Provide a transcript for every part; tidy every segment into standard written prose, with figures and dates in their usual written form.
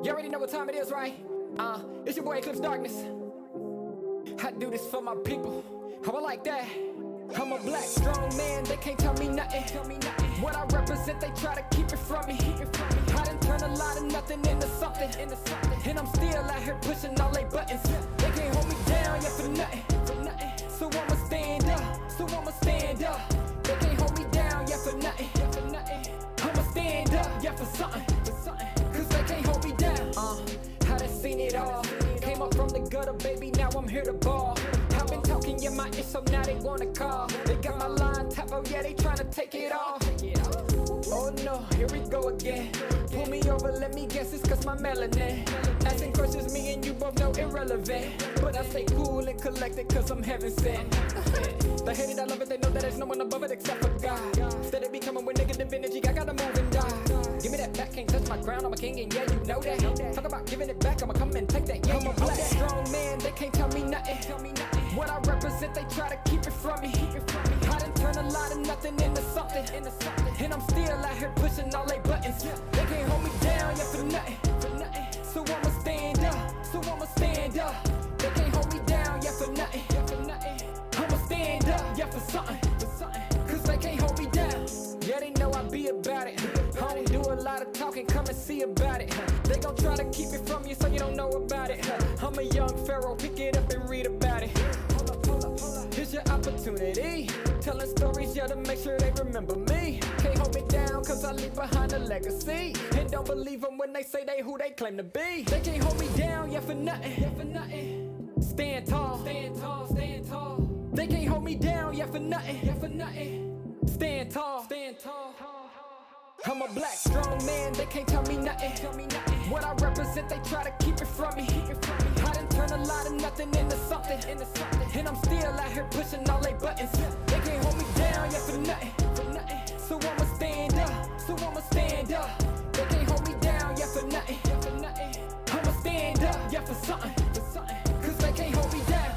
You already know what time it is, right? It's your boy Eclipse Darkness. I do this for my people. How I like that. I'm a black, strong man, they can't tell me nothing. What I represent, they try to keep it from me. I done turn a lot of nothing into something. And I'm still out here pushing all they buttons. They can't hold me down, yeah, for nothing. So I'ma stand up. They can't hold me down, yeah, for nothing. I'ma stand up, yeah, for something. Cause they can't hold me down. I done seen it all. Came up from the gutter, baby, now I'm here to ball. I've been talking, yeah, my ish, so now they wanna call. They got my line tap, oh yeah, they tryna take it off. Oh no, here we go again. Pull me over, let me guess, it's cause my melanin. Asking questions, me and you both know irrelevant. But I stay cool and collected cause I'm heaven sent. They hate it, I love it, they know that there's no one above it except for God. Steady be coming with negative energy, I gotta move and die. Give me that back, can't touch my crown, I'm a king and yeah, you know that. Talk about giving it back, I'ma come and take that, yeah, I'm a black, strong man, they can't tell me nothing. What I represent, they try to keep it from me. I done turn a lot of nothing into something. And I'm still out here pushing all they buttons. They can't hold me down, yeah, for nothing. So I'ma stand up. They can't hold me down, yeah, for nothing. I'ma stand up, yeah, for something. Cause they can't hold me down. Yeah, they know I be about it. I don't do a lot of talking, come and see about it. They gon' try to keep it from you so you don't know about it. I'm a young pharaoh, pick it up and read about it. Here's your opportunity. Telling stories, yeah, to make sure they remember me. Can't hold me down, cause I leave behind a legacy. And don't believe them when they say they who they claim to be. They can't hold me down, yeah, for nothing. Stand tall. They can't hold me down, yeah, for nothing. Stand tall. I'm a black, strong man, they can't tell me nothing. What I represent, they try to keep it from me. I done turn a lot of nothing into something. And I'm still out here pushing all they buttons. They can't hold me down, yeah, for nothing. So I'ma stand up. They can't hold me down, yeah, for nothing. I'ma stand up, yeah, for something. Cause they can't hold me down.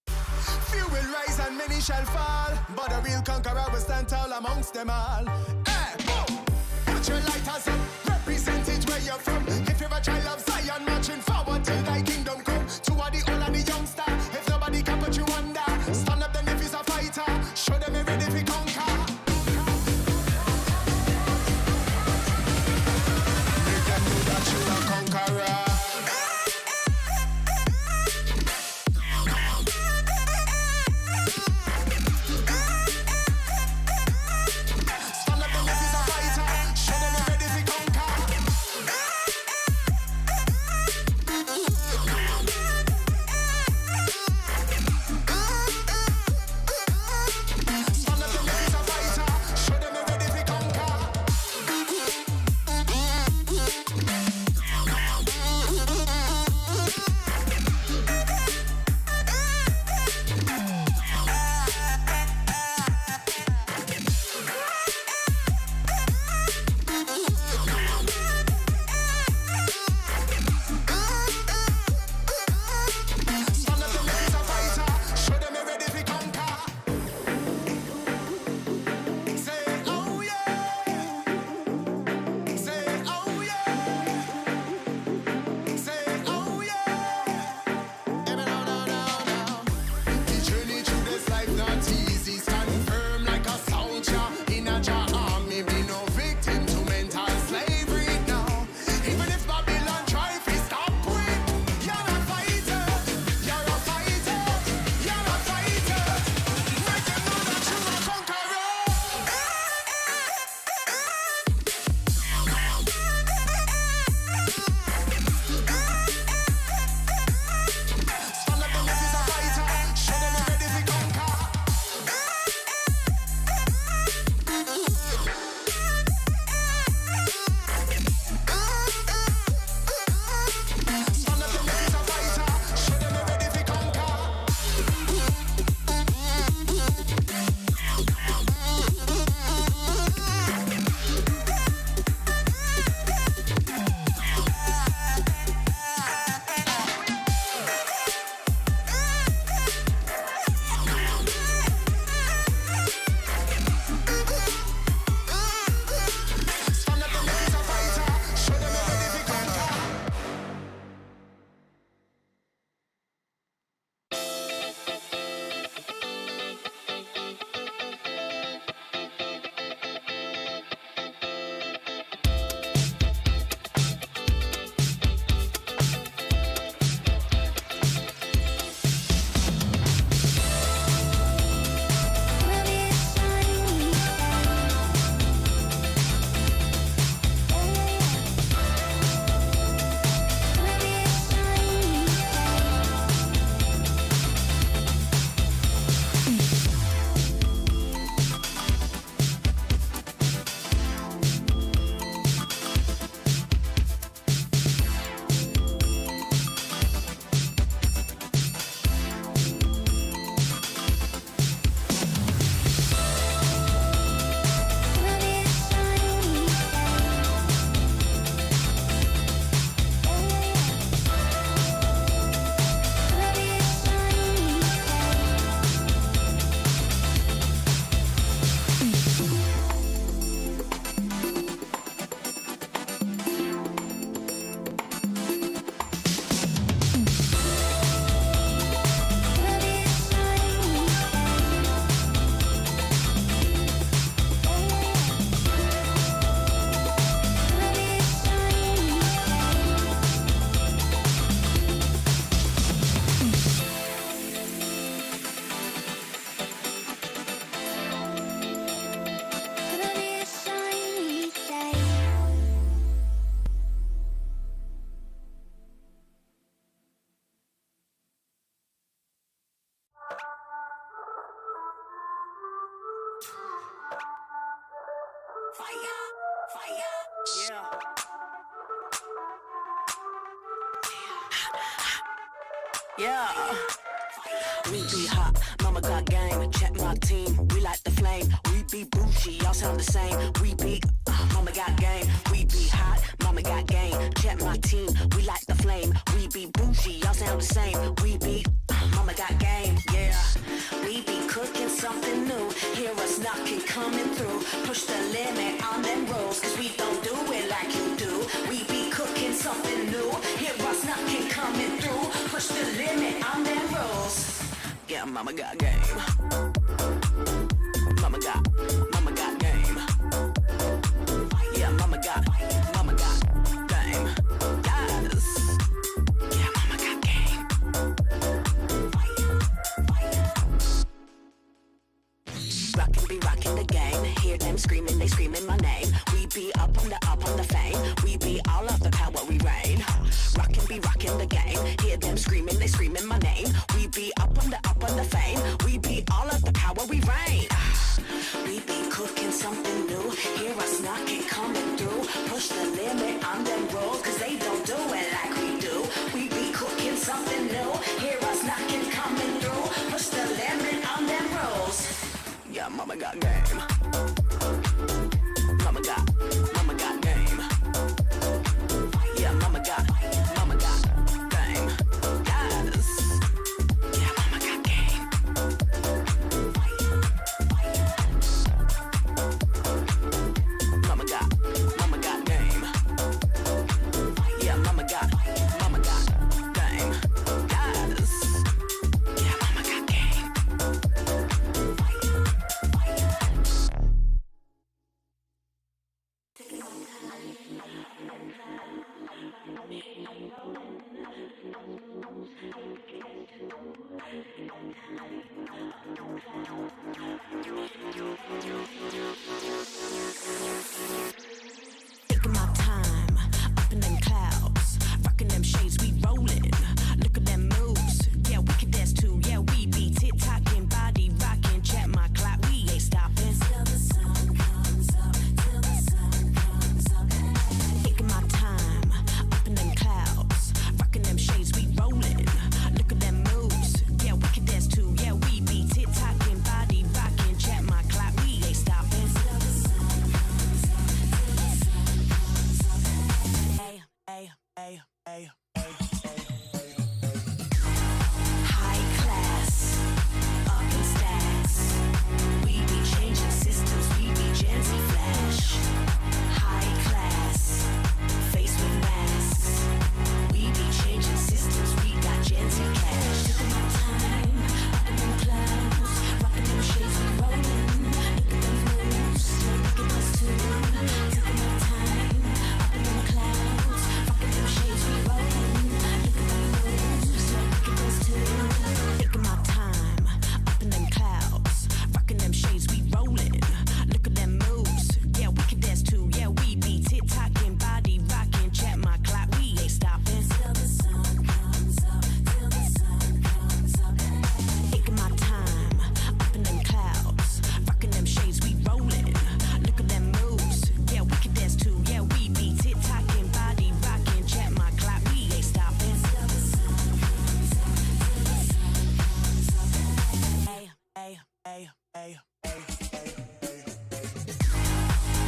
Few will rise and many shall fall, but a real conqueror will stand tall amongst them all. Hey, boom! Put your lighters up, represent it where you're from. If you're a child of Zion, marching forward till thy kingdom come. To all the old and the youngster, if nobody can put you under, stand up then if he's a fighter, show them you're ready to conquer. Make them know that you're a conqueror. Stand up and if he's a fighter, show them you're ready to Yeah. We be hot, mama got game. Check my team, we like the flame. We be bougie, y'all sound the same. We be, mama got game. We be hot, mama got game. Check my team, we like the flame. We be bougie, y'all sound the same. We be, mama got game, yeah. We be cooking something new. Hear us knocking, coming through. Push the limit on them rolls, cause we don't do it like you do. We be cooking something new. Hear us knocking, coming through. Push the limit on them rolls. Yeah, mama got game. Mama got game. Yeah, mama got game. Yes. Yeah, mama got game. Rockin' be rockin' the game. Hear them screaming, they screaming my name. We be up on the fame. We be all of the power, we reign. Rockin' be rockin' the game. Hear them screaming, they screaming my name. We be up on the fame. We be all of the power, we reign. We be cooking something new. Hear us knocking, coming through. Push the limit on them rolls, cause they don't do it like we do. We be cooking something new. Hear us knocking, coming through. Push the limit on them rolls. Yeah, mama got game. Mama got game. Yeah, mama got game. Yes. Yeah, mama got game. Mama got game. Yeah, mama got game. Yes. Yeah, mama got game. Taking my time, up in them clouds, rocking them shades, we rollin'. Look at them moves, yeah, we can dance too. Yeah, we be tick-tocking, body rocking. Check my clock, we ain't stopping till the sun comes up, till the sun comes up. Taking my time, up in them clouds, rocking them shades, we rollin'. Look at them moves, yeah, we can dance too. Yeah, we be tick-tocking, body rocking. Check my clock, we ain't stopping till the sun comes up, till the sun comes up. Hey, hey, hey, hey, hey, hey. High class, up in stacks. We be changing systems, we be Gen Z flash. High class, face with masks. We be changing systems, we got Gen Z cash. Taking my time, up in them clouds, rocking them shades, we rollin'. Look at them moves, look at us too. Taking my time, up in them clouds, rocking them shades, we rollin'. Look at them moves, look at us too. Taking my time, up in them clouds, rocking them shades, we rollin'. Look at them moves, yeah, we can dance too. Yeah, we be tick-tocking, body rocking. Check my clock, we ain't stopping till the sun comes up, till the sun comes up. Taking my time, up in them clouds, rocking them shades, we rollin'. Look at them moves, yeah, we can dance too. Yeah, we be tick-tocking, body rocking. Check my clock, we ain't stopping till the sun comes up, till the sun comes up. Hey, hey, hey, hey, hey, hey.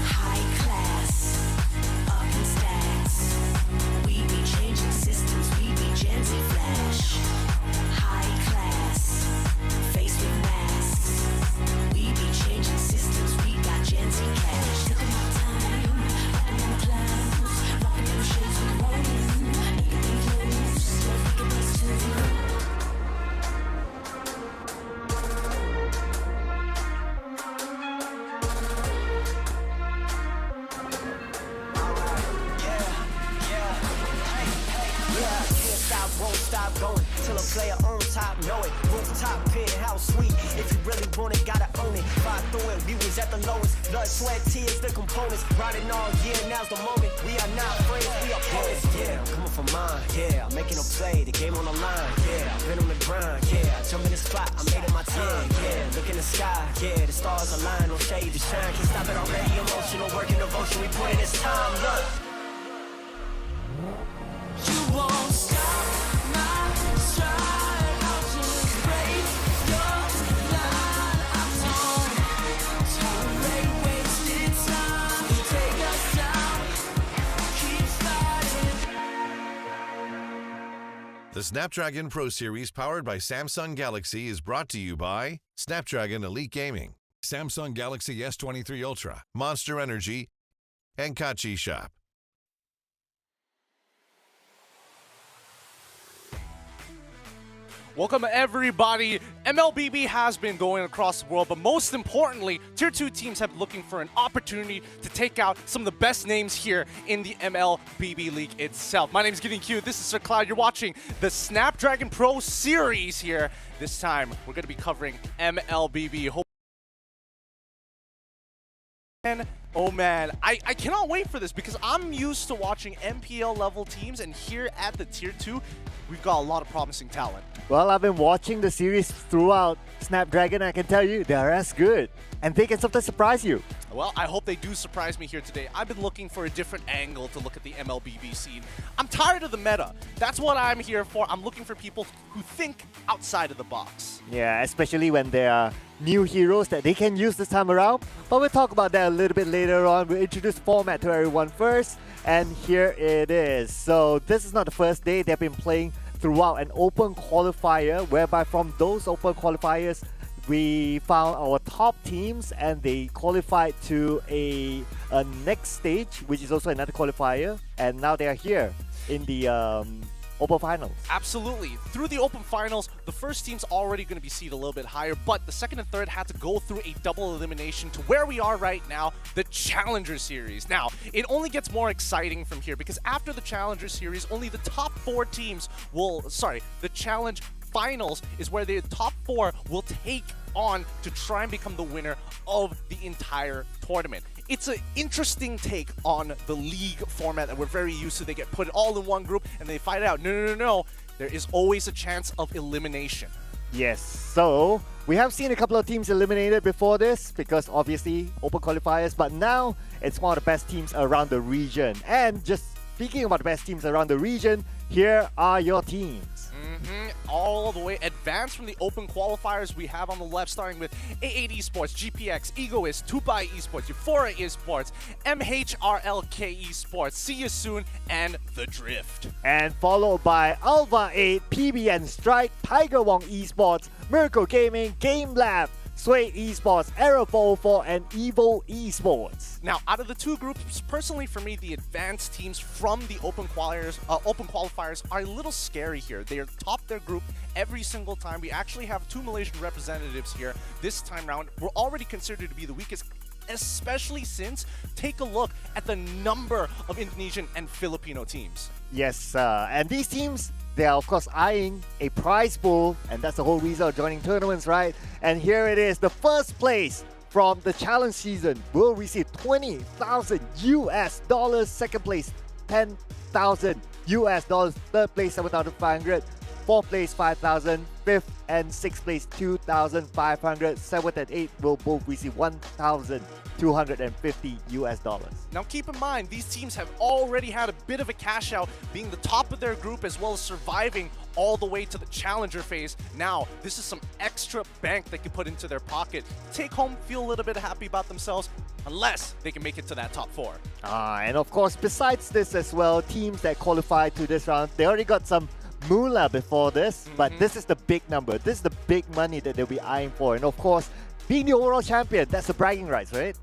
High class, up in stacks. We be changing systems, we be Gen Z flash. High class, face with masks. We be changing systems, we got Gen Z cash. Taking my time, up in them clouds, rocking them shades, we rollin'. Look at these moves, look at us too. Yeah, can't stop, won't stop going till a player on top, know it. Rooftop, penthouse suite. If you really want it, gotta own it. Fight through it, we was at the lowest. Blood, sweat, tears, the components. Riding all year, now's the moment. We are not friends, we are opponents. Yeah, I'm coming for mine. Yeah, I'm making a play, the game on the line. Yeah, I've been on the grind. Yeah, I jump in the spot, I made it my time. Yeah, look in the sky. Yeah, the stars align, no shade to shine. Can't stop it already, emotional, working devotion. We put in this time, look. The Snapdragon Pro Series powered by Samsung Galaxy is brought to you by Snapdragon Elite Gaming, Samsung Galaxy S23 Ultra, Monster Energy, and Kachi Shop. Welcome everybody. MLBB has been going across the world, but most importantly, Tier 2 teams have looking for an opportunity to take out some of the best names here in the MLBB League itself. My name is Gideon Q. This is Sir Cloud. You're watching the Snapdragon Pro Series here. This time, we're going to be covering MLBB. Oh man, I cannot wait for this because I'm used to watching MPL level teams, and here at the Tier 2, we've got a lot of promising talent. Well, I've been watching the series throughout Snapdragon, and I can tell you they're as good. And they can sometimes surprise you. Well, I hope they do surprise me here today. I've been looking for a different angle to look at the MLBB scene. I'm tired of the meta. That's what I'm here for. I'm looking for people who think outside of the box. Yeah, especially when there are new heroes that they can use this time around. But we'll talk about that a little bit later on. We'll introduce format to everyone first. And here it is. So this is not the first day. They've been playing throughout an open qualifier, whereby from those open qualifiers, we found our top teams and they qualified to a next stage, which is also another qualifier. And now they are here in the Open Finals. Absolutely. Through the Open Finals, the first team's already going to be seeded a little bit higher, but the second and third had to go through a double elimination to where we are right now, the Challenger Series. Now, it only gets more exciting from here because after the Challenger Series, only the top 4 teams will, the Challenge Finals is where the top 4 will take on to try and become the winner of the entire tournament. It's an interesting take on the league format that we're very used to. They get put all in one group and they fight it out. No. There is always a chance of elimination. Yes, so we have seen a couple of teams eliminated before this because obviously open qualifiers, but now it's one of the best teams around the region. And just speaking about the best teams around the region, here are your teams. All the way advanced from the open qualifiers we have on the left, starting with A8 Esports, GPX, Egoist, Tupai Esports, Euphoria Esports, MHRLK Esports, See You Soon, and The Drift. And followed by ALVA 8, PBN Strike, Tiger WONG Esports, Miracle Gaming, GameLab, Sway Esports, Arrow 404, and Evo Esports. Now, out of the two groups, personally for me, the advanced teams from the open qualifiers are a little scary here. They are top their group every single time. We actually have 2 Malaysian representatives here this time round. We're already considered to be the weakest, especially since, take a look at the number of Indonesian and Filipino teams. Yes, and these teams, they are of course eyeing a prize pool, and that's the whole reason of joining tournaments, right? And here it is, the first place from the challenge season will receive $20,000 US, second place $10,000 US, third place $7,500, fourth place $5,000, fifth and sixth place $2,500, seventh and eighth will both receive $1,250 US. Now keep in mind, these teams have already had a bit of a cash out, being the top of their group as well as surviving all the way to the challenger phase. Now, this is some extra bank they can put into their pocket. Take home, feel a little bit happy about themselves, unless they can make it to that top 4. And of course, besides this as well, teams that qualify to this round, they already got some moolah before this, but this is the big number. This is the big money that they'll be eyeing for. And of course, being the overall champion, that's the bragging rights, right?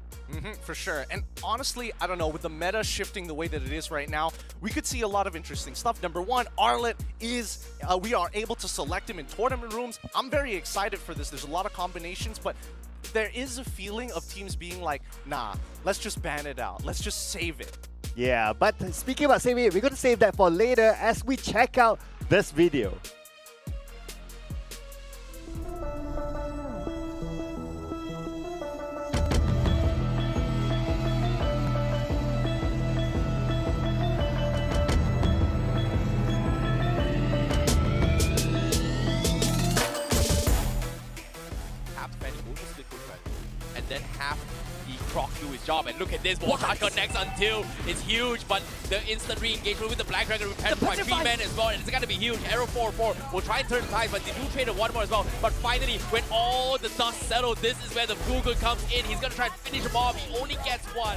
For sure. And honestly, I don't know, with the meta shifting the way that it is right now, we could see a lot of interesting stuff. Number one, Arlet is, we are able to select him in tournament rooms. I'm very excited for this. There's a lot of combinations, but there is a feeling of teams being like, nah, let's just ban it out. Let's just save it. Yeah, but speaking about saving it, we're going to save that for later as we check out this video. And then have the Croc do his job. And look at this, wall charge connects until it's huge, but the instant re-engagement with the Black Dragon repaired by 3 men as well, and it's gonna be huge. Arrow 4-4 will try and turn the tide, but they do trade a 1 more as well. But finally, when all the dust settles, this is where the Google comes in. He's gonna try and finish him off. He only gets 1.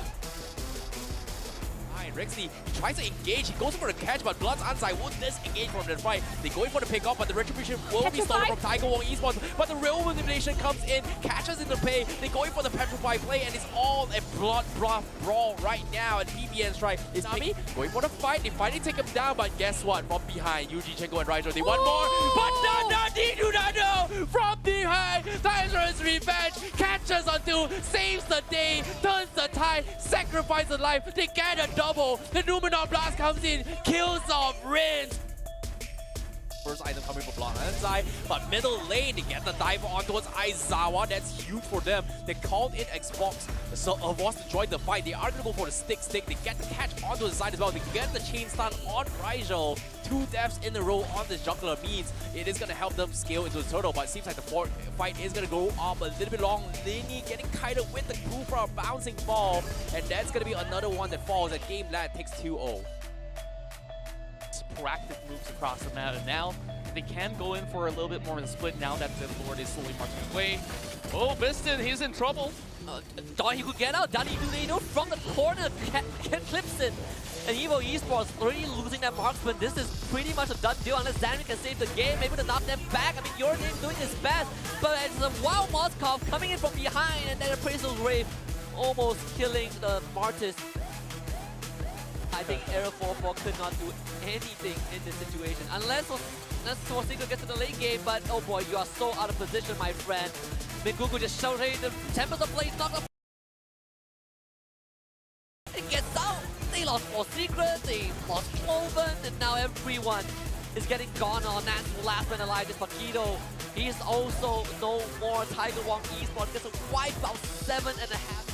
Rexy, he tries to engage, he goes for the catch, but Blood's onside won't disengage from the fight. They're going for the pick up, but the retribution will be stolen from Tiger Wong Esports. But the real elimination comes in, catches in the pay. They're going for the petrify play, and it's all a blood brawl right now. And PBN's try is going for the fight. They finally take him down, but guess what? From behind, Yuji, Chenko, and Raizo, they want more. But they do not know. From behind, Tiger's revenge catches onto, saves the day, turns the tide, sacrifices life. They get a double. The Numenor Blast comes in, kills off Rinse. First item coming from Blonde inside, but middle lane, they get the diver on towards Aizawa. That's huge for them. They called in Xbox, so wants to join the fight. They are going to go for the stick. They get the catch onto the side as well. They get the chain stun on Raizo. 2 deaths in a row on this jungler means it is going to help them scale into the total, but it seems like the fight is going to go up a little bit long. Linny getting kited with the crew for a bouncing ball, and that's going to be another one that falls, and GameLab takes 2-0. Proactive moves across the map, and now they can go in for a little bit more of a split now that the Lord is slowly marching away. Oh, Biston, he's in trouble. Thought he could get out. Danny Duneno from the corner clips it. And Evo Esports already losing that marksman. This is pretty much a done deal unless Zanmi can save the game, able to knock them back. I mean, your game doing his best, but it's a wild Moskov coming in from behind, and then Appraisal's Rave almost killing the Martis. I think Arrow 4-4 could not do anything in this situation unless Swasingo gets to the late game, but oh boy, you are so out of position, my friend. Mingugu just shouted the Tempest of Blaze, knocked up. It gets out. They lost for Secret, they lost Cloven, and now everyone is getting gone on that. Last man alive is Paquito. He's also no more Tiger Wong Esports, gets a wipe out 7.5.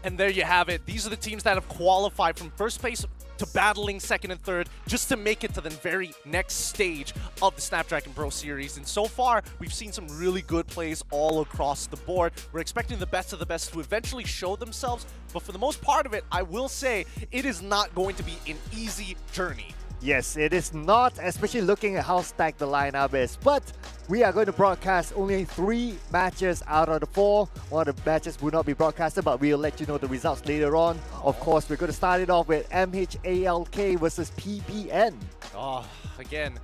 And there you have it. These are the teams that have qualified from first place to battling second and third just to make it to the very next stage of the Snapdragon Pro Series. And so far, we've seen some really good plays all across the board. We're expecting the best of the best to eventually show themselves, but for the most part of it, I will say it is not going to be an easy journey. Yes, it is not, especially looking at how stacked the lineup is. But we are going to broadcast only 3 matches out of the 4. One of the matches will not be broadcasted, but we'll let you know the results later on. Of course, we're going to start it off with MHRLK versus PBN. Oh, again,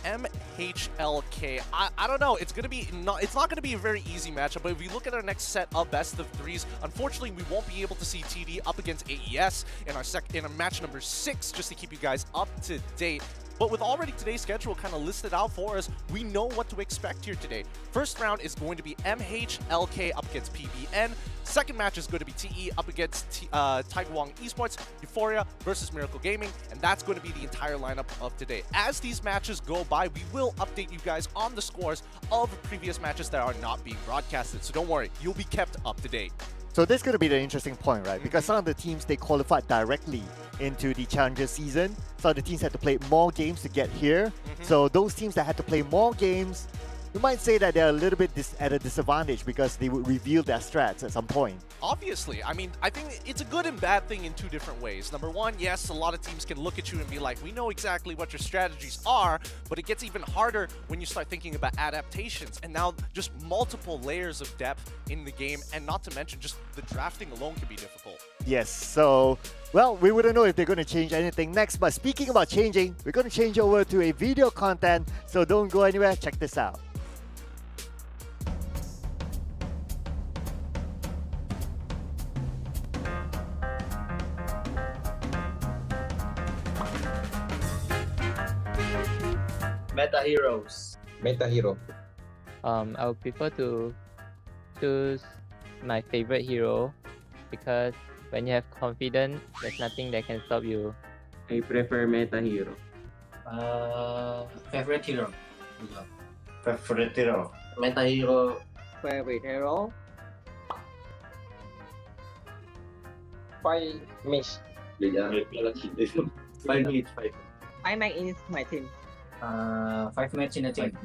MHRLK. I don't know. It's not going to be a very easy matchup. But if you look at our next set of best of 3s, unfortunately, we won't be able to see TD up against AES in our match number 6, just to keep you guys up to date. But with already today's schedule kind of listed out for us, we know what to expect here today. First round is going to be MHRLK up against PBN. Second match is going to be TE up against Tiger Wong Esports, Euphoria versus Miracle Gaming, and that's going to be the entire lineup of today. As these matches go by, we will update you guys on the scores of previous matches that are not being broadcasted, so don't worry, you'll be kept up to date. So this is going to be the interesting point, right? Because some of the teams, they qualified directly into the Challenger season. Some of the teams had to play more games to get here. So those teams that had to play more games, we might say that they're a little bit at a disadvantage because they would reveal their strats at some point. Obviously. I mean, I think it's a good and bad thing in 2 different ways. Number one, yes, a lot of teams can look at you and be like, we know exactly what your strategies are, but it gets even harder when you start thinking about adaptations and now just multiple layers of depth in the game, and not to mention just the drafting alone can be difficult. Yes, so, well, we wouldn't know if they're going to change anything next, but speaking about changing, we're going to change over to a video content, so don't go anywhere, check this out. Meta heroes. Meta hero. I would prefer to choose my favorite hero because when you have confidence, there's nothing that can stop you. I prefer meta hero. Favorite hero. Favorite hero. Meta hero. Favorite hero? Five mage. Five mage. I make is my team. 5 mage in a team.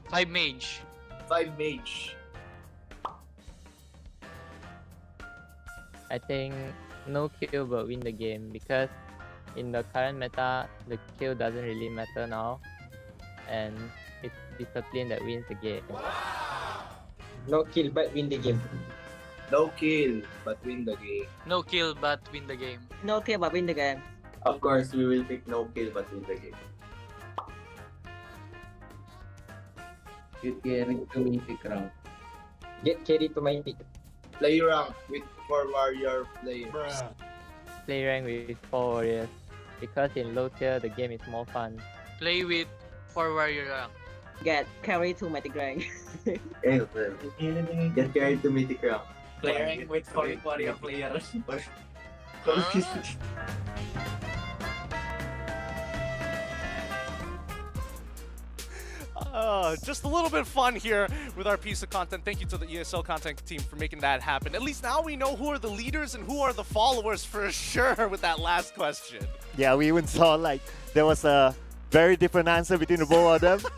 5 mage. 5 mage. I think no kill but win the game because in the current meta, the kill doesn't really matter now, and it's discipline that wins the game. No kill but win the game. No kill, but win the game. No kill but win the game. No kill but win the game. Of course, we will pick no kill, but win the game. Get carried to mythic rank. Get carried to mythic. Play rank with 4 warrior players. Play rank with 4 warriors. Because in low tier, the game is more fun. Play with 4 warrior rank. Get carried to mythic rank. Get carried to mythic rank. Play rank with 4 warrior players. Just a little bit of fun here with our piece of content. Thank you to the ESL content team for making that happen. At least now we know who are the leaders and who are the followers for sure with that last question. Yeah, we even saw like there was a very different answer between the both of them.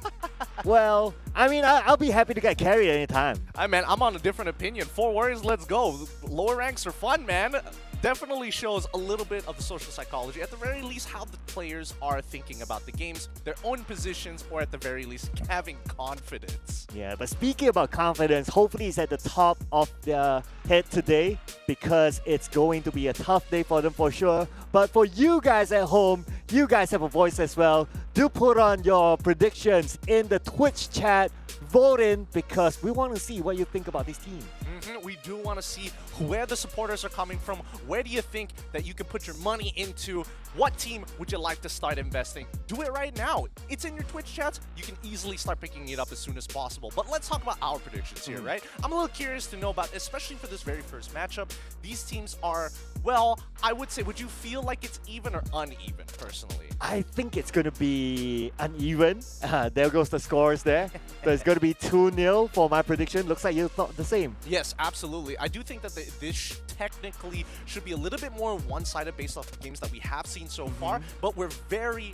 Well, I mean, I'll be happy to get carried anytime. Man, I'm on a different opinion. 4 warriors, let's go. Lower ranks are fun, man. Definitely shows a little bit of the social psychology, at the very least how the players are thinking about the games, their own positions, or at the very least having confidence. Yeah, but speaking about confidence, hopefully it's at the top of their head today because it's going to be a tough day for them for sure. But for you guys at home, you guys have a voice as well. Do put on your predictions in the Twitch chat. Vote in because we want to see what you think about these teams. We do want to see where the supporters are coming from. Where do you think that you can put your money into? What team would you like to start investing? Do it right now. It's in your Twitch chats. You can easily start picking it up as soon as possible. But let's talk about our predictions here, right? I'm a little curious to know about, especially for this very first matchup, these teams are, well, I would say, would you feel like it's even or uneven, personally? I think it's going to be uneven. There goes the scores there. So it's going to be 2-0 for my prediction. Looks like you thought the same. Yes, absolutely. I do think that this technically should be a little bit more one-sided based off the games that we have seen so far, but we're very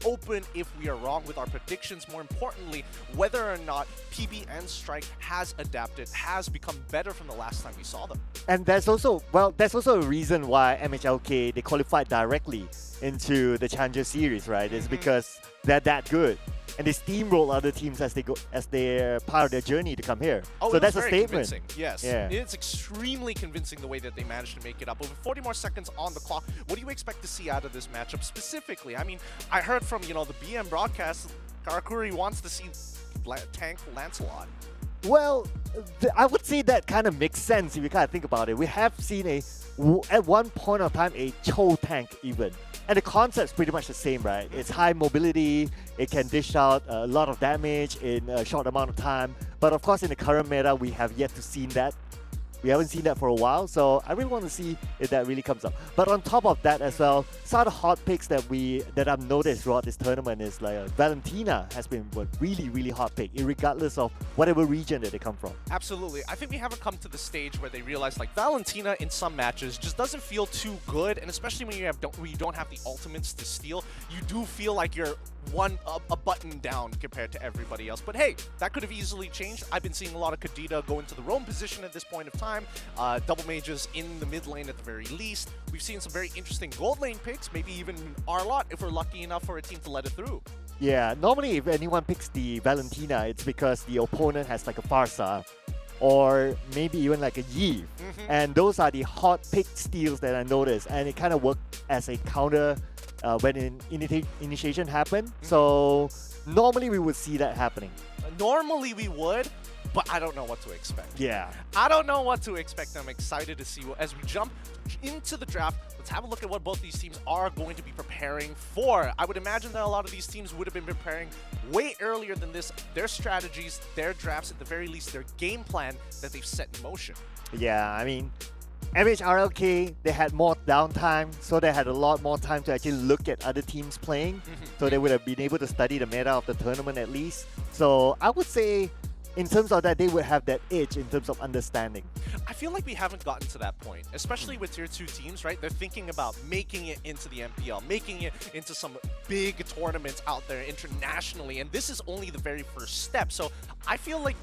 open if we are wrong with our predictions. More importantly, whether or not PB and Strike has adapted, has become better from the last time we saw them. And there's also a reason why MHRLK, they qualified directly into the Challenger Series, right? It's because they're that good. And they steamroll other teams as they're part of their journey to come here. Oh, so that's a very statement. Convincing. Yes, yeah. It's extremely convincing the way that they managed to make it up. Over 40 more seconds on the clock. What do you expect to see out of this matchup specifically? I mean, I heard from the BM broadcast, Karakuri wants to see tank Lancelot. Well, I would say that kind of makes sense if you kind of think about it. We have seen at one point of time a Cho tank even. And the concept's pretty much the same, right? It's high mobility, it can dish out a lot of damage in a short amount of time. But of course, in the current meta, we have yet to see that. We haven't seen that for a while, so I really want to see if that really comes up. But on top of that as well, some of the hot picks that I've noticed throughout this tournament is like Valentina has been a really, really hot pick, regardless of whatever region that they come from. Absolutely. I think we haven't come to the stage where they realize like Valentina in some matches just doesn't feel too good, and especially when you don't have the ultimates to steal, you do feel like you're a button down compared to everybody else. But hey, that could have easily changed. I've been seeing a lot of Kadita go into the roam position at this point of time. Double mages in the mid lane at the very least. We've seen some very interesting gold lane picks, maybe even Arlot if we're lucky enough for a team to let it through. Yeah, normally if anyone picks the Valentina, it's because the opponent has like a Farsa or maybe even like a Yi. And those are the hot pick steals that I noticed, and it kind of worked as a counter when initiation happened. So normally we would see that happening. Normally we would, but I don't know what to expect. Yeah. I don't know what to expect. I'm excited to see as we jump into the draft. Let's have a look at what both these teams are going to be preparing for. I would imagine that a lot of these teams would have been preparing way earlier than this. Their strategies, their drafts, at the very least, their game plan that they've set in motion. Yeah, I mean, MHRLK, they had more downtime, so they had a lot more time to actually look at other teams playing. So they would have been able to study the meta of the tournament at least. So I would say, in terms of that, they would have that edge in terms of understanding. I feel like we haven't gotten to that point, especially with tier 2 teams, right? They're thinking about making it into the MPL, making it into some big tournaments out there internationally, and this is only the very first step. So I feel like,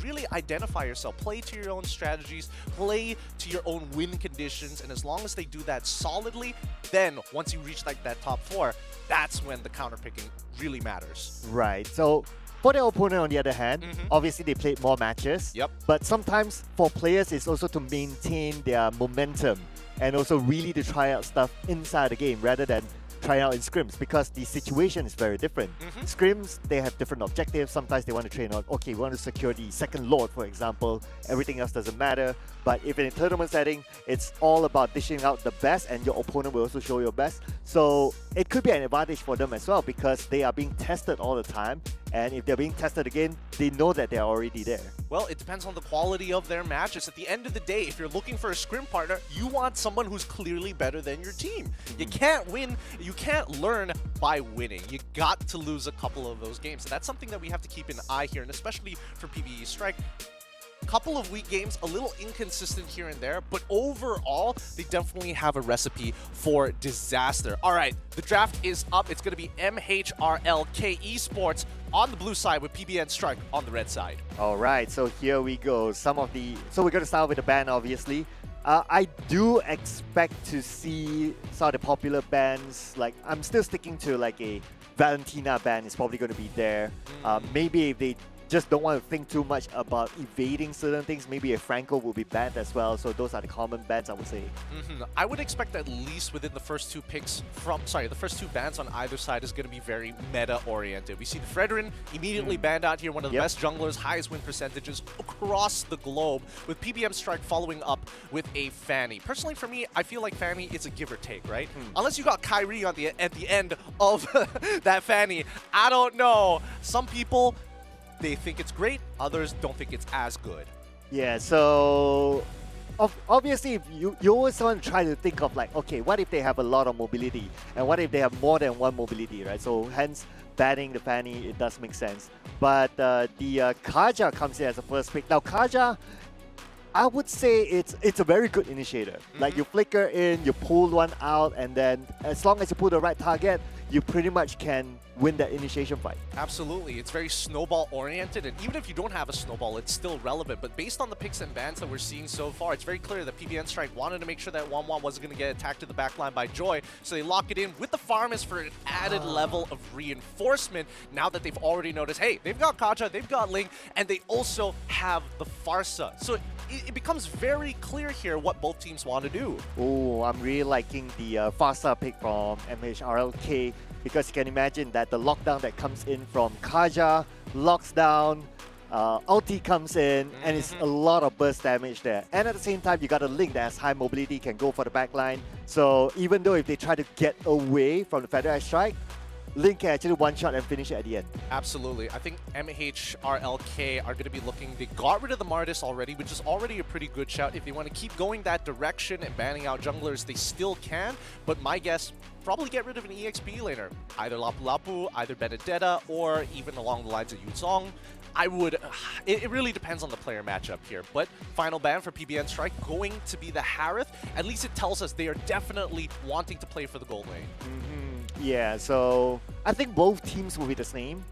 really identify yourself, play to your own strategies, play to your own win conditions, and as long as they do that solidly, then once you reach like that top 4, that's when the counter picking really matters. Right. So For their opponent, on the other hand, obviously they played more matches. Yep. But sometimes for players, it's also to maintain their momentum and also really to try out stuff inside the game rather than try out in scrims, because the situation is very different. Scrims, they have different objectives. Sometimes they want to train on, okay, we want to secure the second Lord, for example. Everything else doesn't matter. But if in a tournament setting, it's all about dishing out the best, and your opponent will also show your best. So it could be an advantage for them as well, because they are being tested all the time. And if they're being tested again, they know that they're already there. Well, it depends on the quality of their matches. At the end of the day, if you're looking for a scrim partner, you want someone who's clearly better than your team. You can't win, you can't learn by winning. You got to lose a couple of those games. And that's something that we have to keep an eye here, and especially for PBE Strike. Couple of weak games, a little inconsistent here and there, but overall, they definitely have a recipe for disaster. All right, the draft is up. It's going to be MHRLK Esports on the blue side with PBN Strike on the red side. All right, so here we go. So we're going to start with the ban, obviously. I do expect to see some of the popular bans. Like, I'm still sticking to like a Valentina ban is probably going to be there. Maybe if they just don't want to think too much about evading certain things, maybe a Franco will be banned as well. So those are the common bans, I would say. I would expect at least within the first two picks the first two bans on either side is going to be very meta-oriented. We see the Fredrin immediately banned out here, one of the best junglers, highest win percentages across the globe, with PBM Strike following up with a Fanny. Personally, for me, I feel like Fanny is a give or take, right? Unless you got Kyrie on at the end of that Fanny, I don't know. Some people, they think it's great, others don't think it's as good. Yeah, so obviously if you always want to try to think of like, okay, what if they have a lot of mobility? And what if they have more than one mobility, right? So hence banning the Fanny, it does make sense. But the Kaja comes in as a first pick. Now Kaja, I would say it's a very good initiator. Like you flicker in, you pull one out, and then as long as you pull the right target, you pretty much can win that initiation fight. Absolutely. It's very snowball oriented, and even if you don't have a snowball, it's still relevant. But based on the picks and bans that we're seeing so far, it's very clear that PBN Strike wanted to make sure that Wanwan wasn't going to get attacked to the backline by Joy, so they lock it in with the Farmist for an added level of reinforcement now that they've already noticed, hey, they've got Kaja, they've got Ling, and they also have the Farsa. So it becomes very clear here what both teams want to do. Oh, I'm really liking the Farsa pick from MHRLK, because you can imagine that the lockdown that comes in from Kaja locks down, ulti comes in, and it's a lot of burst damage there. And at the same time, you got a Link that has high mobility, can go for the backline. So even though if they try to get away from the Feather Edge Strike, Link can actually one-shot and finish it at the end. Absolutely. I think MHRLK are going to be looking... They got rid of the Martis already, which is already a pretty good shout. If they want to keep going that direction and banning out junglers, they still can. But my guess, probably get rid of an EXP laner. Either Lapu Lapu, either Benedetta, or even along the lines of Yuzong. I would... It really depends on the player matchup here. But final ban for PBN Strike going to be the Harith. At least it tells us they are definitely wanting to play for the gold lane. Yeah, so I think both teams will be the same.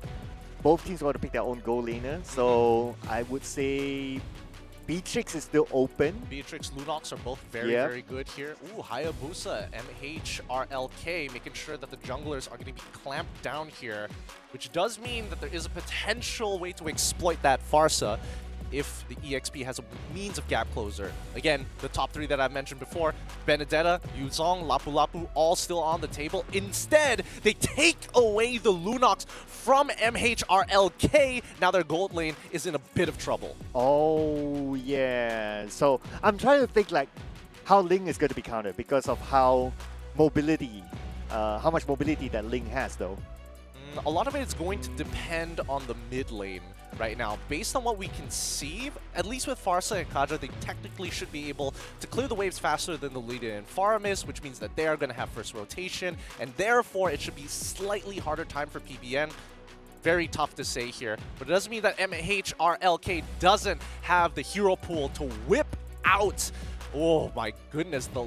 Both teams want to pick their own goal laner. So I would say Beatrix is still open. Beatrix, Lunox are both very good here. Ooh, Hayabusa, MHRLK, making sure that the junglers are going to be clamped down here, which does mean that there is a potential way to exploit that Farsa if the EXP has a means of gap closer. Again, the top three that I've mentioned before, Benedetta, Yuzong, Lapu Lapu, all still on the table. Instead, they take away the Lunox from MHRLK. Now their gold lane is in a bit of trouble. Oh, yeah. So I'm trying to think like how Ling is going to be countered because of how much mobility that Ling has though. A lot of it is going to depend on the mid lane right now. Based on what we can see, at least with Farsa and Kaja, they technically should be able to clear the waves faster than the lead in Faramis, which means that they are going to have first rotation, and therefore it should be slightly harder time for PBN. Very tough to say here, but it doesn't mean that MHRLK doesn't have the hero pool to whip out. Oh my goodness, the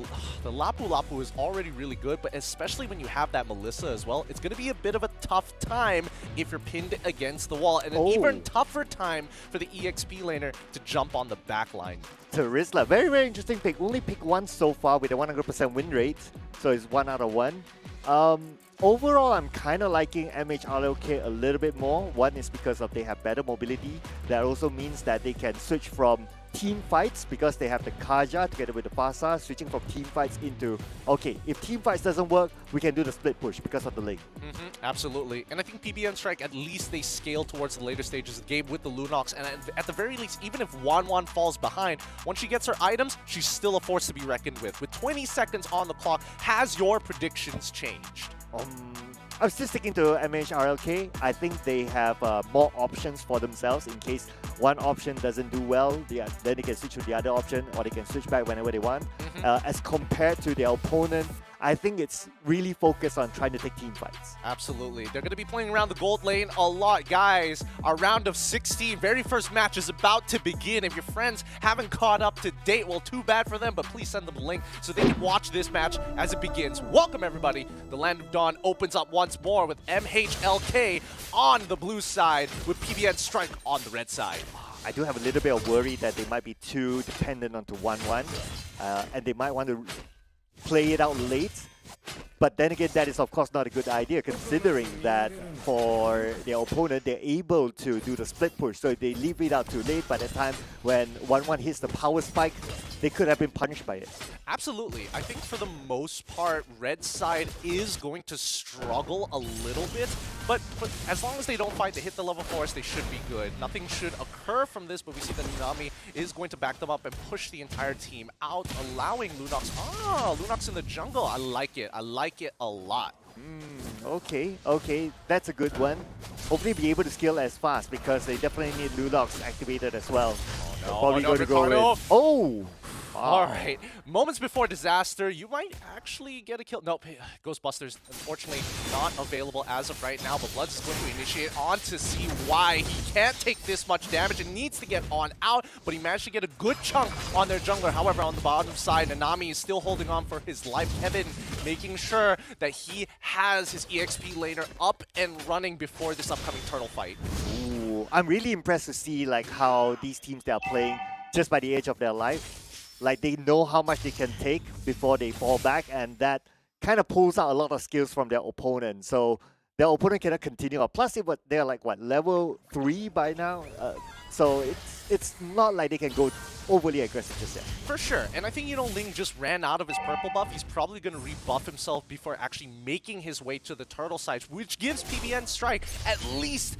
Lapu Lapu is already really good, but especially when you have that Melissa as well, it's going to be a bit of a tough time if you're pinned against the wall, and an even tougher time for the EXP laner to jump on the backline. Terizla, very interesting pick. Only pick one so far with a 100% win rate, so it's 1 out of 1. Overall, I'm kind of liking MHRLK a little bit more. One is because of they have better mobility. That also means that they can switch from team fights because they have the Kaja together with the Fasa, switching from team fights into, okay, if team fights doesn't work, we can do the split push because of the link. Absolutely. And I think PBN Strike, at least they scale towards the later stages of the game with the Lunox. And at the very least, even if Wan falls behind, once she gets her items, she's still a force to be reckoned with. With 20 seconds on the clock, has your predictions changed? I'm still sticking to MHRLK. I think they have more options for themselves in case one option doesn't do well, then they can switch to the other option, or they can switch back whenever they want. As compared to their opponent, I think it's really focused on trying to take team fights. Absolutely. They're going to be playing around the gold lane a lot. Guys, our round of 16, very first match is about to begin. If your friends haven't caught up to date, well, too bad for them, but please send them a link so they can watch this match as it begins. Welcome, everybody. The Land of Dawn opens up once more with MHLK on the blue side with PBN Strike on the red side. I do have a little bit of worry that they might be too dependent onto 1-1, and they might want to play it out late. But then again, that is of course not a good idea, considering that for their opponent, they're able to do the split push. So if they leave it out too late, by the time when 1-1 hits the power spike, they could have been punished by it. Absolutely. I think for the most part, red side is going to struggle a little bit, but as long as they don't fight to hit the level 4s, they should be good. Nothing should occur from this, but we see that Nami is going to back them up and push the entire team out, allowing Lunox. Lunox in the jungle. I like it. I like it a lot. Okay, that's a good one. Hopefully be able to scale as fast because they definitely need Lunox activated as well. Probably going to go in. Oh! All right. Moments before disaster, you might actually get a kill. Nope. Ghostbusters, unfortunately, not available as of right now, but Bloods is going to initiate on to see why he can't take this much damage and needs to get on out, but he managed to get a good chunk on their jungler. However, on the bottom side, Nanami is still holding on for his life. Kevin making sure that he has his EXP laner up and running before this upcoming turtle fight. Ooh, I'm really impressed to see like how these teams they are playing just by the age of their life. Like they know how much they can take before they fall back, and that kind of pulls out a lot of skills from their opponent. So their opponent cannot continue. Plus, they're like what, level 3 by now. So it's not like they can go overly aggressive just yet. For sure, and I think Ling just ran out of his purple buff. He's probably going to rebuff himself before actually making his way to the turtle side, which gives PBN Strike at least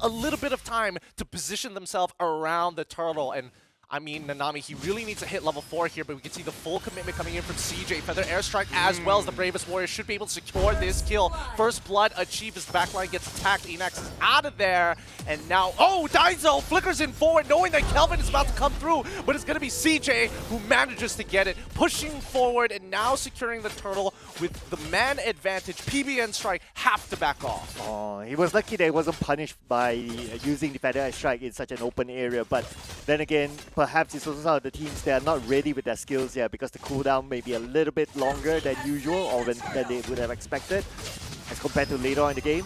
a little bit of time to position themselves around the turtle. And I mean, Nanami, he really needs to hit level 4 here, but we can see the full commitment coming in from CJ. Feather Airstrike as well as the Bravest Warrior should be able to secure this kill. First blood achieved as backline gets attacked. Enax is out of there, and now, Daizo flickers in forward, knowing that Kelvin is about to come through, but it's going to be CJ who manages to get it, pushing forward and now securing the turtle with the man advantage. PBN Strike have to back off. Oh, he was lucky that he wasn't punished by using the Feather Airstrike in such an open area, but then again, perhaps it's also some of the teams that are not ready with their skills yet because the cooldown may be a little bit longer than usual or than they would have expected as compared to later on in the game.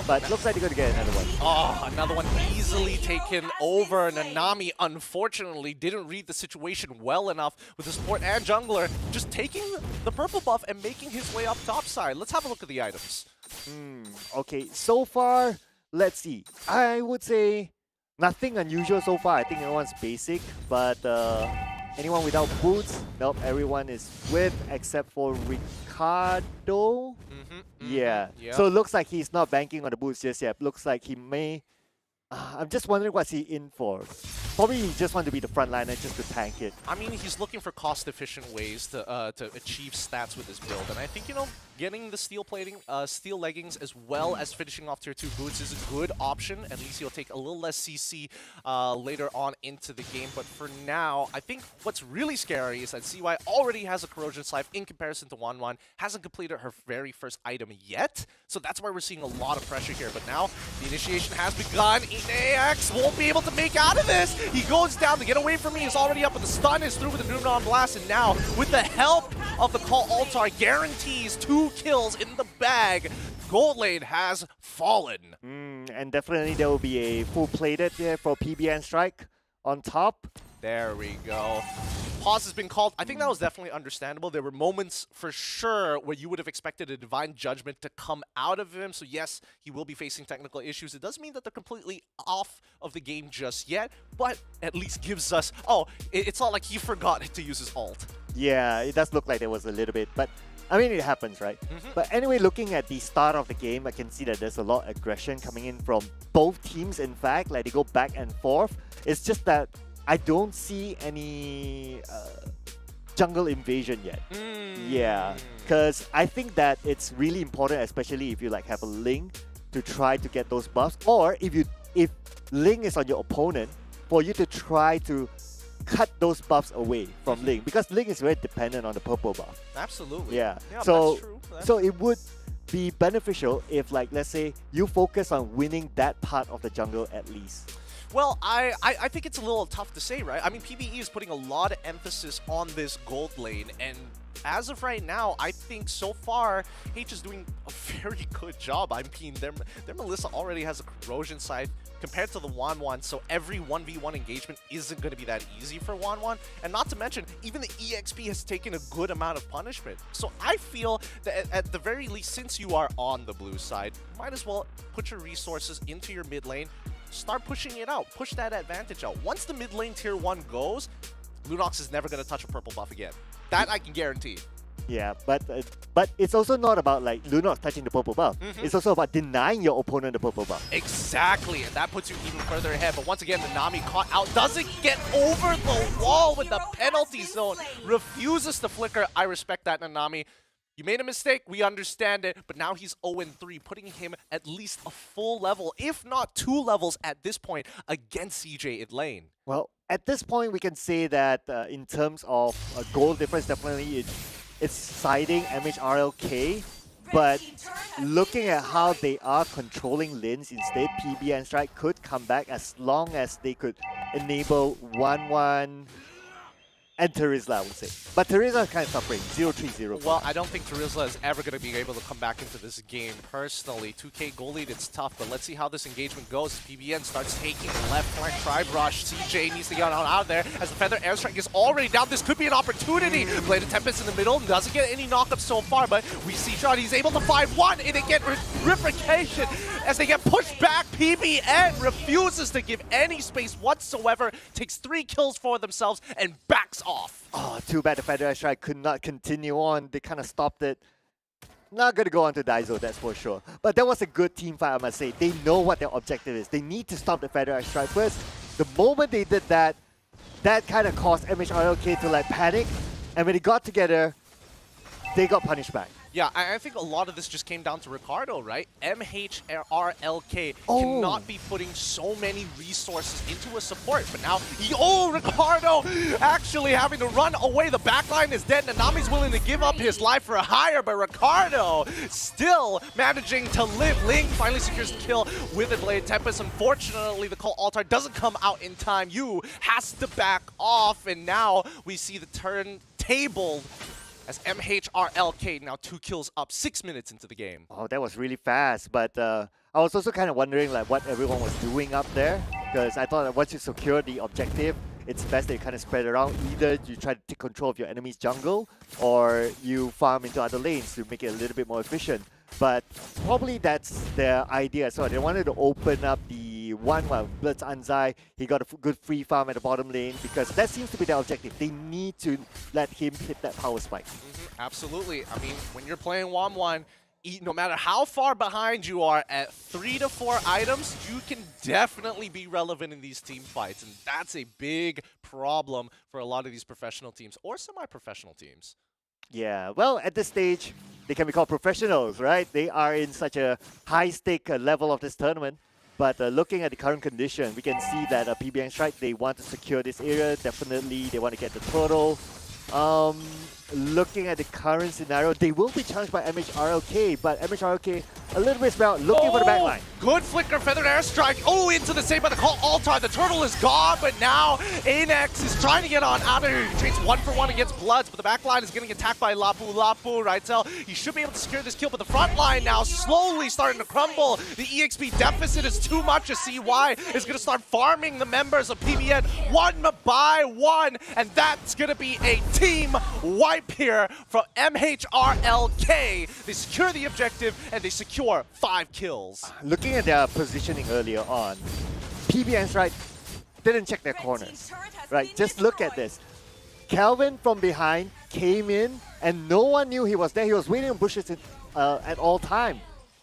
But looks like they're going to get another one. Another one easily taken over. Nanami, unfortunately, didn't read the situation well enough with the support and jungler just taking the purple buff and making his way up top side. Let's have a look at the items. Okay, so far, let's see. I would say nothing unusual so far. I think everyone's basic, but anyone without boots? Nope, everyone is with except for Ricardo. Yeah. So it looks like he's not banking on the boots just yet. Looks like he may. I'm just wondering what's he in for. Probably he just wants to be the frontliner just to tank it. I mean, he's looking for cost-efficient ways to achieve stats with his build, and I think, getting the steel plating, steel leggings, as well as finishing off tier 2 boots is a good option. At least he'll take a little less CC later on into the game. But for now, I think what's really scary is that CY already has a Corrosion Slive in comparison to Wan, hasn't completed her very first item yet. So that's why we're seeing a lot of pressure here. But now the initiation has begun. EAX won't be able to make out of this. He goes down to get away from me. He's already up, but the stun is through with the Doomdawn Blast. And now, with the help of the Call Altar, guarantees 2 kills in the bag. Gold lane has fallen. And definitely there will be a full plated there for PBN Strike. on top. There we go. Pause has been called. I think that was definitely understandable. There were moments for sure where you would have expected a divine judgment to come out of him. So yes, he will be facing technical issues. It doesn't mean that they're completely off of the game just yet, but at least gives us, it's not like he forgot to use his ult. Yeah, it does look like there was a little bit, but I mean, it happens, right? But anyway, looking at the start of the game, I can see that there's a lot of aggression coming in from both teams, in fact. Like, they go back and forth. It's just that I don't see any jungle invasion yet. Yeah, because I think that it's really important, especially if you like have a Ling, to try to get those buffs. Or if Ling is on your opponent, for you to try to cut those buffs away from Ling, because Ling is very dependent on the purple buff. Absolutely. Yeah. So that's true. So it would be beneficial if, like, let's say you focus on winning that part of the jungle at least. Well, I think it's a little tough to say, right? I mean, PBE is putting a lot of emphasis on this gold lane, and as of right now, I think so far, H is doing a very good job. I mean, their Melissa already has a corrosion side compared to the WONG, so every 1v1 engagement isn't going to be that easy for WONG. And not to mention, even the EXP has taken a good amount of punishment. So I feel that at the very least, since you are on the blue side, might as well put your resources into your mid lane, start pushing it out, push that advantage out. Once the mid lane tier 1 goes, Lunox is never going to touch a purple buff again. That I can guarantee. Yeah, but it's also not about like Lunox touching the purple buff. It's also about denying your opponent the purple buff. Exactly, and that puts you even further ahead. But once again, the Nami caught out, doesn't get over the wall with the penalty zone, refuses to flicker. I respect that, Nanami. You made a mistake, we understand it, but now he's 0-3, putting him at least a full level, if not 2 levels at this point, against CJ in lane. Well, at this point, we can say that in terms of goal difference, definitely it's siding MHRLK, but looking at how they are controlling lanes instead, PB and Strike could come back as long as they could enable 1-1 and Terizla, I would say. But Terizla is kind of suffering, 0-3-0. Well, I don't think Terizla is ever going to be able to come back into this game personally. 2K goal lead, it's tough, but let's see how this engagement goes. PBN starts taking the left flank, try brush. CJ needs to get on out of there as the Feather Airstrike is already down. This could be an opportunity. Bladed Tempest in the middle, doesn't get any knockups so far, but we see Sean, he's able to find one, and again, Rifrication as they get pushed back. PBN refuses to give any space whatsoever, takes 3 kills for themselves, and backs off. Oh, too bad the Feather Strike could not continue on. They kind of stopped it. Not going to go on to Daiso, that's for sure. But that was a good team fight, I must say. They know what their objective is. They need to stop the Feather Strike first. The moment they did that, that kind of caused MHRLK to like panic. And when they got together, they got punished back. Yeah, I think a lot of this just came down to Ricardo, right? MHRLK cannot be putting so many resources into a support, but now, Ricardo actually having to run away. The backline is dead. Nanami's willing to give up his life for a hire, but Ricardo still managing to live. Ling finally secures the kill with a Blade Tempest. Unfortunately, the Call Altar doesn't come out in time. Yu has to back off, and now we see the turn tabled as MHRLK now 2 kills up 6 minutes into the game. Oh, that was really fast, but I was also kind of wondering like what everyone was doing up there, because I thought that once you secure the objective, it's best that you kind of spread around. Either you try to take control of your enemy's jungle, or you farm into other lanes to make it a little bit more efficient. But probably that's their idea. So they wanted to open up the one Blitz Anzai. He got a good free farm at the bottom lane, because that seems to be their objective. They need to let him hit that power spike. Absolutely. I mean, when you're playing 1-1, no matter how far behind you are at 3 to 4 items, you can definitely be relevant in these team fights. And that's a big problem for a lot of these professional teams or semi-professional teams. Yeah, well, at this stage, they can be called professionals, right? They are in such a high-stake level of this tournament. But looking at the current condition, we can see that PBN Strike, they want to secure this area. Definitely, they want to get the turtle. Looking at the current scenario, they will be challenged by MHRLK, but MHRLK a little bit spread out, looking for the backline. Good flicker, feathered airstrike. Oh, into the save by the call Altar. The turtle is gone, but now Anex is trying to get on out of here. He trades 1-for-1 against Bloods, but the backline is getting attacked by Lapu, right? So he should be able to secure this kill, but the front line now slowly starting to crumble. The EXP deficit is too much. A CY is going to start farming the members of PBN one by one, and that's going to be a team wipe here from MHRLK. They secure the objective, and they secure 5 kills. Looking at their positioning earlier on, PBN's right didn't check their corners. Right, just look at this. Calvin from behind came in, and no one knew he was there. He was waiting on bushes at all time.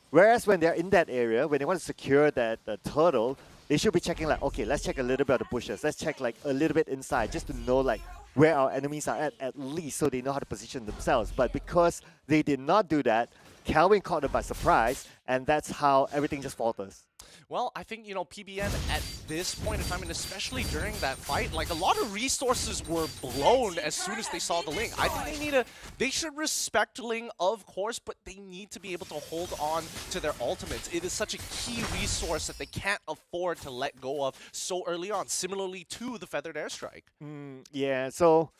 Whereas when they're in that area, when they want to secure that turtle, they should be checking like, okay, let's check a little bit of the bushes. Let's check like a little bit inside just to know like where our enemies are at least, so they know how to position themselves. But because they did not do that, Calvin caught them by surprise, and that's how everything just falters. Well, I think, you know, PBN at this point in time, and especially during that fight, like a lot of resources were blown as soon as they saw the Ling. I think they should respect Ling, of course, but they need to be able to hold on to their ultimates. It is such a key resource that they can't afford to let go of so early on, similarly to the Feathered Airstrike. Yeah, so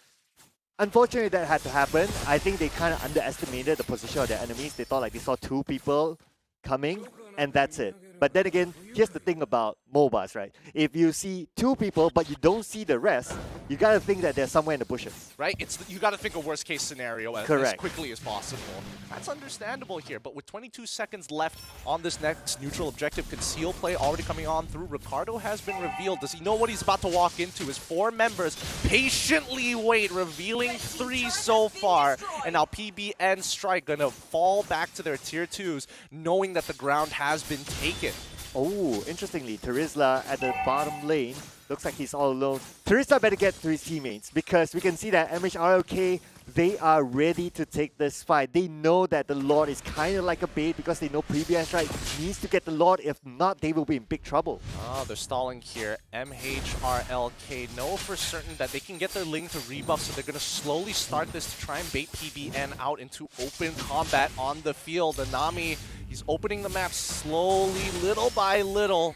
unfortunately that had to happen. I think they kind of underestimated the position of their enemies. They thought like they saw 2 people coming, and that's it. But then again, here's the thing about MOBAs, right? If you see 2 people but you don't see the rest, you gotta think that they're somewhere in the bushes. Right? You gotta think a worst case scenario as quickly as possible. That's understandable here, but with 22 seconds left on this next neutral objective, conceal play already coming on through. Ricardo has been revealed. Does he know what he's about to walk into? His 4 members patiently wait, revealing 3 so far. And now PBN Strike gonna fall back to their tier 2s, knowing that the ground has been taken. Oh, interestingly, Terizla at the bottom lane. Looks like he's all alone. Terizla better get to his teammates, because we can see that MHRLK, they are ready to take this fight. They know that the Lord is kind of like a bait, because they know PBN Strike needs to get the Lord. If not, they will be in big trouble. Oh, they're stalling here. MHRLK know for certain that they can get their Ling to rebuff, so they're going to slowly start this to try and bait PBN out into open combat on the field. And Nami, he's opening the map slowly, little by little,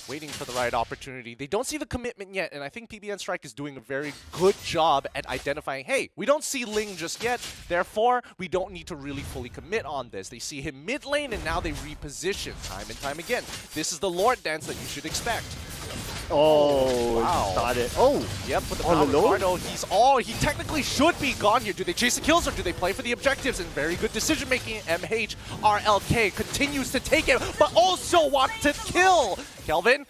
waiting for the right opportunity. They don't see the commitment yet, and I think PBN Strike is doing a very good job at identifying, hey, we don't see Ling just yet, therefore, we don't need to really fully commit on this. They see him mid lane, and now they reposition time and time again. This is the Lord dance that you should expect. Oh, wow. Started. Oh, yep, but the Ricardo, he technically should be gone here. Do they chase the kills or do they play for the objectives? And very good decision making. MHRLK continues to take it, but also wants to kill. Kelvin,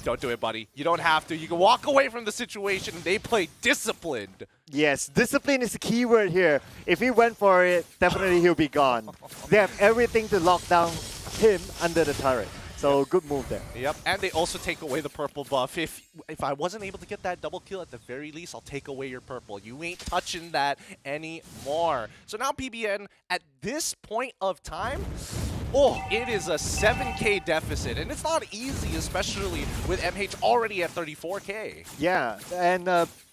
don't do it, buddy. You don't have to. You can walk away from the situation. They play disciplined. Yes, discipline is the key word here. If he went for it, definitely he'll be gone. They have everything to lock down him under the turret. So good move there. Yep, and they also take away the purple buff. If I wasn't able to get that double kill, at the very least, I'll take away your purple. You ain't touching that anymore. So now PBN, at this point of time, oh, it is a 7K deficit, and it's not easy, especially with MH already at 34K. Yeah, and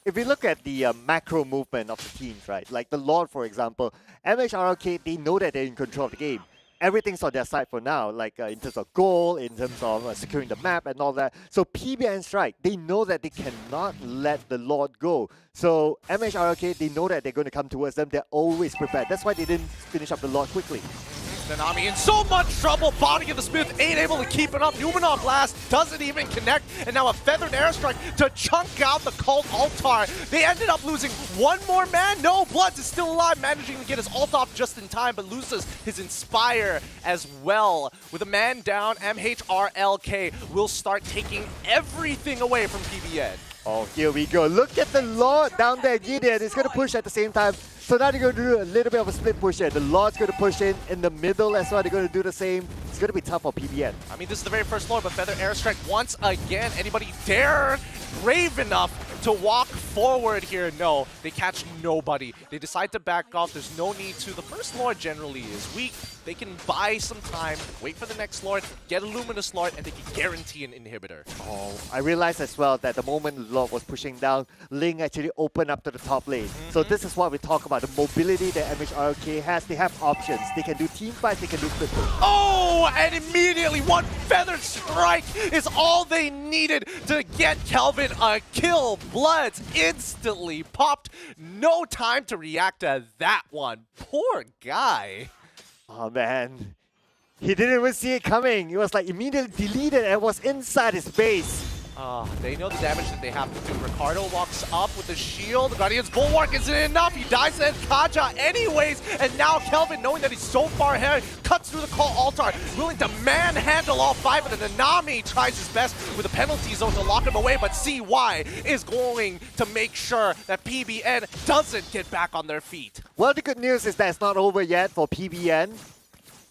if we look at the macro movement of the teams, right, like the Lord, for example, MHRLK, they know that they're in control of the game. Everything's on their side for now, like in terms of goal, in terms of securing the map and all that. So PBN Strike, they know that they cannot let the Lord go. So MHRLK, they know that they're going to come towards them. They're always prepared. That's why they didn't finish up the Lord quickly. Nanami in so much trouble. Body of the Smith ain't able to keep it up. Numenov Blast doesn't even connect. And now a Feathered Airstrike to chunk out the Cult Altar. They ended up losing 1 more man. No, Bloods is still alive, managing to get his ult off just in time, but loses his Inspire as well. With a man down, MHRLK will start taking everything away from PBN. Oh, here we go. Look at the Lord down there. Gideon is going to push at the same time. So now they're going to do a little bit of a split push here. The Lord's going to push in the middle as well. They're going to do the same. It's going to be tough for PBN. I mean, this is the very first Lord, but Feather Airstrike once again. Anybody dare brave enough to walk forward here. No, they catch nobody. They decide to back off. There's no need to. The first Lord generally is weak. They can buy some time, wait for the next Lord, get a Luminous Lord, and they can guarantee an inhibitor. Oh, I realized as well that the moment Lord was pushing down, Ling actually opened up to the top lane. So this is what we talk about, the mobility that MHRLK has. They have options. They can do team fights, they can do split push. Oh, and immediately one Feathered Strike is all they needed to get Kelvin a kill. Bloods instantly popped. No time to react to that one. Poor guy. Oh man, he didn't even see it coming. It was like immediately deleted and was inside his base. They know the damage that they have to do. Ricardo walks up with the shield. Guardian's Bulwark isn't enough. He dies at Kaja anyways. And now Kelvin, knowing that he's so far ahead, cuts through the call altar, willing to manhandle all five. And then Nanami tries his best with a penalty zone to lock him away. But CY is going to make sure that PBN doesn't get back on their feet. Well, the good news is that it's not over yet for PBN.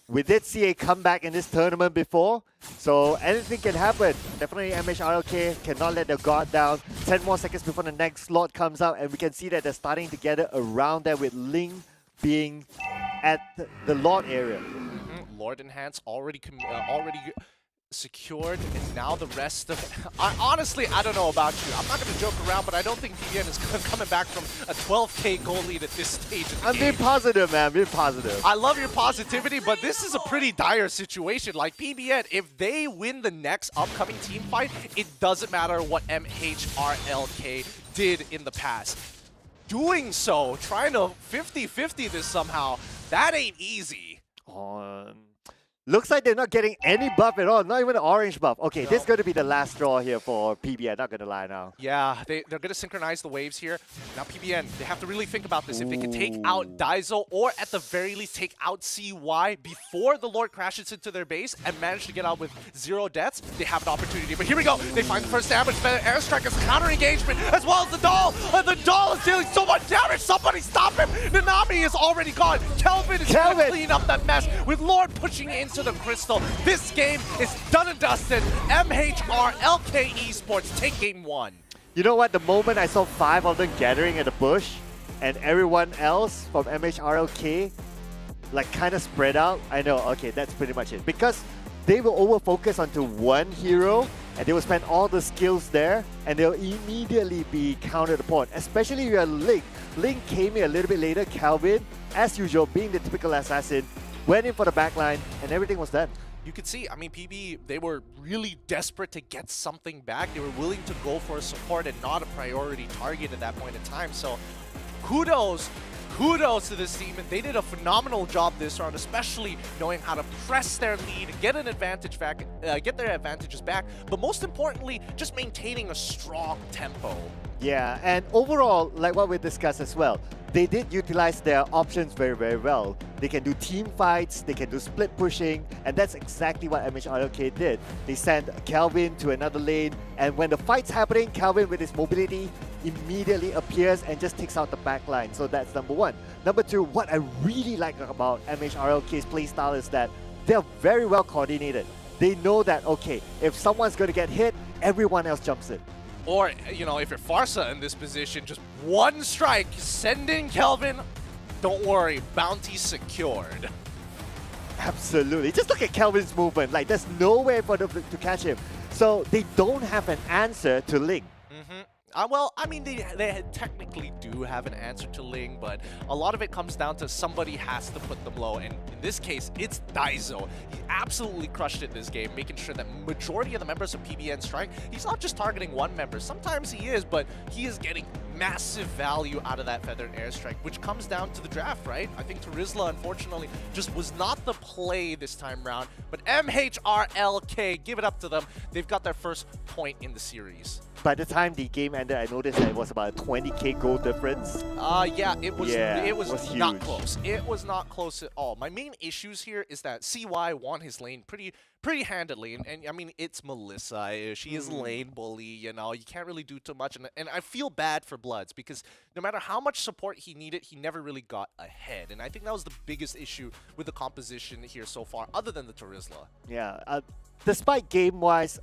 We did see a comeback in this tournament before, so anything can happen. Definitely MHRLK cannot let their guard down. 10 more seconds before the next slot comes out, and we can see that they're starting to gather around there with Ling being at the Lord area. Lord Enhance already secured, and now the rest of honestly, I don't know about you. I'm not going to joke around, but I don't think PBN is coming back from a 12K goal lead at this stage of the I'm game. being positive, man. Being positive. I love your positivity, but this is a pretty dire situation. Like PBN, if they win the next upcoming team fight, it doesn't matter what MHRLK did in the past. Doing so, trying to 50-50 this somehow, that ain't easy. Looks like they're not getting any buff at all, not even an orange buff. Okay, this is going to be the last draw here for PBN, not going to lie now. Yeah, they're going to synchronize the waves here. Now PBN, they have to really think about this. If they can take out Daizo, or at the very least take out CY before the Lord crashes into their base and manage to get out with 0 deaths, they have an opportunity. But here we go. They find the first damage. Airstrike is counter-engagement, as well as the doll. And the doll is dealing so much damage. Somebody stop him. Nanami is already gone. Kelvin is going to clean up that mess with Lord pushing into the crystal. This game is done and dusted. MHRLK Esports take game 1. You know what? The moment I saw 5 of them gathering at the bush and everyone else from MHRLK like kind of spread out, I know, okay, that's pretty much it. Because they will over-focus onto one hero and they will spend all the skills there and they'll immediately be countered upon, especially if you're Link. Link came in a little bit later. Calvin, as usual, being the typical assassin, went in for the backline, and everything was done. You could see, I mean, PB, they were really desperate to get something back. They were willing to go for a support and not a priority target at that point in time. So kudos to this team. They did a phenomenal job this round, especially knowing how to press their lead, get an advantage back, get their advantages back, but most importantly, just maintaining a strong tempo. Yeah, and overall, like what we discussed as well, they did utilize their options very, very well. They can do team fights, they can do split pushing, and that's exactly what MHRLK did. They sent Kelvin to another lane, and when the fight's happening, Kelvin with his mobility immediately appears and just takes out the backline. So that's number one. Number two, what I really like about MHRLK's playstyle is that they're very well coordinated. They know that, okay, if someone's going to get hit, everyone else jumps in. Or, you know, if you're Farsa in this position, just one strike, send in Kelvin. Don't worry, bounty secured. Absolutely. Just look at Kelvin's movement. Like, there's no way for them to catch him. So they don't have an answer to Ling. Well, I mean, they technically do have an answer to Ling, but a lot of it comes down to somebody has to put them low, and in this case, it's Daizo. He absolutely crushed it this game, making sure that majority of the members of PBN Strike, he's not just targeting one member. Sometimes he is, but he is getting massive value out of that Feathered Airstrike, which comes down to the draft, right? I think Turizla, unfortunately, just was not the play this time round, but MHRLK, give it up to them. They've got their first point in the series. By the time the game ended, I noticed that it was about a 20k goal difference. Yeah, it was not huge. close. It was not close at all. My main issues here is that CY won his lane pretty handedly, and I mean, it's Melissa. She is lane bully, you know. You can't really do too much, and I feel bad for Bloods because no matter how much support he needed, he never really got ahead, and I think that was the biggest issue with the composition here so far, other than the Turizla. Yeah, despite game-wise,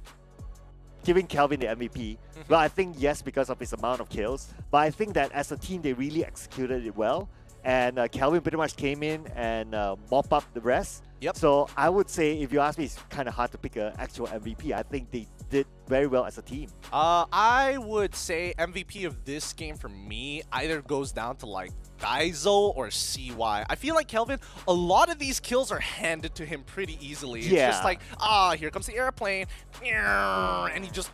giving Kelvin the MVP. Well, I think yes, because of his amount of kills. But I think that as a team, they really executed it well. And Kelvin pretty much came in and mop up the rest. Yep. So I would say, if you ask me, it's kind of hard to pick an actual MVP. I think they did very well as a team. I would say MVP of this game for me either goes down to like Daiso or CY. I feel like Kelvin, a lot of these kills are handed to him pretty easily. It's just like, here comes the airplane. And he just,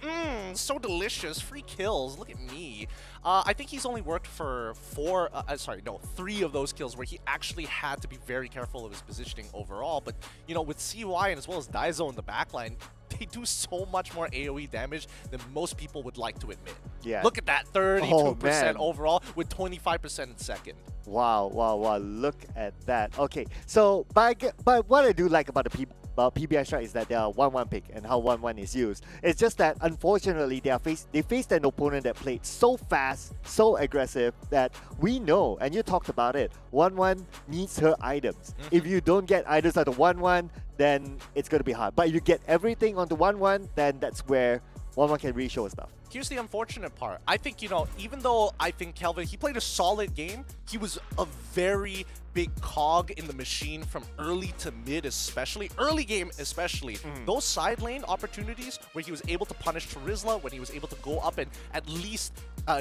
so delicious. Free kills. Look at me. I think he's only worked for 3 of those kills where he actually had to be very careful of his positioning overall. But, you know, with CY and as well as Daiso in the backline, they do so much more AoE damage than most people would like to admit. Yeah. Look at that, 32% overall with 25% in second. Wow, wow, wow, look at that. Okay, so but what I do like about the PBI Strike is that they are 1-1 pick and how 1-1 is used. It's just that unfortunately they faced an opponent that played so fast, so aggressive that we know, and you talked about it, 1-1 needs her items. If you don't get items out of 1-1, then it's going to be hard. But if you get everything onto 1-1, then that's where 1-1 can really show us stuff. Here's the unfortunate part. I think, you know, even though I think Kelvin, he played a solid game, he was a very big cog in the machine from early to mid, especially. Early game, especially. Those side lane opportunities where he was able to punish Terizla, when he was able to go up and at least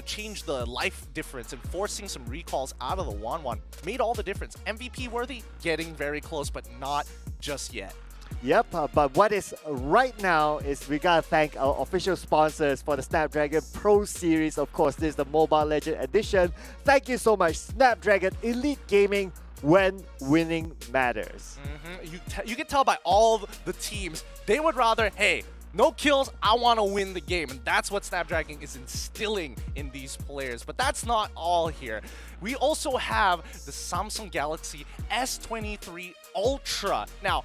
change the life difference and forcing some recalls out of the 1-1 made all the difference. MVP worthy, getting very close, but not just yet. Yep, but what is right now is we gotta thank our official sponsors for the Snapdragon Pro Series. Of course, this is the Mobile Legend Edition. Thank you so much, Snapdragon Elite Gaming, when winning matters. You can tell by all the teams, they would rather, hey, no kills, I want to win the game. And that's what Snapdragon is instilling in these players. But that's not all here. We also have the Samsung Galaxy S23 Ultra. Now,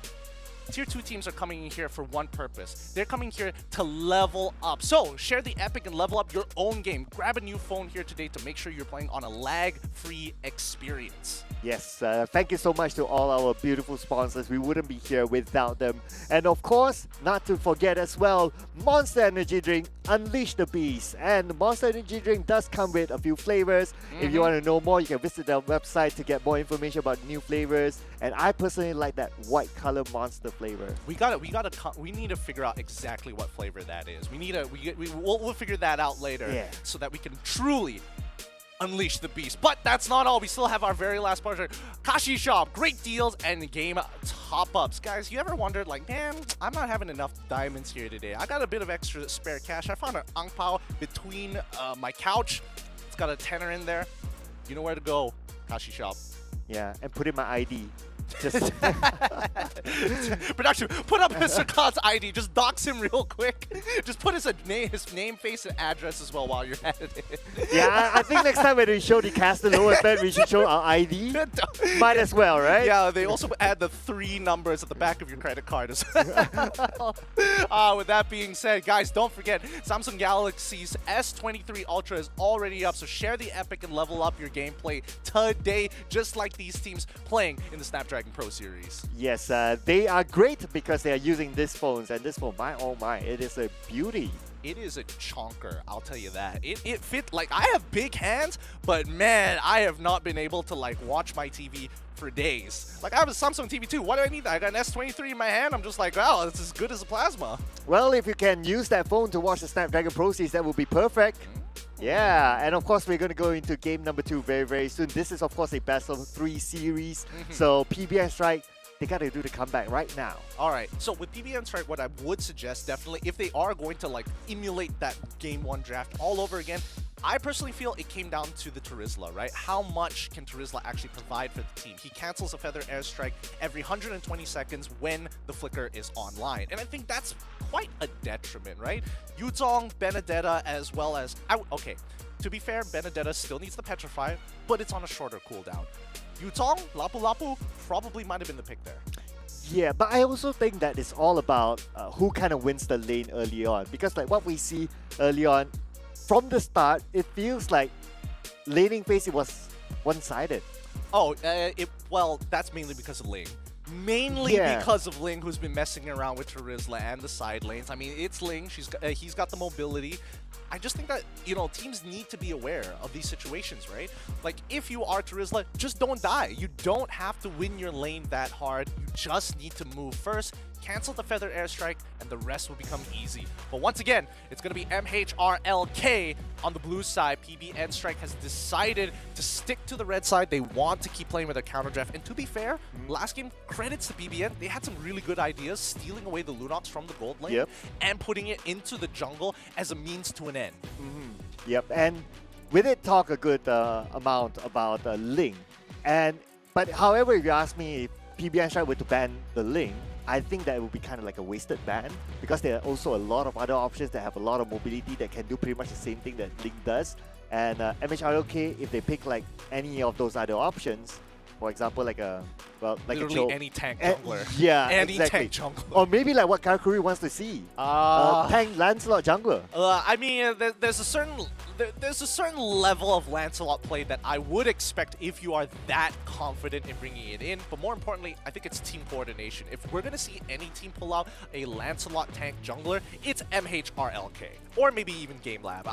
Tier 2 teams are coming in here for one purpose. They're coming here to level up. So, share the epic and level up your own game. Grab a new phone here today to make sure you're playing on a lag-free experience. Yes, thank you so much to all our beautiful sponsors. We wouldn't be here without them. And of course, not to forget as well, Monster Energy Drink, Unleash the Beast. And the Monster Energy Drink does come with a few flavors. If you want to know more, you can visit their website to get more information about new flavors. And I personally like that white color Monster flavor. We need to figure out exactly what flavor that is. We'll figure that out later so that we can truly unleash the beast. But that's not all. We still have our very last partner, Kashi Shop. Great deals and game top-ups. Guys, you ever wondered, like, man, I'm not having enough diamonds here today. I got a bit of extra spare cash. I found an ang pao between my couch. It's got a tenner in there. You know where to go, Kashi Shop. Yeah, and put in my ID. Just Production, put up Mr. Khan's ID. Just dox him real quick. Just put his name, face, and address as well while you're at it. Yeah, I think next time when we show the caster lower third, we should show our ID. Might as well, right? Yeah, they also add the 3 numbers at the back of your credit card as well. With that being said, guys, don't forget, Samsung Galaxy's S23 Ultra is already up, so share the epic and level up your gameplay today, just like these teams playing in the Snapdragon Pro Series. Yes, they are great because they are using these phones, and this phone, my oh my, it is a beauty. It is a chonker, I'll tell you that. It fit, like, I have big hands, but man, I have not been able to like watch my TV for days. Like, I have a Samsung TV too. Why do I need that? I got an S23 in my hand. I'm just like, wow, it's as good as a plasma. Well, if you can use that phone to watch the Snapdragon Pro Series, that would be perfect. Yeah, and of course we're going to go into game number 2 very, very soon. This is of course a best of 3 series. So PBS Strike, they got to do the comeback right now. All right, so with PBN Strike, what I would suggest definitely, if they are going to like emulate that Game 1 draft all over again, I personally feel it came down to the Terizla, right? How much can Terizla actually provide for the team? He cancels a Feather Airstrike every 120 seconds when the flicker is online. And I think that's quite a detriment, right? Yuzong, Benedetta, as well as... Okay, to be fair, Benedetta still needs the Petrify, but it's on a shorter cooldown. Yuzong, Lapu Lapu, probably might have been the pick there. Yeah, but I also think that it's all about who kind of wins the lane early on. Because like what we see early on, from the start, it feels like laning phase, it was one-sided. Oh, well, that's mainly because of lane. mainly Yeah. because of Ling, who's been messing around with Terizla and the side lanes. I mean, it's Ling. He's got the mobility. I just think that, you know, teams need to be aware of these situations, right? Like, if you are Terizla, just don't die. You don't have to win your lane that hard. You just need to move first, cancel the Feather Airstrike, and the rest will become easy. But once again, it's going to be MHRLK on the blue side. PBN Strike has decided to stick to the red side. They want to keep playing with their counter draft. And to be fair, last game, credits to PBN. They had some really good ideas, stealing away the Lunox from the gold lane and putting it into the jungle as a means to an end. Yep, and we did talk a good amount about Ling. But however, if you ask me if PBN Strike were to ban the Ling, I think that it would be kind of like a wasted ban because there are also a lot of other options that have a lot of mobility that can do pretty much the same thing that Ling does. And MHRLK, if they pick like any of those other options, for example, like a Literally any tank jungler. Yeah, any exactly. tank jungler. Or maybe like what Karakuri wants to see. Tank Lancelot jungler. I mean, there's a certain level of Lancelot play that I would expect if you are that confident in bringing it in. But more importantly, I think it's team coordination. If we're going to see any team pull out a Lancelot tank jungler, it's MHRLK. Or maybe even GameLab.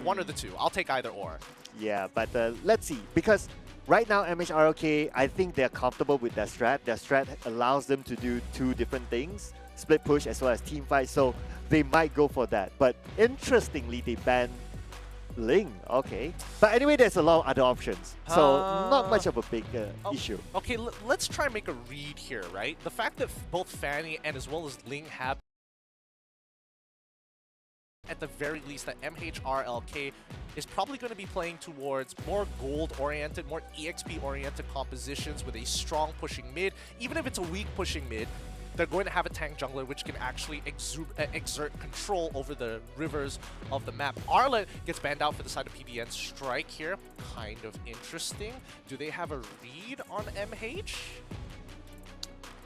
One or the two. I'll take either or. Yeah, but let's see. Because right now, MHRLK, I think they're comfortable with their strat. Their strat allows them to do two different things, split push as well as team fight, so they might go for that. But interestingly, they banned Ling, okay. But anyway, there's a lot of other options, so not much of a big issue. Okay, let's try and make a read here, right? The fact that both Fanny and as well as Ling have at the very least that MHRLK is probably going to be playing towards more gold-oriented, more EXP-oriented compositions with a strong pushing mid. Even if it's a weak pushing mid, they're going to have a tank jungler which can actually exert control over the rivers of the map. Arlet gets banned out for the side of PBN Strike here. Kind of interesting. Do they have a read on MH?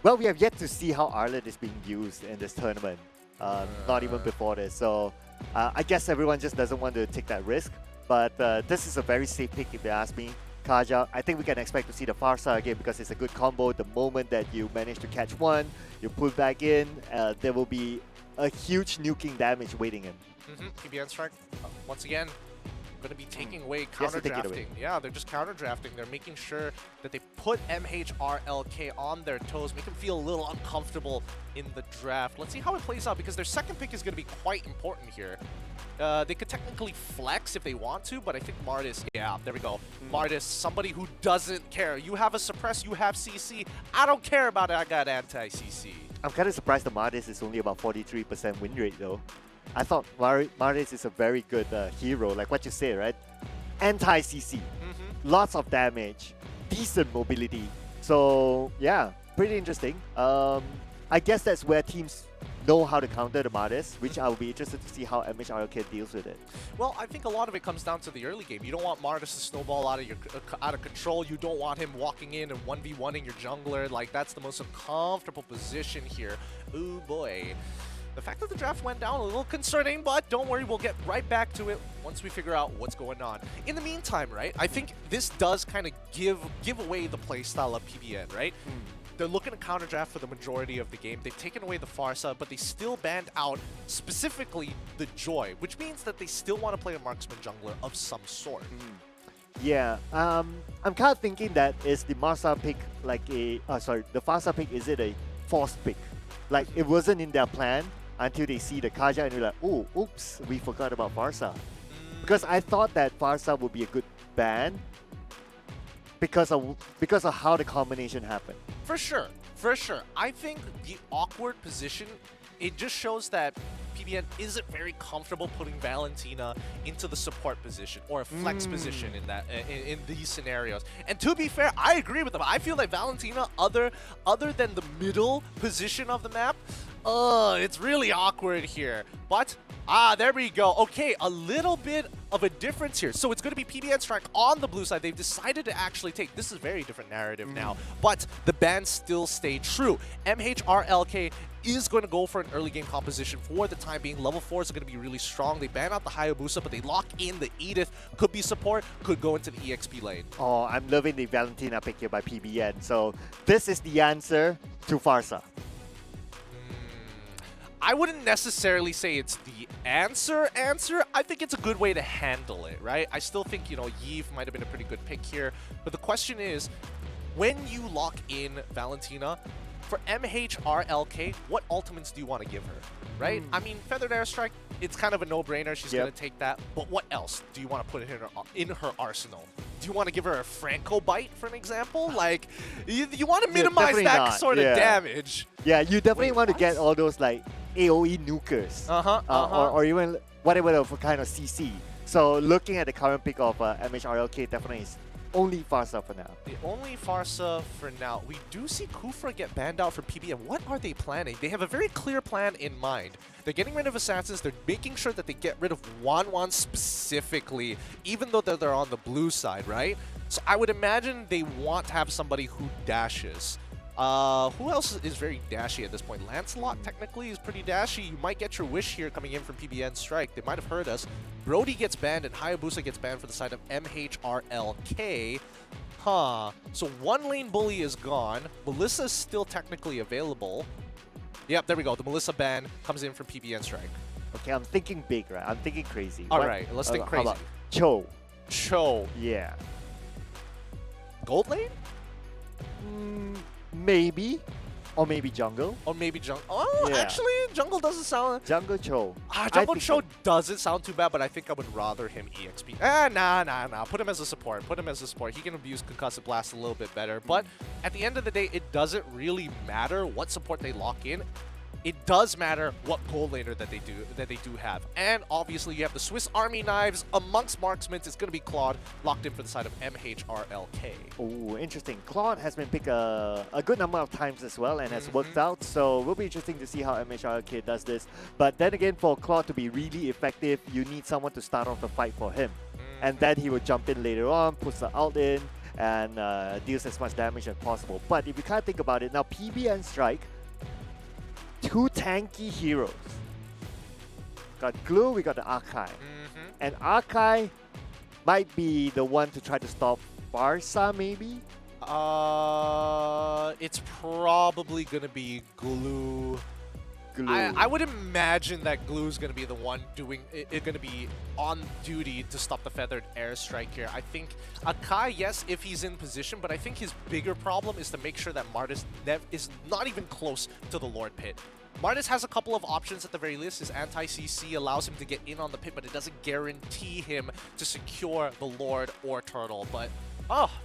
Well, we have yet to see how Arlet is being used in this tournament. Not even before this. So I guess everyone just doesn't want to take that risk. But this is a very safe pick if you ask me. Kaja, I think we can expect to see the Farsa again because it's a good combo. The moment that you manage to catch one, you pull back in, there will be a huge nuking damage waiting in. PBN Strike, once again, going to be taking away counter drafting. Yeah, they're just counter drafting. They're making sure that they put MHRLK on their toes, make them feel a little uncomfortable in the draft. Let's see how it plays out because their second pick is going to be quite important here. They could technically flex if they want to, but I think Martis, yeah, there we go. Martis, somebody who doesn't care. You have a suppress, you have CC. I don't care about it, I got anti-CC. I'm kind of surprised the Martis is only about 43% win rate though. I thought Martis is a very good hero, like what you say, right? Anti-CC, lots of damage, decent mobility. So yeah, pretty interesting. I guess that's where teams know how to counter the Martis, which I will be interested to see how MHRLK deals with it. Well, I think a lot of it comes down to the early game. You don't want Martis to snowball out of control. You don't want him walking in and 1v1ing your jungler. Like, that's the most uncomfortable position here. Ooh boy. The fact that the draft went down, a little concerning, but don't worry, we'll get right back to it once we figure out what's going on. In the meantime, right, I think this does kind of give away the playstyle of PBN, right? They're looking to counter draft for the majority of the game. They've taken away the Farsa, but they still banned out specifically the Joy, which means that they still want to play a marksman jungler of some sort. Yeah, I'm kind of thinking that is the Marsa pick like a, the Farsa pick, is it a forced pick? Like, it wasn't in their plan until they see the Kaja and they're like, oh, oops, we forgot about Farsa. Because I thought that Farsa would be a good ban because of how the combination happened. For sure, for sure. I think the awkward position, it just shows that PBN isn't very comfortable putting Valentina into the support position or a flex position in these scenarios. And to be fair, I agree with them. I feel like Valentina, other than the middle position of the map, it's really awkward here. But there we go. Okay, a little bit of a difference here. So it's going to be PBN Strike on the blue side. They've decided to actually take, this is a very different narrative now, but the bans still stay true. MHRLK is going to go for an early game composition for the time being. Level 4s are going to be really strong. They ban out the Hayabusa, but they lock in the Edith. Could be support, could go into the EXP lane. Oh, I'm loving the Valentina pick here by PBN. So this is the answer to Farsa. I wouldn't necessarily say it's the answer. I think it's a good way to handle it, right? I still think, you know, Yves might have been a pretty good pick here. But the question is, when you lock in Valentina, for MHRLK, what ultimates do you want to give her, right? I mean, Feathered Airstrike, it's kind of a no-brainer. She's going to take that. But what else do you want to put in her arsenal? Do you want to give her a Franco Bite, for an example? Like, you want to minimize that sort of damage. Yeah, you definitely want to get all those, like, AoE nukers. Or even whatever kind of CC. So looking at the current pick of MHRLK, definitely is only Farsa for now. The only Farsa for now. We do see Kufra get banned out for PBN. What are they planning? They have a very clear plan in mind. They're getting rid of Assassins. They're making sure that they get rid of Wan specifically, even though they're on the blue side, right? So I would imagine they want to have somebody who dashes. Who else is very dashy at this point? Lancelot technically is pretty dashy. You might get your wish here coming in from PBN Strike. They might have heard us. Brody gets banned and Hayabusa gets banned for the side of MHRLK. So one lane bully is gone. Melissa is still technically available. Yep, there we go. The Melissa ban comes in from PBN Strike. Okay, I'm thinking big, right? I'm thinking crazy. Alright, let's think crazy. How about Cho? Cho. Yeah. Gold lane? Maybe. Or maybe jungle. Or maybe jungle. Oh, Yeah. actually, jungle doesn't sound... Jungle Cho. Jungle Cho doesn't sound too bad, but I think I would rather him EXP. Nah. Put him as a support. He can abuse Concussive Blast a little bit better. But at the end of the day, it doesn't really matter what support they lock in. It does matter what gold laner that they do have. And obviously, you have the Swiss Army knives amongst marksmen. It's going to be Claude locked in for the side of MHRLK. Oh, interesting. Claude has been picked a good number of times as well and has worked out. So it will be interesting to see how MHRLK does this. But then again, for Claude to be really effective, you need someone to start off the fight for him. And then he will jump in later on, puts the ult in, and deals as much damage as possible. But if you can't think about it, now PBN Strike, two tanky heroes. Got Glue, we got the Arkai. And Arkai might be the one to try to stop Barca, maybe? It's probably going to be Glue. I would imagine that Glue is going to be the one going to be on duty to stop the Feathered Airstrike here. I think Akai, yes, if he's in position, but I think his bigger problem is to make sure that Martis is not even close to the Lord Pit. Martis has a couple of options at the very least. His anti-CC allows him to get in on the pit, but it doesn't guarantee him to secure the Lord or Turtle. But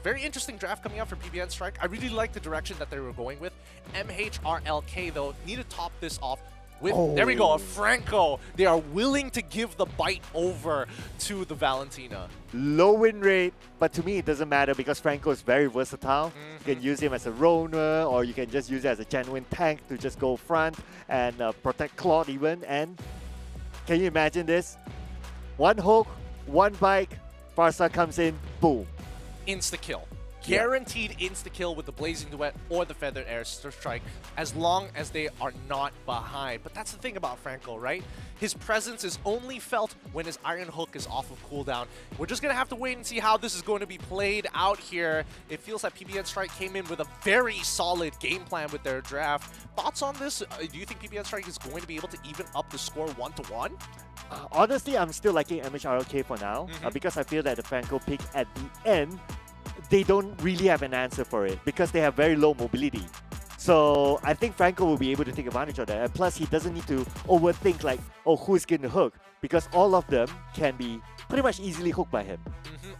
very interesting draft coming out for PBN Strike. I really like the direction that they were going with. MHRLK, though, need to top this off with, there we go, a Franco. They are willing to give the bite over to the Valentina. Low win rate, but to me it doesn't matter because Franco is very versatile. You can use him as a roamer, or you can just use it as a genuine tank to just go front and protect Claude even. And can you imagine this? One hook, one bike, Farsa comes in, boom. Insta-kill. Guaranteed insta-kill with the Blazing Duet or the Feathered Airstrike as long as they are not behind. But that's the thing about Franco, right? His presence is only felt when his Iron Hook is off of cooldown. We're just going to have to wait and see how this is going to be played out here. It feels like PBN Strike came in with a very solid game plan with their draft. Thoughts on this? Do you think PBN Strike is going to be able to even up the score 1-1? Honestly, I'm still liking MHRLK for now because I feel that the Franco pick at the end, they don't really have an answer for it because they have very low mobility. So I think Franco will be able to take advantage of that. And plus, he doesn't need to overthink like, oh, who's going to hook? Because all of them can be pretty much easily hooked by him.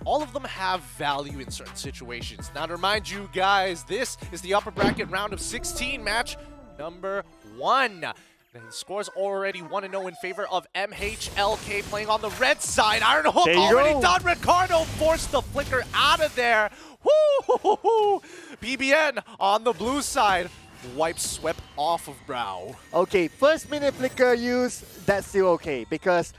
All of them have value in certain situations. Now to remind you guys, this is the upper bracket round of 16 match number 1. And the score's already 1-0 in favor of MHLK playing on the red side. Iron Hook already done. Ricardo forced the flicker out of there. Woo! PBN on the blue side. Wipe swept off of Brow. Okay, first minute flicker use, that's still okay because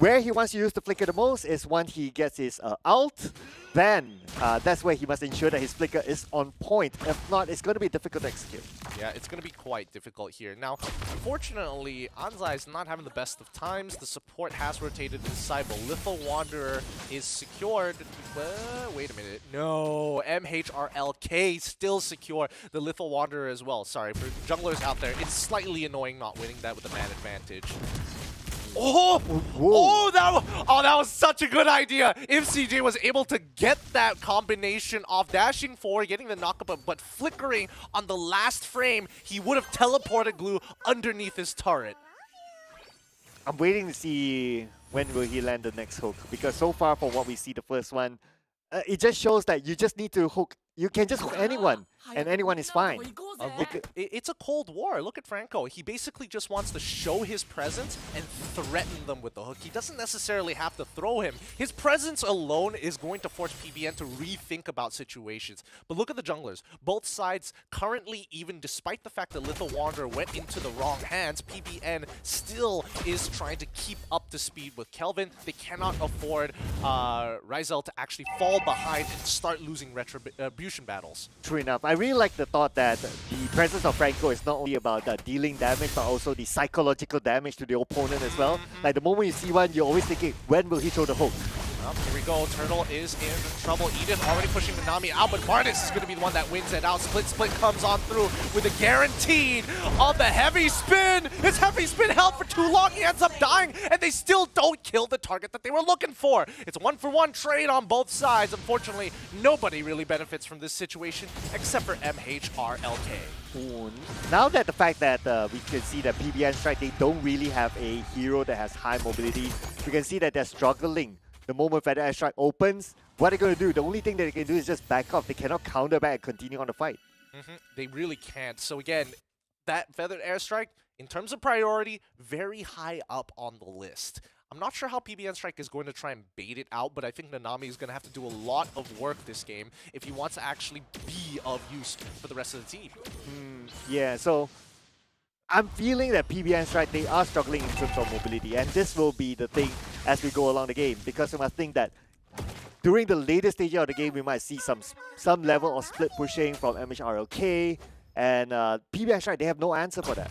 where he wants to use the flicker the most is when he gets his ult. Then that's where he must ensure that his flicker is on point. If not, it's going to be difficult to execute. Yeah, it's going to be quite difficult here. Now, unfortunately, Anzai is not having the best of times. The support has rotated inside, but Little Wanderer is secured. Wait a minute. No, MHRLK still secure the Little Wanderer as well. Sorry, for junglers out there, it's slightly annoying not winning that with a man advantage. That was such a good idea. If CJ was able to get that combination of dashing forward, getting the knockup, but flickering on the last frame, he would have teleported Glue underneath his turret. I'm waiting to see when will he land the next hook, because so far from what we see the first one, it just shows that you just need to hook. You can just hook anyone, and anyone is fine. It's a Cold War. Look at Franco. He basically just wants to show his presence and threaten them with the hook. He doesn't necessarily have to throw him. His presence alone is going to force PBN to rethink about situations. But look at the junglers. Both sides currently, even despite the fact that Little Wanderer went into the wrong hands, PBN still is trying to keep up to speed with Kelvin. They cannot afford Ryzel to actually fall behind and start losing retribution battles. True enough. I really like the thought that the presence of Franco is not only about dealing damage, but also the psychological damage to the opponent as well. Like the moment you see one, you're always thinking, when will he throw the hook? Well, here we go. Turtle is in trouble. Eden already pushing Nanami out, but Martis is going to be the one that wins it out. Split comes on through with a guaranteed on the heavy spin. His heavy spin held for too long. He ends up dying, and they still don't kill the target that they were looking for. It's a 1-for-1 trade on both sides. Unfortunately, nobody really benefits from this situation except for MHRLK. Now that the fact that we can see that PBN Strike, they don't really have a hero that has high mobility, we can see that they're struggling. The moment Feather Airstrike opens, what are they going to do? The only thing that they can do is just back off. They cannot counter back and continue on the fight. They really can't. So again, that Feathered Airstrike, in terms of priority, very high up on the list. I'm not sure how PBN Strike is going to try and bait it out, but I think Nanami is going to have to do a lot of work this game if he wants to actually be of use for the rest of the team. Yeah, so I'm feeling that PBN Strike, they are struggling in terms of mobility, and this will be the thing as we go along the game, because we must think that during the later stage of the game, we might see some level of split pushing from MHRLK, and PBN Strike, they have no answer for that.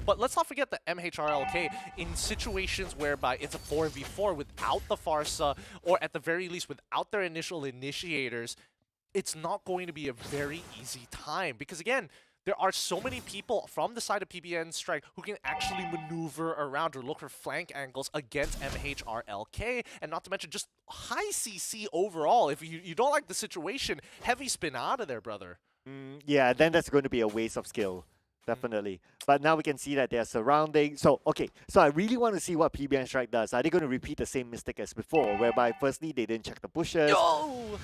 But let's not forget that MHRLK, in situations whereby it's a 4v4 without the Farsa, or at the very least without their initial initiators, it's not going to be a very easy time. Because again, there are so many people from the side of PBN Strike who can actually maneuver around or look for flank angles against MHRLK, and not to mention just high CC overall. If you don't like the situation, heavy spin out of there, brother. Yeah, then that's going to be a waste of skill. Definitely. But now we can see that they're surrounding. So, okay. So I really want to see what PBN Strike does. Are they going to repeat the same mistake as before, whereby firstly they didn't check the pushes? Oh,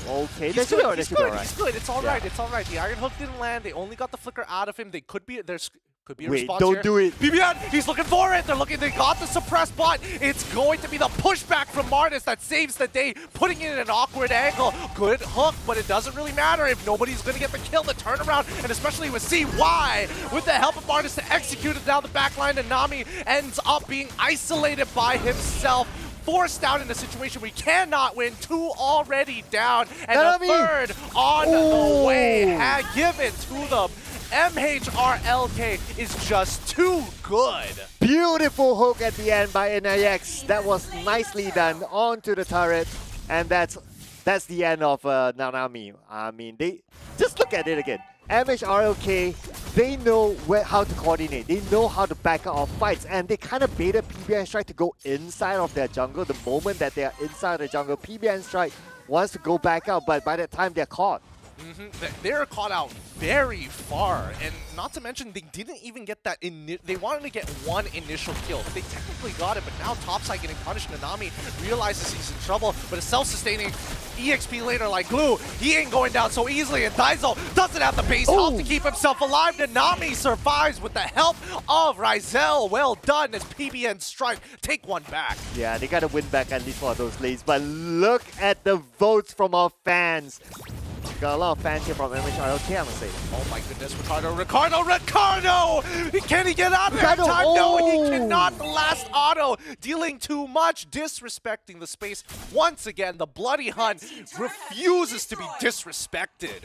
okay. He's good. He's good. Right. He's good. It's all right. It's all right. The Iron Hook didn't land. They only got the flicker out of him. They could be could be a response don't here. do it. PBN, he's looking for it. They got the suppressed bot. It's going to be the pushback from Martis that saves the day, putting it in an awkward angle. Good hook, but it doesn't really matter if nobody's going to get the kill, the turnaround, and especially with CY, with the help of Martis to execute it down the backline, and Nami ends up being isolated by himself, forced out in a situation we cannot win. 2 already down, and Nami. a 3rd on the way. Give it to them. MHRLK is just too good. Beautiful hook at the end by NIX. That was nicely done onto the turret, and that's the end of Nanami. I mean, they just look at it again. MHRLK, they know how to coordinate. They know how to back out of fights, and they kind of baited PBN Strike to go inside of their jungle. The moment that they are inside the jungle, PBN Strike wants to go back out, but by that time they're caught. They're caught out very far, and not to mention they didn't even get that. They wanted to get one initial kill. They technically got it, but now Topside getting punished. Nanami realizes he's in trouble, but a self-sustaining EXP later like Glue, he ain't going down so easily, and Daizo doesn't have the base health to keep himself alive. Nanami survives with the help of Ryzel. Well done as PBN Strike take one back. Yeah, they gotta win back at least one of those lanes, but look at the votes from our fans. got a lot of fans here from MHRLK, I must say. Oh my goodness, Ricardo! Can he get out there in Ricardo, time? No, he oh! cannot. The last auto, dealing too much, disrespecting the space. Once again, the Bloody Hunt refuses to be disrespected.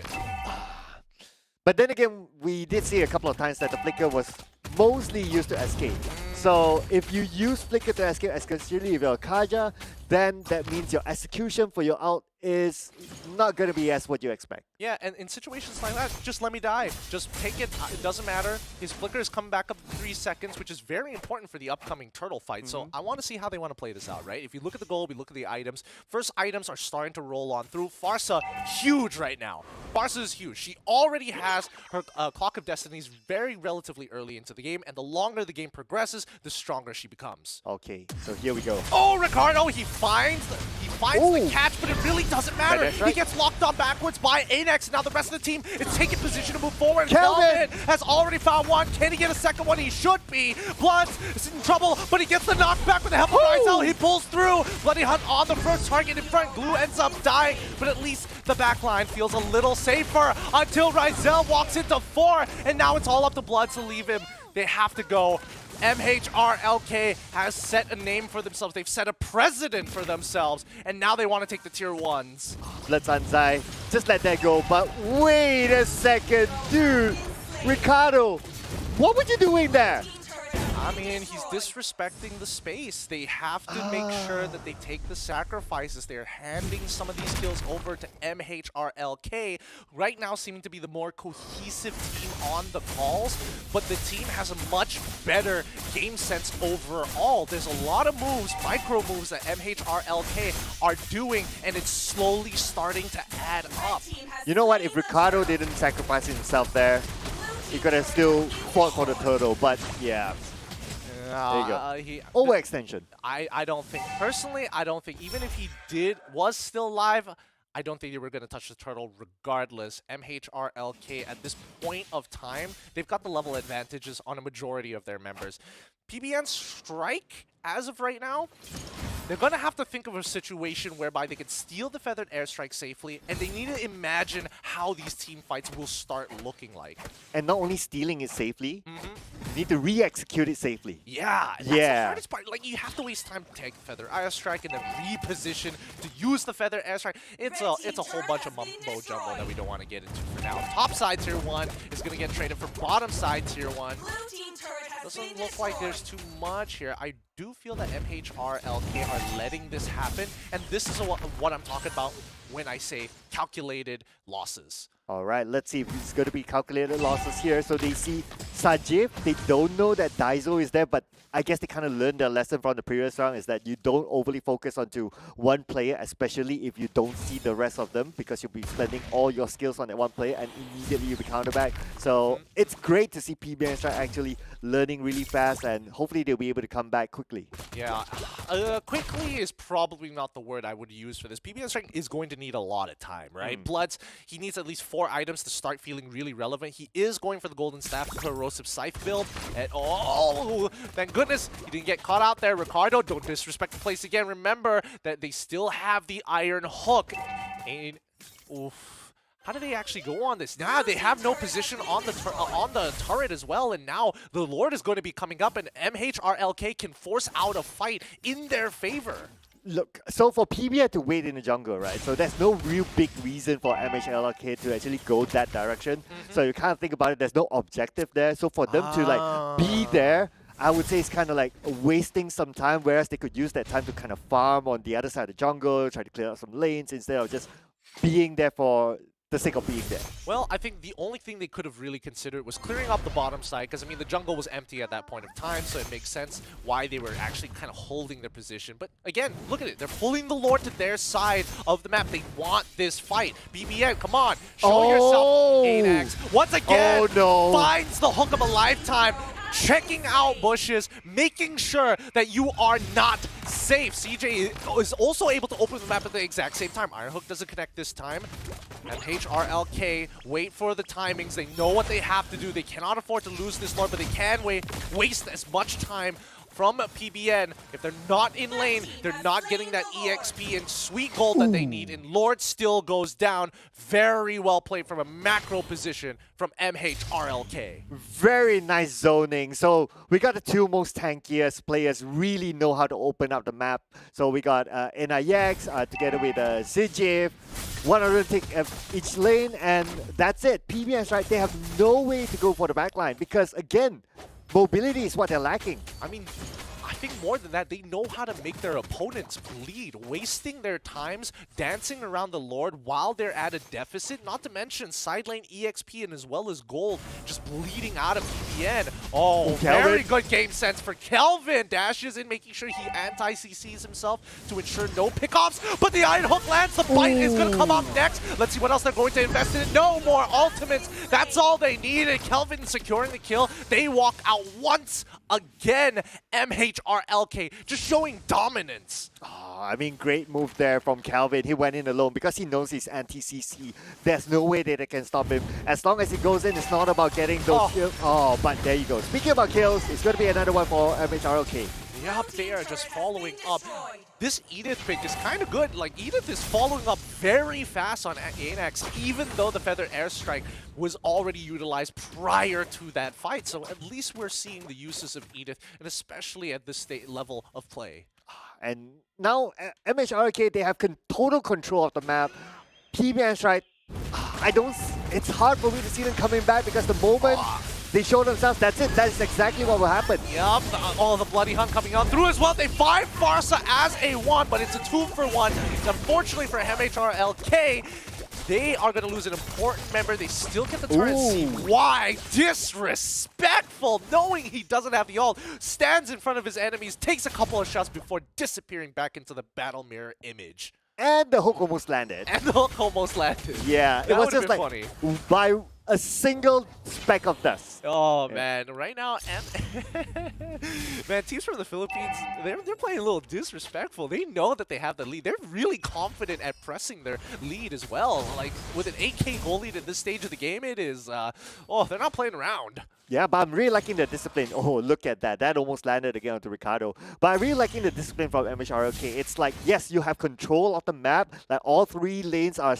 But then again, we did see a couple of times that the flicker was mostly used to escape. So if you use flicker to escape, especially if you're a Kaja, then that means your execution for your ult is not going to be as what you expect. Yeah, and in situations like that, just let me die. Just take it. It doesn't matter. His flicker is coming back up in 3 seconds, which is very important for the upcoming turtle fight. So I want to see how they want to play this out, right? If you look at the goal, we look at the items. First items are starting to roll on through. Pharsa, huge right now. Pharsa is huge. She already has her Clock of Destinies very relatively early into the game, and the longer the game progresses, the stronger she becomes. Okay, so here we go. Oh, Ricardo, he finds the catch, but it really doesn't matter. Right. He gets locked on backwards by Anex, and now the rest of the team is taking position to move forward. Kelvin has already found one. Can he get a second one? He should be. Bloods is in trouble, but he gets the knockback with the help of Ryzel. He pulls through. Bloody Hunt on the first target in front. Glue ends up dying, but at least the backline feels a little safer until Ryzel walks into 4, and now it's all up to Bloods to leave him. They have to go. MHRLK has set a name for themselves. They've set a precedent for themselves, and now they want to take the tier 1s. Let's Anzai. Just let that go. But wait a second, dude. Ricardo, what were you doing there? I mean, he's disrespecting the space. They have to make sure that they take the sacrifices. They're handing some of these kills over to MHRLK, right now seeming to be the more cohesive team on the calls, but the team has a much better game sense overall. There's a lot of moves, micro moves that MHRLK are doing, and it's slowly starting to add up. You know what? If Ricardo didn't sacrifice himself there, he could have still fought for the turtle, but yeah. There you go. Overextension. I don't think, personally, I don't think, even if he was still live, I don't think they were going to touch the turtle regardless. MHRLK, at this point of time, they've got the level advantages on a majority of their members. PBN Strike, as of right now, they're going to have to think of a situation whereby they can steal the Feathered Airstrike safely, and they need to imagine how these team fights will start looking like. And not only stealing it safely, you need to re-execute it safely. Yeah, that's the hardest part. Like, you have to waste time to take the Feather Airstrike and then reposition to use the Feather Airstrike. It's a whole bunch of mumbo jumbo that we don't want to get into for now. Top side tier 1 is going to get traded for bottom side tier 1. Doesn't look like there's too much here. I do feel that MHRLK are letting this happen, and this is what I'm talking about when I say calculated losses. All right, let's see if it's going to be calculated losses here. So they see Sajif. They don't know that Daiso is there, but I guess they kind of learned their lesson from the previous round is that you don't overly focus onto one player, especially if you don't see the rest of them, because you'll be spending all your skills on that one player and immediately you'll be counterback. So it's great to see PBN Strike actually learning really fast, and hopefully they'll be able to come back quickly. Yeah, quickly is probably not the word I would use for this. PBN Strike is going to need a lot of time, right? Bloods, he needs at least 4 items to start feeling really relevant. He is going for the Golden Staff Corrosive Scythe build, and oh, thank goodness he didn't get caught out there. Ricardo, don't disrespect the place again. Remember that they still have the Iron Hook. And, oof. How do they actually go on this? Now they have no position on the turret as well, and now the Lord is going to be coming up, and MHRLK can force out a fight in their favor. Look, so for PBN to wait in the jungle, right? So there's no real big reason for MHRLK to actually go that direction. So you kind of think about it, there's no objective there. So for them to like be there, I would say it's kind of like wasting some time, whereas they could use that time to kind of farm on the other side of the jungle, try to clear out some lanes instead of just being there for the sake of being there. Well, I think the only thing they could have really considered was clearing up the bottom side, because, I mean, the jungle was empty at that point of time, so it makes sense why they were actually kind of holding their position. But again, look at it. They're pulling the Lord to their side of the map. They want this fight. BBN, come on. Show yourself. Anax, once again, finds the hook of a lifetime. Checking out bushes, making sure that you are not safe. CJ is also able to open the map at the exact same time. Iron Hook doesn't connect this time. MHRLK wait for the timings. They know what they have to do. They cannot afford to lose this Lord, but they can waste as much time from PBN. If they're not in lane, they're not getting that EXP and sweet gold that they need. And Lord still goes down. Very well played from a macro position from MHRLK. Very nice zoning. So we got the two most tankiest players really know how to open up the map. So we got NIX together with Zijif. One of them take each lane, and that's it. PBS, right? They have no way to go for the backline because, again, mobility is what they're lacking. I mean, I think more than that, they know how to make their opponents bleed, wasting their times dancing around the Lord while they're at a deficit, not to mention side lane EXP and as well as gold just bleeding out of PBN. Oh, very good game sense for Kelvin. Dashes in, making sure he anti-CCs himself to ensure no pickoffs, but the Iron Hook lands. The bite is going to come up next. Let's see what else they're going to invest in. No more ultimates. That's all they needed. Kelvin securing the kill. They walk out once again. MHRLK just showing dominance. Oh, I mean, great move there from Calvin. He went in alone because he knows he's anti-CC. There's no way that they can stop him. As long as he goes in, it's not about getting those kills. Oh, but there you go. Speaking about kills, it's going to be another one for MHRLK. Yup, they are just following up. This Edith pick is kind of good. Like, Edith is following up very fast on ANX, even though the Feather Airstrike was already utilized prior to that fight. So at least we're seeing the uses of Edith, and especially at this level of play. And now, MHRK, they have total control of the map. PBS, right? It's hard for me to see them coming back because the moment they show themselves, that's it. That's exactly what will happen. Yup, all the Bloody Hunt coming on through as well. They find Farsa as a 1, but it's a 2-for-1. Unfortunately for MHRLK, they are going to lose an important member. They still get the turret. See why? Disrespectful, knowing he doesn't have the ult. Stands in front of his enemies, takes a couple of shots before disappearing back into the battle mirror image. And the hook almost landed. Yeah, it was just like funny. By a single speck of dust. Oh, man. Right now, man, teams from the Philippines, they're playing a little disrespectful. They know that they have the lead. They're really confident at pressing their lead as well. Like, with an 8K goal lead at this stage of the game, it is, they're not playing around. Yeah, but I'm really liking the discipline. Oh, look at that. That almost landed again onto Ricardo. But I'm really liking the discipline from MHRLK. It's like, yes, you have control of the map. Like, all three lanes are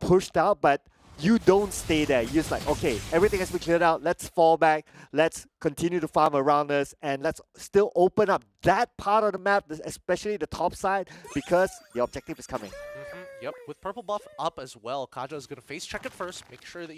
pushed out, but you don't stay there. You're just like, okay, everything has been cleared out. Let's fall back. Let's continue to farm around us. And let's still open up that part of the map, especially the top side, because the objective is coming. Yep, with purple buff up as well. Kaja is going to face check it first. Make sure that,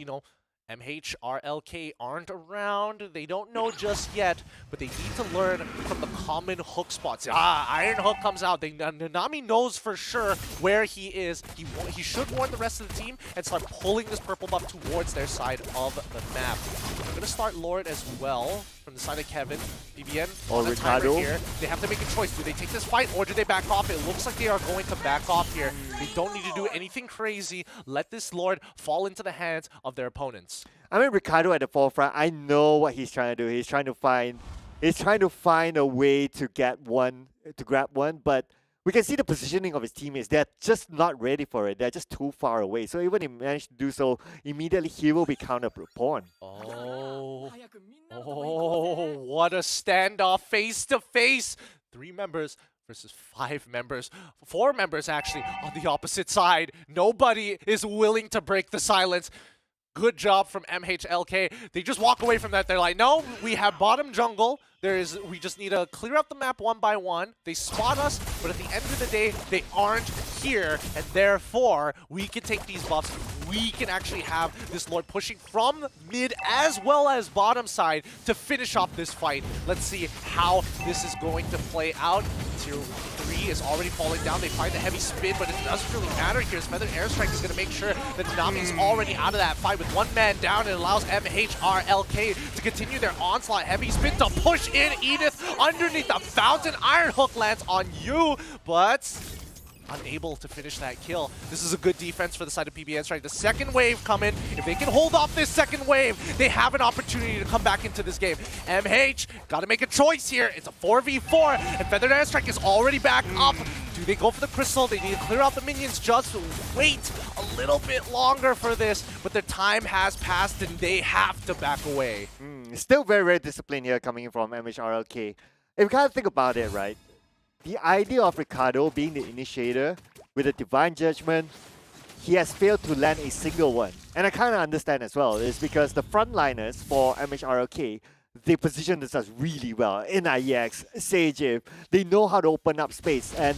MHRLK aren't around. They don't know just yet, but they need to learn from the common hook spots. Iron Hook comes out. Nanami knows for sure where he is. He should warn the rest of the team and start pulling this purple buff towards their side of the map. They're going to start Lord as well from the side of Kevin. BBN on the timer here. They have to make a choice. Do they take this fight or do they back off? It looks like they are going to back off here. They don't need to do anything crazy. Let this Lord fall into the hands of their opponents. I mean, Ricardo at the forefront, I know what he's trying to do. He's trying to find a way to grab one, but we can see the positioning of his teammates. They're just not ready for it. They're just too far away. So even if he managed to do so, immediately he will be countered upon. Oh, what a standoff face to face. 3 members versus 5 members. 4 members actually on the opposite side. Nobody is willing to break the silence. Good job from MHLK. They just walk away from that. They're like, no, we have bottom jungle. We just need to clear up the map one by one. They spot us, but at the end of the day, they aren't here, and therefore, we can take these buffs. We can actually have this Lord pushing from mid as well as bottom side to finish off this fight. Let's see how this is going to play out. Tier 3 is already falling down. They find the heavy spin, but it doesn't really matter here. Feather Airstrike is going to make sure that Nami's already out of that fight with 1 man down. It allows MHRLK to continue their onslaught. Heavy spin to push in Edith underneath the fountain. Iron Hook lands on you, but unable to finish that kill. This is a good defense for the side of PBN, right? The second wave coming. If they can hold off this second wave, they have an opportunity to come back into this game. MH got to make a choice here. It's a 4v4, and Feathered Airstrike is already back up. Do they go for the crystal? They need to clear out the minions. Just wait a little bit longer for this, but their time has passed and they have to back away. Still very, very disciplined here coming in from MHRLK. if you kind of think about it, right, the idea of Ricardo being the initiator with a divine judgment, he has failed to land a single one. And I kind of understand as well. It's because the frontliners for MHRLK, they position themselves really well. NIEX, Sage, they know how to open up space. And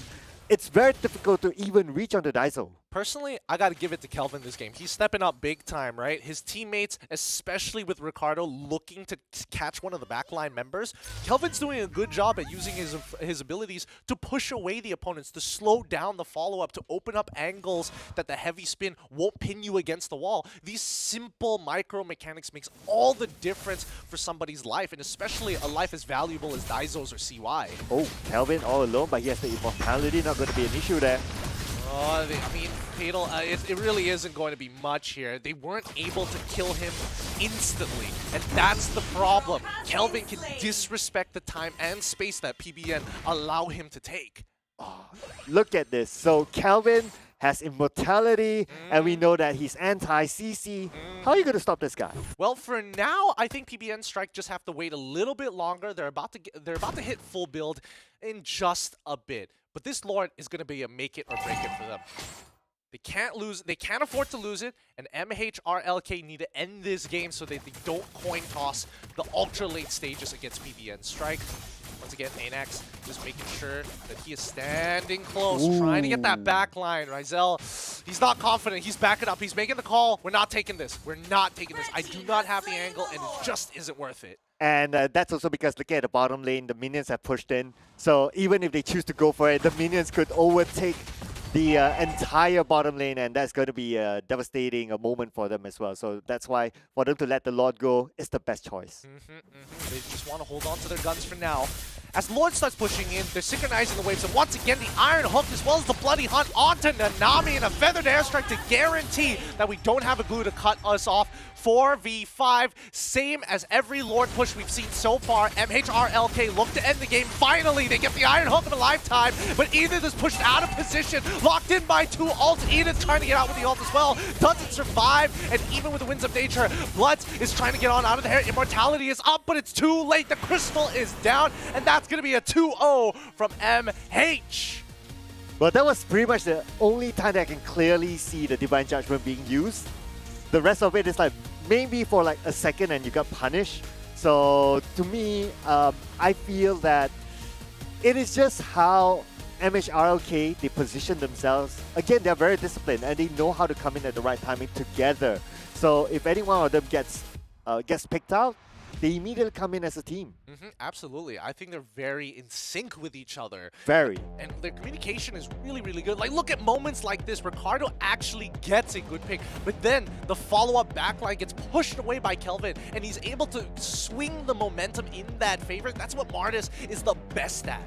it's very difficult to even reach onto Daiso. Personally, I got to give it to Kelvin this game. He's stepping up big time, right? His teammates, especially with Ricardo, looking to catch one of the backline members. Kelvin's doing a good job at using his abilities to push away the opponents, to slow down the follow-up, to open up angles that the heavy spin won't pin you against the wall. These simple micro mechanics makes all the difference for somebody's life, and especially a life as valuable as Daiso's or CY. Oh, Kelvin all alone, but he has the immortality, not going to be an issue there. Oh, I mean, Fatal, it really isn't going to be much here. They weren't able to kill him instantly, and that's the problem. Kelvin can disrespect the time and space that PBN allow him to take. Oh, look at this. So Kelvin has immortality, and we know that he's anti-CC. How are you going to stop this guy? Well, for now, I think PBN Strike just have to wait a little bit longer. They're about to hit full build in just a bit. But this Lord is going to be a make it or break it for them. They can't lose. They can't afford to lose it. And MHRLK need to end this game so that they don't coin toss the ultra late stages against PBN Strike. Once again, Anax just making sure that he is standing close, trying to get that back line. Rizel, he's not confident. He's backing up. He's making the call. We're not taking this. We're not taking this. I do not have the angle, and it just isn't worth it. And that's also because looking at the bottom lane, the minions have pushed in. So even if they choose to go for it, the minions could overtake the entire bottom lane, and that's going to be a devastating moment for them as well. So that's why for them to let the Lord go is the best choice. They just want to hold on to their guns for now. As Lord starts pushing in, they're synchronizing the waves, and once again, the Iron Hook as well as the Bloody Hunt onto Nanami and a Feathered Airstrike to guarantee that we don't have a glue to cut us off. 4v5, same as every Lord push we've seen so far. MHRLK look to end the game. Finally, they get the Iron Hook of a lifetime, but Edith is pushed out of position, locked in by two ults. Edith trying to get out with the ult as well. Doesn't survive, and even with the Winds of Nature, Bloods is trying to get on out of there. Immortality is up, but it's too late. The Crystal is down, and that's going to be a 2-0 from MH. But that was pretty much the only time that I can clearly see the Divine Judgment being used. The rest of it is like maybe for like a second and you got punished. So to me, I feel that it is just how MHRLK, they position themselves. Again, they're very disciplined and they know how to come in at the right timing together. So if any one of them gets picked out, they immediately come in as a team. Absolutely. I think they're very in sync with each other. Very. And their communication is really, really good. Like, look at moments like this. Ricardo actually gets a good pick, but then the follow-up backline gets pushed away by Kelvin, and he's able to swing the momentum in that favor. That's what Martis is the best at.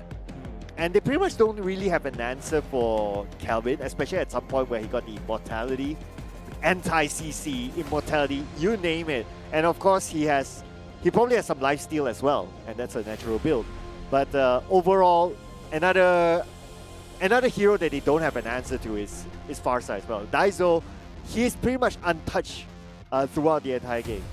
And they pretty much don't really have an answer for Kelvin, especially at some point where he got the immortality, anti-CC, immortality, you name it. And of course, he probably has some lifesteal as well, and that's a natural build. But overall, another hero that they don't have an answer to is Farsa as well. Daiso, he's pretty much untouched throughout the entire game.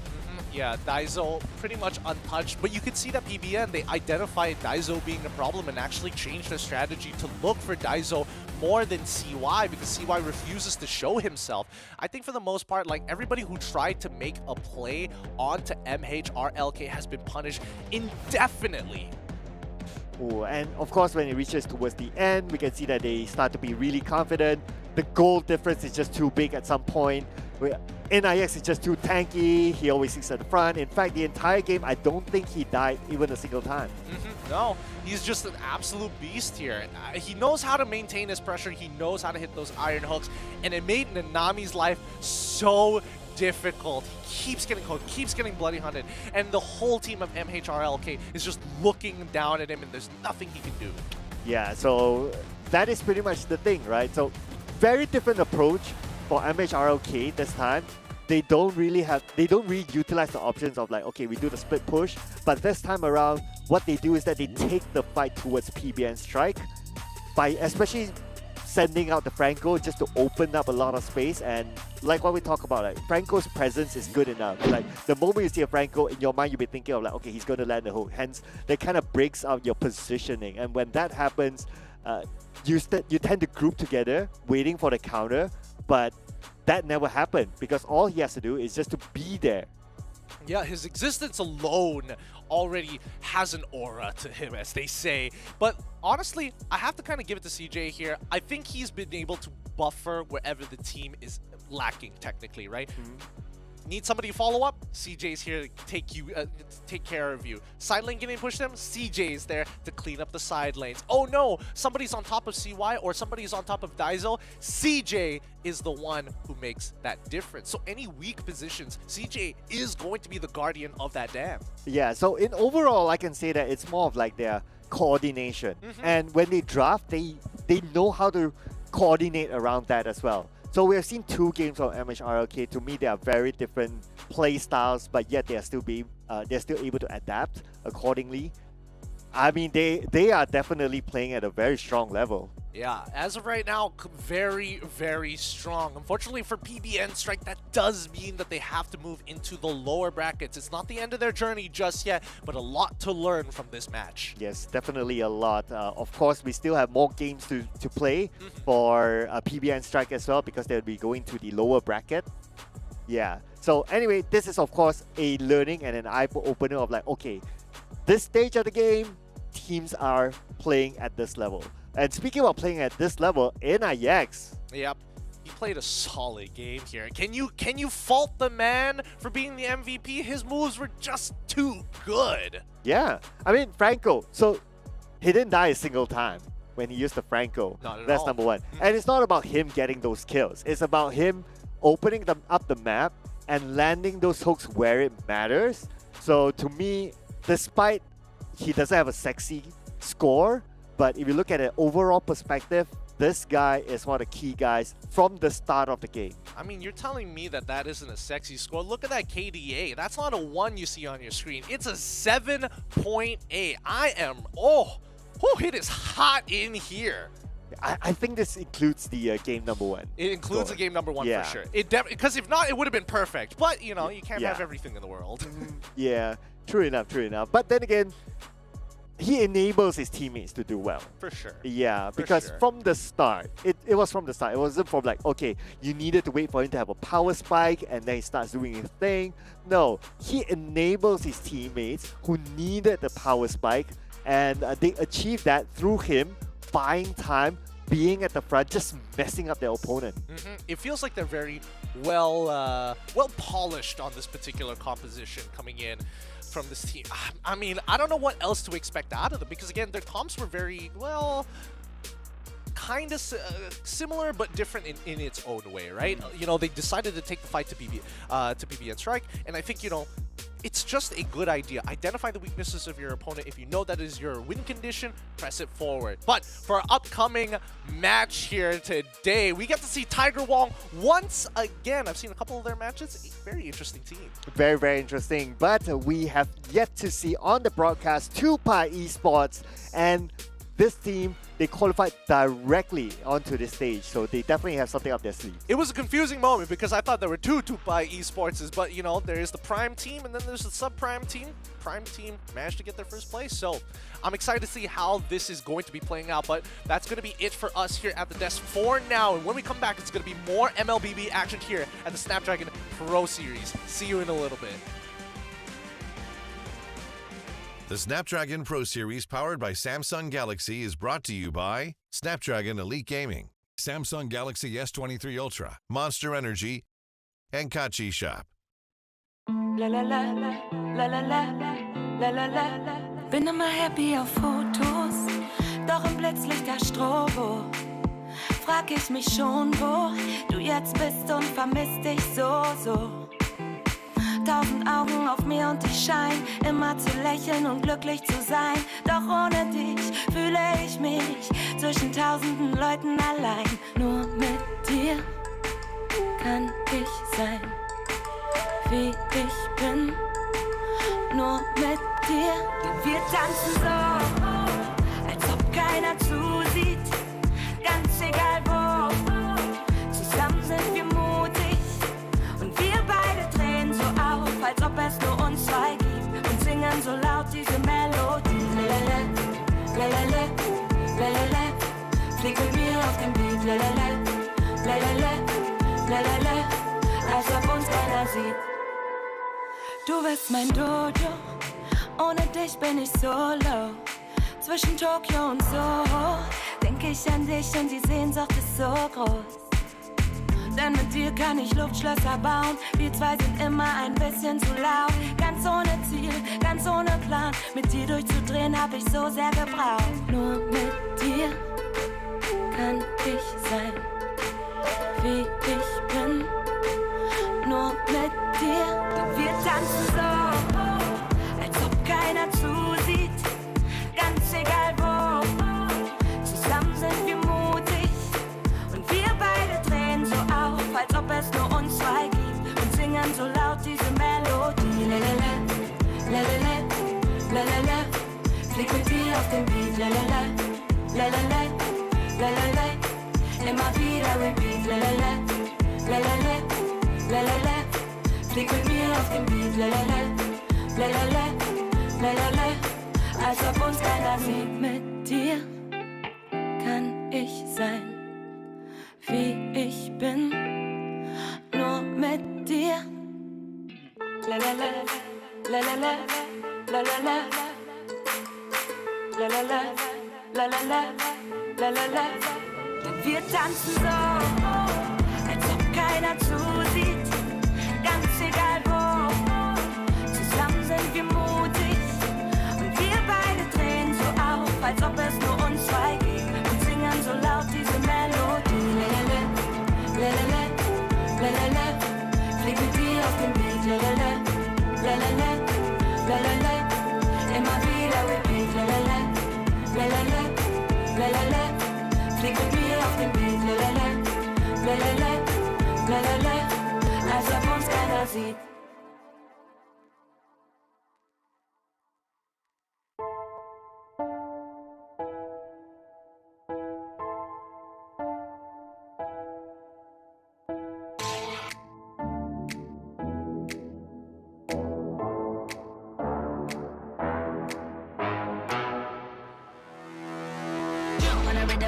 Yeah, Daiso pretty much untouched, but you can see that PBN, they identified Daiso being a problem and actually changed their strategy to look for Daiso more than CY, because CY refuses to show himself. I think for the most part, like, everybody who tried to make a play onto MHRLK has been punished indefinitely. Ooh, and of course, when it reaches towards the end, we can see that they start to be really confident. The goal difference is just too big at some point. NIX is just too tanky. He always sits at the front. In fact, the entire game, I don't think he died even a single time. No, he's just an absolute beast here. He knows how to maintain his pressure. He knows how to hit those iron hooks. And it made Nanami's life so difficult. He keeps getting hooked, keeps getting bloody hunted. And the whole team of MHRLK is just looking down at him, and there's nothing he can do. Yeah, so that is pretty much the thing, right? So very different approach for MHRLK this time. They don't really utilize the options of like, okay, we do the split push, but this time around, what they do is that they take the fight towards PBN Strike by especially sending out the Franco just to open up a lot of space. And like what we talk about, like Franco's presence is good enough. Like the moment you see a Franco, in your mind you'll be thinking of like, okay, he's going to land the hook. Hence, that kind of breaks out your positioning. And when that happens, you tend to group together, waiting for the counter. But that never happened because all he has to do is just to be there. Yeah, his existence alone already has an aura to him, as they say. But honestly, I have to kind of give it to CJ here. I think he's been able to buffer wherever the team is lacking, technically, right? Need somebody to follow up? CJ's here to take care of you. Side lane getting push them? CJ's there to clean up the side lanes. Oh no, somebody's on top of CY or somebody's on top of Daizo. CJ is the one who makes that difference. So any weak positions, CJ is going to be the guardian of that dam. Yeah, so in overall, I can say that it's more of like their coordination. And when they draft, they know how to coordinate around that as well. So we have seen 2 games from MHRLK. To me, they are very different play styles, but yet they're still able to adapt accordingly. I mean, they are definitely playing at a very strong level. Yeah, as of right now, very, very strong. Unfortunately for PBN Strike, that does mean that they have to move into the lower brackets. It's not the end of their journey just yet, but a lot to learn from this match. Yes, definitely a lot. Of course, we still have more games to play for PBN Strike as well, because they'll be going to the lower bracket. Yeah. So anyway, this is of course a learning and an eye-opener of like, okay, this stage of the game, teams are playing at this level. And speaking about playing at this level, NIX. Yep, he played a solid game here. Can you fault the man for being the MVP? His moves were just too good. Yeah, I mean Franco. So he didn't die a single time when he used the Franco. Not at That's all. number one. And it's not about him getting those kills. It's about him opening up the map and landing those hooks where it matters. So to me, despite he doesn't have a sexy score, but if you look at an overall perspective, this guy is one of the key guys from the start of the game. I mean, you're telling me that that isn't a sexy score? Look at that KDA. That's not a 1 you see on your screen. It's a 7.8. It is hot in here. I think this includes the game number 1. It includes the game number 1 Yeah. for sure. Because if not, it would have been perfect. But, you know, you can't have everything in the world. Yeah, true enough. But then again, he enables his teammates to do well. For sure. Yeah, because from the start, it was from the start. It wasn't from like, okay, you needed to wait for him to have a power spike and then he starts doing his thing. No, he enables his teammates who needed the power spike, and they achieved that through him buying time, being at the front, just messing up their opponent. It feels like they're very well polished on this particular composition coming in from this team. I mean, I don't know what else to expect out of them, because again, their comps were very, well, kind of similar but different in its own way, right? You know, they decided to take the fight to PBN Strike, and I think, you know, it's just a good idea. Identify the weaknesses of your opponent. If you know that is your win condition, press it forward. But for our upcoming match here today, we get to see Tiger Wong once again. I've seen a couple of their matches. A very interesting team. Very, very interesting. But we have yet to see on the broadcast Tupai Esports, and this team, they qualified directly onto this stage, so they definitely have something up their sleeve. It was a confusing moment because I thought there were 2 Tupai Esports, but you know, there is the Prime team and then there's the Sub-Prime team. Prime team managed to get their first place, so I'm excited to see how this is going to be playing out, but that's going to be it for us here at the desk for now. And when we come back, it's going to be more MLBB action here at the Snapdragon Pro Series. See you in a little bit. The Snapdragon Pro Series, powered by Samsung Galaxy, is brought to you by Snapdragon Elite Gaming, Samsung Galaxy S23 Ultra, Monster Energy, and Kachi Shop. La la la la la la la la la la. Bin immer happy auf Fotos, doch im Blitzlicht der Strobo. Frag ich mich schon, wo du jetzt bist und vermiss dich so. 1000 Augen auf mir und ich schein immer zu lächeln und glücklich zu sein. Doch ohne dich fühle ich mich zwischen tausenden Leuten allein. Nur mit dir kann ich sein, wie ich bin. Nur mit dir. Wir tanzen so, als ob keiner zusieht. Ganz egal wo Beat. Lalala, lalala, lalala, als ob uns keiner sieht. Du bist mein Dojo, ohne dich bin ich solo. Zwischen Tokio und Soho denk ich an dich und die Sehnsucht ist so groß. Denn mit dir kann ich Luftschlösser bauen. Wir zwei sind immer ein bisschen zu laut. Ganz ohne Ziel, ganz ohne Plan. Mit dir durchzudrehen hab ich so sehr gebraucht. Nur mit dir kann ich sein, wie ich bin. Nur mit dir. Wir tanzen so, als ob keiner zusieht. Ganz egal wo, zusammen sind wir mutig. Und wir beide drehen so auf, als ob es nur uns zwei gibt. Und singen so laut diese Melodie. Lalala, lalala, lalala, flieg mit dir auf den Beat. Lalala, lalala, lalala, immer wieder repeat. Lalala, lalala, lalala, flieg mit mir auf den Beat. Lalala, lalala, lalala, als ob uns keiner sieht. Mit dir kann ich sein, wie ich bin, nur mit dir. Lalala, lalala, lalala, lalala, lalala, lalala. Wir tanzen so, als ob keiner zusieht. Ganz egal wo, zusammen sind wir mutig. Und wir beide drehen so auf, als ob es nur uns zwei gibt. Und singen so laut diese Melodie. Lalala, lalala, lalala, flieg mit dir auf den Beat. Lalala, lalala, lalala, immer wieder repeat. Lalala, lalala, lalala, flieg mit mir auf den Beat. Lalala, lalala, lalala, als ob uns keiner sieht.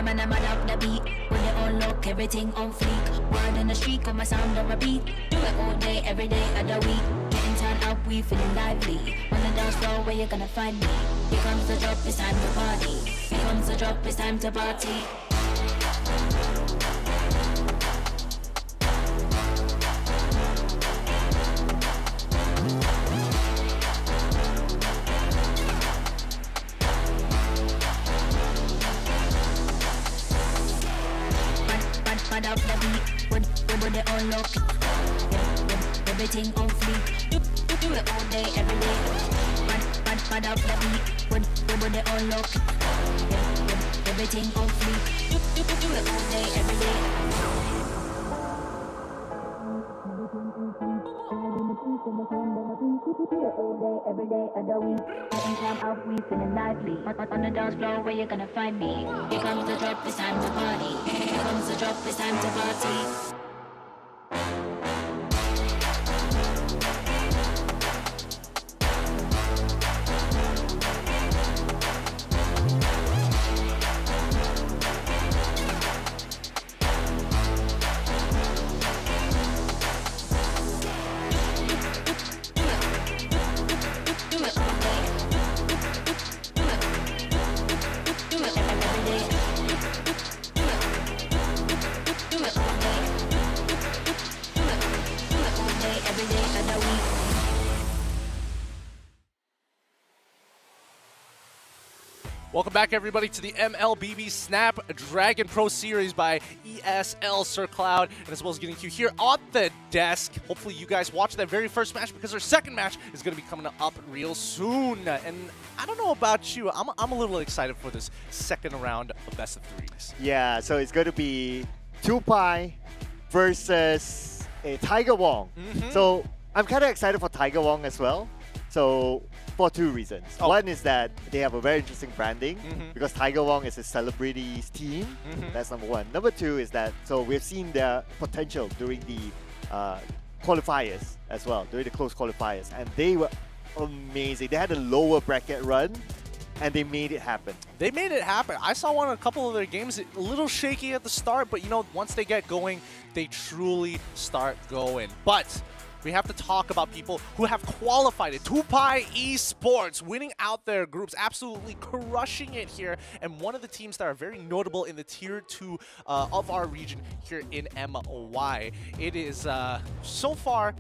And I'm on the beat, with it on lock, everything on fleek. Word in the street, got my sound on repeat. Do it all day, every day of the week. Getting turned up, we feeling lively. On the dance floor, where you gonna find me? Here comes the drop, it's time to party. Here comes the drop, it's time to party. Up the beat, with it on lock, everything on fleek. Do it all day, every day. Mad up the beat, with it on lock, everything on fleek. Do it all day, every day. Every day of the week, getting time out, we feeling lively. On the dance floor, where you gonna find me? Here comes the drop, it's time to party. Here comes the drop, it's time to party. Welcome back, everybody, to the MLBB Snapdragon Pro Series by ESL Sir Cloud, and as well as getting you here on the desk. Hopefully you guys watch that very first match, because our second match is going to be coming up real soon. And I don't know about you, I'm a little excited for this second round of best of threes. Yeah, so it's going to be Tupai versus a Tiger Wong. So I'm kind of excited for Tiger Wong as well. So for two reasons. One is that they have a very interesting branding because Tiger Wong is a celebrities team. That's number one. Number two is that, so we've seen their potential during the qualifiers as well, during the close qualifiers, and they were amazing. They had a lower bracket run, and they made it happen. They made it happen. I saw a couple of their games, a little shaky at the start, but you know, once they get going, they truly start going. But we have to talk about people who have qualified it. Tupai Esports winning out their groups, absolutely crushing it here. And one of the teams that are very notable in the tier 2 of our region here in MY. It is so far,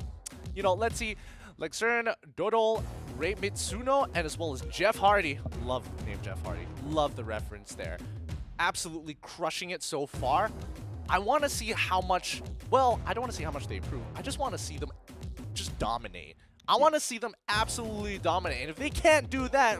you know, let's see, Lexern, Dodol, Ray Mitsuno, and as well as Jeff Hardy. Love the name Jeff Hardy. Love the reference there. Absolutely crushing it so far. I want to see how much, well, I don't want to see how much they improve. I just want to see them just dominate. I want to see them absolutely dominate. And if they can't do that,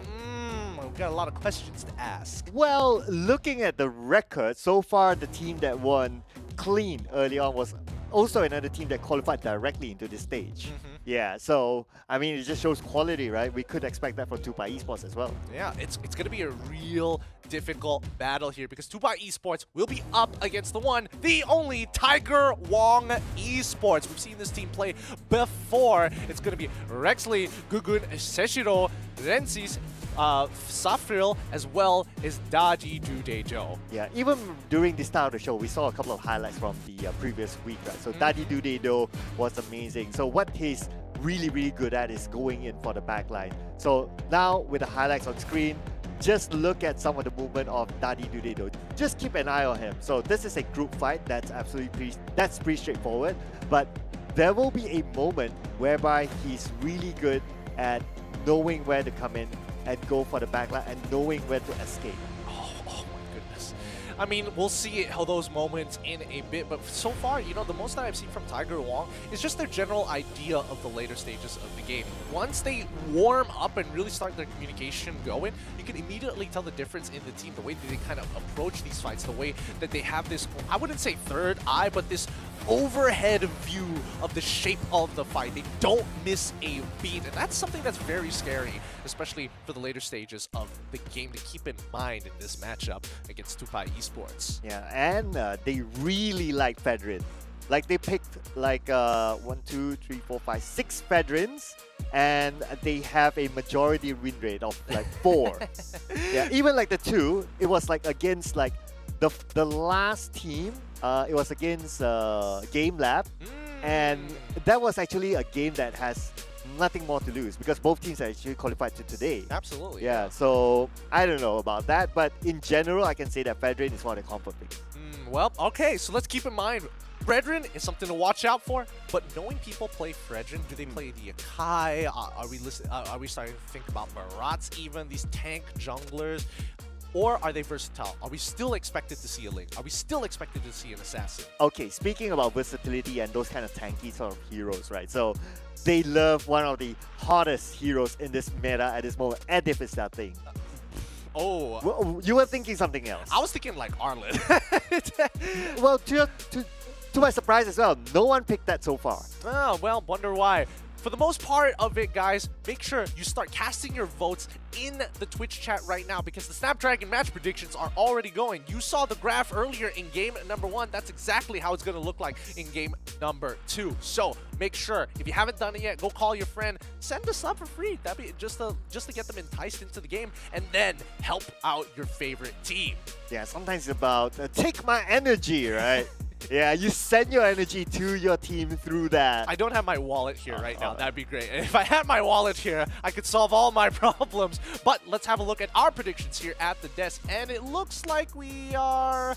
I've got a lot of questions to ask. Well, looking at the record, so far the team that won clean early on was also another team that qualified directly into this stage. Yeah, so, I mean, it just shows quality, right? We could expect that from Tupai Esports as well. Yeah, it's going to be a real difficult battle here because Tupai Esports will be up against the one, the only Tiger WONG Esports. We've seen this team play before. It's going to be Rexley, Gugun, Seshiro, Rensis, Safril, as well as Daji Dudejo. Yeah, even during the start of the show, we saw a couple of highlights from the previous week, right? So Daji Dudejo was amazing. So what he's really, really good at is going in for the backline. So now with the highlights on screen, just look at some of the movement of Daji Dudejo. Just keep an eye on him. So this is a group fight. That's absolutely pretty straightforward. But there will be a moment whereby he's really good at knowing where to come in and go for the backline and knowing where to escape. Oh my goodness. I mean, we'll see how those moments in a bit, but so far, you know, the most that I've seen from Tiger WONG is just their general idea of the later stages of the game. Once they warm up and really start their communication going, you can immediately tell the difference in the team, the way that they kind of approach these fights, the way that they have this, I wouldn't say third eye, but this overhead view of the shape of the fight. They don't miss a beat, and that's something that's very scary, especially for the later stages of the game to keep in mind in this matchup against Tupai Esports. Yeah, and they really like Fedrin. Like they picked like 1, 2, 3, 4, 5, 6 Fedrins, and they have a majority win rate of like 4. Yeah, even like the 2, it was like against like the last team. It was against GameLab, and that was actually a game that has nothing more to lose because both teams are actually qualified to today. Absolutely. Yeah, so I don't know about that, but in general, I can say that Fedrin is one of the comfort picks. Well, okay, so let's keep in mind, Fredrin is something to watch out for, but knowing people play Fredrin, do they play the Akai? Are we starting to think about Marats even, these tank junglers? Or are they versatile? Are we still expected to see a Link? Are we still expected to see an Assassin? Okay, speaking about versatility and those kind of tanky sort of heroes, right? So they love one of the hottest heroes in this meta at this moment, and if it's that thing. Oh. Well, you were thinking something else. I was thinking like Arlen. Well, to my surprise as well, no one picked that so far. Oh, well, wonder why. For the most part of it, guys, make sure you start casting your votes in the Twitch chat right now because the Snapdragon match predictions are already going. You saw the graph earlier in game number 1. That's exactly how it's going to look like in game number 2. So make sure, if you haven't done it yet, go call your friend, send a sub for free. That'd be just to get them enticed into the game and then help out your favorite team. Yeah, sometimes it's about take my energy, right? Yeah, you send your energy to your team through that. I don't have my wallet here right now. That'd be great. And if I had my wallet here, I could solve all my problems. But let's have a look at our predictions here at the desk. And it looks like we are...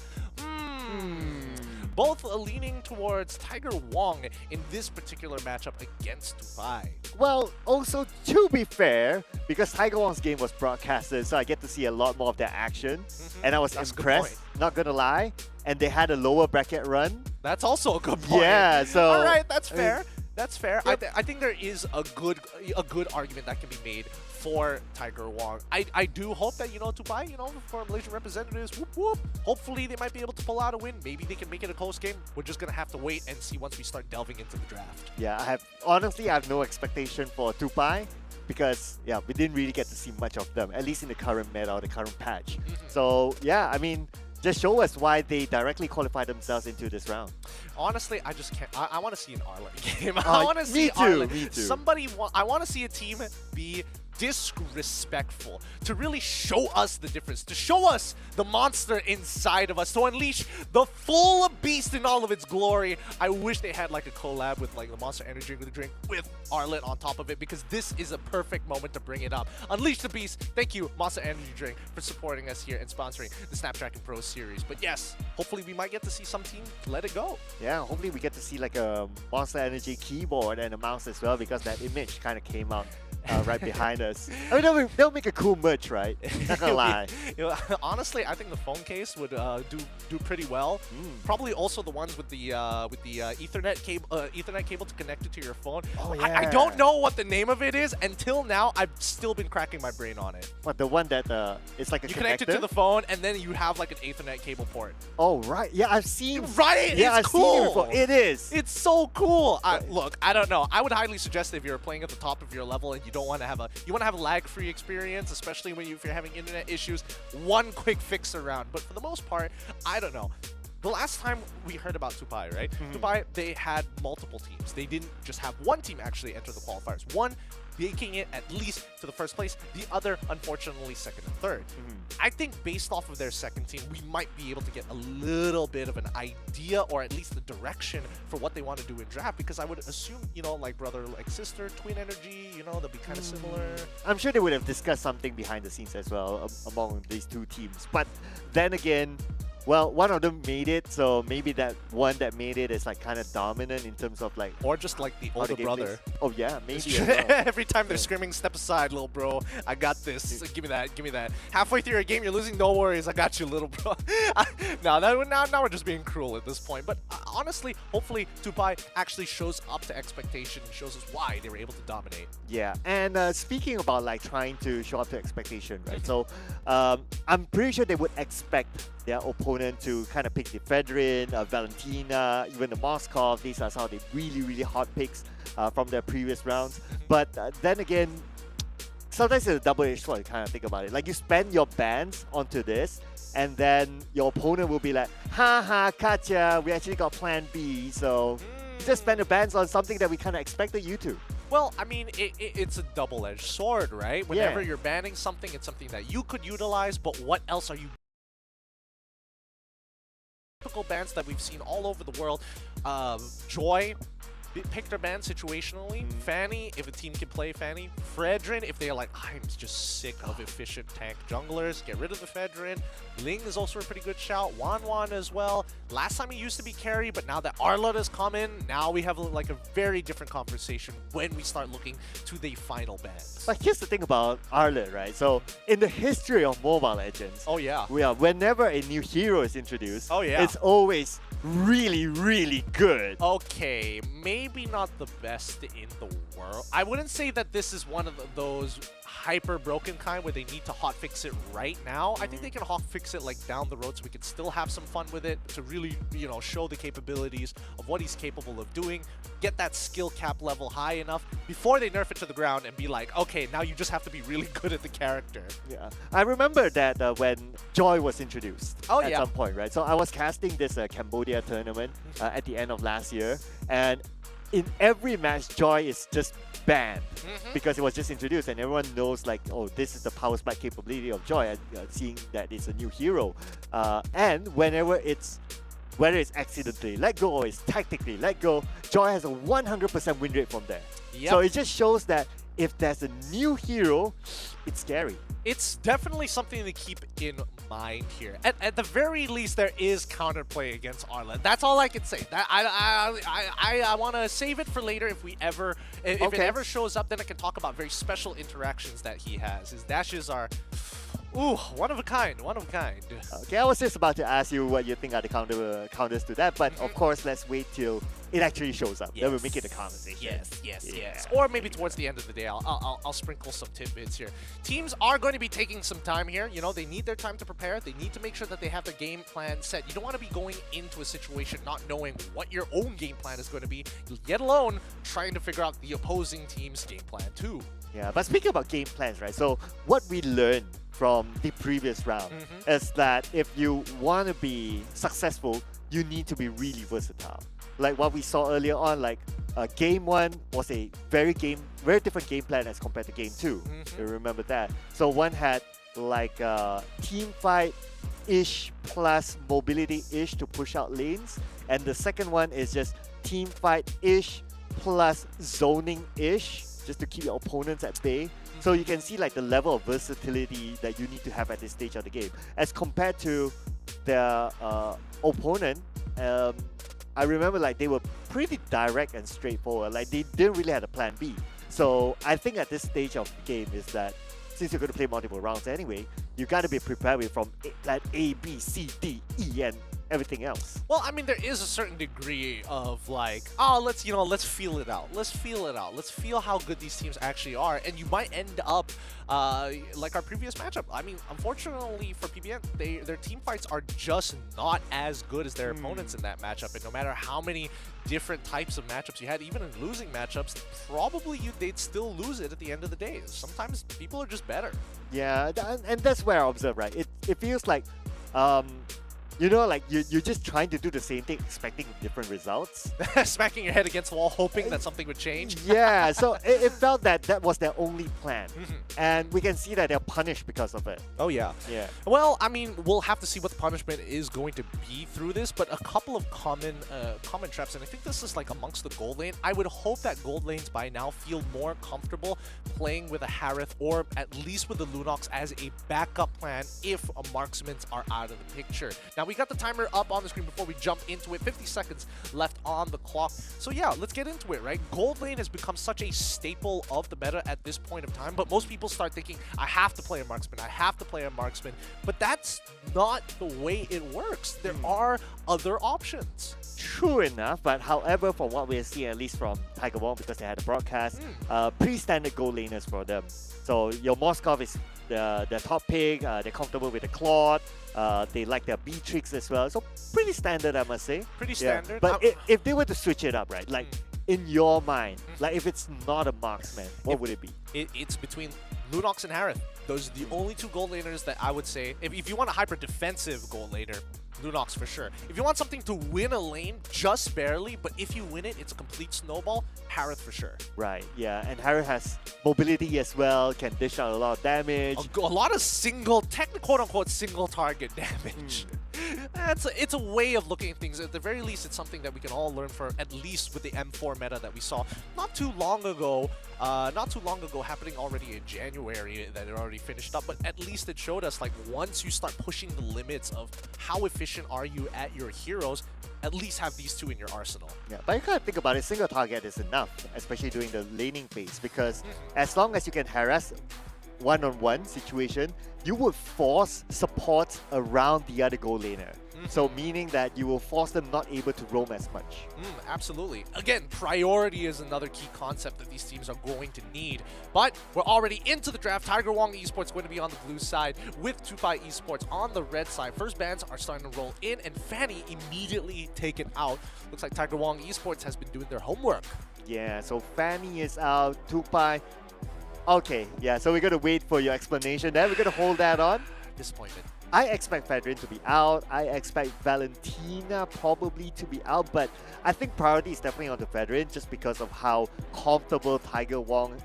both leaning towards Tiger WONG in this particular matchup against Tupai. Well, also to be fair, because Tiger WONG's game was broadcasted, so I get to see a lot more of their action, and I was impressed, not gonna lie, and they had a lower bracket run. That's also a good point. Yeah, so... Alright, that's fair. That's fair. Yep. I think there is a good argument that can be made for Tiger WONG. I do hope that, you know, Tupai, you know, for Malaysian representatives, whoop whoop. Hopefully they might be able to pull out a win. Maybe they can make it a close game. We're just gonna have to wait and see once we start delving into the draft. Yeah, honestly I have no expectation for Tupai because yeah, we didn't really get to see much of them, at least in the current meta or the current patch. So yeah, I mean, just show us why they directly qualified themselves into this round. Honestly, I just can't. I want to see an Arlen game. I want to see Arlen. Me too. Somebody. I want to see a team be disrespectful, to really show us the difference, to show us the monster inside of us, to unleash the full beast in all of its glory. I wish they had like a collab with like the Monster Energy drink with Arlet on top of it, because this is a perfect moment to bring it up. Unleash the beast. Thank you, Monster Energy Drink, for supporting us here and sponsoring the Snapdragon Pro Series. But yes, hopefully we might get to see some team let it go. Yeah, hopefully we get to see like a Monster Energy keyboard and a mouse as well, because that image kind of came out right behind us. I mean, they'll make a cool merch, right? Not gonna lie. Honestly, I think the phone case would do pretty well. Probably also the ones with the Ethernet cable to connect it to your phone. Oh, I yeah. don't know what the name of it is. Until now, I've still been cracking my brain on it. What, the one that it's like a You connector? connect it to the phone, and then you have like an Ethernet cable port. Oh, right. Yeah, I've seen. Right? Yeah, It's I've cool. seen it before. It is. It's so cool. Look, I don't know. I would highly suggest if you're playing at the top of your level and you don't want to have a lag-free experience, especially if you're having internet issues, one quick fix around. But for the most part, I don't know. The last time we heard about Tupai, right? Tupai, they had multiple teams. They didn't just have one team actually enter the qualifiers. One making it at least to the first place, the other, unfortunately, second and third. I think based off of their second team, we might be able to get a little bit of an idea, or at least the direction for what they want to do in draft, because I would assume, you know, like brother, like sister, twin energy, you know, they'll be kind of similar. I'm sure they would have discussed something behind the scenes as well among these two teams. But then again, well, one of them made it, so maybe that one that made it is like kind of dominant in terms of like... Or just like the older brother. Oh yeah, maybe as well. Every time they're screaming, step aside, little bro. I got this. Give me that. Give me that. Halfway through your game, you're losing. No worries. I got you, little bro. now we're just being cruel at this point. But honestly, hopefully, Tupai actually shows up to expectation and shows us why they were able to dominate. Yeah, and speaking about like trying to show up to expectation, right? So I'm pretty sure they would expect their opponent to kind of pick the Fedrin, Valentina, even the Moskov. These are some of the really hot picks from their previous rounds. But then again, sometimes it's a double-edged sword, kind of think about it. Like you spend your bans onto this, and then your opponent will be like, haha, gotcha, we actually got plan B, so just spend the bans on something that we kind of expected you to. Well, I mean, it's a double-edged sword, right? Whenever you're banning something, it's something that you could utilize, but what else are you... Typical bans that we've seen all over the world. Joy picked her ban situationally. Fanny, if a team can play Fanny. Fredrin, if they're like, I'm just sick of efficient tank junglers, get rid of the Fedrin. Ling is also a pretty good shout. Wan as well. Last time he used to be carry, but now that Arlet has come in, now we have like a very different conversation when we start looking to the final bans. But here's the thing about Arlet, right? So in the history of Mobile Legends, whenever a new hero is introduced, it's always really good. Okay, maybe not the best in the world. I wouldn't say that this is one of those hyper broken kind where they need to hotfix it right now. I think they can hotfix it like down the road so we can still have some fun with it, to really, you know, show the capabilities of what he's capable of doing, get that skill cap level high enough before they nerf it to the ground and be like, okay, now you just have to be really good at the character. Yeah, I remember that when Joy was introduced at some point, right? So I was casting this Cambodia tournament at the end of last year, and in every match, Joy is just banned because it was just introduced, and everyone knows like, oh, this is the power spike capability of Joy, seeing that it's a new hero. And whenever it's, whether it's accidentally let go or it's tactically let go, Joy has a 100% win rate from there. So it just shows that if there's a new hero, it's scary. It's definitely something to keep in mind here. At the very least, there is counterplay against Arlet. That's all I can say. That I want to save it for later if it ever shows up. Then I can talk about very special interactions that he has. His dashes are, ooh, one of a kind. Okay, I was just about to ask you what you think are the counters to that, but of course, let's wait till it actually shows up. Then we'll make it a conversation. Yes. Or maybe towards the end of the day, I'll sprinkle some tidbits here. Teams are going to be taking some time here. You know, they need their time to prepare. They need to make sure that they have their game plan set. You don't want to be going into a situation not knowing what your own game plan is going to be, let alone trying to figure out the opposing team's game plan too. Yeah, but speaking about game plans, right? So what we learned from the previous round is that if you want to be successful, you need to be really versatile. Like what we saw earlier on, like Game 1 was a very different game plan as compared to Game 2. You remember that? So one had like team fight-ish plus mobility-ish to push out lanes, and the second one is just team fight-ish plus zoning-ish just to keep your opponents at bay. So you can see like the level of versatility that you need to have at this stage of the game as compared to their opponent. I remember like they were pretty direct and straightforward. Like they didn't really have a plan B. So I think at this stage of the game is that since you're going to play multiple rounds anyway, you got to be prepared with from plan A, B, C, D, E, and everything else. Well, I mean, there is a certain degree of like, oh, let's feel it out. Let's feel it out. Let's feel how good these teams actually are. And you might end up like our previous matchup. I mean, unfortunately for PBN, their team fights are just not as good as their opponents in that matchup. And no matter how many different types of matchups you had, even in losing matchups, probably they'd still lose it at the end of the day. Sometimes people are just better. Yeah, and that's where I observe, right? It feels like, you know, like you're just trying to do the same thing, expecting different results. Smacking your head against the wall, hoping that something would change. Yeah, so it felt that was their only plan. And we can see that they're punished because of it. Oh, yeah. Yeah. Well, I mean, we'll have to see what the punishment is going to be through this, but a couple of common traps, and I think this is like amongst the gold lane. I would hope that gold lanes by now feel more comfortable playing with a Harith or at least with the Lunox as a backup plan if marksmans are out of the picture. Now, we got the timer up on the screen before we jump into it. 50 seconds left on the clock. So yeah, let's get into it, right? Gold lane has become such a staple of the meta at this point of time, but most people start thinking, I have to play a marksman, I have to play a marksman. But that's not the way it works. There are other options. True enough, but however, from what we're seeing, at least from Tiger Wong, because they had a broadcast, pretty standard gold laners for them. So your Moskov is the top pick, they're comfortable with the Claude, they like their Beatrix as well, so pretty standard, I must say. Pretty standard. But if they were to switch it up, right, like in your mind, like if it's not a marksman, what would it be? It's between Lunox and Harith. Those are the only two gold laners that I would say, if you want a hyper defensive gold laner, Lunox for sure. If you want something to win a lane just barely, but if you win it, it's a complete snowball, Harith for sure. Right, yeah, and Harith has mobility as well, can dish out a lot of damage. A lot of quote-unquote single target damage. It's a way of looking at things. At the very least, it's something that we can all learn from, at least with the M4 meta that we saw not too long ago happening already in January that it already finished up, but at least it showed us like once you start pushing the limits of how efficient are you at your heroes, at least have these two in your arsenal. Yeah, but you gotta think about it, single target is enough, especially during the laning phase, because as long as you can harass one-on-one situation, you would force support around the other goal laner. So meaning that you will force them not able to roam as much. Absolutely. Again, priority is another key concept that these teams are going to need. But we're already into the draft. Tiger Wong Esports going to be on the blue side with Tupai Esports on the red side. First bans are starting to roll in, and Fanny immediately taken out. Looks like Tiger Wong Esports has been doing their homework. Yeah, so Fanny is out, Tupai. Okay, yeah, so we're going to wait for your explanation there. We're going to hold that on. Disappointment. I expect Fedrin to be out. I expect Valentina probably to be out, but I think priority is definitely on the Fedrin just because of how comfortable Tiger Wong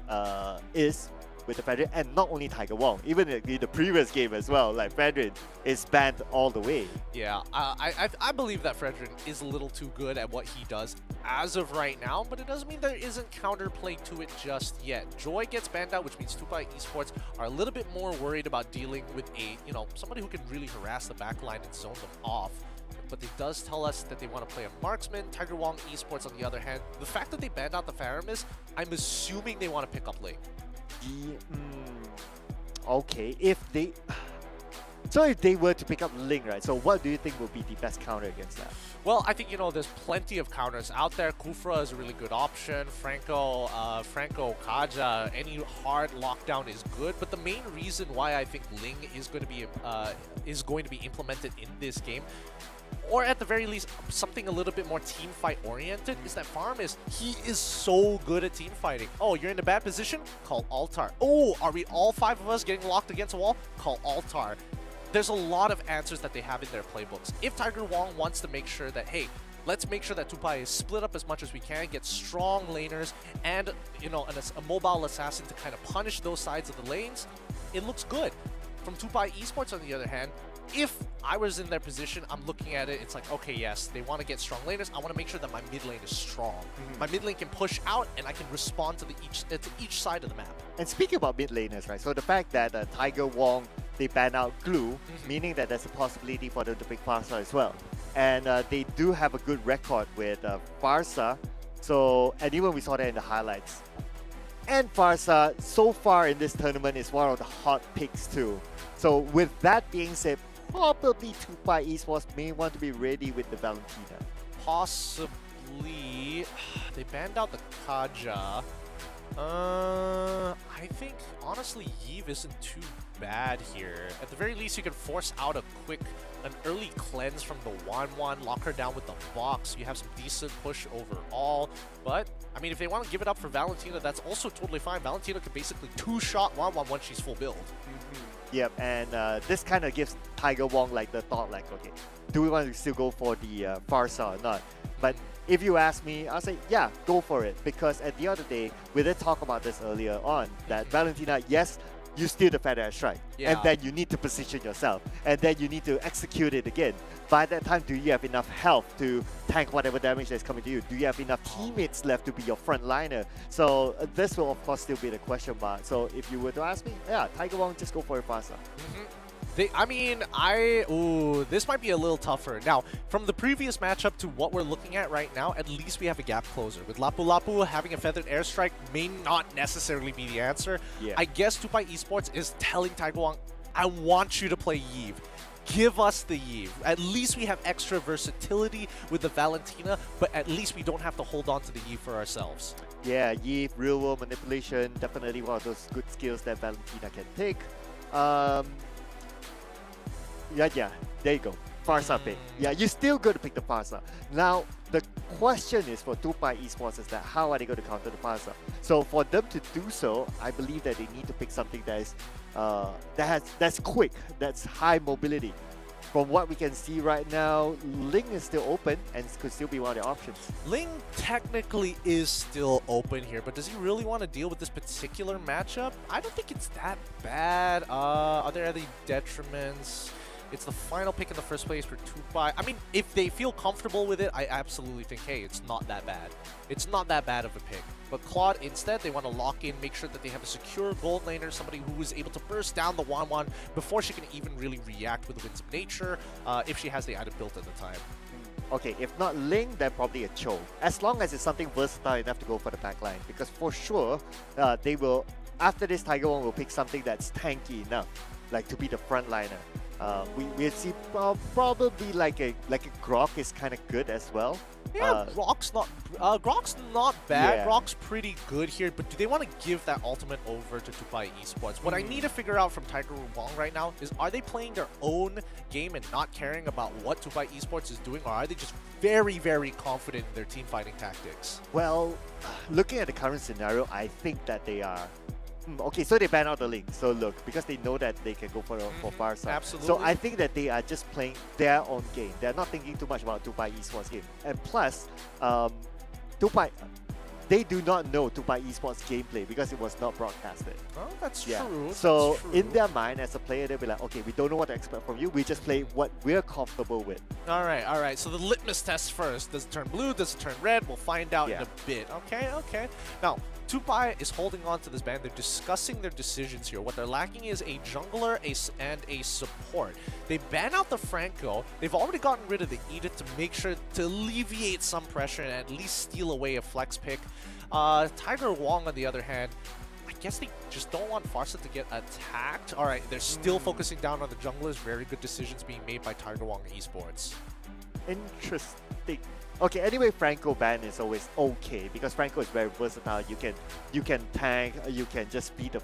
is with the Fedrin, and not only Tiger Wong, even in the previous game as well, like Fedrin is banned all the way. Yeah, I believe that Fredrin is a little too good at what he does as of right now, but it doesn't mean there isn't counterplay to it just yet. Joy gets banned out, which means Tupai Esports are a little bit more worried about dealing with somebody who can really harass the backline and zone them off. But it does tell us that they want to play a marksman. Tiger Wong Esports, on the other hand, the fact that they banned out the Faramis, I'm assuming they want to pick up lane. Okay, if they were to pick up Ling, right? So what do you think will be the best counter against that? Well, I think, there's plenty of counters out there. Kufra is a really good option. Franco Kaja, any hard lockdown is good. But the main reason why I think Ling is going to be implemented in this game, or at the very least something a little bit more team fight oriented, is that Farmis, he is so good at team fighting. Oh, you're in a bad position? Call Altar. Oh, are we all 5 of us getting locked against a wall? Call Altar. There's a lot of answers that they have in their playbooks. If Tiger Wong wants to make sure that, hey, let's make sure that Tupai is split up as much as we can, get strong laners, and a mobile assassin to kind of punish those sides of the lanes. It looks good. From Tupai Esports, on the other hand, if I was in their position, I'm looking at it, it's like, okay, yes, they want to get strong laners. I want to make sure that my mid lane is strong. My mid lane can push out, and I can respond to each side of the map. And speaking about mid laners, right? So the fact that Tiger Wong, they ban out Glue, meaning that there's a possibility for them to pick Farsa as well. And they do have a good record with Farsa. So, and even we saw that in the highlights. And Farsa, so far in this tournament, is one of the hot picks too. So with that being said, probably Tupai Esports may want to be ready with the Valentina. Possibly. They banned out the Kaja. I think, honestly, Yves isn't too bad here. At the very least, you can force out an early cleanse from the 1-1, lock her down with the box. You have some decent push overall. But, I mean, if they want to give it up for Valentina, that's also totally fine. Valentina can basically two-shot 1-1 once she's full build. Yep, and this kind of gives Tiger Wong like the thought, like, okay, do we want to still go for the Farsa or not? But if you ask me, I'll say, yeah, go for it. Because at the end of the day, we did talk about this earlier on, that Valentina, yes, you steal the feather and strike. Yeah. And then you need to position yourself. And then you need to execute it again. By that time, do you have enough health to tank whatever damage that's coming to you? Do you have enough teammates left to be your front liner? So this will, of course, still be the question mark. So if you were to ask me, yeah, Tiger Wong, just go for it faster. This might be a little tougher. Now, from the previous matchup to what we're looking at right now, at least we have a gap closer. With Lapu Lapu, having a feathered airstrike may not necessarily be the answer. Yeah. I guess Tupai Esports is telling Tiger Wong, I want you to play Yves. Give us the Yves. At least we have extra versatility with the Valentina, but at least we don't have to hold on to the Yves for ourselves. Yeah, Yves, real world manipulation, definitely one of those good skills that Valentina can take. Yeah, there you go. Farsa pick. Yeah, you still got to pick the Farsa. Now, the question is for Tupai Esports is that how are they going to counter the Farsa? So for them to do so, I believe that they need to pick something that is that's quick, that's high mobility. From what we can see right now, Ling is still open and could still be one of the options. Ling technically is still open here, but does he really want to deal with this particular matchup? I don't think it's that bad. Are there any detriments? It's the final pick in the first place for Tupai. I mean, if they feel comfortable with it, I absolutely think, hey, it's not that bad. It's not that bad of a pick. But Claude, instead, they want to lock in, make sure that they have a secure gold laner, somebody who is able to burst down the 1-1 before she can even really react with the Winds of Nature, if she has the item built at the time. Okay, if not Ling, then probably a Cho. As long as it's something versatile enough to go for the backline. Because for sure, they will, after this, Tiger Wong will pick something that's tanky enough, like to be the frontliner. We'll see probably like a Grok is kind of good as well. Yeah, Grok's not bad. Yeah. Grok's pretty good here, but do they want to give that ultimate over to Tupai Esports? What I need to figure out from Tiger Wong right now is, are they playing their own game and not caring about what Tupai Esports is doing, or are they just very, very confident in their team fighting tactics? Well, looking at the current scenario, I think that they are. Okay, so they ban out the Link. So look, because they know that they can go for Farsa. Absolutely. So I think that they are just playing their own game. They're not thinking too much about Tupai Esports game. And plus, Tupai, they do not know Tupai Esports gameplay because it was not broadcasted. Oh, that's true. So that's true. in their mind, as a player, they'll be like, okay, we don't know what to expect from you. We just play what we're comfortable with. All right. So the litmus test first. Does it turn blue? Does it turn red? We'll find out in a bit. Okay. Now, Tupai is holding on to this ban. They're discussing their decisions here. What they're lacking is a jungler and a support. They ban out the Franco. They've already gotten rid of the Edith to make sure to alleviate some pressure and at least steal away a flex pick. Tiger Wong, on the other hand, I guess they just don't want Farsa to get attacked. All right, they're still focusing down on the junglers. Very good decisions being made by Tiger Wong Esports. Interesting. Okay, anyway, Franco ban is always okay because Franco is very versatile. You can tank, you can just be the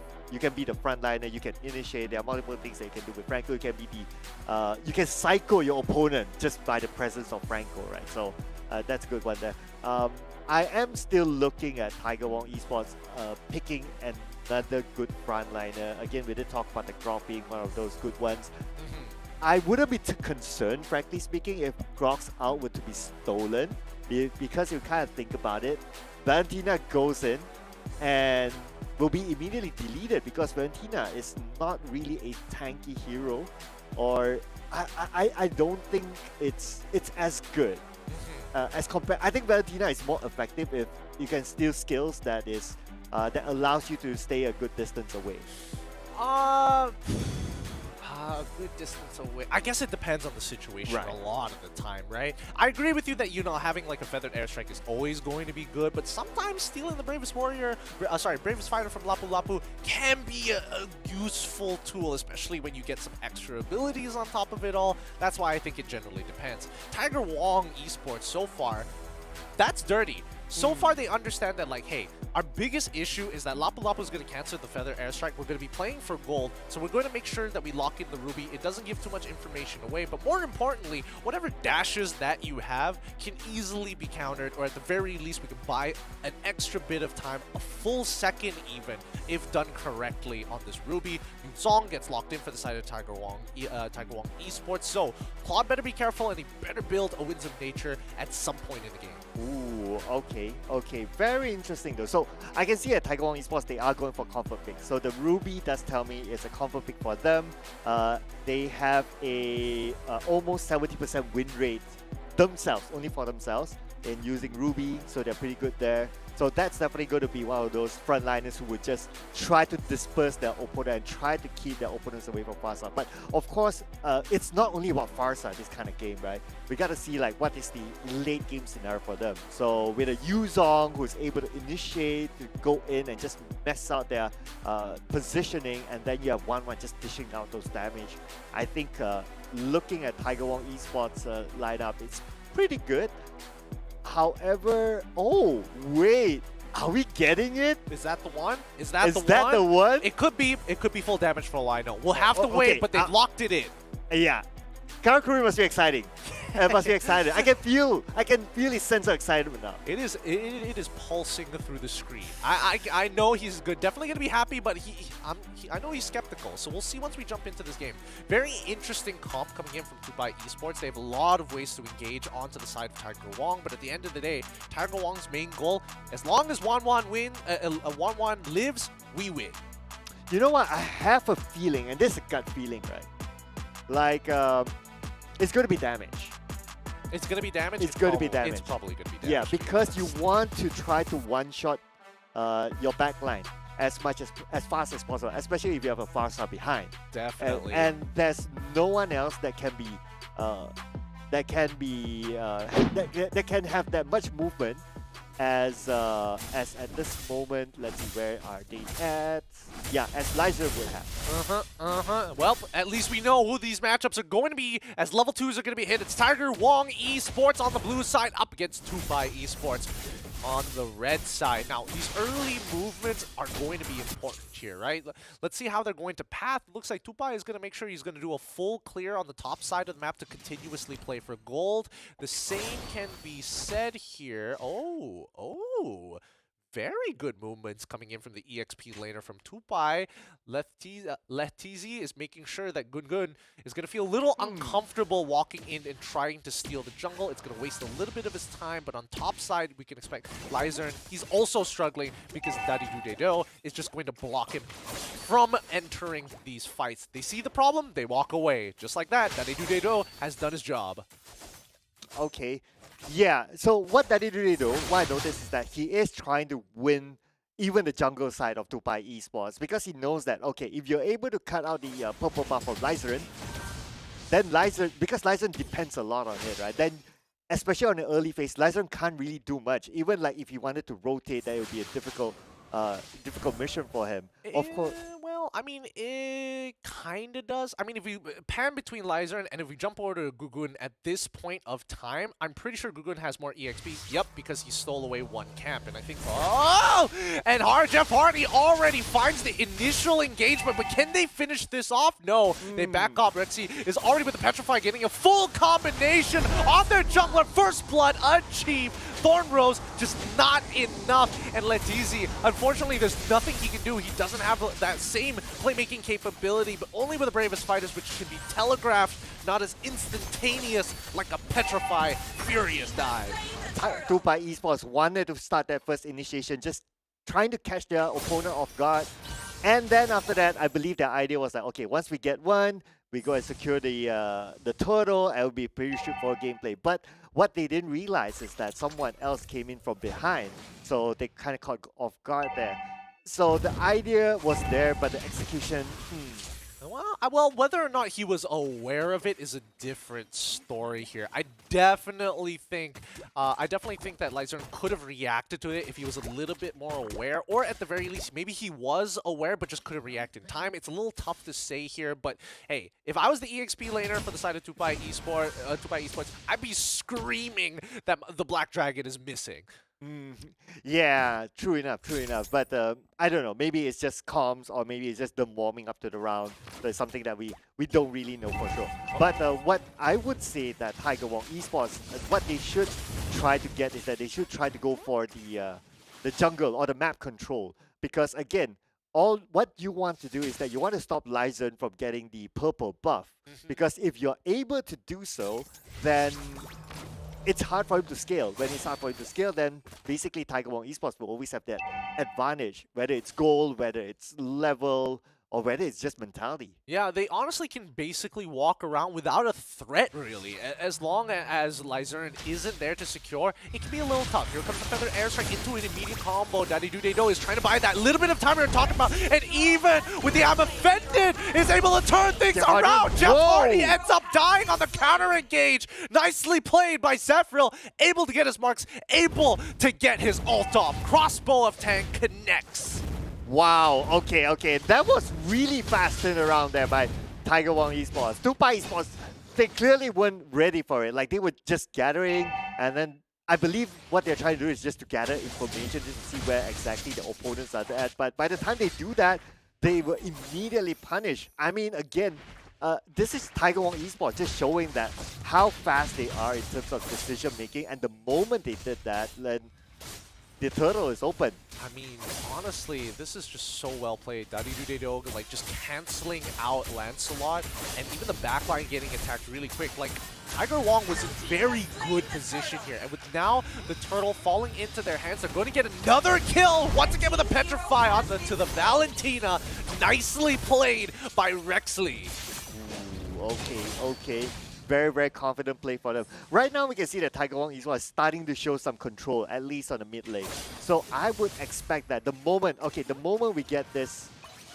frontliner, you can initiate. There are multiple things that you can do with Franco. You can be the you can cycle your opponent just by the presence of Franco, right? So that's a good one there. I am still looking at Tiger Wong Esports picking another good frontliner. Again, we did talk about the Grok being one of those good ones. I wouldn't be too concerned, frankly speaking, if Grok's ult were to be stolen, because you kind of think about it. Valentina goes in and will be immediately deleted because Valentina is not really a tanky hero, or I don't think it's as good as compared. I think Valentina is more effective if you can steal skills that allows you to stay a good distance away. A good distance away. I guess it depends on the situation Right. a lot of the time, right? I agree with you that, you know, having like a feathered airstrike is always going to be good, but sometimes stealing the Bravest Bravest Fighter from Lapu Lapu can be a useful tool, especially when you get some extra abilities on top of it all. That's why I think it generally depends. Tiger Wong Esports so far, that's dirty. So far, they understand that, like, hey, our biggest issue is that Lapu Lapu is going to cancel the Feather Airstrike. We're going to be playing for gold, so we're going to make sure that we lock in the Ruby. It doesn't give too much information away, but more importantly, whatever dashes that you have can easily be countered, or at the very least, we can buy an extra bit of time, a full second even, if done correctly on this Ruby. Zong gets locked in for the side of Tiger Wong Esports, so Claude better be careful, and he better build a Winds of Nature at some point in the game. Ooh, okay. Very interesting though. So I can see at Tiger Wong Esports, they are going for comfort pick. So the Ruby does tell me it's a comfort pick for them. They have a almost 70% win rate themselves, only for themselves, in using Ruby, so they're pretty good there. So that's definitely going to be one of those frontliners who would just try to disperse their opponent and try to keep their opponents away from Farsa. But of course, it's not only about Farsa, this kind of game, right? We got to see like what is the late game scenario for them. So with a Yuzong who's able to initiate, to go in and just mess out their positioning, and then you have 1-1 just dishing out those damage. I think looking at Tiger Wong Esports lineup, it's pretty good. However, oh wait, are we getting it? Is that the one? Is that the one? It could be full damage for all I know. We'll have to wait, but they've locked it in. Yeah. Karakuri must be exciting. It must be excited. I can feel his sense of excitement now. It is pulsing through the screen. I know he's good. Definitely gonna be happy, but I know he's skeptical. So we'll see once we jump into this game. Very interesting comp coming in from Tupai Esports. They have a lot of ways to engage onto the side of Tiger Wong, but at the end of the day, Tiger Wong's main goal, as long as Wan lives, we win. You know what? I have a feeling, and this is a gut feeling, right? Like it's going to be damage. It's going to be damage? It's going to be damage. It's probably going to be damage. Yeah, because you want to try to one-shot your backline as fast as possible, especially if you have a Farsa behind. Definitely. And there's no one else that can have that much movement as at this moment. Let's see, where are they at? Yeah, as Lizer would have. Well, at least we know who these matchups are going to be, as level 2s are going to be hit. It's Tiger Wong Esports on the blue side up against Tupai Esports on the red side. Now, these early movements are going to be important here, right? Let's see how they're going to path. Looks like Tupai is going to make sure he's going to do a full clear on the top side of the map to continuously play for gold. The same can be said here. Oh. Very good movements coming in from the EXP laner from Tupai. Letizi is making sure that Gungun is going to feel a little uncomfortable walking in and trying to steal the jungle. It's going to waste a little bit of his time, but on top side, we can expect Lizern. He's also struggling because Daddy Dudedo is just going to block him from entering these fights. They see the problem, they walk away. Just like that, Daddy Dudedo has done his job. Okay. Yeah, so what Daddy Dudedo, what I noticed is that he is trying to win even the jungle side of Tupai Esports, because he knows that, okay, if you're able to cut out the purple buff of Lizern, then Lizern, because Lizern depends a lot on it, right? Then, especially on the early phase, Lizern can't really do much. Even like if he wanted to rotate, that would be a difficult mission for him. Of course. Well, I mean, it kind of does. I mean, if we pan between Lizern and if we jump over to Gugun at this point of time, I'm pretty sure Gugun has more EXP. Yep, because he stole away one camp. And I think, and Jeff Hardy already finds the initial engagement, but can they finish this off? No, they back up. Rexy is already with the Petrify, getting a full combination on their jungler. First blood achieved. Thorn Rose, just not enough. And Letizi, unfortunately, there's nothing he can do. He doesn't have that same playmaking capability, but only with the bravest fighters, which can be telegraphed, not as instantaneous like a Petrify Furious dive. Tupai Esports wanted to start that first initiation, just trying to catch their opponent off guard. And then after that, I believe their idea was like, okay, once we get one, we go and secure the turtle, and it'll be pretty straightforward gameplay. But what they didn't realize is that someone else came in from behind, so they kind of caught off guard there. So the idea was there, but the execution, Well, whether or not he was aware of it is a different story here. I definitely think that Lyzern could have reacted to it if he was a little bit more aware, or at the very least, maybe he was aware but just couldn't react in time. It's a little tough to say here, but hey, if I was the EXP laner for the side of Tupai Esports, I'd be screaming that the Black Dragon is missing. Yeah, true enough. But I don't know, maybe it's just comms, or maybe it's just them warming up to the round. So it's something that we don't really know for sure. But what I would say that Tiger Wong Esports, what they should try to get is that they should try to go for the jungle or the map control. Because again, what you want to do is that you want to stop Lyzern from getting the purple buff. Because if you're able to do so, then it's hard for him to scale. When it's hard for him to scale, then basically Tiger Wong Esports will always have that advantage, whether it's gold, whether it's level, or whether it's just mentality. Yeah, they honestly can basically walk around without a threat, really. As long as Lyzern isn't there to secure, it can be a little tough. Here comes the Feather Airstrike into an immediate combo. Daddy Dudedo is trying to buy that little bit of time we were talking about, and even with the I'm Offended, is able to turn things around. Jeff Hardy ends up dying on the counter engage. Nicely played by Zephril, able to get his marks, able to get his ult off. Crossbow of Tank connects. Wow, okay. That was really fast turnaround there by Tiger Wong Esports. Tupai Esports, they clearly weren't ready for it. Like, they were just gathering, and then I believe what they're trying to do is just to gather information, just to see where exactly the opponents are at. But by the time they do that, they were immediately punished. I mean, again, this is Tiger Wong Esports just showing that how fast they are in terms of decision making, and the moment they did that, then the turtle is open. I mean, honestly, this is just so well played. Daddy Dudedo, like, just canceling out Lancelot, and even the backline getting attacked really quick. Like, Tiger Wong was in very good position here, and with now the turtle falling into their hands, they're going to get another kill once again with a Petrify on to the Valentina. Nicely played by Rexley. Ooh, okay. Very confident play for them. Right now we can see that Tiger Wong is starting to show some control, at least on the mid lane. So I would expect that the moment we get this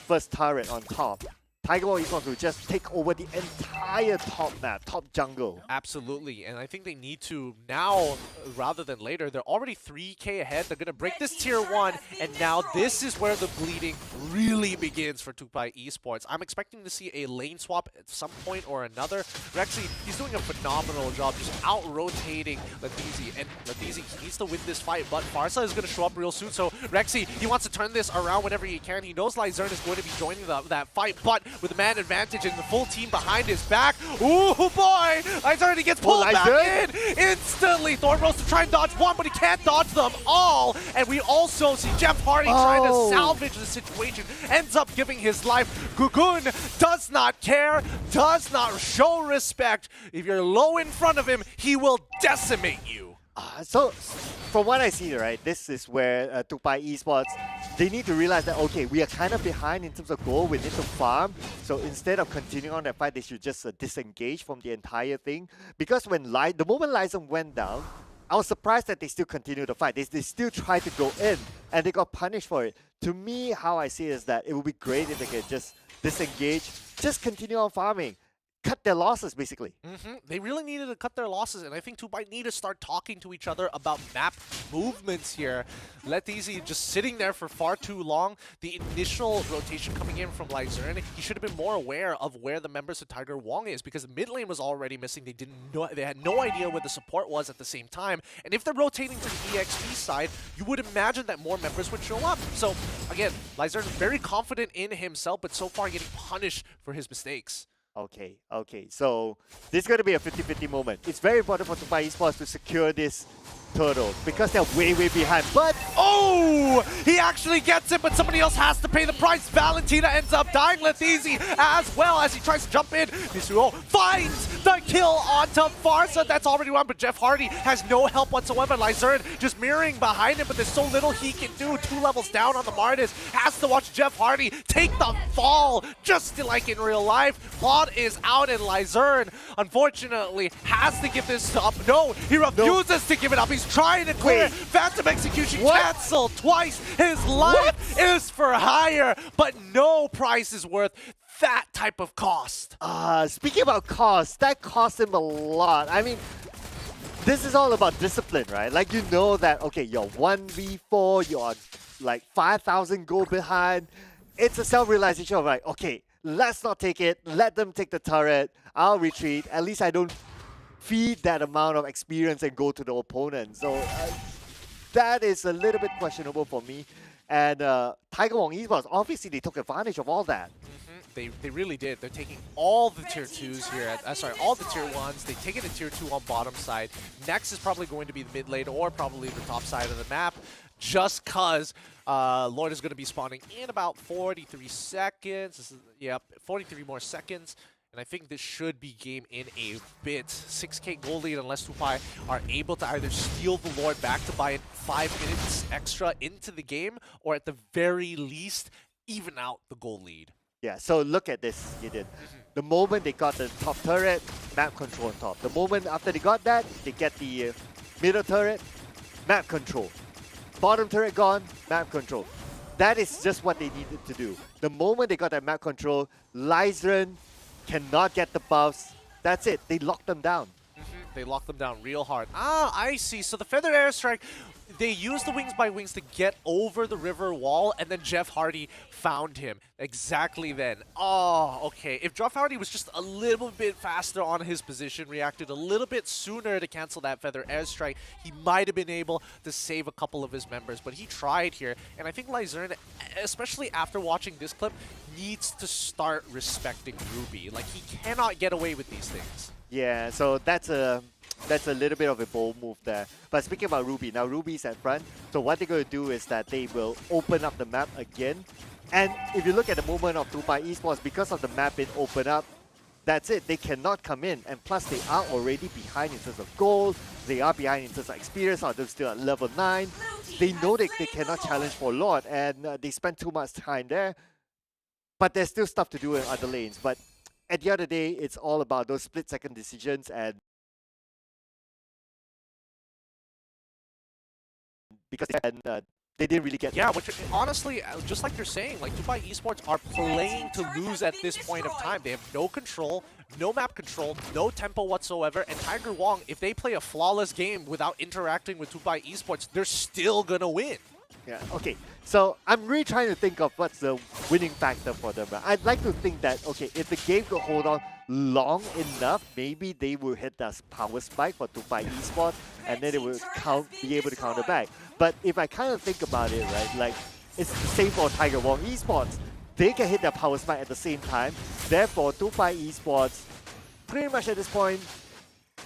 first turret on top, Tiger Wong is going to just take over the entire top map, top jungle. Absolutely, and I think they need to now, rather than later. They're already 3k ahead. They're going to break this tier 1, and now this is where the bleeding really begins for Tupai Esports. I'm expecting to see a lane swap at some point or another. Rexy, he's doing a phenomenal job just out-rotating Letizi, and Letizi needs to win this fight, but Farsa is going to show up real soon, so Rexy, he wants to turn this around whenever he can. He knows Lyzern is going to be joining that fight, but with the man advantage and the full team behind his back. Ooh, boy! Lyzern, he gets pulled back in instantly. Thorn Rose to try and dodge one, but he can't dodge them all. And we also see Jeff Hardy trying to salvage the situation. Ends up giving his life. Gugun does not care, does not show respect. If you're low in front of him, he will decimate you. So, from what I see, right, this is where Tupai Esports, they need to realize that, okay, we are kind of behind in terms of goal, we need to farm. So instead of continuing on that fight, they should just disengage from the entire thing. Because when the moment Lyzern went down, I was surprised that they still continued the fight. They still tried to go in, and they got punished for it. To me, how I see it is that it would be great if they could just disengage, just continue on farming. Cut their losses, basically. They really needed to cut their losses, and I think Tupai need to start talking to each other about map movements here. Letizi just sitting there for far too long. The initial rotation coming in from Lyzern, he should have been more aware of where the members of Tiger Wong is, because the mid lane was already missing. They had no idea where the support was at the same time. And if they're rotating to the EXP side, you would imagine that more members would show up. So again, Lyzern very confident in himself, but so far getting punished for his mistakes. Okay. So this is going to be a 50-50 moment. It's very important for Tupai Esports to secure this Turtle because they're way behind. But oh, he actually gets it, but somebody else has to pay the price. Valentina ends up dying. Lethizi as well as he tries to jump in. Misuo finds the kill onto Farsa. That's already one, but Jeff Hardy has no help whatsoever. Lyzern just mirroring behind him, but there's so little he can do. 2 levels down on the Martis. Has to watch Jeff Hardy take the fall, just like in real life. Claude is out, and Lyzern, unfortunately, has to give this up. No, he refuses to give it up. He's trying to clear. Phantom Execution canceled twice. His life is for hire, but no price is worth that type of cost. Speaking about cost, that cost him a lot. I mean, this is all about discipline, right? Like, you know that, okay, you're 1v4, you're like 5,000 gold behind. It's a self-realization of like, okay, let's not take it. Let them take the turret. I'll retreat. At least I don't feed that amount of experience and go to the opponent. So that is a little bit questionable for me. And Tiger Wong Esports, obviously they took advantage of all that. They really did. They're taking all the tier 2s here. All the tier 1s. They take it to tier 2 on bottom side. Next is probably going to be the mid lane or probably the top side of the map, just because Lord is going to be spawning in about 43 seconds. This is, yep, 43 more seconds. And I think this should be game in a bit. 6k gold lead unless Tupai are able to either steal the Lord back to buy in 5 minutes extra into the game, or at the very least, even out the gold lead. Yeah, so look at this, Gideon. The moment they got the top turret, map control on top. The moment after they got that, they get the middle turret, map control. Bottom turret gone, map control. That is just what they needed to do. The moment they got that map control, Lyzern cannot get the buffs. That's it. They locked them down. They locked them down real hard. Ah, I see. So the Feather Airstrike, they used the Wings by Wings to get over the river wall, and then Jeff Hardy found him exactly then. Oh, okay. If Jeff Hardy was just a little bit faster on his position, reacted a little bit sooner to cancel that Feather Airstrike, he might have been able to save a couple of his members, but he tried here. And I think Lyzern, especially after watching this clip, needs to start respecting Ruby. Like, he cannot get away with these things. Yeah, so that's a little bit of a bold move there. But speaking about Ruby, now Ruby's at front. So what they're going to do is that they will open up the map again. And if you look at the movement of Tupai Esports, because of the map being opened up, that's it. They cannot come in. And plus, they are already behind in terms of gold. They are behind in terms of experience. They're still at level 9. They know they cannot challenge for Lord. And they spend too much time there. But there's still stuff to do in other lanes. But at the end of the day, it's all about those split-second decisions, and because they didn't really get... Yeah, which honestly, just like you're saying, like Tupai Esports are playing to lose at this point of time. They have no control, no map control, no tempo whatsoever, and Tiger Wong, if they play a flawless game without interacting with Tupai Esports, they're still gonna win. Yeah, okay. So I'm really trying to think of what's the winning factor for them. I'd like to think that, okay, if the game could hold on long enough, maybe they will hit that power spike for Tupai Esports, and then they will be able to counter back. But if I kind of think about it, right, like, it's the same for Tiger Wong Esports. They can hit their power spike at the same time. Therefore, Tupai Esports, pretty much at this point,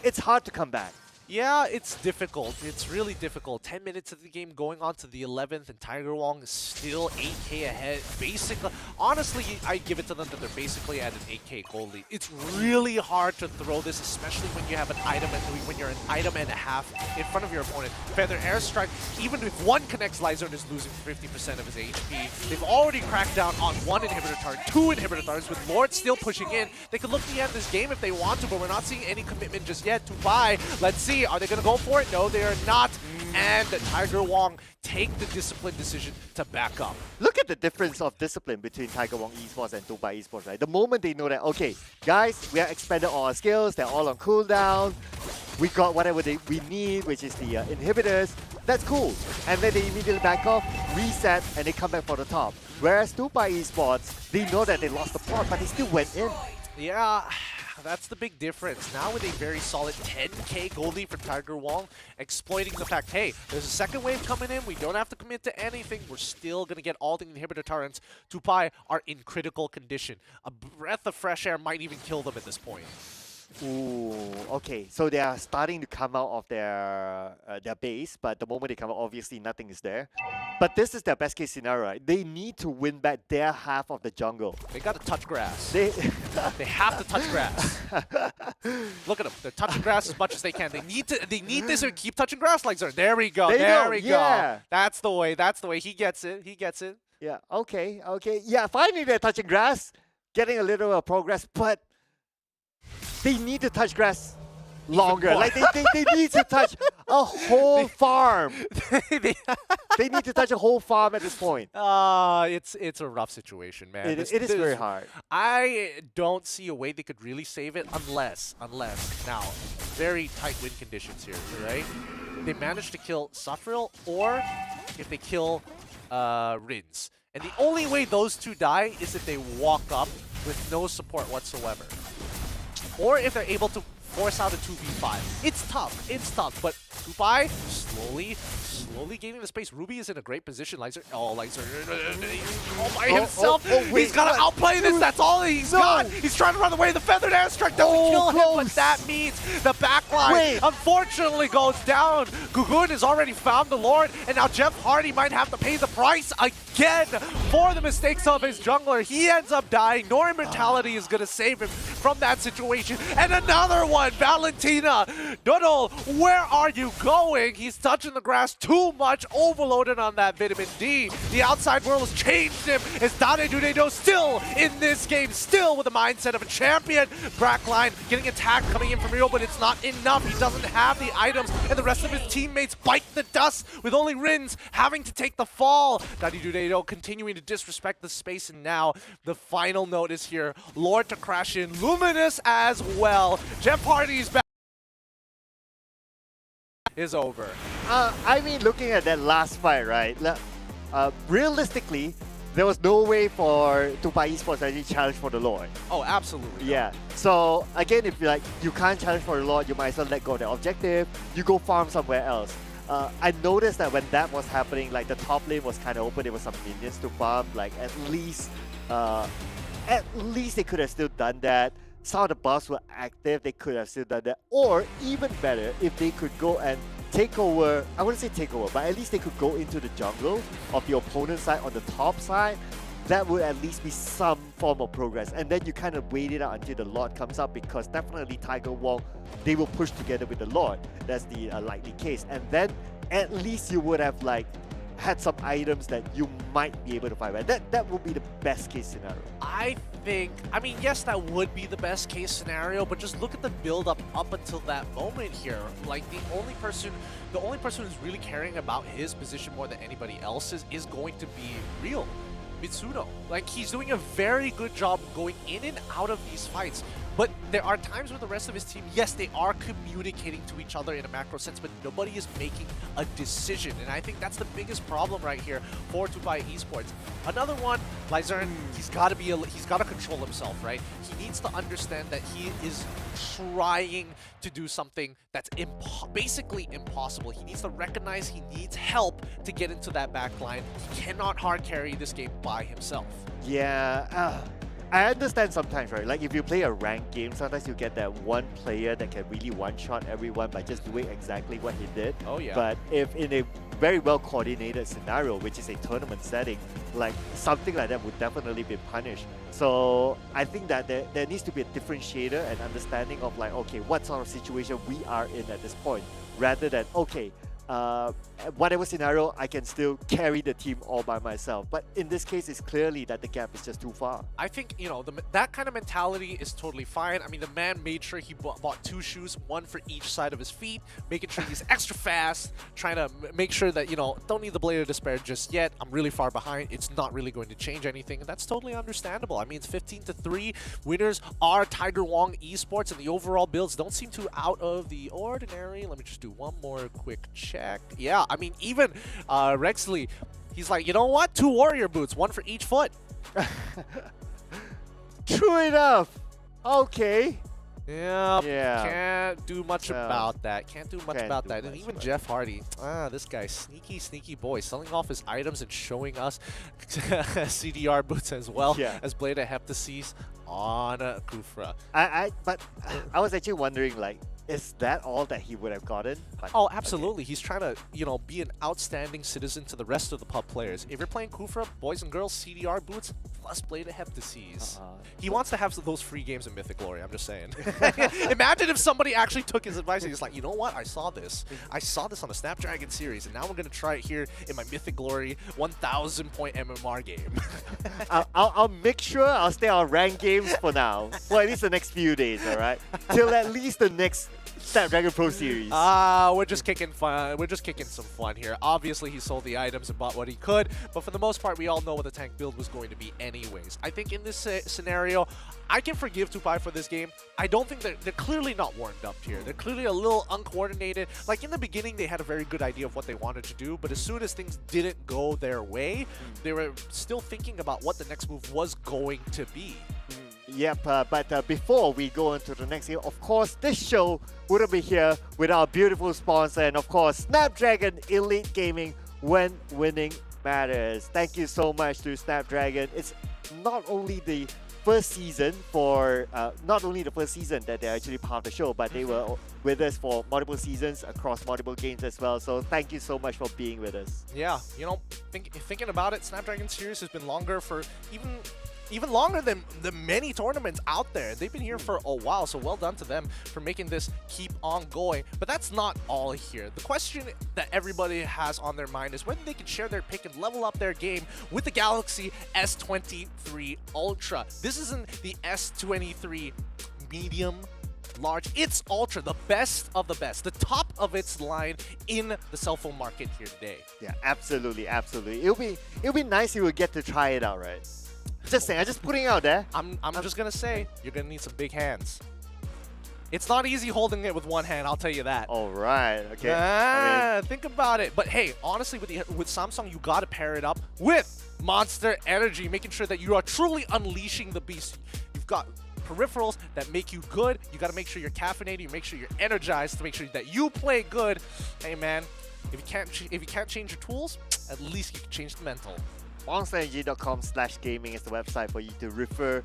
it's hard to come back. Yeah, it's difficult. It's really difficult. 10 minutes of the game going on to the 11th, and Tiger Wong is still 8k ahead. Basically, honestly, I give it to them that they're basically at an 8k goal lead. It's really hard to throw this, especially when you have an item and when you're an item and a half in front of your opponent. Feather Airstrike, even if one connects, Lyzern is losing 50% of his HP. They've already cracked down on 1 inhibitor turret, 2 inhibitor turrets, with Lord still pushing in. They could look to end this game if they want to, but we're not seeing any commitment just yet. Tupai, let's see. Are they going to go for it? No, they are not. And Tiger Wong take the disciplined decision to back up. Look at the difference of discipline between Tiger Wong Esports and Tupai Esports, right? The moment they know that, okay, guys, we have expended all our skills, they're all on cooldown, we got whatever we need, which is the inhibitors, that's cool. And then they immediately back off, reset, and they come back for the top. Whereas Tupai Esports, they know that they lost the plot, but they still went in. Yeah. That's the big difference. Now with a very solid 10k gold lead for Tiger Wong, exploiting the fact, hey, there's a second wave coming in, we don't have to commit to anything, we're still going to get all the inhibitor turrets. Tupai are in critical condition. A breath of fresh air might even kill them at this point. Ooh, okay. So they are starting to come out of their base, but the moment they come out, obviously nothing is there. But this is their best case scenario, right? They need to win back their half of the jungle. They got to touch grass. They They have to touch grass. Look at them. They're touching grass as much as they can. They need to. They need this and keep touching grass like Zern. There we go. There we yeah. go. That's the way. That's the way. He gets it. He gets it. Yeah, okay, okay. Yeah, finally they're touching grass, getting a little progress, but they need to touch grass longer. Like they need to touch a whole farm. They need to touch a whole farm at this point. It's a rough situation, man. It is very hard. I don't see a way they could really save it unless now, very tight win conditions here, right? They manage to kill Sufril, or if they kill Rins. And the only way those two die is if they walk up with no support whatsoever. Or if they're able to force out a 2v5. It's tough, but Tupai slowly gaining the space. Ruby is in a great position. Lizer, all by himself. Wait, he's got to outplay this. That's all he's got. He's trying to run away. The feathered airstrike doesn't kill him, but that means the backline unfortunately goes down. Gugun has already found the Lord, and now Jeff Hardy might have to pay the price again for the mistakes of his jungler. He ends up dying. No immortality is going to save him from that situation. And another one, Valentina. Doodle, where are you going? He's touching the grass too much, overloaded on that vitamin D. The outside world has changed him. Is Dade Dudedo still in this game, still with the mindset of a champion? Brackline getting attacked coming in from Rio, but it's not enough. He doesn't have the items, and the rest of his teammates bite the dust, with only Rins having to take the fall. Dade Dudedo continuing to disrespect the space, and now the final note is here. Lord to crash in, Luminous as well. Jeff Hardy's back is over. I mean, looking at that last fight, right? Realistically, there was no way for Tupai Esports to actually challenge for the Lord. Oh, absolutely. Yeah. So again, if you can't challenge for the Lord, you might as well let go of the objective. You go farm somewhere else. I noticed that when that was happening, like the top lane was kind of open. There was some minions to farm. Like at least they could have still done that. Some of the buffs were active, they could have still done that. Or even better, if they could go and take over, I wouldn't say take over, but at least they could go into the jungle of the opponent's side on the top side. That would at least be some form of progress. And then you kind of wait it out until the Lord comes up, because definitely Tiger Wong, they will push together with the Lord. That's the likely case. And then at least you would have had some items that you might be able to fight. Right? That would be the best case scenario. I mean, yes, that would be the best case scenario, but just look at the build up until that moment here. Like the only person who's really caring about his position more than anybody else's is going to be Real Mitsuno. Like, he's doing a very good job going in and out of these fights. But there are times where the rest of his team, yes, they are communicating to each other in a macro sense, but nobody is making a decision. And I think that's the biggest problem right here for Tupai Esports. Another one, Lyzern, he's got to control himself, right? He needs to understand that he is trying to do something that's basically impossible. He needs to recognize he needs help to get into that back line. He cannot hard carry this game by himself. Yeah, I understand sometimes, right? Like if you play a ranked game, sometimes you get that one player that can really one-shot everyone by just doing exactly what he did. Oh yeah. But if in a very well-coordinated scenario, which is a tournament setting, like something like that would definitely be punished. So I think that there needs to be a differentiator and understanding of like, okay, what sort of situation we are in at this point, rather than, okay, whatever scenario, I can still carry the team all by myself. But in this case, it's clearly that the gap is just too far. I think, you know, that kind of mentality is totally fine. I mean, the man made sure he bought 2 shoes, one for each side of his feet, making sure he's extra fast, trying to make sure that, you know, don't need the Blade of Despair just yet. I'm really far behind. It's not really going to change anything, and that's totally understandable. I mean, it's 15-3. Winners are Tiger Wong Esports, and the overall builds don't seem too out of the ordinary. Let me just do one more quick check. Yeah, I mean, even Rexley, he's like, you know what? 2 warrior boots, 1 for each foot. True enough. Okay. Yeah, Yeah. can't do much about that. Can't do much Can't about do that. And much even about Jeff Hardy, this guy, sneaky boy, selling off his items and showing us CDR boots as well as Blade of Heptases on Kufra. But I was actually wondering, like, is that all that he would have gotten? But, Oh, absolutely. He's trying to, be an outstanding citizen to the rest of the pub players. If you're playing Kufra, boys and girls, CDR boots, plus Blade of Heptases. He wants to have those free games in Mythic Glory, I'm just saying. Imagine if somebody actually took his advice and he's like, you know what? I saw this. I saw this on the Snapdragon series, and now I'm going to try it here in my Mythic Glory 1,000 point MMR game. I'll make sure I'll stay on ranked games for now. For at least the next few days, alright? Till at least the next Snapdragon Pro Series. We're just kicking fun. We're just kicking some fun here. Obviously, he sold the items and bought what he could, but for the most part, we all know what the tank build was going to be anyways. I think in this scenario, I can forgive Tupai for this game. I don't think they're clearly not warmed up here. They're clearly a little uncoordinated. Like in the beginning, they had a very good idea of what they wanted to do, but as soon as things didn't go their way, they were still thinking about what the next move was going to be. Yep, but before we go into the next game, of course, this show wouldn't be here without our beautiful sponsor, and of course, Snapdragon Elite Gaming, when winning matters. Thank you so much to Snapdragon. It's not only the first season that they're actually part of the show, but they were with us for multiple seasons across multiple games as well. So thank you so much for being with us. Yeah, thinking about it, Snapdragon series has been longer for even longer than the many tournaments out there. They've been here for a while, so well done to them for making this keep on going. But that's not all here. The question that everybody has on their mind is whether they can share their pick and level up their game with the Galaxy S23 Ultra. This isn't the S23 medium, large, it's Ultra, the best of the best, the top of its line in the cell phone market here today. Yeah, absolutely. It'll be nice if we get to try it out, right? Just saying, I'm just putting it out there. I'm just gonna say, you're gonna need some big hands. It's not easy holding it with one hand, I'll tell you that. All right, okay. Think about it. But hey, honestly, with Samsung, you gotta pair it up with Monster Energy, making sure that you are truly unleashing the beast. You've got peripherals that make you good. You gotta make sure you're caffeinated. You make sure you're energized to make sure that you play good. Hey man, if you can't change your tools, at least you can change the mental. MonsterEnergy.com/gaming is the website for you to refer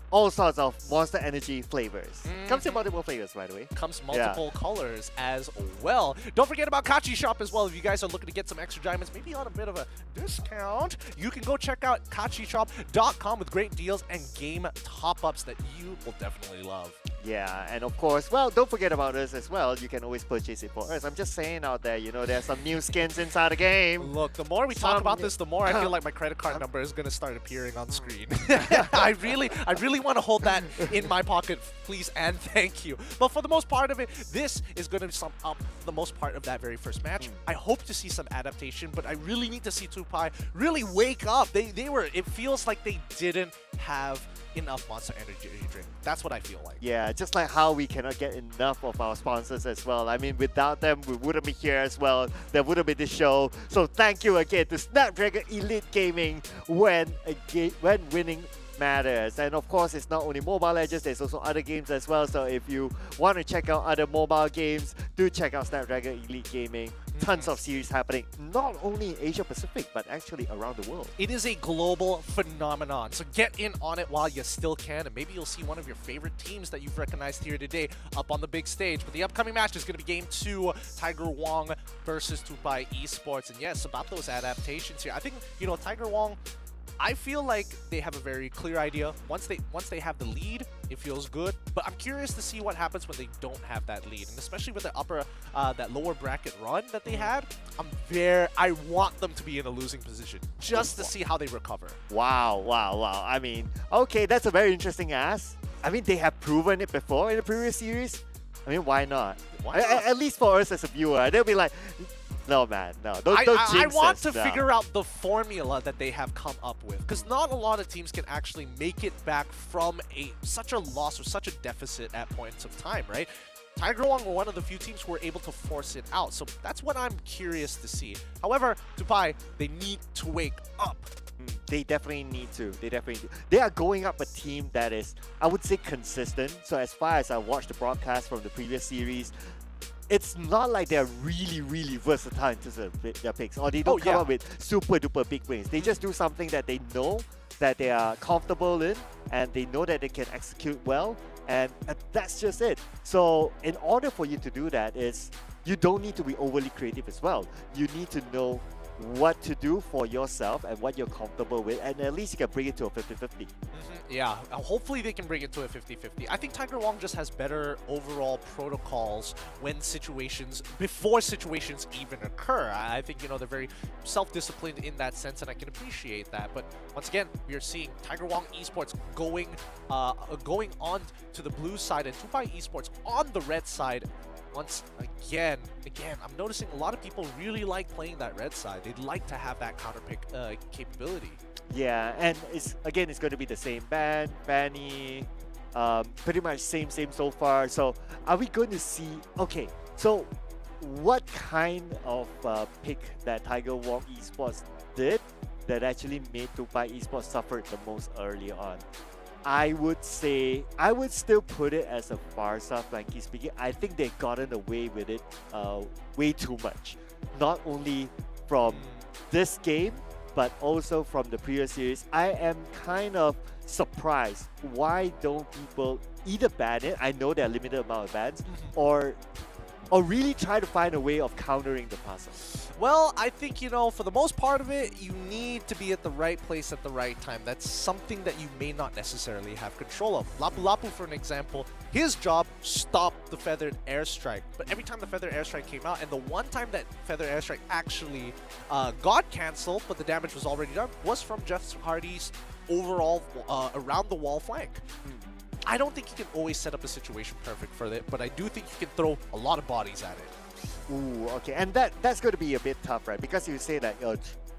all sorts of Monster Energy flavors. Comes in multiple flavors, by the way. Comes multiple colors as well. Don't forget about Kachi Shop as well. If you guys are looking to get some extra diamonds, maybe on a bit of a discount, you can go check out KachiShop.com with great deals and game top-ups that you will definitely love. Yeah, and of course, well, don't forget about us as well. You can always purchase it for us. I'm just saying out there, there's some new skins inside the game. Look, the more we talk about this, the more I feel like my credit card number is going to start appearing on screen. I really want to hold that in my pocket, please and thank you. But for the most part of it, this is going to sum up the most part of that very first match. I hope to see some adaptation, but I really need to see Tupai really wake up. It feels like they didn't have enough Monster Energy drink. That's what I feel like. Yeah, just like how we cannot get enough of our sponsors as well. I mean, without them, we wouldn't be here as well. There wouldn't be this show. So thank you again to Snapdragon Elite Gaming when winning matters. And of course, it's not only Mobile Legends, there's also other games as well. So if you want to check out other mobile games, do check out Snapdragon Elite Gaming. Tons of series happening, not only in Asia Pacific, but actually around the world. It is a global phenomenon, so get in on it while you still can, and maybe you'll see one of your favorite teams that you've recognized here today up on the big stage. But the upcoming match is going to be Game 2, Tiger Wong versus Tupai Esports. And yes, about those adaptations here, I think, Tiger Wong, I feel like they have a very clear idea. Once they have the lead, it feels good. But I'm curious to see what happens when they don't have that lead, and especially with the that lower bracket run that they had. I want them to be in a losing position just to see how they recover. Wow. I mean, okay, that's a very interesting ask. I mean, they have proven it before in the previous series. I mean, why not? At least for us as a viewer, they'll be like, no, man, no. Don't jinx I want us, to no. figure out the formula that they have come up with, because not a lot of teams can actually make it back from such a loss or such a deficit at points of time, right? Tiger Wong were one of the few teams who were able to force it out, so that's what I'm curious to see. However, Tupai, they need to wake up. They definitely need to. They are going up a team that is, I would say, consistent. So as far as I watched the broadcast from the previous series, it's not like they're really, really versatile in terms of their picks, or they don't come up with super duper big wins. They just do something that they know that they are comfortable in, and they know that they can execute well, and that's just it. So in order for you to do that, you don't need to be overly creative as well. You need to know what to do for yourself and what you're comfortable with, and at least you can bring it to a 50-50. Yeah, hopefully they can bring it to a 50-50. I think Tiger Wong just has better overall protocols before situations even occur. I think, they're very self-disciplined in that sense, and I can appreciate that. But once again, we are seeing Tiger Wong Esports going on to the blue side and Tupai Esports on the red side. Once again, I'm noticing a lot of people really like playing that red side. They'd like to have that counter pick capability. Yeah, and it's going to be the same Banny, pretty much same so far. So are we going to see? Okay, so what kind of pick that Tiger Wong Esports did that actually made Tupai Esports suffer the most early on? I would still put it as a Farsa, frankly speaking. I think they've gotten away with it way too much. Not only from this game, but also from the previous series. I am kind of surprised why don't people either ban it, I know there are limited amount of bans, or really try to find a way of countering the puzzle. Well, I think, for the most part of it, you need to be at the right place at the right time. That's something that you may not necessarily have control of. Lapu Lapu, for an example, his job stopped the Feathered Airstrike. But every time the Feathered Airstrike came out, and the one time that Feathered Airstrike actually got cancelled, but the damage was already done, was from Jeff Hardy's overall around the wall flank. I don't think you can always set up a situation perfect for it, but I do think you can throw a lot of bodies at it. Ooh, okay, and that's going to be a bit tough, right? Because you say that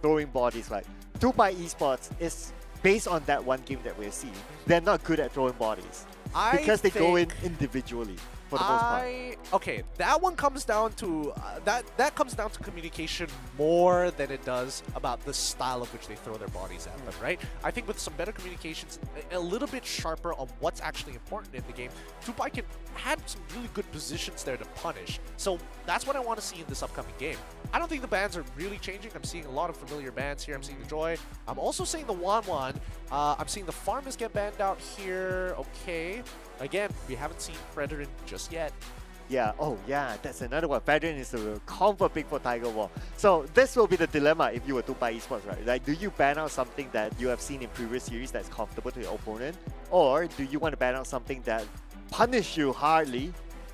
throwing bodies, right? Tupai Esports is based on that one game that we're seeing. They're not good at throwing bodies because they go in individually for the most part. Okay, that one comes down to that comes down to communication more than it does about the style of which they throw their bodies at them, right? I think with some better communications, a little bit sharper on what's actually important in the game, Tupai can have some really good positions there to punish. So that's what I want to see in this upcoming game. I don't think the bans are really changing. I'm seeing a lot of familiar bans here. I'm seeing the Joy. I'm also seeing the Wan. I'm seeing the Farmers get banned out here. Okay. Again, we haven't seen Predator just yet. Yeah, oh yeah, that's another one. Fedrin is a comfort pick for Tiger Wong. So this will be the dilemma if you were to buy esports, right? Like, do you ban out something that you have seen in previous series that's comfortable to your opponent? Or do you want to ban out something that punish you hardly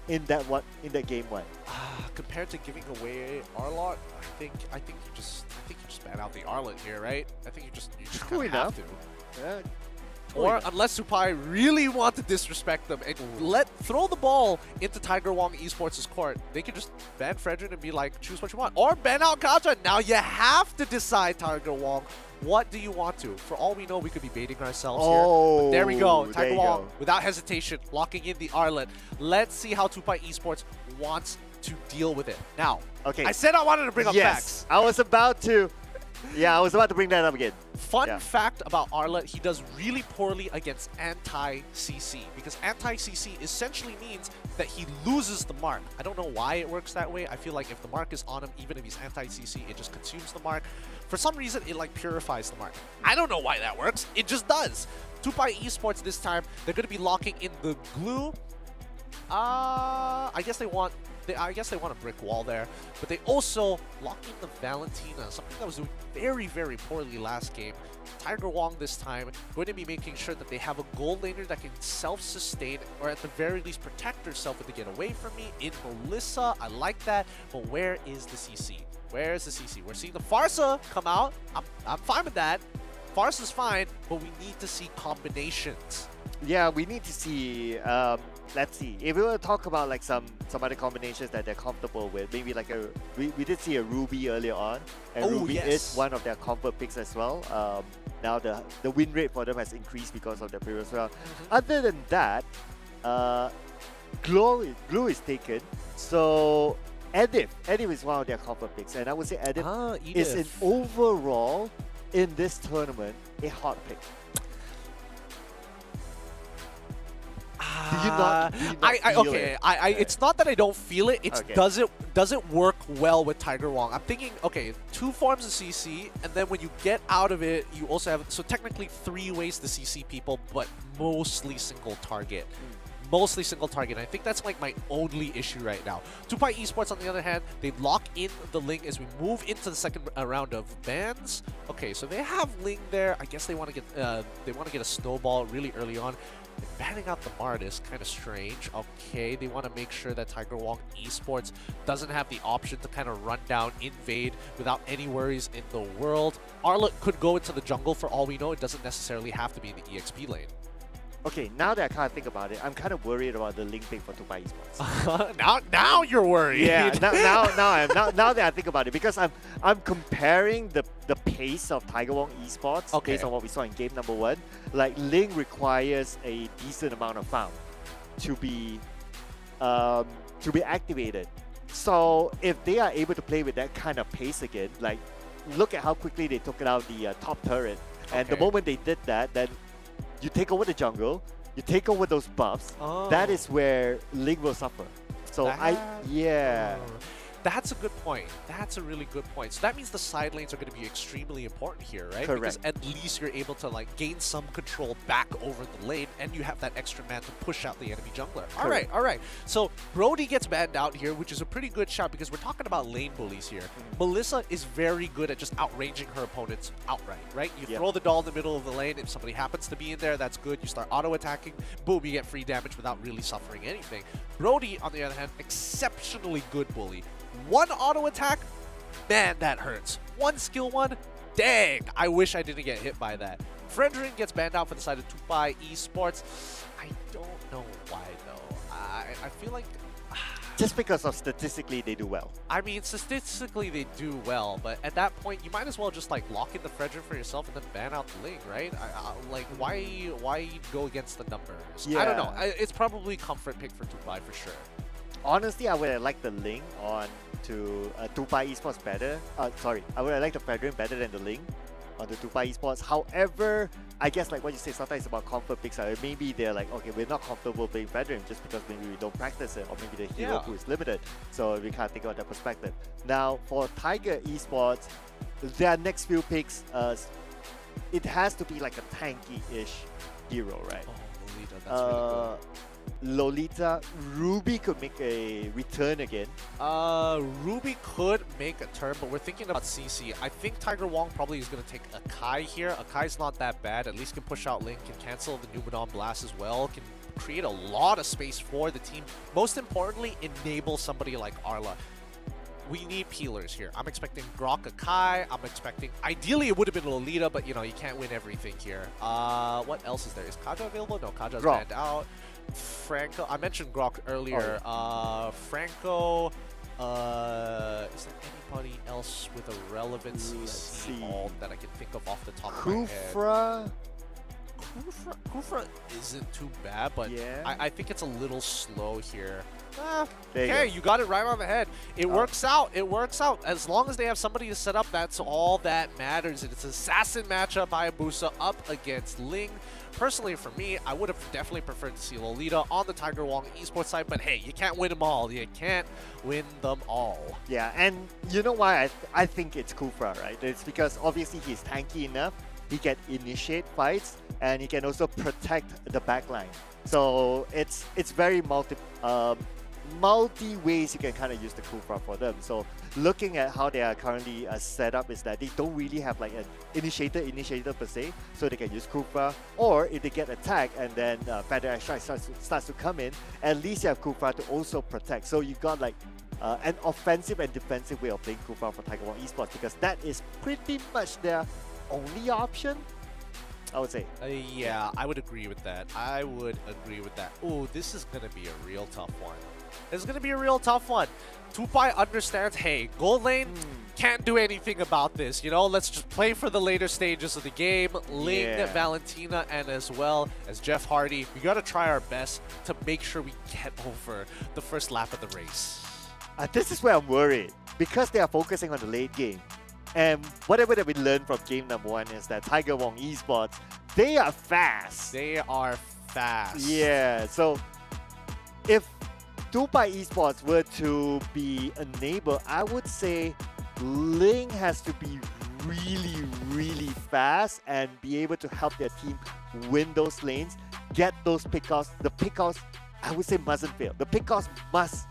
in that game one? Compared to giving away Arlot, I think you just ban out the Arlot here, right? I think you just kind of have to. Yeah. Or unless Tupai really want to disrespect them and throw the ball into Tiger Wong Esports' court, they could just ban Fredrin and be like, choose what you want. Or ban out Kaja. Now you have to decide, Tiger Wong, what do you want to? For all we know, we could be baiting ourselves here. But there we go. Tiger Wong, without hesitation, locking in the Arlet. Let's see how Tupai Esports wants to deal with it. Now, okay. I said I wanted to bring up facts. I was about to bring that up again. Fun fact about Arlet, he does really poorly against anti-CC, because anti-CC essentially means that he loses the mark. I don't know why it works that way. I feel like if the mark is on him, even if he's anti-CC, it just consumes the mark. For some reason, it like purifies the mark. I don't know why that works. It just does. Tupai Esports this time, they're going to be locking in the glue. I guess they want a brick wall there, but they also lock in the Valentina, something that was doing very, very poorly last game. Tiger Wong this time going to be making sure that they have a gold laner that can self-sustain, or at the very least protect herself if they get away from me. In Melissa, I like that, but where is the CC? Where is the CC? We're seeing the Farsa come out. I'm fine with that. Farsa's fine, but we need to see combinations. Yeah, we need to see, let's see. If we were to talk about like some other combinations that they're comfortable with, maybe like we did see a Ruby earlier on, and Ruby is one of their comfort picks as well. Now the win rate for them has increased because of their previous round. Other than that, Glue is taken, so Edith is one of their comfort picks, and I would say Edith is an overall in this tournament a hot pick? Do you not feel it? It's not that I don't feel it. It's Okay. doesn't work well with Tiger Wong. I'm thinking, okay, 2 forms of CC, and then when you get out of it, you also have technically 3 ways to CC people, but mostly single target. Mostly single target. I think that's like my only issue right now. Tupai Esports, on the other hand, they lock in the Ling as we move into the second round of bans. Okay, so they have Ling there. I guess they want to get a snowball really early on. Banning out the Mart is kind of strange. Okay, they want to make sure that Tiger Wong Esports doesn't have the option to kind of run down, invade without any worries in the world. ALVA could go into the jungle for all we know. It doesn't necessarily have to be in the EXP lane. Okay, now that I kind of think about it, I'm kind of worried about the Ling pick for Tupai Esports. now you're worried. Yeah, now that I think about it, because I'm comparing the pace of Tiger Wong Esports based on what we saw in game number 1. Like, Ling requires a decent amount of farm to be activated. So if they are able to play with that kind of pace again, like, look at how quickly they took it out the top turret, and the moment they did that, then you take over the jungle, you take over those buffs. That is where Ling will suffer. So That's a good point. That's a really good point. So that means the side lanes are going to be extremely important here, right? Correct. Because at least you're able to like gain some control back over the lane, and you have that extra man to push out the enemy jungler. All right, all right. So Brody gets banned out here, which is a pretty good shout because we're talking about lane bullies here. Melissa is very good at just outranging her opponents outright, right? You throw the doll in the middle of the lane. If somebody happens to be in there, that's good. You start auto-attacking, boom, you get free damage without really suffering anything. Brody, on the other hand, exceptionally good bully. 1 auto attack, man, that hurts. 1 skill 1, dang, I wish I didn't get hit by that. Fredrin gets banned out for the side of Tupai Esports. I don't know why though. I feel like just because of statistically they do well. I mean, statistically they do well, but at that point you might as well just like lock in the Fredrin for yourself and then ban out the Ling, right? Like why go against the numbers? I don't know. It's probably comfort pick for Tupai for sure. Honestly, I would have liked the Ling on to Tupai Esports better. Sorry, I would have liked the Fredrin better than the Ling on the Tupai Esports. However, I guess like what you say, sometimes it's about comfort picks. Maybe they're like, okay, we're not comfortable playing Fredrin just because maybe we don't practice it, or maybe the hero pool is limited. So we can't think about that perspective. Now, for Tiger Esports, their next few picks, it has to be like a tanky-ish hero, right? Oh, Lolita, that's really good. Lolita, Ruby could make a return again. Ruby could make a turn, but we're thinking about CC. I think Tiger Wong probably is going to take Akai here. Akai's not that bad. At least can push out Link, can cancel the Numenor Blast as well, can create a lot of space for the team. Most importantly, enable somebody like ALVA. We need peelers here. I'm expecting Grok Akai. I'm expecting... Ideally, it would have been Lolita, but, you know, you can't win everything here. What else is there? Is Kaja available? No, Kaja's banned out. Franco... I mentioned Grok earlier. Franco... is there anybody else with a relevant CC alt that I can think of off the top of my head? Kufra isn't too bad, but I think it's a little slow here. Okay, you got it right on the head. It works out. It works out. As long as they have somebody to set up, that's all that matters. It's an assassin matchup, Hayabusa up against Ling. Personally, for me, I would have definitely preferred to see Lolita on the Tiger Wong Esports side, but hey, you can't win them all. You can't win them all. Yeah, and you know why I think it's Kufra, right? It's because obviously he's tanky enough. He can initiate fights, and he can also protect the backline. So it's very multi ways you can kind of use the Kufra for them. So looking at how they are currently set up is that they don't really have like an initiator per se, so they can use Kufra. Or if they get attacked and then Feather Extract starts to come in, at least you have Kufra to also protect. So you got like an offensive and defensive way of playing Kufra for Tiger Wong Esports, because that is pretty much their only option, I would say. Yeah, I would agree with that. I would agree with that. Oh, this is going to be a real tough one. It's going to be a real tough one. Tupai understands, hey, gold lane can't do anything about this. You know, let's just play for the later stages of the game. Ling, Valentina, and as well as Jeff Hardy, we got to try our best to make sure we get over the first lap of the race. This is where I'm worried, because they are focusing on the late game. And whatever that we learned from game number 1 is that Tiger Wong Esports, they are fast. They are fast. Yeah, so if Tupai Esports were to be a neighbor, I would say Ling has to be really, really fast and be able to help their team win those lanes, get those pickoffs. The pickoffs, I would say, mustn't fail. The pickoffs must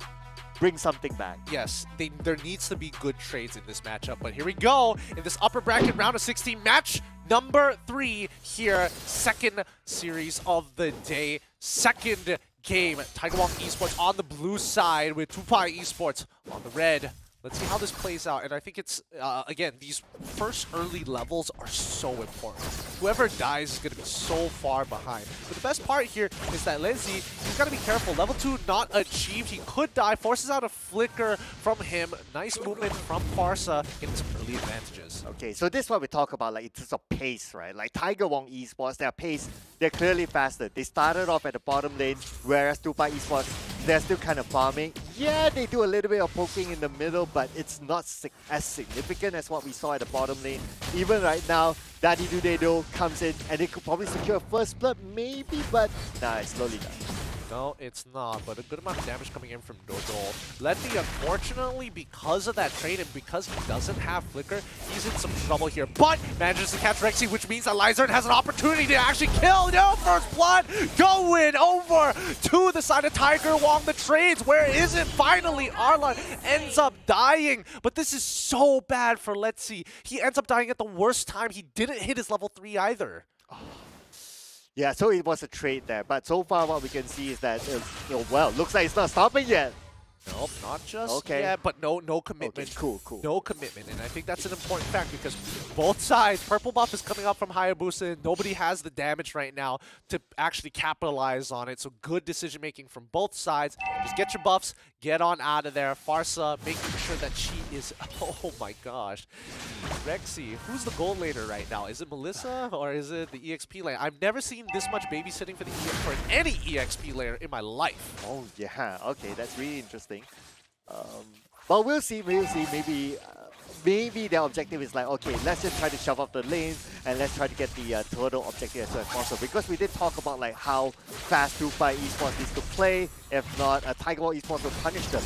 bring something back. Yes, there needs to be good trades in this matchup, but here we go in this upper bracket round of 16 match number 3 here, second series of the day, second game. Tiger Wong Esports on the blue side with Tupai Esports on the red. Let's see how this plays out, and I think it's, again, these first early levels are so important. Whoever dies is going to be so far behind. But the best part here is that Lenzi, he's got to be careful. Level 2 not achieved. He could die. Forces out a flicker from him. Nice movement from Farsa, getting some early advantages. Okay, so this is what we talk about, like, in terms of pace, right? Like Tiger Wong Esports, their pace, they're clearly faster. They started off at the bottom lane, whereas Tupai Esports, they're still kind of farming. Yeah, they do a little bit of poking in the middle, but it's not as significant as what we saw at the bottom lane. Even right now, Daddy Dudedo comes in and they could probably secure a first blood, maybe, but nah, it's slowly done. No, it's not, but a good amount of damage coming in from Dodol. Letty, unfortunately, because of that trade and because he doesn't have Flicker, he's in some trouble here, but manages to catch Rexy, which means that Lizard has an opportunity to actually kill. No, first blood going over to the side of Tiger Wong. The trades, where is it? Finally, Arlon ends up dying, but this is so bad for Letzi. He ends up dying at the worst time. He didn't hit his level 3 either. Yeah, so it was a trade there, but so far what we can see is that, well, looks like it's not stopping yet. Nope, not just yet, but no commitment. Okay, cool. No commitment, and I think that's an important fact because both sides, purple buff is coming up from Hayabusa, and nobody has the damage right now to actually capitalize on it, so good decision making from both sides. Just get your buffs, get on out of there. Farsa making sure that she is, oh my gosh. Rexy, who's the gold laner right now? Is it Melissa or is it the EXP laner? I've never seen this much babysitting for any EXP laner in my life. Oh yeah, okay, that's really interesting. But we'll see. Maybe their objective is like, okay, let's just try to shove up the lanes and let's try to get the total objective as soon as possible. Because we did talk about like how fast Tupai Esports needs to play. If not, Tiger Wong Esports will punish them.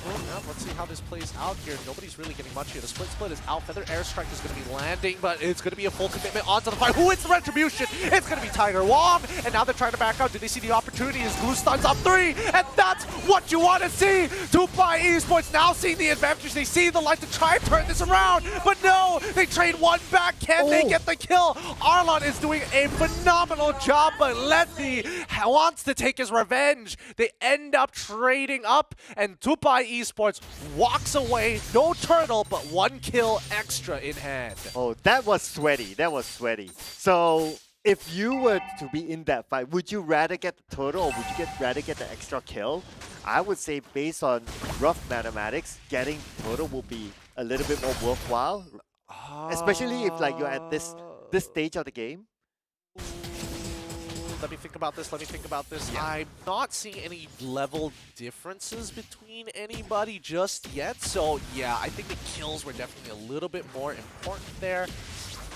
Yeah, let's see how this plays out here. Nobody's really getting much here. The split is out. Feather Airstrike is going to be landing, but it's going to be a full commitment onto the fight. Who wins the retribution? It's going to be Tiger Wong, and now they're trying to back out. Did they see the opportunity? His glue stuns up 3, and that's what you want to see. Tupai Esports now seeing the advantage. They see the light to try and turn this around, but no, they trade one back. Can they get the kill? Arlon is doing a phenomenal job, but Letty wants to take his revenge. They end up trading up, and Tupai Esports walks away, no turtle, but 1 kill extra in hand. Oh, that was sweaty. That was sweaty. So, if you were to be in that fight, would you rather get the turtle or would you rather get the extra kill? I would say based on rough mathematics, getting turtle will be a little bit more worthwhile. Especially if like you're at this stage of the game. Let me think about this. Yeah. I'm not seeing any level differences between anybody just yet. So yeah, I think the kills were definitely a little bit more important there.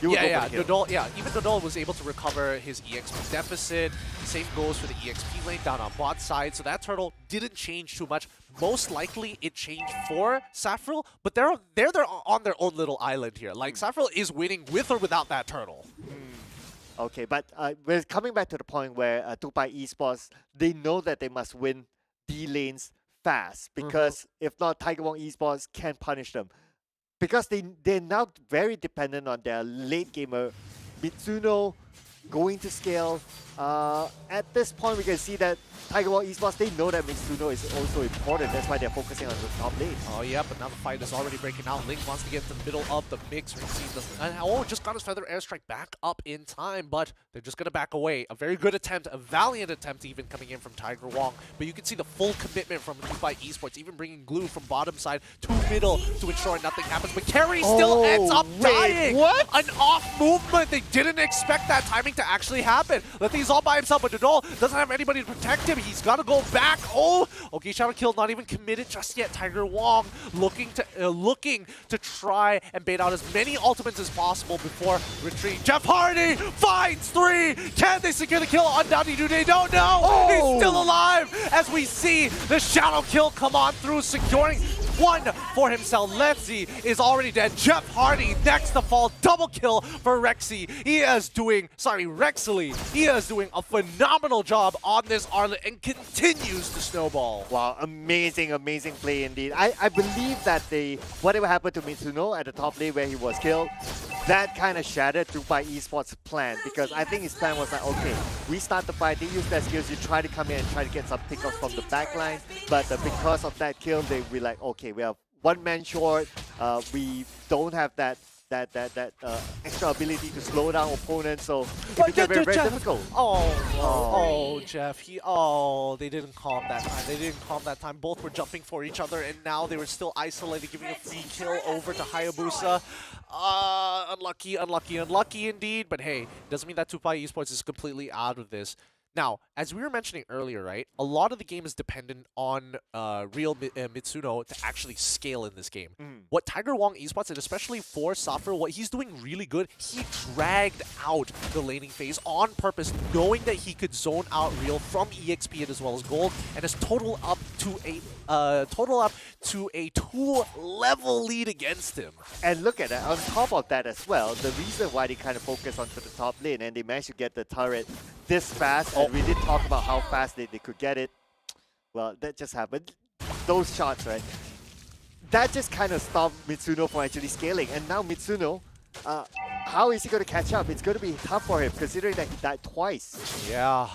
Dodol, even Dodol was able to recover his EXP deficit. Same goes for the EXP lane down on bot side. So that turtle didn't change too much. Most likely it changed for Saffril, but they're on their own little island here. Like Saffril is winning with or without that turtle. Okay, but we're coming back to the point where Tupai Esports, they know that they must win D lanes fast because if not, Tiger Wong Esports can punish them. Because they're now very dependent on their late gamer, Mitsuno, going to scale. At this point, we can see that Tiger Wong Esports, they know that Mitsuno is also important. That's why they're focusing on the top lane. Oh, yeah, but now the fight is already breaking out. Link wants to get to the middle of the mix. Just got his Feather Airstrike back up in time, but they're just going to back away. A very good attempt, a valiant attempt even coming in from Tiger Wong. But you can see the full commitment from Tupai Esports, even bringing glue from bottom side to middle to ensure nothing happens. But Carry still ends up dying. What? An off movement. They didn't expect that timing to actually happen. Letty's all by himself, but Dodol doesn't have anybody to protect him. He's got to go back. Oh, okay, Shadow Kill not even committed just yet. Tiger Wong looking to try and bait out as many ultimates as possible before retreat. Jeff Hardy finds 3. Can they secure the kill on Downey? Do they don't know? Oh. He's still alive as we see the Shadow Kill come on through, securing 1 for himself. Letzi is already dead. Jeff Hardy next to fall. Double kill for Rexy. Rexley. He is doing a phenomenal job on this Arlet and continues to snowball. Wow, amazing play indeed. I believe that whatever happened to Mitsuno at the top lane where he was killed, that kind of shattered Tupai Esports' plan, because I think his plan was like, okay, we start the fight, they use their skills, you try to come in and try to get some pickoffs from the back line, but because of that kill, they were like, okay, we have 1 man short, we don't have that extra ability to slow down opponents, so it became very difficult. Jeff, they didn't calm that time. Both were jumping for each other, and now they were still isolated, giving a free kill over to Hayabusa. Unlucky indeed, but hey, doesn't mean that Tupai Esports is completely out of this. Now, as we were mentioning earlier, right, a lot of the game is dependent on real Mitsuno to actually scale in this game. What Tiger Wong Esports, and especially for Safra, what he's doing really good, he dragged out the laning phase on purpose, knowing that he could zone out Real from EXP as well as Gold, and has total up to a 2-level lead against him. And look at that, on top of that as well, the reason why they kind of focus onto the top lane and they managed to get the turret this fast, and we did talk about how fast they could get it. Well, that just happened. Those shots, right? That just kind of stopped Mitsuno from actually scaling. And now Mitsuno, how is he going to catch up? It's going to be tough for him, considering that he died twice. Yeah,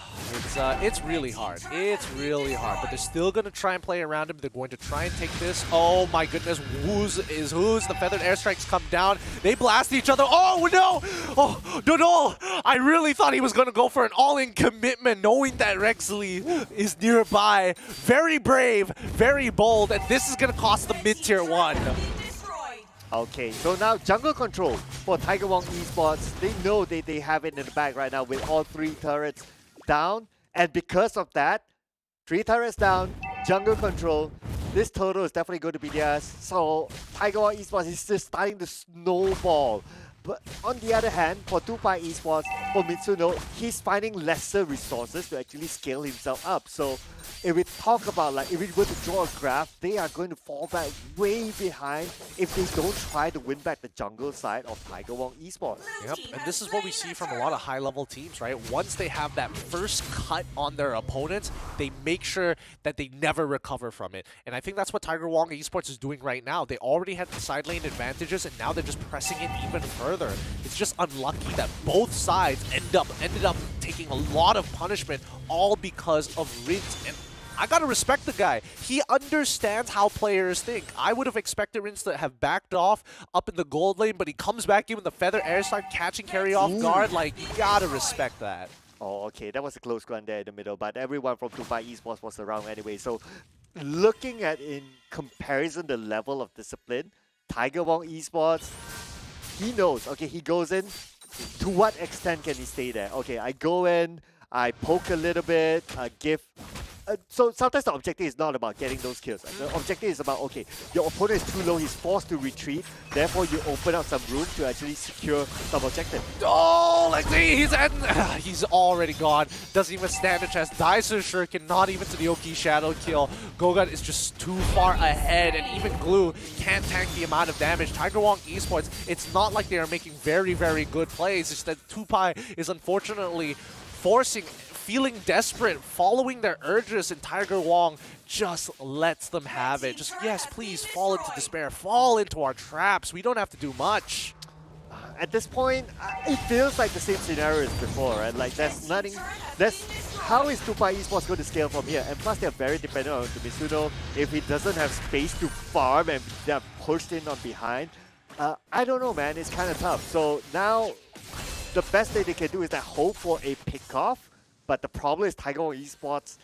it's really hard. It's really hard, but they're still going to try and play around him. They're going to try and take this. Oh my goodness, who's? The feathered airstrikes come down. They blast each other. Oh no! Oh, no! I really thought he was going to go for an all-in commitment, knowing that Rexley is nearby. Very brave, very bold, and this is going to cost them mid-tier 1. Okay, so now jungle control for Tiger Wong Esports. They know they have it in the bag right now with all 3 turrets down. And because of that, 3 turrets down, jungle control. This total is definitely going to be theirs. So Tiger Wong Esports is just starting to snowball. But on the other hand, for Tupai Esports, for Mitsuno, he's finding lesser resources to actually scale himself up. So if we talk about, like, if we were to draw a graph, they are going to fall back way behind if they don't try to win back the jungle side of Tiger Wong Esports. Yep, and this is what we see from a lot of high-level teams, right? Once they have that first cut on their opponents, they make sure that they never recover from it. And I think that's what Tiger Wong Esports is doing right now. They already had the side lane advantages, and now they're just pressing it even further. It's just unlucky that both sides ended up taking a lot of punishment, all because of Rins. And I gotta respect the guy. He understands how players think. I would have expected Rins to have backed off up in the gold lane, but he comes back in with the feather airstrike, catching carry off guard. Like, you gotta respect that. Oh, okay, that was a close one there in the middle, but everyone from Tupai Esports was around anyway. So looking at, in comparison, the level of discipline, Tiger Wong Esports, he knows, okay, he goes in, to what extent can he stay there? Okay, I go in, I poke a little bit, so sometimes the objective is not about getting those kills. The objective is about, okay, your opponent is too low, he's forced to retreat, therefore you open up some room to actually secure some objective. Oh, let's see, he's already gone. Doesn't even stand a chance. Dies to the Shuriken, not even to the Oki Shadow kill. Gogan is just too far ahead, and even Glue can't tank the amount of damage. Tiger Wong Esports, it's not like they are making very, very good plays. It's that Tupai is unfortunately feeling desperate, following their urges, and Tiger Wong just lets them have it. Just, yes, please fall into despair, fall into our traps. We don't have to do much. At this point, it feels like the same scenario as before, right? Like, there's nothing. How is Tupai Esports going to scale from here? And plus, they're very dependent on Mitsuno. If he doesn't have space to farm and they're pushed in on behind, I don't know, man. It's kind of tough. So now, the best thing they can do is that hope for a pick-off. But the problem is Tiger Wong Esports,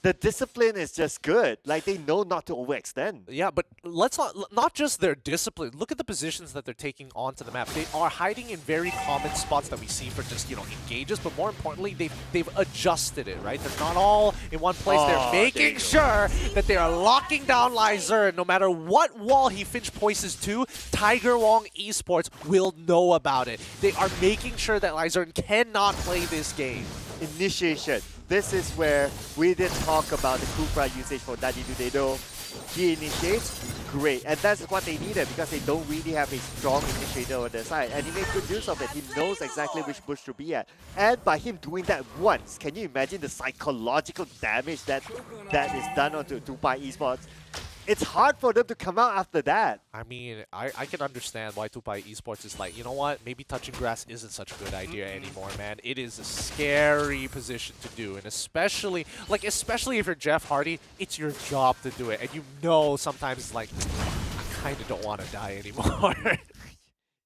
the discipline is just good. Like, they know not to overextend. Yeah, but let's not just their discipline. Look at the positions that they're taking onto the map. They are hiding in very common spots that we see for just, engages, but more importantly, they've adjusted it, right? They're not all in one place. They're making sure that they are locking down Lyzern. No matter what wall he finch poises to, Tiger Wong Esports will know about it. They are making sure that Lyzern cannot play this game. Initiation. This is where we did talk about the Kufra usage for Daddy Do. He initiates, great. And that's what they needed because they don't really have a strong initiator on their side. And he made good use of it. He knows exactly which bush to be at. And by him doing that once, can you imagine the psychological damage that is done onto Tupai Esports? It's hard for them to come out after that. I mean, I can understand why Tupai Esports is like, you know what, maybe touching grass isn't such a good idea anymore, man. It is a scary position to do, and especially if you're Jeff Hardy, it's your job to do it, and sometimes it's like, I kind of don't want to die anymore.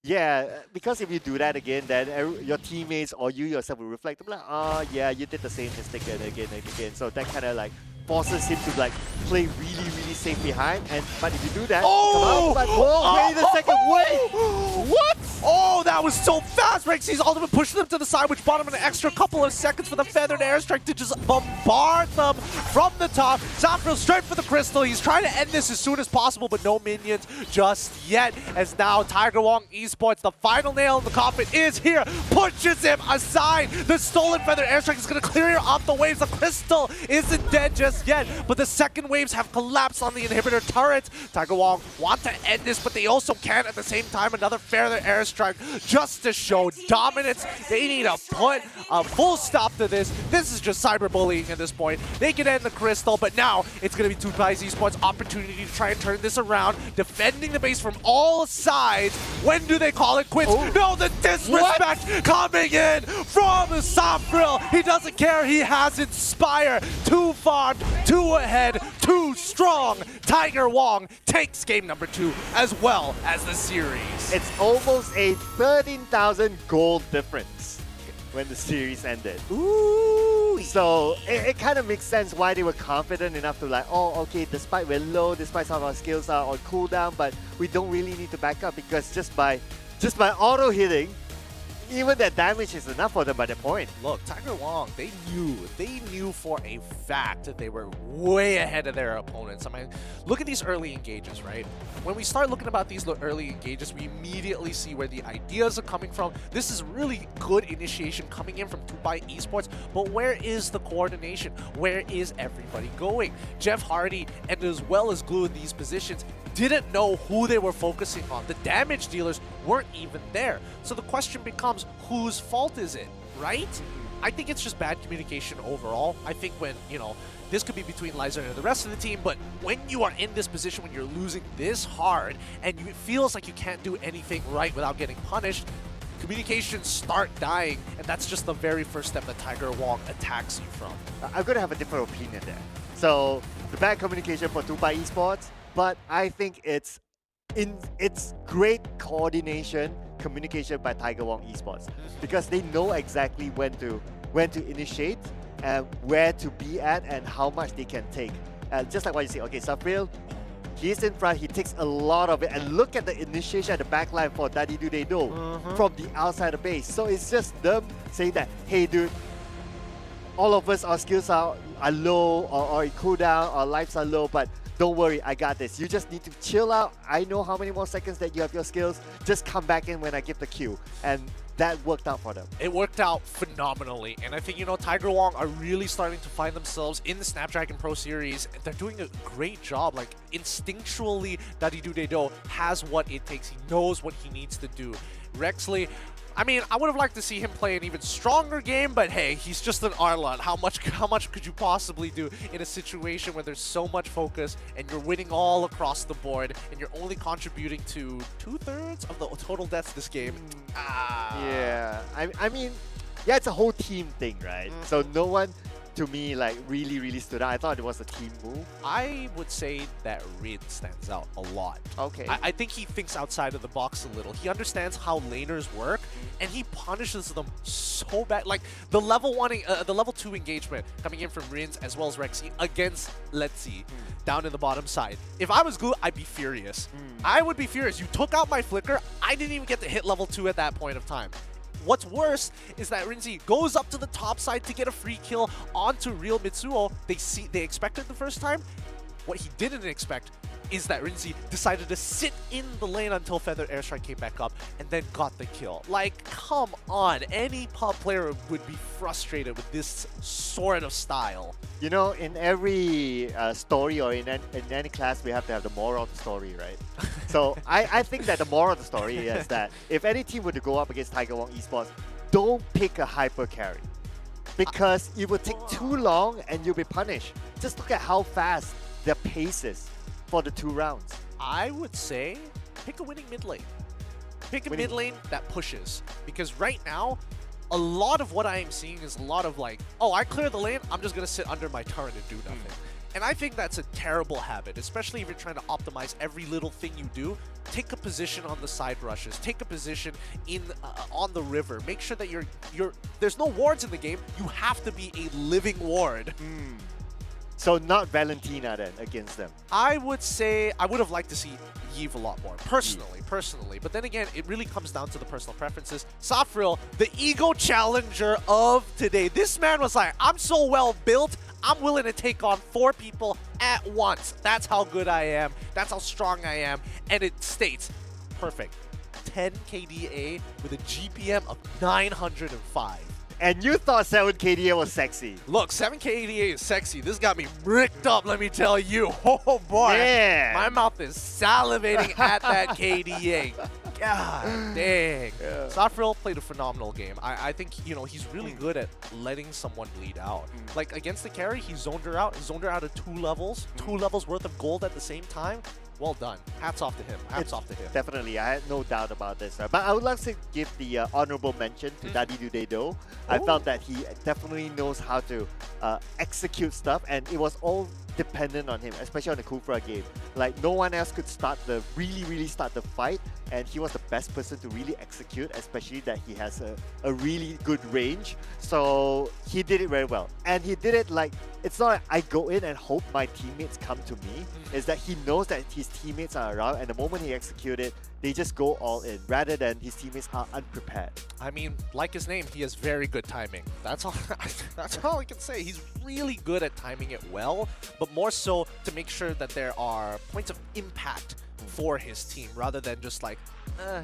Yeah, because if you do that again, then your teammates or you yourself will reflect, like, oh yeah, you did the same mistake again and again. So that kind of like forces him to like play really safe behind. But if you do that, come out, whoa, wait a second, wait! What? Oh, that was so fast! Rexy's ultimate pushed them to the side, which bought him an extra couple of seconds for the feathered airstrike to just bombard them from the top. Zafril straight for the crystal. He's trying to end this as soon as possible, but no minions just yet. As now Tiger Wong Esports, the final nail in the coffin is here, pushes him aside. The stolen feathered airstrike is going to clear off the waves. The crystal isn't dead just yet, but the second waves have collapsed on the inhibitor turret. Tiger Wong want to end this, but they also can at the same time. Another feathered airstrike just to show dominance. They need to put a full stop to this. This is just cyberbullying at this point. They can end the crystal, but now it's going to be Tupai Esports' opportunity to try and turn this around, defending the base from all sides. When do they call it quits? Oh. No, the disrespect coming in from Zafril. He doesn't care. He has Inspire. Too farmed, too ahead, too strong. Tiger Wong takes game number 2 as well as the series. It's almost a 13,000 gold difference when the series ended. Ooh! So it kind of makes sense why they were confident enough to like, oh, okay, despite we're low, despite some of our skills are on cooldown, but we don't really need to back up because just by auto hitting, even that damage is enough for them by the point. Look, Tiger Wong, they knew for a fact that they were way ahead of their opponents. I mean, look at these early engages, right? When we start looking about these early engages, we immediately see where the ideas are coming from. This is really good initiation coming in from Tupai Esports, but where is the coordination? Where is everybody going? Jeff Hardy and as well as Glue in these positions didn't know who they were focusing on. The damage dealers weren't even there. So the question becomes, whose fault is it, right? I think it's just bad communication overall. I think when, this could be between Lyzern and the rest of the team, but when you are in this position, when you're losing this hard, and it feels like you can't do anything right without getting punished, communications start dying, and that's just the very first step that Tiger Wong attacks you from. I'm going to have a different opinion there. So, the bad communication for Tupai Esports, but I think it's great coordination, communication by Tiger Wong Esports because they know exactly when to initiate and where to be at and how much they can take. Just like what you say, okay, Zafril, he's in front, he takes a lot of it, and look at the initiation at the backline for Daddy Do They Know from the outside of base. So it's just them saying that, hey dude, all of us, our skills are low or cooldown, our lives are low, but don't worry, I got this. You just need to chill out. I know how many more seconds that you have your skills. Just come back in when I give the cue. And that worked out for them. It worked out phenomenally. And I think, Tiger Wong are really starting to find themselves in the Snapdragon Pro Series. They're doing a great job. Like, instinctually, Daddy Do They Do has what it takes. He knows what he needs to do. Rexley, I mean, I would have liked to see him play an even stronger game, but hey, he's just an Arlot. How much could you possibly do in a situation where there's so much focus and you're winning all across the board and you're only contributing to 2/3 of the total deaths this game? Yeah, I mean, yeah, it's a whole team thing, right? So no one to me like really stood out. I thought it was a team move. I would say that Rin stands out a lot. Okay. I think he thinks outside of the box a little. He understands how laners work, and he punishes them so bad. Like the level 2 engagement coming in from Rins as well as Rexy against Letzi down in the bottom side. If I was Glue, I'd be furious. I would be furious. You took out my flicker. I didn't even get to hit level 2 at that point of time. What's worse is that Rinzi goes up to the top side to get a free kill onto Real Mitsuo. They expected the first time. What he didn't expect is that Rinzi decided to sit in the lane until Feather Airstrike came back up and then got the kill. Like, come on. Any pub player would be frustrated with this sort of style. You know, in every story or in any class, we have to have the moral of the story, right? So I think that the moral of the story is that if any team were to go up against Tiger Wong Esports, don't pick a hyper carry. Because it will take too long and you'll be punished. Just look at how fast their pace is for the 2 rounds. I would say pick a winning mid lane. Pick a mid lane that pushes. Because right now, a lot of what I am seeing is a lot of like, oh, I clear the lane, I'm just going to sit under my turret and do nothing. And I think that's a terrible habit, especially if you're trying to optimize every little thing you do. Take a position on the side rushes. Take a position in on the river. Make sure that there's no wards in the game. You have to be a living ward. So not Valentina then against them. I would say I would have liked to see Yves a lot more, personally. But then again, it really comes down to the personal preferences. Safril, the ego challenger of today. This man was like, I'm so well built, I'm willing to take on 4 people at once. That's how good I am. That's how strong I am. And it states, perfect, 10 KDA with a GPM of 905. And you thought 7 KDA was sexy. Look, 7 KDA is sexy. This got me bricked up, let me tell you. Oh boy. Man. My mouth is salivating at that KDA. God dang. Yeah. Safril played a phenomenal game. I think, you know, he's really good at letting someone bleed out. Like against the carry, he zoned her out at 2 levels. 2 levels worth of gold at the same time. Well done. Hats off to him. Hats off to him. Definitely. I had no doubt about this. But I would like to give the honorable mention to Daddy Dudedo. I felt that he definitely knows how to execute stuff, and it was all dependent on him, especially on the Kufra game. Like, no one else could really start the fight, and he was the best person to really execute, especially that he has a really good range. So he did it very well. And he did it like, it's not like I go in and hope my teammates come to me. It's that he knows that his teammates are around, and the moment he executes it, they just go all in, rather than his teammates are unprepared. I mean, like his name, he has very good timing. That's all. That's all I can say. He's really good at timing it well, but more so to make sure that there are points of impact for his team, rather than just like,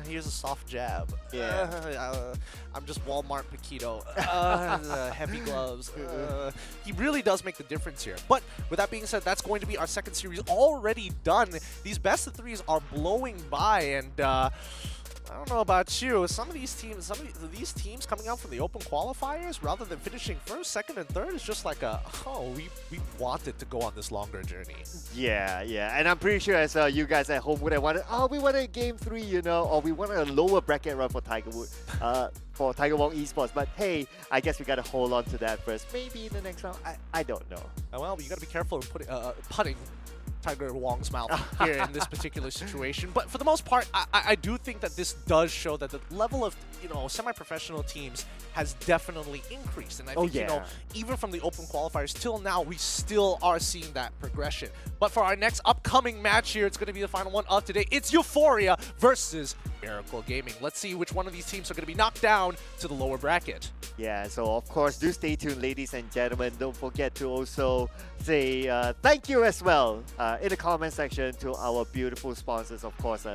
here's a soft jab. Yeah. I'm just Walmart Paquito. Heavy gloves. He really does make the difference here. But with that being said, that's going to be our second series already done. These best of 3s are blowing by, and I don't know about you. Some of these teams coming out from the open qualifiers, rather than finishing first, second, and third, is just like we wanted to go on this longer journey. Yeah. And I'm pretty sure as you guys at home would have wanted, we wanted a game 3, you know, or we wanted a lower bracket run for Tiger Wong Esports. But hey, I guess we gotta hold on to that first. Maybe in the next round. I don't know. Well, you gotta be careful of putting Tiger Wong's mouth here in this particular situation. But for the most part, I do think that this does show that the level of, you know, semi-professional teams has definitely increased. And I think, you know, even from the open qualifiers till now, we still are seeing that progression. But for our next upcoming match here, it's going to be the final one of today. It's Euphoria versus Miracle Gaming. Let's see which one of these teams are going to be knocked down to the lower bracket. Yeah, so of course, do stay tuned, ladies and gentlemen. Don't forget to also say thank you as well in the comment section to our beautiful sponsors, of course,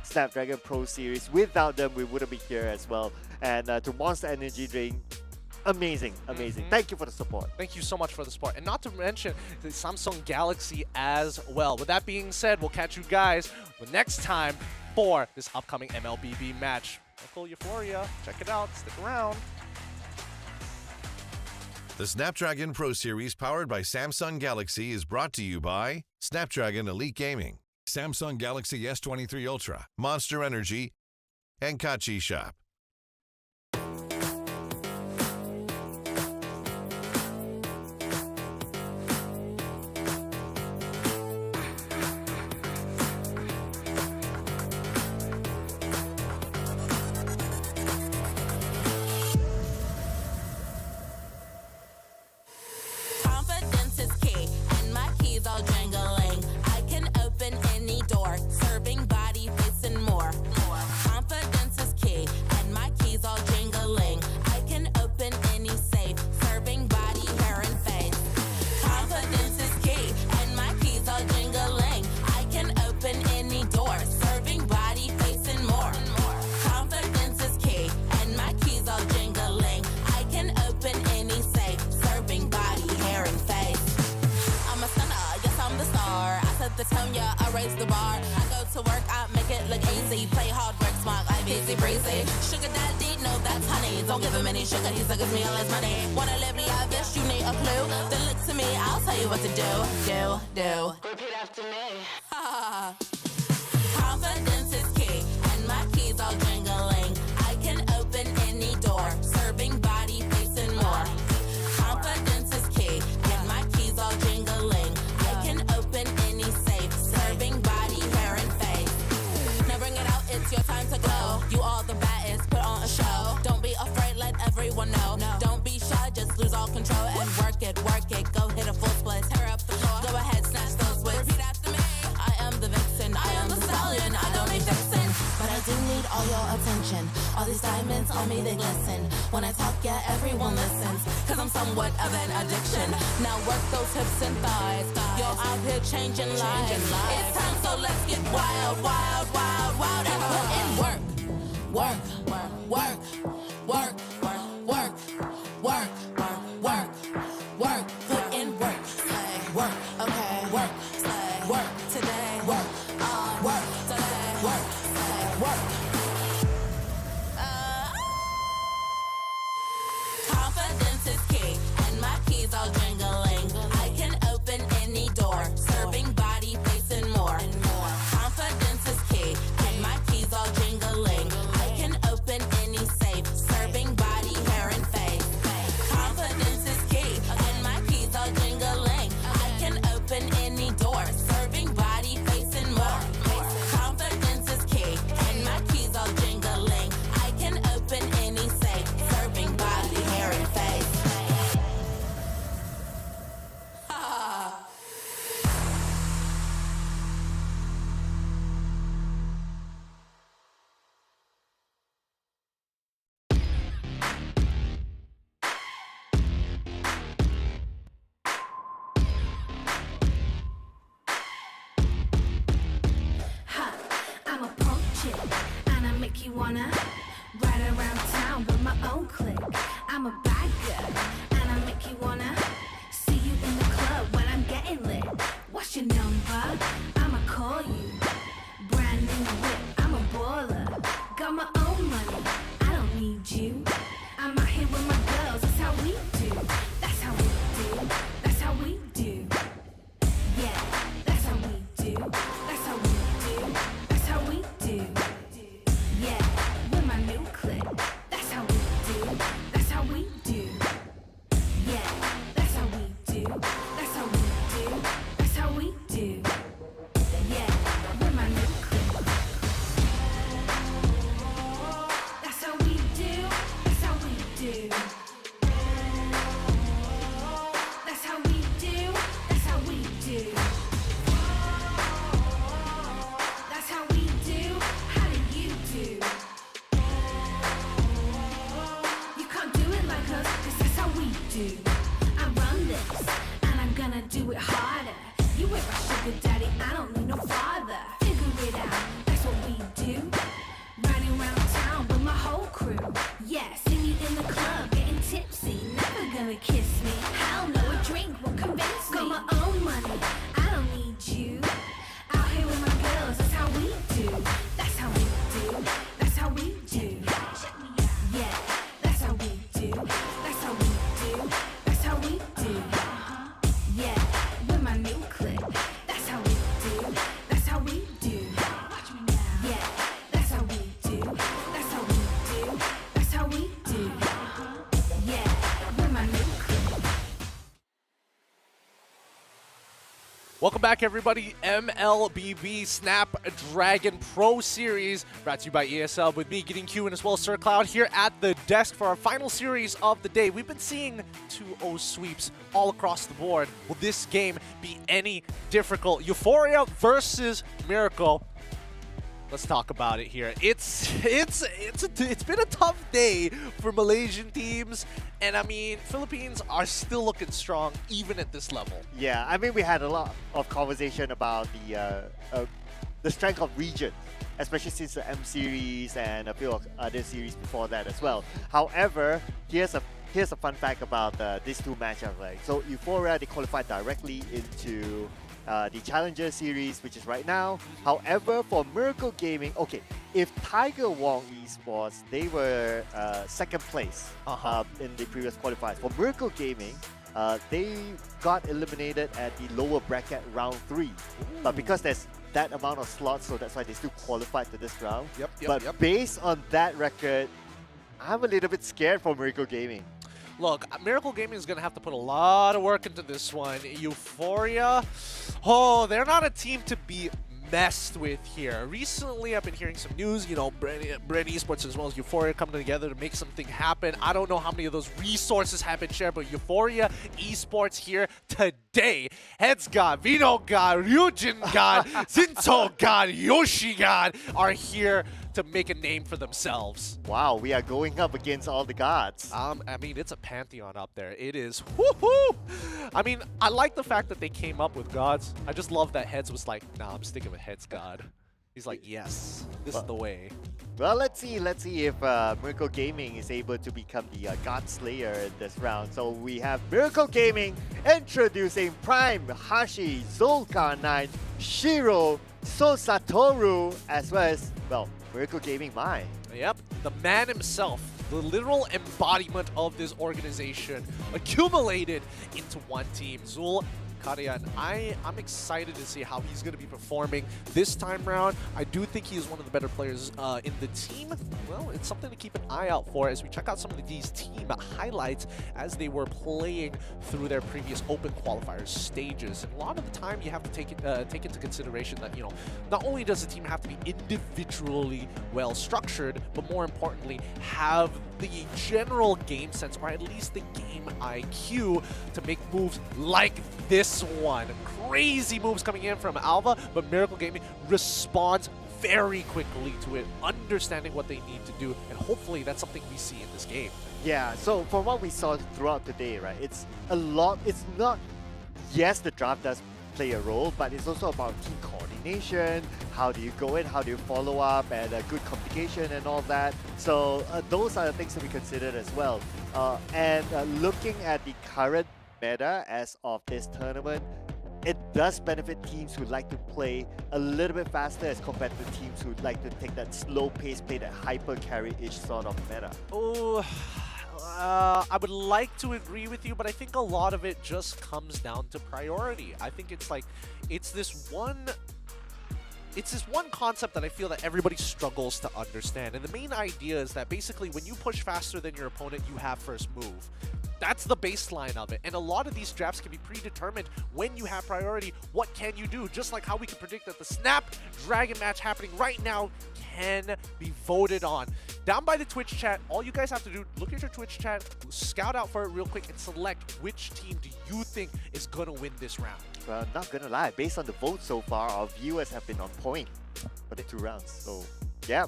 Snapdragon Pro Series. Without them, we wouldn't be here as well. And to Monster Energy Drink, amazing. Thank you for the support. Thank you so much for the support. And not to mention the Samsung Galaxy as well. With that being said, we'll catch you guys the next time for this upcoming MLBB match. Local Euphoria, check it out, stick around. The Snapdragon Pro Series powered by Samsung Galaxy is brought to you by Snapdragon Elite Gaming, Samsung Galaxy S23 Ultra, Monster Energy, and Kachi Shop. tone, yeah, I raise the bar. I go to work, I make it look easy. Play hard, work smart, I'm easy breezy. Sugar daddy, no, that's honey. Don't give him any sugar, he suckers me all his money. Wanna live lavish, you need a clue. Then look to me, I'll tell you what to do. Do. Repeat after me. Confidence is key, and my keys all jingling. I can open any door, serving body, face, and more. Confidence is key, and my keys all jingling. I can open any safe, serving body, hair, and face. Now bring it out, it's your time to glow. You all the baddest, put on a show. Don't be afraid, let everyone know. Don't be shy, just lose all control and work it. Go hit a full split, tear up the floor. Go ahead, snatch those whips. Repeat after me. I am the vixen, I am the stallion. I don't need fixing, but I do need all your attention. All these diamonds on me, they glisten. When I talk, yeah, everyone listens. Cause I'm somewhat of an addiction. Now work those hips and thighs. You're out here changing lives. It's time, so let's get wild, wild, wild, wild. And put in work. Work. Put in work. Work, okay. Work today. Work today. Work. Confidence is key, and my keys all jingling. I can open any door, serving body, face, and more. Confidence is key, and my keys all jingling. I can open any safe, serving body, hair, and face. Confidence is key, and my keys all jingling. I can open any door, serving body, face, and more. Confidence is key, and my keys all jingling. I can open any safe, serving body, hair, and face. I'm a punk chick, and I make you wanna ride around town with my own clique. I'm a bad girl, and I make you wanna see you in the club when I'm getting lit. What's your number? I'ma call you. Brand new whip, I'm a baller. Got my own money, I don't need you. I'm out here with my girls, that's how we do. That's how we do. That's how we do. Yeah, that's how we do. That's how we do. That's how we do. Yeah, with my new clip. That's how we do. That's how we do. Yeah, that's how we do. That's how we do. That's how we do. Yeah, with my new clip. That's how we do. That's how we do. That's how we do. That's how we do. That's how we do. How do you do? You can't do it like us, 'cause that's how we do. I run this, and I'm gonna do it harder. You ain't my sugar daddy, I don't need no father. Figure it out, that's what we do. Riding around town with my whole crew. Yeah, see me in the club, getting tipsy. Never gonna kiss me. Hell no, a drink will convince me. Got my own money, I don't need you. Out here with my girls, that's how we do. That's how we do. That's how we do. Yeah, that's how we do. That's how we do. That's how we do. Yeah, with my new clip. That's how we do. That's how we do. Yeah, that's how we do. That's how we do. That's how we do. Yeah, with my new clip. Welcome back, everybody. MLBB Snapdragon Pro Series, brought to you by ESL, with me, Getting Q, and as well as Sir Cloud here at the desk for our final series of the day. We've been seeing 2-0 sweeps all across the board. Will this game be any difficult? Euphoria versus Miracle. Let's talk about it here. It's been a tough day for Malaysian teams, and I mean, Philippines are still looking strong even at this level. Yeah, I mean, we had a lot of conversation about the strength of region, especially since the M series and a few other series before that as well. However, here's a fun fact about these two matchups. Right? So Euphoria, they qualified directly into the Challenger Series, which is right now. However, for Miracle Gaming, okay, if Tiger Wong Esports, they were second place in the previous qualifiers. For Miracle Gaming, they got eliminated at the lower bracket round 3. But because there's that amount of slots, so that's why they still qualified to this round. But based on that record, I'm a little bit scared for Miracle Gaming. Look, Miracle Gaming is going to have to put a lot of work into this one. Euphoria, oh, they're not a team to be messed with here. Recently, I've been hearing some news, you know, Brand Esports as well as Euphoria coming together to make something happen. I don't know how many of those resources have been shared, but Euphoria Esports here today. Heads God, Vino God, Ryujin God, Zinto God, Yoshi God are here to make a name for themselves. Wow, we are going up against all the gods. I mean, it's a pantheon up there. It is, woohoo! I mean, I like the fact that they came up with gods. I just love that Heads was like, nah, I'm sticking with Heads God. He's like, yes, this is the way. Well, let's see if Miracle Gaming is able to become the God Slayer in this round. So we have Miracle Gaming introducing Prime, Hashi, Zolkar9, Shiro, Sosatoru, as well as, well, Miracle Gaming Mai. Yep, the man himself, the literal embodiment of this organization, accumulated into one team. Zul Karian, I'm excited to see how he's going to be performing this time around. I do think he is one of the better players in the team. Well, it's something to keep an eye out for as we check out some of these team highlights as they were playing through their previous Open qualifiers stages. And a lot of the time you have to take into consideration that, you know, not only does the team have to be individually well structured, but more importantly, have the general game sense, or at least the game IQ, to make moves like this one. Crazy moves coming in from ALVA, but Miracle Gaming responds very quickly to it, understanding what they need to do, and hopefully that's something we see in this game. Yeah, so from what we saw throughout today, right, it's not, yes, the draft does play a role, but it's also about team coordination, how do you go in, how do you follow up, and good communication and all that. So those are the things to be considered as well. Looking at the current meta as of this tournament, it does benefit teams who like to play a little bit faster as compared to teams who like to take that slow pace, play that hyper carry-ish sort of meta. Oh, I would like to agree with you, but I think a lot of it just comes down to priority. I think it's like, it's this one concept that I feel that everybody struggles to understand. And the main idea is that basically when you push faster than your opponent, you have first move. That's the baseline of it. And a lot of these drafts can be predetermined when you have priority. What can you do? Just like how we can predict that the Snapdragon match happening right now can be voted on. Down by the Twitch chat, all you guys have to do, look at your Twitch chat, scout out for it real quick, and select which team do you think is going to win this round. Well, not gonna lie, based on the votes so far, our viewers have been on point for the 2 rounds. So, yeah.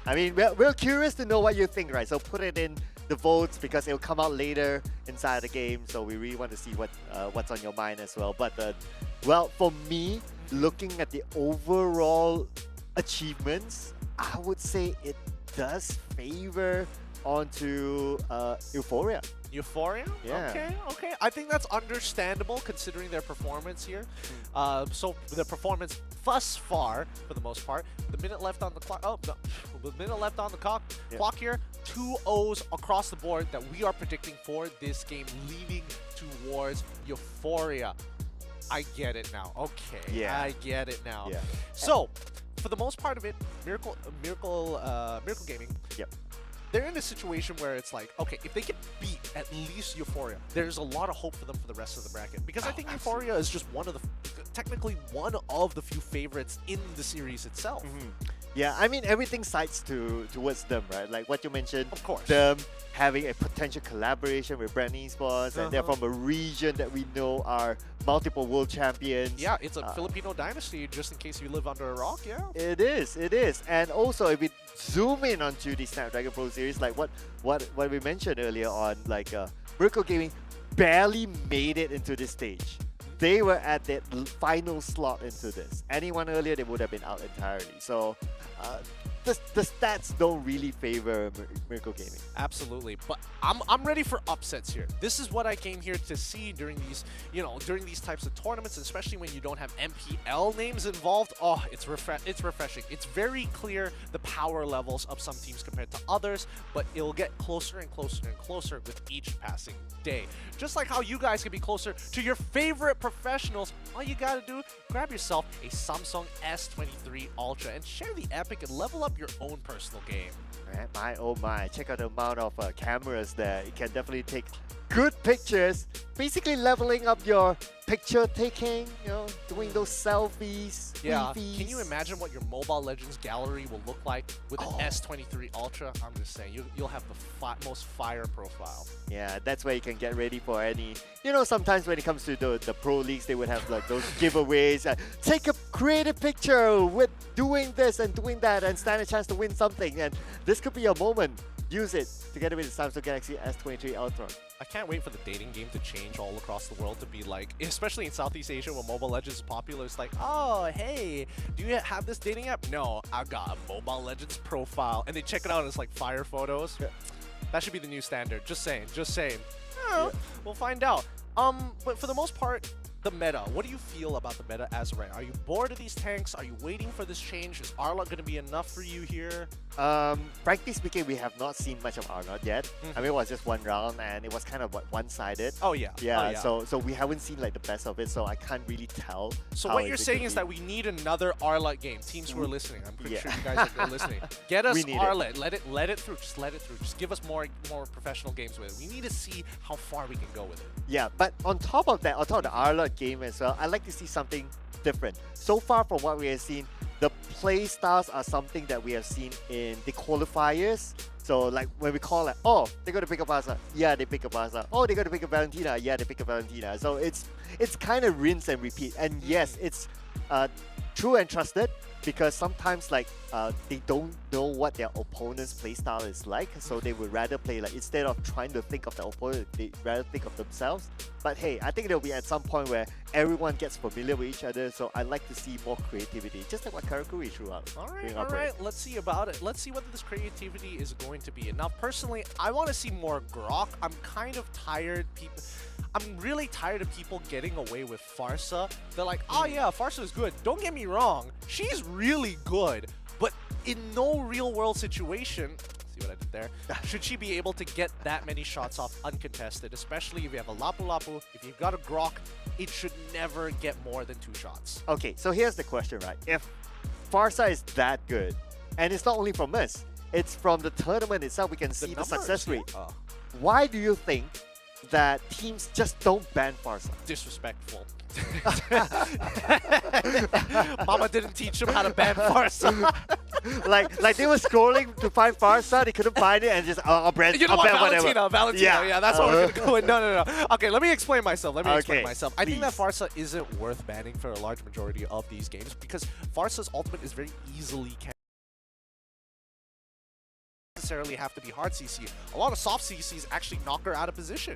I mean, we're curious to know what you think, right? So put it in the votes because it'll come out later inside the game. So we really want to see what's on your mind as well. But, well, for me, looking at the overall achievements, I would say it does favor onto Euphoria. Euphoria? Yeah. Okay. I think that's understandable considering their performance here. So the performance thus far, for the most part, the minute left on the clock. Oh, no. The minute left on the clock Yeah. here. 2 O's across the board that we are predicting for this game, leaning towards Euphoria. I get it now. Okay. Yeah. I get it now. Yeah. So, for the most part of it, Miracle Gaming. Yep. They're in a situation where it's like, okay, if they can beat at least Euphoria, there's a lot of hope for them for the rest of the bracket. Because I think Euphoria is just technically one of the few favorites in the series itself. Yeah, I mean, everything cites towards them, right? Like what you mentioned, of course, them having a potential collaboration with Brand Esports, and they're from a region that we know are multiple world champions. Yeah, it's a Filipino dynasty, just in case you live under a rock, yeah. It is. And also, if we zoom in onto the Snapdragon Pro Series, like what we mentioned earlier on, like Miracle Gaming barely made it into this stage. They were at that final slot into this. Anyone earlier, they would have been out entirely. So the stats don't really favor Miracle Gaming. Absolutely, but I'm ready for upsets here. This is what I came here to see during these, during these types of tournaments, especially when you don't have MPL names involved. Oh, it's refreshing. It's very clear the power levels of some teams compared to others, but it'll get closer and closer and closer with each passing day. Just like how you guys can be closer to your favorite professionals, all you gotta do, grab yourself a Samsung S23 Ultra and share the epic and level up your own personal game. My oh my, check out the amount of cameras there. It can definitely take good pictures, basically leveling up your picture taking, doing those selfies. Yeah, selfies. Can you imagine what your Mobile Legends gallery will look like with an S23 Ultra? I'm just saying, you'll have the most fire profile. Yeah, that's where you can get ready for any, sometimes when it comes to the pro leagues, they would have like those giveaways. Take a creative picture with doing this and doing that and stand a chance to win something. And this could be your moment. Use it together with the Samsung Galaxy S23 Ultra. I can't wait for the dating game to change all across the world to be like, especially in Southeast Asia where Mobile Legends is popular, it's like, oh, hey, do you have this dating app? No, I got a Mobile Legends profile. And they check it out and it's like fire photos. Yeah. That should be the new standard. Just saying. Yeah. We'll find out. But for the most part, the meta. What do you feel about the meta as of right? Are you bored of these tanks? Are you waiting for this change? Is Arlott going to be enough for you here? Frankly speaking, we have not seen much of Arlott yet. I mean, it was just one round and it was kind of one-sided. Oh yeah. Yeah. So we haven't seen like the best of it, so I can't really tell. So what you're saying is that we need another Arlott game. Teams who are listening, I'm pretty sure you guys are listening. Get us Arlott. Let it through. Just let it through. Just give us more professional games with it. We need to see how far we can go with it. Yeah, but on top of that, on top of the Arlott game as well, I like to see something different. So far from what we have seen, the play styles are something that we have seen in the qualifiers. So like when we call it, oh, they're going to pick up Asa. Yeah, they pick up Asa. Oh, they're going to pick up Valentina. Yeah, they pick up Valentina. So it's kind of rinse and repeat. And yes, it's true and trusted, because sometimes like they don't know what their opponent's playstyle is like, so they would rather play like, instead of trying to think of the opponent, they rather think of themselves. But hey, I think there'll be at some point where everyone gets familiar with each other, so I like to see more creativity, just like what Karakuri threw out. All right, let's see about it. Let's see whether this creativity is going to be enough. Personally, I want to see more Grok. I'm kind of tired. I'm really tired of people getting away with Farsa. They're like, oh yeah, Farsa is good. Don't get me wrong, she's really good. But in no real world situation, see what I did there, should she be able to get that many shots off uncontested, especially if you have a Lapu Lapu, if you've got a Grok, it should never get more than 2 shots. Okay, so here's the question, right? If Farsa is that good, and it's not only from us, it's from the tournament itself, we can see the success rate. Why do you think that teams just don't ban Farsa? Disrespectful. Mama didn't teach them how to ban Farsa. like they were scrolling to find Farsa, they couldn't find it, and just I'll ban Valentina, yeah, that's what we're gonna go with. No. Okay, let me explain myself. I think that Farsa isn't worth banning for a large majority of these games, because Farsa's ultimate is very easily necessarily have to be hard CC. A lot of soft CCs actually knock her out of position,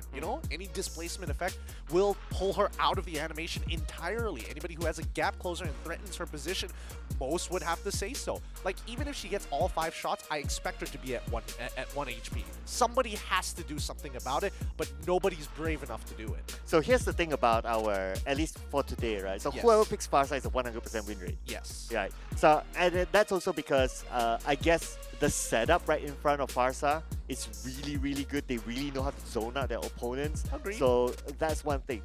Any displacement effect will pull her out of the animation entirely. Anybody who has a gap closer and threatens her position, most would have to say so. Like, even if she gets all 5 shots, I expect her to be at 1 HP. Somebody has to do something about it, but nobody's brave enough to do it. So here's the thing about our, at least for today, right? So whoever picks Farsa is a 100% win rate. Yes. Right. So, and that's also because I guess the setup right in front of Farsa is really, really good. They really know how to zone out their opponents. Agreed. So that's one thing.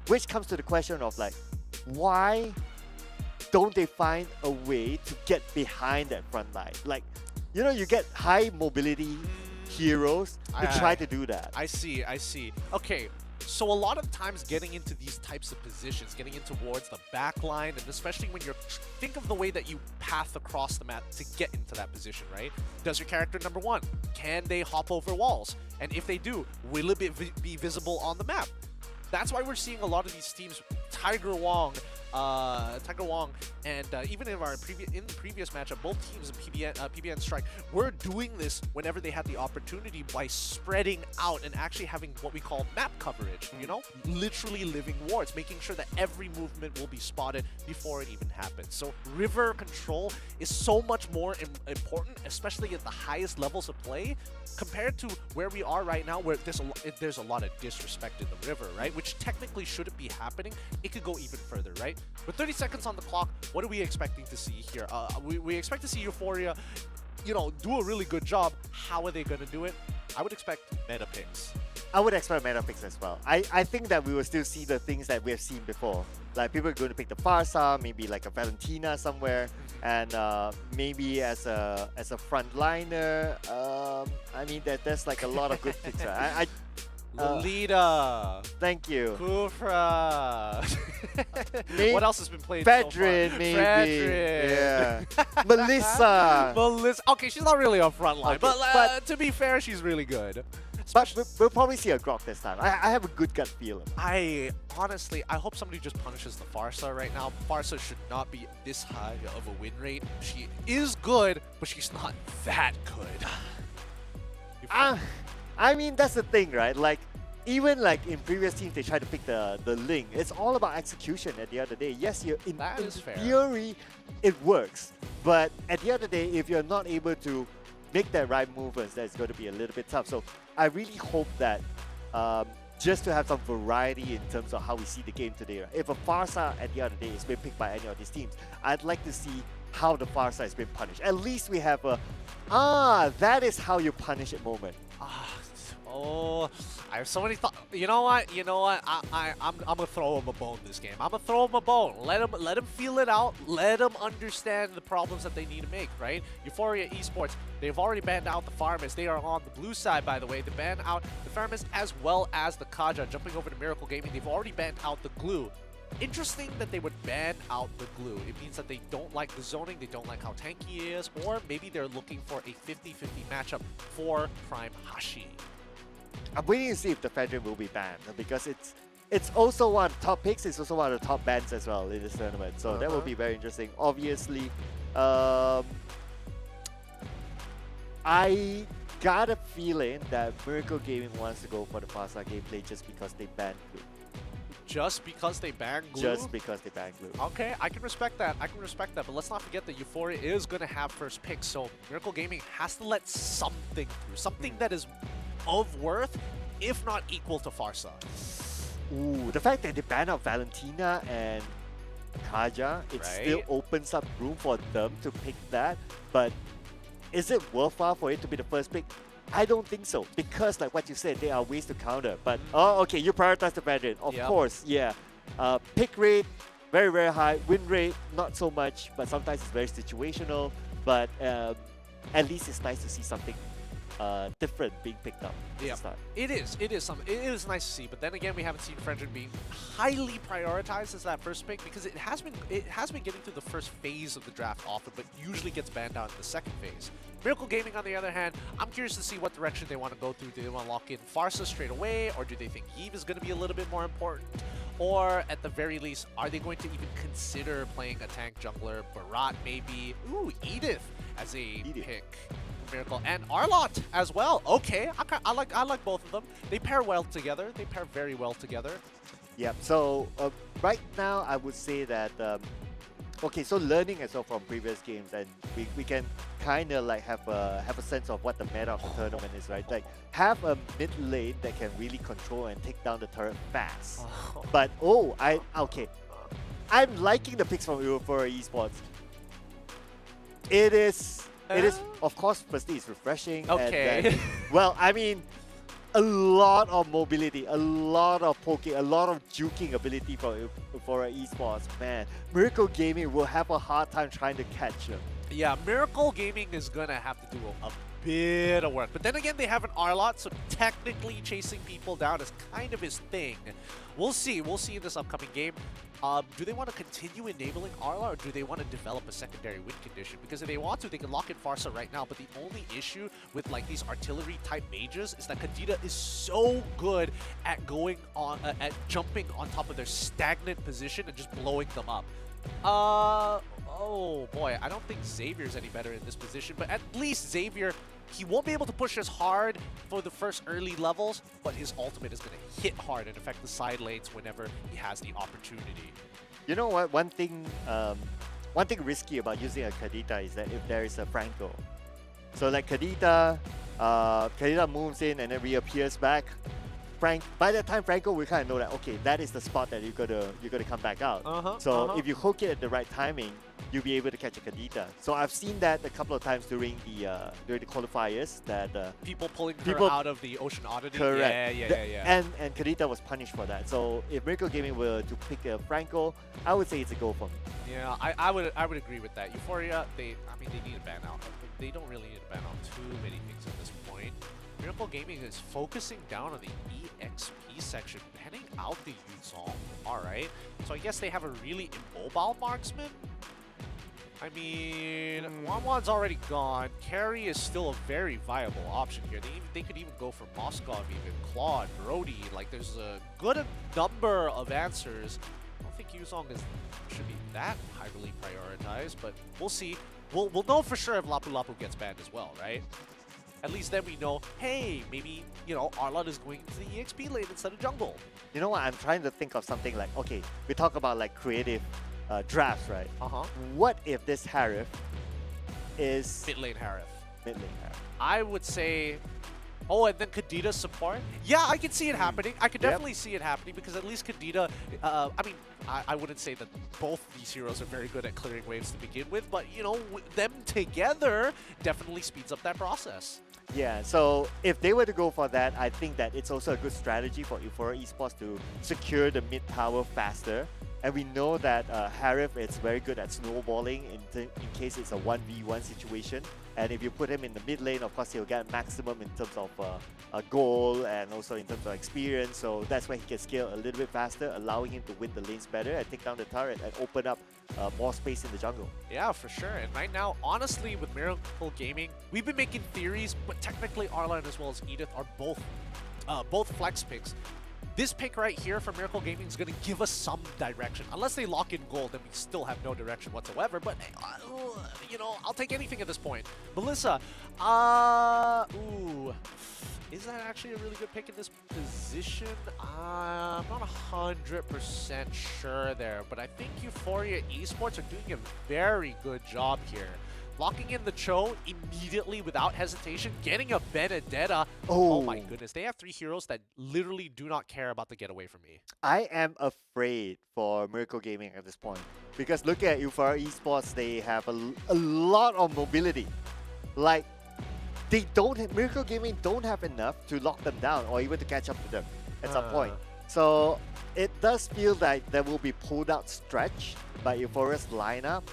Which comes to the question of like, why don't they find a way to get behind that front line? Like, you get high mobility heroes to try to do that. I see. Okay. So a lot of times getting into these types of positions, getting in towards the back line, and especially when think of the way that you path across the map to get into that position, right? Does your character, number 1, can they hop over walls? And if they do, will it be visible on the map? That's why we're seeing a lot of these teams, Tiger Wong, Tiger Wong, and even in the previous matchup, both teams in PBN Strike were doing this whenever they had the opportunity by spreading out and actually having what we call map coverage. You know, literally living wards, making sure that every movement will be spotted before it even happens. So river control is so much more important, especially at the highest levels of play, compared to where we are right now, where there's a lot of disrespect in the river, right? Which technically shouldn't be happening. It could go even further, right? With 30 seconds on the clock, what are we expecting to see here? We expect to see Euphoria, you know, do a really good job. How are they going to do it? I would expect meta picks. I would expect meta picks as well. I think that we will still see the things that we have seen before. Like people are going to pick the Farsa, maybe like a Valentina somewhere, and maybe as a frontliner. I mean there's like a lot of good picks. Right? Lolita. Thank you. Kufra. What else has been played Fedrin, so far? maybe. Fedrin. Yeah. Melissa. Melissa. Okay, she's not really on front line, Okay, but to be fair, she's really good. But we'll probably see a Grok this time. I have a good gut feeling. I hope somebody just punishes the Farsa right now. Farsa should not be this high of a win rate. She is good, but she's not that good. I mean, that's the thing, right? Like, even like in previous teams, they try to pick the Ling. It's all about execution at the end of the day. Yes, in theory, it works. But at the end of the day, if you're not able to make that right movements, that's going to be a little bit tough. So I really hope that just to have some variety in terms of how we see the game today. Right? If a Farsa at the end of the day is being picked by any of these teams, I'd like to see how the Farsa has been punished. At least we have a, that is how you punish it moment. Oh, I have so many thoughts. You know what? I'm gonna throw him a bone this game. I'm gonna throw him a bone. Let him feel it out. Let him understand the problems that they need to make. Right? Euphoria Esports. They've already banned out the Farmers. They are on the blue side, by the way. They banned out the Farmers as well as the Kaja. Jumping over to Miracle Gaming, they've already banned out the Glue. Interesting that they would ban out the Glue. It means that they don't like the zoning, they don't like how tanky he is, or maybe they're looking for a 50-50 matchup for Prime Hashi. I'm waiting to see if the Fedrin will be banned, because it's also one of the top picks, it's also one of the top bans as well in this tournament. So that will be very interesting. Obviously, I got a feeling that Miracle Gaming wants to go for the Farsa gameplay just because they banned Glue. Just because they banned Glue? Just because they banned Glue. Okay, I can respect that. But let's not forget that Euphoria is going to have first pick, so Miracle Gaming has to let something through. Something that is of worth, if not equal to Farsa. Ooh, the fact that they ban out Valentina and Kaja, it still opens up room for them to pick that, but is it worthwhile for it to be the first pick? I don't think so, because like what you said, there are ways to counter, but okay, you prioritize the Fedrin, of course, yeah. Pick rate, very, very high. Win rate, not so much, but sometimes it's very situational, but at least it's nice to see something different being picked up. Yeah, it is nice to see. But then again, we haven't seen Fredrin being highly prioritized as that first pick, because it has been getting through the first phase of the draft often, but usually gets banned out in the second phase. Miracle Gaming, on the other hand, I'm curious to see what direction they want to go through. Do they want to lock in Farsa straight away, or do they think Eve is going to be a little bit more important? Or at the very least, are they going to even consider playing a tank jungler, Barat maybe? Ooh, Edith as a pick. Miracle and Arlott as well. Okay, I like both of them. They pair well together. They pair very well together. Yep. So right now, I would say that okay. So learning as well from previous games, and we can kind of like have a sense of what the meta of the tournament is, right? Like have a mid lane that can really control and take down the turret fast. But I'm liking the picks from Euphoria Esports. It is, of course, firstly, it's refreshing. Okay. And then, well, I mean, a lot of mobility, a lot of poking, a lot of juking ability for Esports. Man, Miracle Gaming will have a hard time trying to catch them. Yeah, Miracle Gaming is going to have to do a bit of work. But then again, they have an R-Lot, so technically chasing people down is kind of his thing. We'll see. We'll see in this upcoming game. Do they want to continue enabling R-Lot, or do they want to develop a secondary win condition? Because if they want to, they can lock in Farsa right now. But the only issue with like these artillery-type mages is that Kadita is so good at going on, at jumping on top of their stagnant position and just blowing them up. Oh boy, I don't think Xavier's any better in this position, but at least Xavier, he won't be able to push as hard for the first early levels, but his ultimate is going to hit hard and affect the side lanes whenever he has the opportunity. You know what? One thing risky about using a Kadita is that if there is a Franco. So like Kadita moves in and then reappears back. By that time, Franco will kind of know that, okay, that is the spot that you're gonna come back out. If you hook it at the right timing, you'll be able to catch a Kadita. So I've seen that a couple of times during the qualifiers that people pulling her out of the Ocean Oddity. Correct. Yeah. And Kadita was punished for that. So if Miracle Gaming were to pick a Franco, I would say it's a go for me. Yeah, I would agree with that. Euphoria, they need a ban out. They don't really need to ban out too many things at this point. Miracle Gaming is focusing down on the EXP section, banning out the Yuzong. Alright, so I guess they have a really immobile marksman. I mean, Wanwan's already gone. Carry is still a very viable option here. They could even go for Moskov, even Claude, Brody. Like, there's a good number of answers. I don't think Yuzong should be that highly prioritized, but we'll see. We'll know for sure if Lapu Lapu gets banned as well, right? At least then we know, hey, maybe, you know, R-Lot is going to the EXP lane instead of jungle. You know what? I'm trying to think of something like, okay, we talk about like creative drafts, right? What if this Harif is... Mid lane Harif. Mid lane Harif. I would say... Oh, and then Kadita support? Yeah, I can see it happening. I could definitely see it happening because at least Kadita... I mean, I wouldn't say that both these heroes are very good at clearing waves to begin with, but, you know, them together definitely speeds up that process. Yeah, so if they were to go for that, I think that it's also a good strategy for Euphoria Esports to secure the mid tower faster. And we know that Harif is very good at snowballing in case it's a 1v1 situation. And if you put him in the mid lane, of course, he'll get maximum in terms of a goal and also in terms of experience. So that's why he can scale a little bit faster, allowing him to win the lanes better and take down the turret and open up more space in the jungle. Yeah, for sure. And right now, honestly, with Miracle Gaming, we've been making theories, but technically Arlan as well as Edith are both flex picks. This pick right here from Miracle Gaming is going to give us some direction. Unless they lock in gold, then we still have no direction whatsoever. But, you know, I'll take anything at this point. Melissa, ooh, is that actually a really good pick in this position? I'm not 100% sure there, but I think Euphoria Esports are doing a very good job here. Locking in the Cho immediately without hesitation, getting a Benedetta. Oh my goodness, they have 3 heroes that literally do not care about the getaway from me. I am afraid for Miracle Gaming at this point because look at Euphoria Esports, they have a lot of mobility. Like, Miracle Gaming don't have enough to lock them down or even to catch up to them at some point. So it does feel like there will be pulled out stretch by Euphoria's lineup.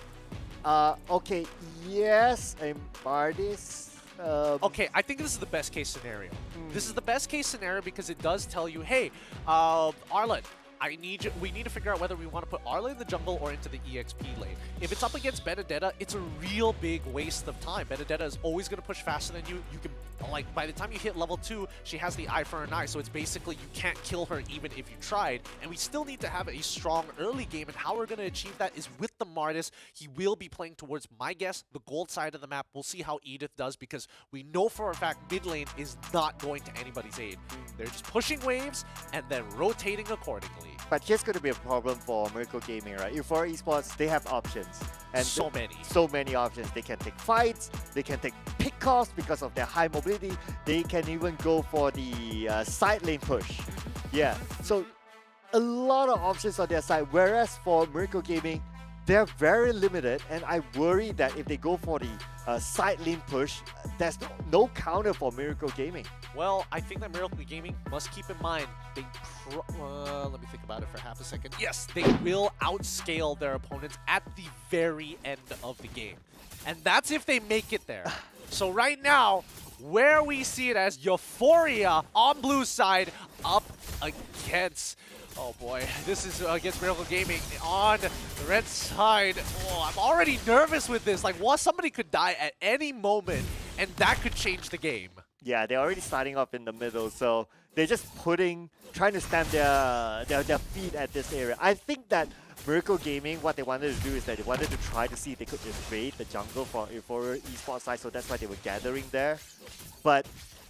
Okay, yes, Bardis. Okay, I think this is the best case scenario. This is the best case scenario because it does tell you, hey, Arlen, we need to figure out whether we want to put Arlen in the jungle or into the EXP lane. If it's up against Benedetta, it's a real big waste of time. Benedetta is always going to push faster than you. You can, like, by the time you hit level 2, she has the eye for an eye, so it's basically you can't kill her even if you tried. And we still need to have a strong early game, and how we're going to achieve that is with the Martis. He will be playing towards, my guess, the gold side of the map. We'll see how Edith does, because we know for a fact mid lane is not going to anybody's aid. They're just pushing waves and then rotating accordingly. But here's going to be a problem for Miracle Gaming, right? For esports, they have options. And so many. So many options. They can take fights, they can take pick-offs because of their high mobility. They can even go for the side lane push. Yeah, so a lot of options on their side. Whereas for Miracle Gaming, they're very limited, and I worry that if they go for the side lane push, there's no counter for Miracle Gaming. Well, I think that Miracle Gaming must keep in mind, they let me think about it for half a second. Yes, they will outscale their opponents at the very end of the game. And that's if they make it there. So right now, where we see it as Euphoria on blue side up against, oh boy, this is against Miracle Gaming on the red side. Oh, I'm already nervous with this. Like, somebody could die at any moment, and that could change the game. Yeah, they're already starting off in the middle, so they're just trying to stamp their feet at this area. I think that Miracle Gaming, what they wanted to do is that they wanted to try to see if they could invade the jungle for Euphoria Esports side, so that's why they were gathering there. But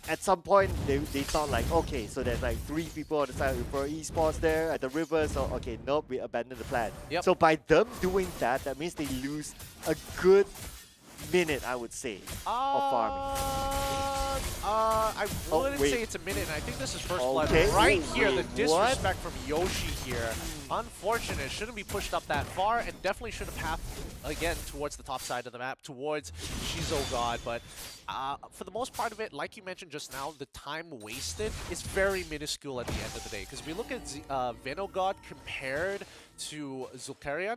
at some point, they thought like, okay, so there's like 3 people on the side of Euphoria Esports there at the river, so okay, nope, we abandoned the plan. Yep. So by them doing that, that means they lose a good minute, I would say, of farming. I wouldn't say it's a minute, and I think this is first blood Okay. right here. The Wait, disrespect from Yoshi here. Unfortunate, shouldn't be pushed up that far, and definitely should have passed again towards the top side of the map, towards Shizo God. But for the most part of it, like you mentioned just now, the time wasted is very minuscule at the end of the day. Because we look at Venogod compared to Zulkarian,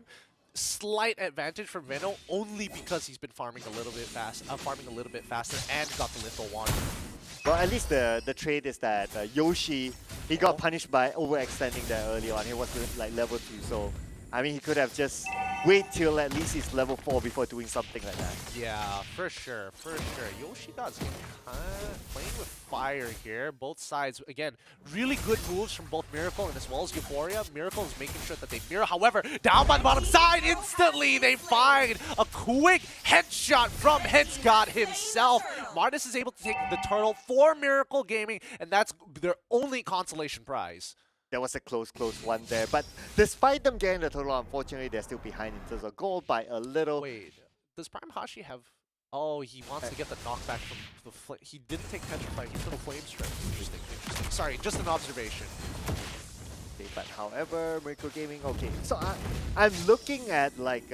slight advantage for Veno only because he's been farming a little bit faster and got the Little Wand. Well, at least the trade is that Yoshi, he got punished by overextending there early on. He was like level 2, so I mean he could have just wait till at least he's level 4 before doing something like that. Yeah, for sure, for sure. Yoshi God's playing with fire here. Both sides, again, really good moves from both Miracle and as well as Euphoria. Miracle is making sure that they mirror. However, down by the bottom side, instantly they find a quick headshot from Headsgod himself. Martis is able to take the turtle for Miracle Gaming, and that's their only consolation prize. There was a close one there, but despite them getting the total, unfortunately, they're still behind in terms of goal by a little. Wait, does Prime Hashi have... Oh, he wants to get the knockback from the flame. He didn't take Petrify, he took Flame Strike. Interesting. Sorry, just an observation. Okay, but however, Miracle Gaming, okay. So I'm looking at like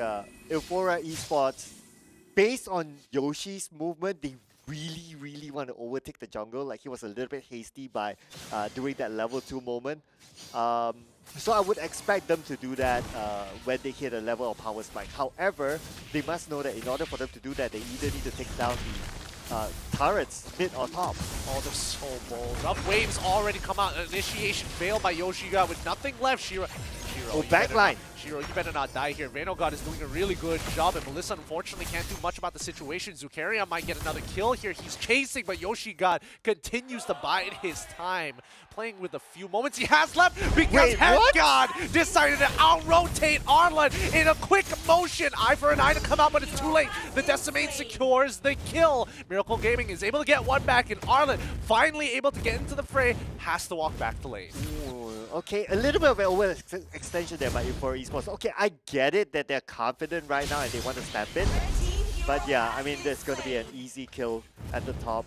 Euphoria Esports. Based on Yoshi's movement, they really want to overtake the jungle. Like he was a little bit hasty by during that level 2 moment. So I would expect them to do that when they hit a level of power spike. However, they must know that in order for them to do that, they either need to take down the turrets mid or top. Oh, they're so bold. Rough waves already come out. Initiation failed by Yoshiga with nothing left. Shiro, backline. Shiro, you better not die here. Venogod is doing a really good job, and Melissa unfortunately can't do much about the situation. Zukaria might get another kill here. He's chasing, but Yoshigod continues to bide his time. Playing with a few moments he has left because Headgod decided to out-rotate Arlen in a quick motion. Eye for an eye to come out, but it's too late. The Decimate secures the kill. Miracle Gaming is able to get one back, and Arlen finally able to get into the fray, has to walk back to lane. Ooh, okay, a little bit of an overextension there by Euphoria Esports. Okay, I get it that they're confident right now and they want to stamp it. But yeah, I mean, there's going to be an easy kill at the top.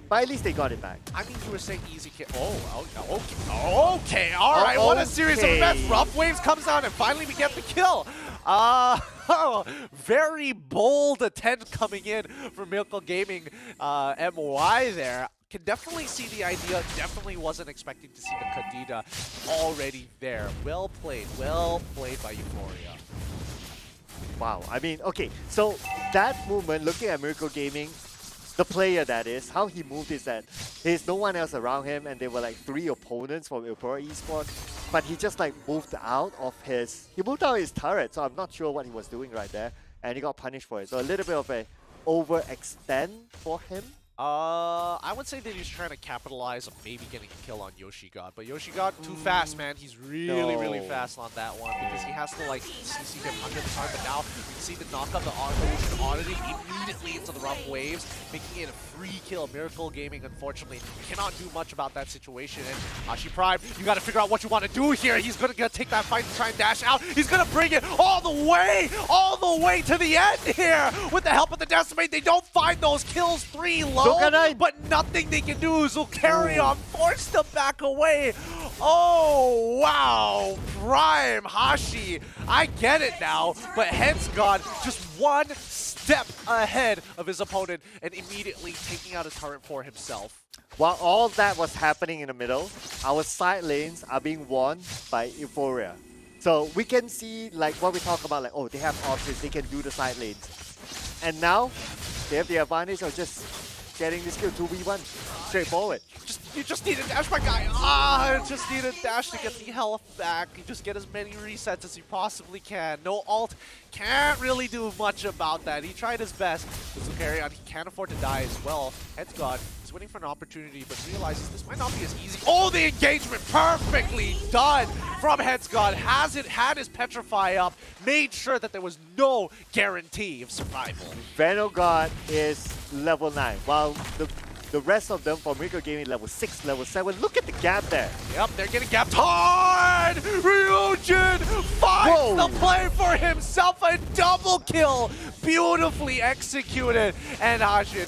But at least they got it back. I mean, you were saying easy kill. Oh, okay. All right, what a series of events. Rough Waves comes down, and finally we get the kill. Very bold attempt coming in from Miracle Gaming MY there. Can definitely see the idea. Definitely wasn't expecting to see the Kadida already there. Well played by Euphoria. Wow, I mean, okay, so that movement, looking at Miracle Gaming, the player that is, how he moved is that there's no one else around him and there were like 3 opponents from Euphoria Esports, but he just like moved out his turret, so I'm not sure what he was doing right there, and he got punished for it. So a little bit of a overextend for him. I would say that he's trying to capitalize on maybe getting a kill on Yoshigod, but Yoshigod too fast, man. He's really fast on that one because he has to like CC him under the time. But now you can see the knock of the Evolution Oddity immediately into the Rough Waves, making it a free kill. Miracle Gaming, unfortunately, cannot do much about that situation. And Hashi Prime, you got to figure out what you want to do here. He's gonna take that fight and try and dash out. He's gonna bring it all the way to the end here with the help of the Decimate. They don't find those kills 3 low. But nothing they can do. Zulkarion forced to back away. Oh, wow. Prime Hashi. I get it now. But Headsgod just one step ahead of his opponent and immediately taking out a turret for himself. While all that was happening in the middle, our side lanes are being won by Euphoria. So we can see like what we talk about, like, oh, they have options, they can do the side lanes. And now, They have the advantage of just getting this kill 2v1. Straightforward. You just need a dash, my guy. I just need a dash to get the health back. You just get as many resets as you possibly can. No ult. Can't really do much about that. He tried his best. This will carry on. He can't afford to die as well. Headsgod is waiting for an opportunity, but realizes this might not be as easy. Oh, the engagement perfectly done from Headsgod. Has it had his Petrify up, made sure that there was no guarantee of survival. Vanogod is level 9, while the rest of them for Miracle Gaming level 6, level 7. Look at the gap there. Yep, they're getting gapped hard. Ryujin finds the play for himself. A double kill. Beautifully executed. And Hashin,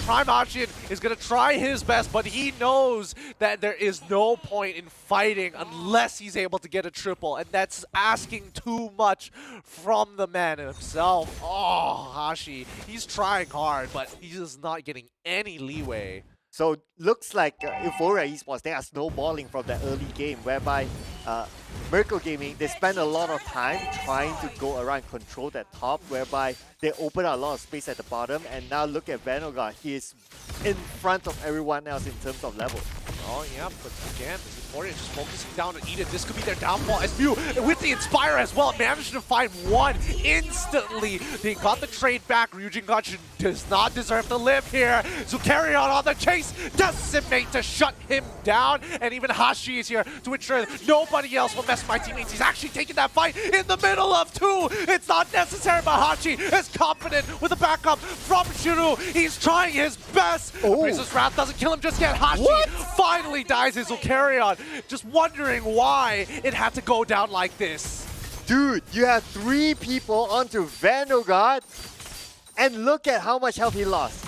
Prime Hashin is going to try his best, but he knows that there is no point in fighting unless he's able to get a triple. And that's asking too much from the man himself. Oh, Hashi, he's trying hard, but he's just not getting any leeway. So looks like Euphoria Esports, they are snowballing from that early game, whereby Miracle Gaming, they spend a lot of time trying to go around and control that top, whereby they open up a lot of space at the bottom. And now look at Vanogard, he is in front of everyone else in terms of level. Oh yeah, but again, Euphoria just focusing down on Eden. This could be their downfall. As Mew, with the Inspire as well, managed to find one instantly. They got the trade back. Ryujin Gachin does not deserve to live here. So carry on the chase. Decimate to shut him down. And even Hashi is here to ensure that nobody else will mess with my teammates. He's actually taking that fight in the middle of two. It's not necessary, but Hashi is confident with the backup from Shiru. He's trying his best. Razor's Wrath doesn't kill him just yet. Hashi finally dies his Zulkarion. Just wondering why it had to go down like this. Dude, you have 3 people onto Vanogard, and look at how much health he lost.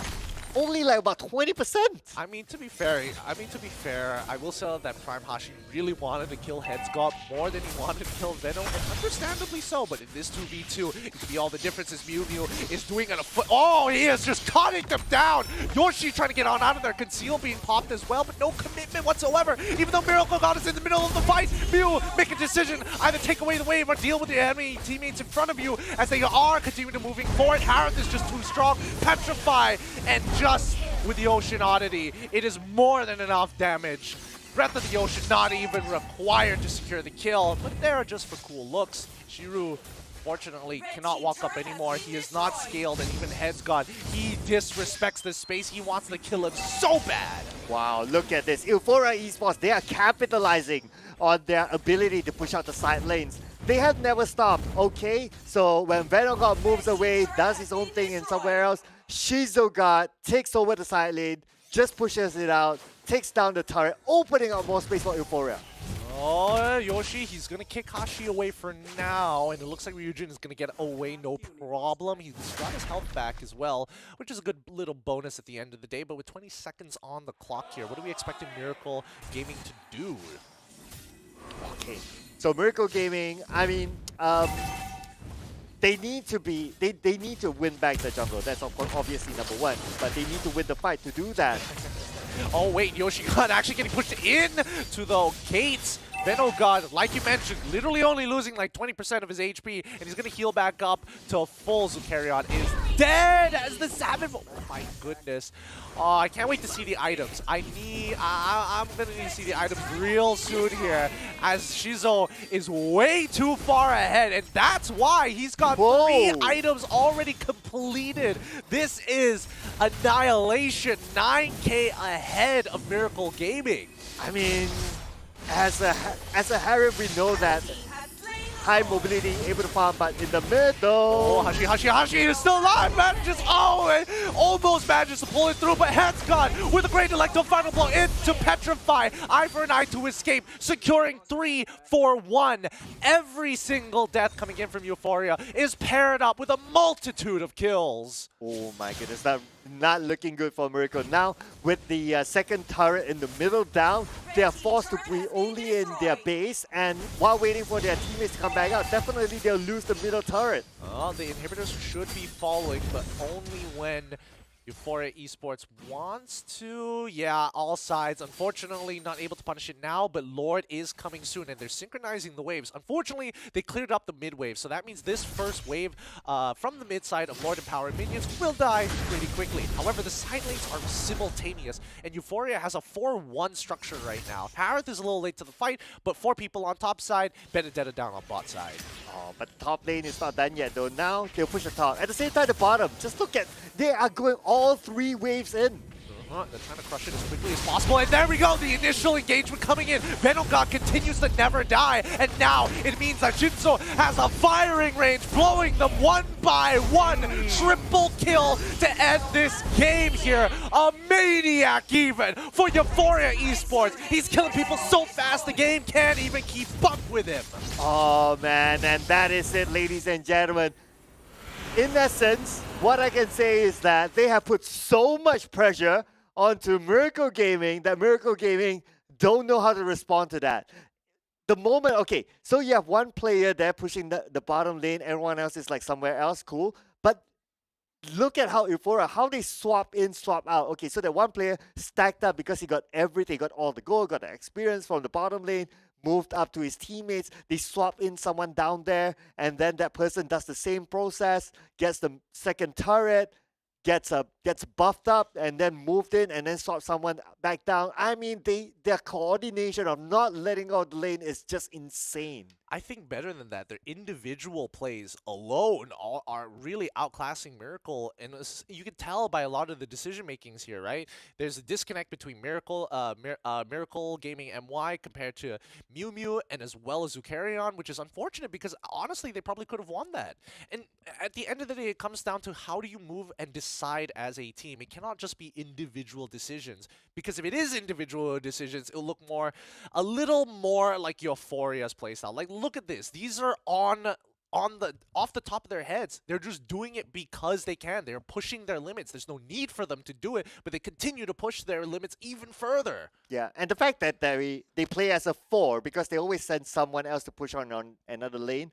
Only like about 20%. I mean, to be fair, I will say that Prime Hashi really wanted to kill Headsgod more than he wanted to kill Venom, and understandably so. But in this 2v2, it could be all the differences. Mew is doing at a foot. Oh, he is just cutting them down. Yoshi trying to get on out of there. Conceal being popped as well, but no commitment whatsoever. Even though Miracle God is in the middle of the fight, Mew make a decision, either take away the wave or deal with the enemy teammates in front of you as they are continuing to moving forward. Harith is just too strong. Petrify, and just with the Ocean Oddity, it is more than enough damage. Breath of the Ocean not even required to secure the kill, but there just for cool looks. Shiru, fortunately, cannot walk up anymore. He is not scaled, and even Headsgod, he disrespects this space. He wants to kill him so bad. Wow, look at this. Euphoria Esports, they are capitalizing on their ability to push out the side lanes. They have never stopped, okay? So when Vanogard moves away, does his own thing in somewhere else, Shizogard takes over the side lane, just pushes it out, takes down the turret, opening up more space for Euphoria. Oh, Yoshi, he's going to kick Hashi away for now, and it looks like Ryujin is going to get away no problem. He's got his health back as well, which is a good little bonus at the end of the day, but with 20 seconds on the clock here, what are we expecting Miracle Gaming to do? Okay, so Miracle Gaming, I mean, they need to be, they need to win back the jungle. That's obviously number one, but they need to win the fight to do that. Oh wait, Yoshi God actually getting pushed in to the gates. Vanogard, like you mentioned, literally only losing like 20% of his HP, and he's going to heal back up to full. Zulkarion is dead as the Savage. Oh my goodness. Oh, I can't wait to see the items. I'm going to need to see the items real soon here, as Shizo is way too far ahead, and that's why he's got 3 items already completed. This is Annihilation, 9K ahead of Miracle Gaming. I mean, as a Harith, we know that high mobility, able to farm, but in the middle. Oh, Hashi is still alive, manages, almost manages to pull it through, but Headsgod with a great electro final blow into Petrify. Eye for an eye to escape, securing 3-4-1. Every single death coming in from Euphoria is paired up with a multitude of kills. Oh my goodness, that not looking good for Miracle. Now, with the second turret in the middle down, they are forced to be only in their base, and while waiting for their teammates to come back out, definitely they'll lose the middle turret. Oh, the inhibitors should be following, but only when Euphoria Esports wants to, yeah, all sides. Unfortunately, not able to punish it now, but Lord is coming soon, and they're synchronizing the waves. Unfortunately, they cleared up the mid wave, so that means this first wave from the mid side of Lord and Power minions will die pretty quickly. However, the side lanes are simultaneous, and Euphoria has a 4-1 structure right now. Parath is a little late to the fight, but 4 people on top side, Benedetta down on bot side. Oh, but the top lane is not done yet though. Now they'll push the top. At the same time, the bottom. Just look at, they are going all 3 waves in. They're trying to crush it as quickly as possible, and there we go, the initial engagement coming in. Venogod continues to never die, and now it means that Shinzo has a firing range, blowing them 1 by 1. Triple kill to end this game here. A maniac even for Euphoria Esports. He's killing people so fast the game can't even keep up with him. Oh man, and that is it, ladies and gentlemen. In essence, what I can say is that they have put so much pressure onto Miracle Gaming that Miracle Gaming don't know how to respond to that. The moment, okay, so you have one player there pushing the bottom lane, everyone else is like somewhere else, cool. But look at how Euphoria, how they swap in, swap out. Okay, so that one player stacked up because he got everything, got all the gold, got the experience from the bottom lane, moved up to his teammates, they swap in someone down there, and then that person does the same process, gets the second turret, gets buffed up, and then moved in, and then swap someone back down. I mean, their coordination of not letting out the lane is just insane. I think better than that, their individual plays alone are really outclassing Miracle, and you can tell by a lot of the decision makings here, right? There's a disconnect between Miracle Gaming MY compared to Mew Mew and as well as Zucarion, which is unfortunate because honestly they probably could have won that. And at the end of the day, it comes down to how do you move and decide as a team. It cannot just be individual decisions, because if it is individual decisions, it'll look a little more like Euphoria's playstyle. Like, look at this. These are off the top of their heads. They're just doing it because they can. They're pushing their limits. There's no need for them to do it, but they continue to push their limits even further. Yeah, and the fact that they play as a 4 because they always send someone else to push on another lane.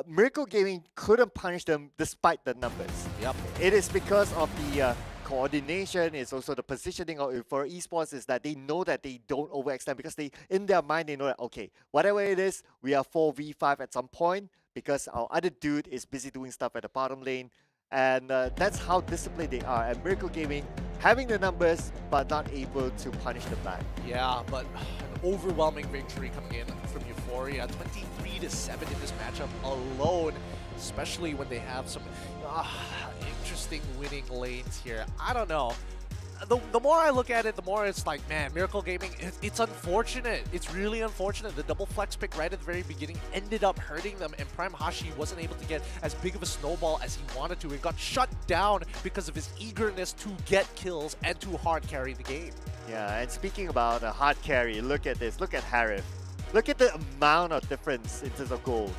Miracle Gaming couldn't punish them despite the numbers. Yep. It is because of the coordination, is also the positioning of for esports, is that they know that they don't overextend because in their mind they know that, okay, whatever it is, we are 4v5 at some point because our other dude is busy doing stuff at the bottom lane, and that's how disciplined they are. And Miracle Gaming having the numbers but not able to punish them back. Yeah, but an overwhelming victory coming in from Euphoria, 23-7 in this matchup alone, especially when they have some interesting winning lanes here. I don't know. The more I look at it, the more it's like, man, Miracle Gaming, it's unfortunate. It's really unfortunate. The double flex pick right at the very beginning ended up hurting them, and Prime Hashi wasn't able to get as big of a snowball as he wanted to, and got shut down because of his eagerness to get kills and to hard carry the game. Yeah, and speaking about a hard carry, look at this. Look at Harith. Look at the amount of difference in terms of gold.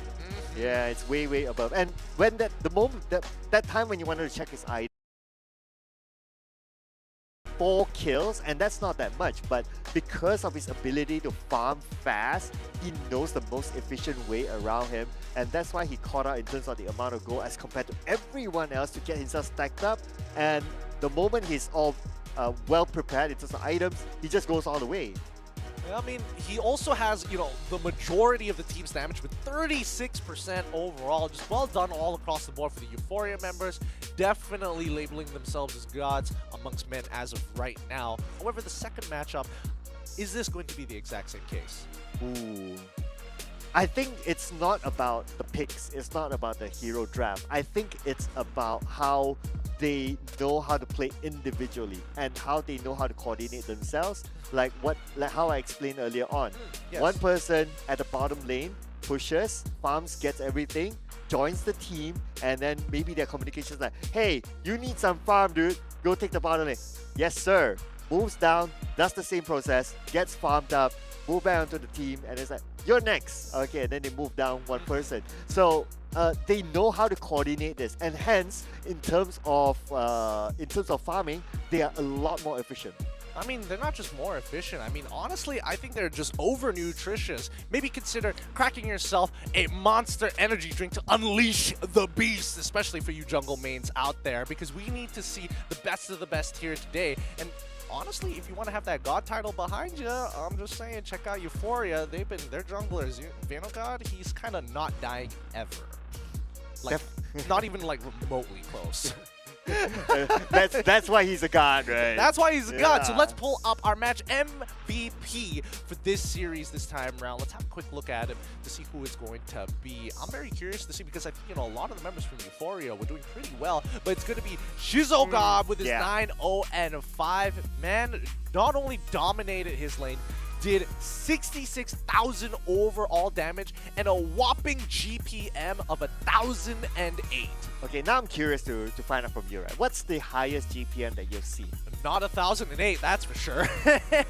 Yeah, it's way, way above. And when that time when you wanted to check his ID, 4 kills, and that's not that much, but because of his ability to farm fast, he knows the most efficient way around him, and that's why he caught out in terms of the amount of gold as compared to everyone else to get himself stacked up. And the moment he's all well prepared in terms of items, he just goes all the way. I mean, he also has, the majority of the team's damage with 36% overall. Just well done all across the board for the Euphoria members. Definitely labeling themselves as gods amongst men as of right now. However, the second matchup, is this going to be the exact same case? Ooh. I think it's not about the picks. It's not about the hero draft. I think it's about how they know how to play individually and how they know how to coordinate themselves. Like how I explained earlier on. Yes. One person at the bottom lane pushes, farms, gets everything, joins the team, and then maybe their communication is like, hey, you need some farm, dude. Go take the bottom lane. Yes, sir. Moves down, does the same process, gets farmed up, move back onto the team, and it's like, you're next. Okay, and then they move down one person. So they know how to coordinate this, and hence, in terms of farming, they are a lot more efficient. I mean, they're not just more efficient. I mean, honestly, I think they're just over nutritious. Maybe consider cracking yourself a Monster energy drink to unleash the beast, especially for you jungle mains out there, because we need to see the best of the best here today. And honestly, if you want to have that God title behind you, I'm just saying, check out Euphoria. Their junglers, Vanogod, he's kind of not dying ever. Like, not even like remotely close. that's why he's a god, right? That's why he's a god. So let's pull up our match MVP for this series this time around. Let's have a quick look at him to see who it's going to be. I'm very curious to see, because I think, a lot of the members from Euphoria were doing pretty well, but it's going to be Shizogob with his 9-0-5. Man, not only dominated his lane, did 66,000 overall damage and a whopping GPM of 1,008. Okay, now I'm curious to find out from you, right? What's the highest GPM that you've seen? Not 1,008, that's for sure.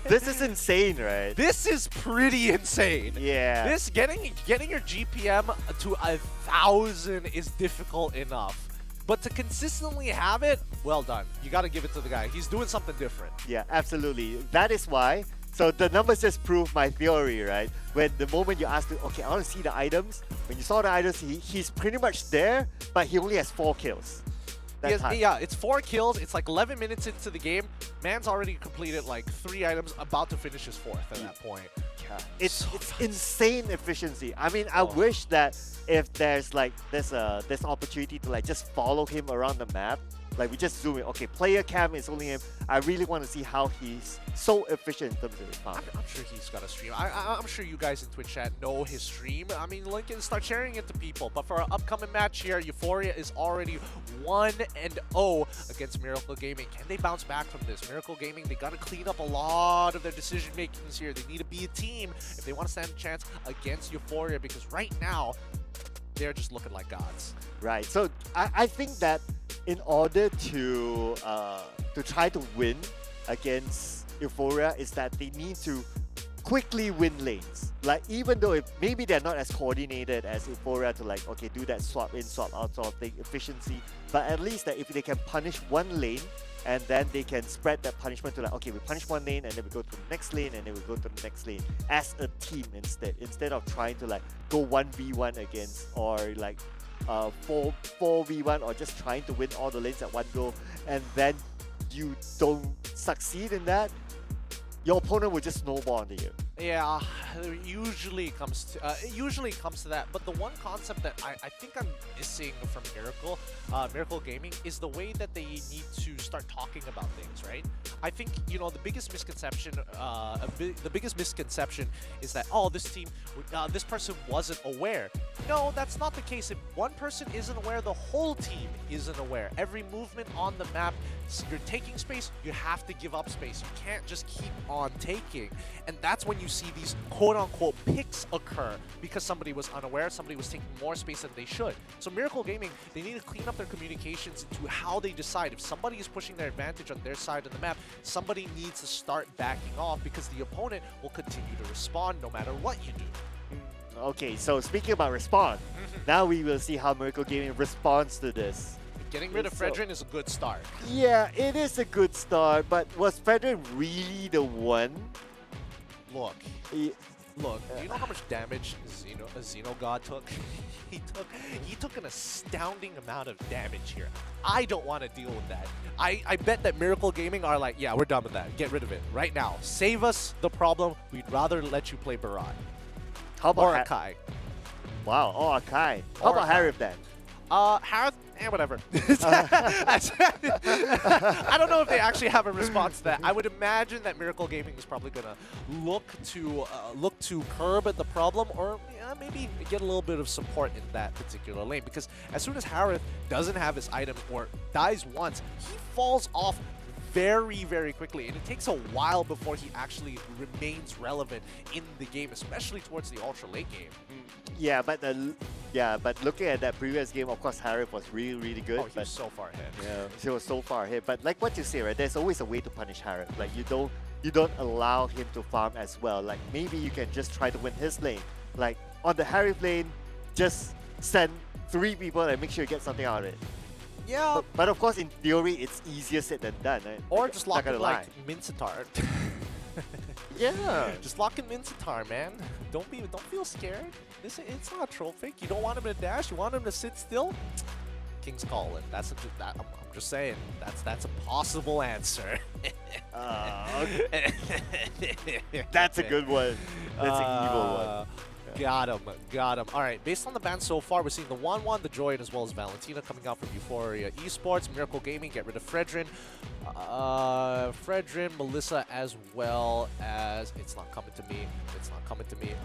This is insane, right? This is pretty insane. Yeah. This getting your GPM to 1,000 is difficult enough. But to consistently have it, well done. You got to give it to the guy. He's doing something different. Yeah, absolutely. That is why. So the numbers just prove my theory, right? When the moment you ask, okay, I want to see the items. When you saw the items, he's pretty much there, but he only has 4 kills. Yeah, it's 4 kills. It's like 11 minutes into the game. Man's already completed like 3 items, about to finish his 4th at that point. Yeah, it's insane efficiency. I mean, I wish that if there's like this opportunity to like just follow him around the map. Like, we just zoom in. Okay, player cam is only him. I really want to see how he's so efficient in terms of his farm. I'm sure he's got a stream. I'm sure you guys in Twitch chat know his stream. I mean, link it and start sharing it to people. But for our upcoming match here, Euphoria is already 1-0 against Miracle Gaming. Can they bounce back from this? Miracle Gaming, they got to clean up a lot of their decision makings here. They need to be a team if they want to stand a chance against Euphoria, because right now, they're just looking like gods. Right. So I think that in order to try to win against Euphoria, is that they need to quickly win lanes. Like, even though maybe they're not as coordinated as Euphoria to like, okay, do that swap in, swap out sort of thing, efficiency, but at least that if they can punish one lane, and then they can spread that punishment to like, okay, we punish one lane and then we go to the next lane and then we go to the next lane as a team instead of trying to like go 1v1 against, or like 4v1, or just trying to win all the lanes at one go, and then you don't succeed in that, your opponent will just snowball onto you. Yeah, it usually comes to that. But the one concept that I think I'm missing from Miracle Gaming is the way that they need to start talking about things, right? I think, the biggest misconception is that, oh, this person wasn't aware. No, that's not the case. If one person isn't aware, the whole team isn't aware. Every movement on the map, you're taking space, you have to give up space. You can't just keep on taking. And that's when you see these quote-unquote picks occur, because somebody was unaware, somebody was taking more space than they should. So Miracle Gaming, they need to clean up their communications into how they decide. If somebody is pushing their advantage on their side of the map, somebody needs to start backing off, because the opponent will continue to respond no matter what you do. Okay, so speaking about respawn, now we will see how Miracle Gaming responds to this. Getting rid of Fredrin is a good start. Yeah, it is a good start, but was Fredrin really the one? Look, do you know how much damage Xenogod took? He took an astounding amount of damage here. I don't want to deal with that. I bet that Miracle Gaming are like, yeah, we're done with that. Get rid of it right now. Save us the problem. We'd rather let you play Barat. How about Akai? Wow, Akai. How about Harith then? Harith, whatever. I don't know if they actually have a response to that. I would imagine that Miracle Gaming is probably gonna look to curb the problem, or maybe get a little bit of support in that particular lane. Because as soon as Harith doesn't have his item or dies once, he falls off very, very quickly, and it takes a while before he actually remains relevant in the game, especially towards the ultra late game. Yeah, but looking at that previous game, of course, Harith was really, really good. Oh, he was so far ahead. Yeah, he was so far ahead. But like what you say, right? There's always a way to punish Harith. Like you don't allow him to farm as well. Like maybe you can just try to win his lane. Like on the Harith lane, just send 3 people and make sure you get something out of it. Yeah. But of course, in theory, it's easier said than done. Right? Or just lock not in gonna like Mincetar. Yeah. Just lock in Mincetar, man. Don't feel scared. It's not a troll fake. You don't want him to dash. You want him to sit still. King's calling. I'm just saying. That's a possible answer. Okay. That's a good one. That's an evil one. Got him. All right, based on the ban so far, we're seeing the Wan, the Droid, as well as Valentina coming out from Euphoria Esports, Miracle Gaming, get rid of Fredrin. Melissa, as well as... It's not coming to me. Oh, what's the name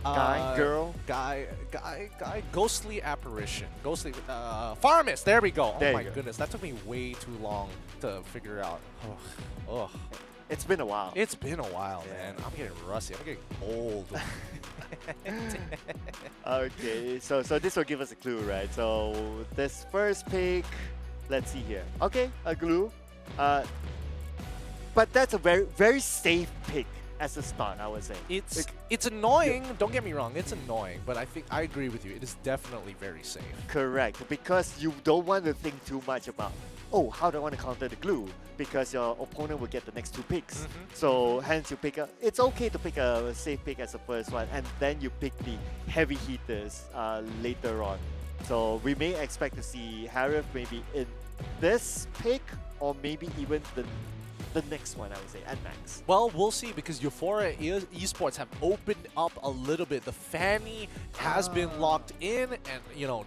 of the guy? Guy. Ghostly Apparition. Farmus, there we go. There oh my you go. goodness, that took me way too long to figure out. Ugh. It's been a while. It's been a while, man. I'm getting rusty. I'm getting old. Okay, so this will give us a clue, right? So this first pick, let's see here. Okay, a glue. But that's a very safe pick as a start, I would say. It's annoying. Don't get me wrong. It's annoying, but I think I agree with you. It is definitely very safe. Correct, because you don't want to think too much about, oh, how do I want to counter the glue? Because your opponent will get the next two picks. So hence you pick it's okay to pick a safe pick as the first one, and then you pick the heavy hitters later on. So we may expect to see Harith maybe in this pick, or maybe even the next one, I would say, at max. Well, we'll see, because Euphoria Esports have opened up a little bit. The Fanny has been locked in, and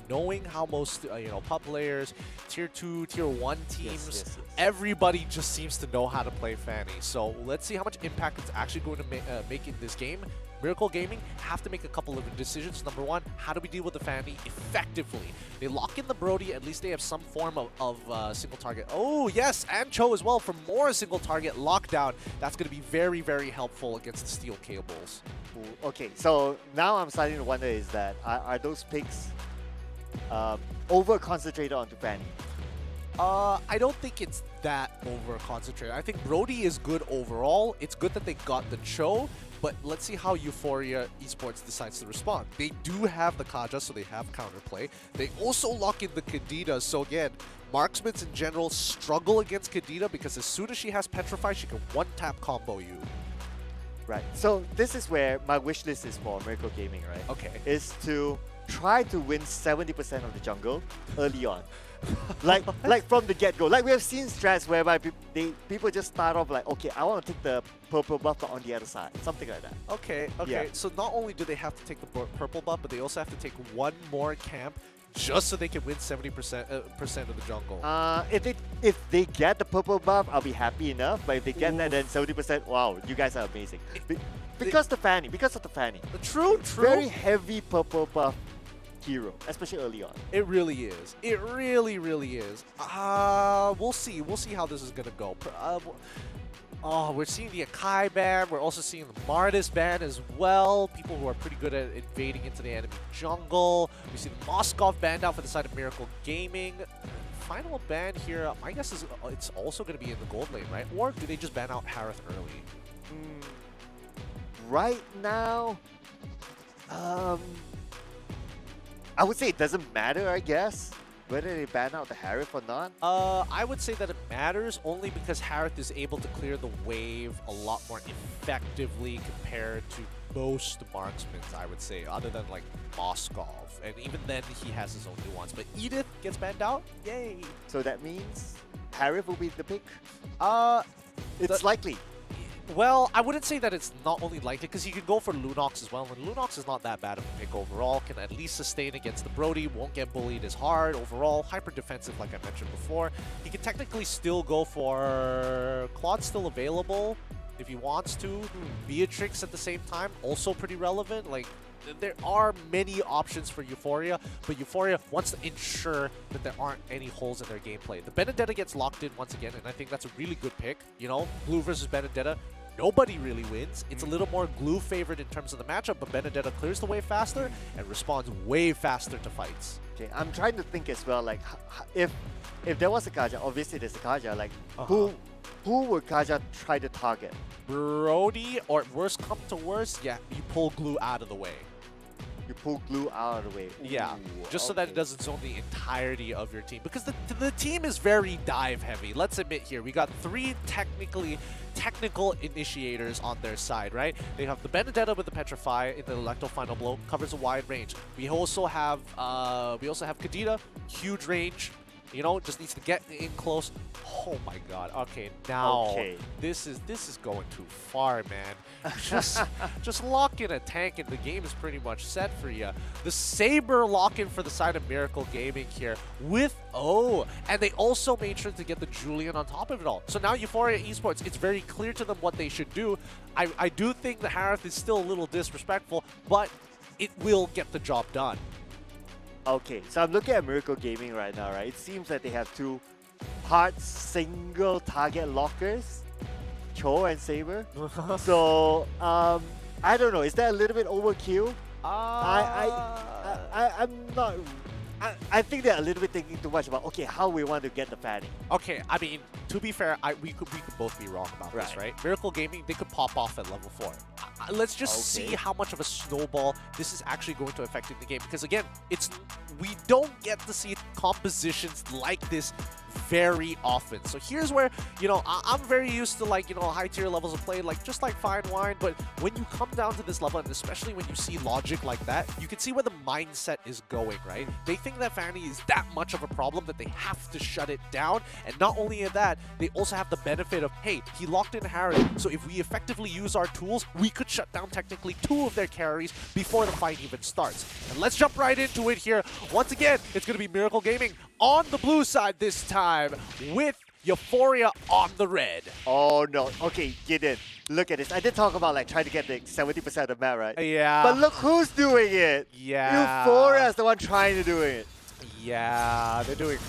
knowing how most pub players, tier 2, tier 1 teams, everybody just seems to know how to play Fanny. So let's see how much impact it's actually going to make in this game. Miracle Gaming have to make a couple of decisions. Number one, how do we deal with the Fanny effectively? They lock in the Brody, at least they have some form of single target. Oh yes, and Cho as well for more single target lockdown. That's going to be very, very helpful against the steel cables. Ooh, okay, so now I'm starting to wonder, is that are those picks over concentrated onto Fanny? I don't think it's that over concentrated. I think Brody is good overall. It's good that they got the Cho. But let's see how Euphoria Esports decides to respond. They do have the Kaja, so they have counterplay. They also lock in the Kadita, so again, marksmen in general struggle against Kadita because as soon as she has Petrify, she can one-tap combo you. Right, so this is where my wish list is for Miracle Gaming, right? Okay. Is to try to win 70% of the jungle early on. like from the get-go. Like we have seen strats whereby people just start off like, okay, I want to take the purple buff on the other side. Something like that. Okay. Yeah. So not only do they have to take the purple buff, but they also have to take one more camp just so they can win 70% of the jungle. If they get the purple buff, I'll be happy enough. But if they get that, then 70%, wow, you guys are amazing. Because of the Fanny. True. Very heavy purple buff hero, especially early on. It really is. It really, really is. We'll see. We'll see how this is gonna go. We're seeing the Akai ban. We're also seeing the Martis ban as well. People who are pretty good at invading into the enemy jungle. We see the Moskov banned out for the side of Miracle Gaming. Final ban here, my guess is it's also going to be in the gold lane, right? Or do they just ban out Harith early? Right now, I would say it doesn't matter, I guess, whether they ban out the Harith or not. I would say that it matters only because Harith is able to clear the wave a lot more effectively compared to most marksmen, I would say, other than like Moskov. And even then, he has his own nuance. But Edith gets banned out. Yay! So that means Harith will be the pick? It's likely. Well, I wouldn't say that it's not only likely, because you can go for Lunox as well, and Lunox is not that bad of a pick overall, can at least sustain against the Brody, won't get bullied as hard overall, hyper defensive like I mentioned before. He can technically still go for Claude's still available if he wants to. Beatrix at the same time, also pretty relevant. Like, there are many options for Euphoria, but Euphoria wants to ensure that there aren't any holes in their gameplay. The Benedetta gets locked in once again, and I think that's a really good pick. You know, Blue versus Benedetta, nobody really wins. It's a little more Glue favored in terms of the matchup, but Benedetta clears the way faster and responds way faster to fights. Okay, I'm trying to think as well, like, if there was a Kaja, obviously there's a Kaja, like, who would Kaja try to target? Brody, or worst come to worst, yeah, you pull Glue out of the way. you pull glue out of the way. Yeah, Ooh, just so that it doesn't zone the entirety of your team. Because the team is very dive heavy. Let's admit here, we got 3 technical initiators on their side, right? They have the Benedetta with the Petrify in the Electro Final Blow, covers a wide range. We also have Kadita, huge range. You know, just needs to get in close. Oh my god. Okay, now this is going too far, man. Just lock in a tank and the game is pretty much set for you. The Saber lock in for the side of Miracle Gaming here with and they also made sure to get the Julian on top of it all. So now Euphoria Esports, it's very clear to them what they should do. I do think the Harith is still a little disrespectful, but it will get the job done. Okay, so I'm looking at Miracle Gaming right now, right? It seems that they have 2 hard single target lockers, Cho and Saber. So I don't know. Is that a little bit overkill? I'm not. I think they're a little bit thinking too much about how we want to get the Fanny. Okay, I mean, to be fair, we could both be wrong about this, right? Miracle Gaming, they could pop off at level 4. Let's just see how much of a snowball this is actually going to affect in the game. Because again, we don't get to see compositions like this very often. So here's where, you know, I'm very used to, like, you know, high tier levels of play, like just like fine wine. But when you come down to this level, and especially when you see logic like that, you can see where the mindset is going, right? They think that Fanny is that much of a problem that they have to shut it down. And not only that, they also have the benefit of, hey, he locked in Harry, so if we effectively use our tools, we could shut down technically 2 of their carries before the fight even starts. And let's jump right into it here. Once again, it's going to be Miracle Gaming on the blue side this time with Euphoria on the red. Oh no. Okay, get in. Look at this. I did talk about like trying to get the 70% of the map, right? Yeah. But look who's doing it. Yeah. Euphoria is the one trying to do it. Yeah, they're doing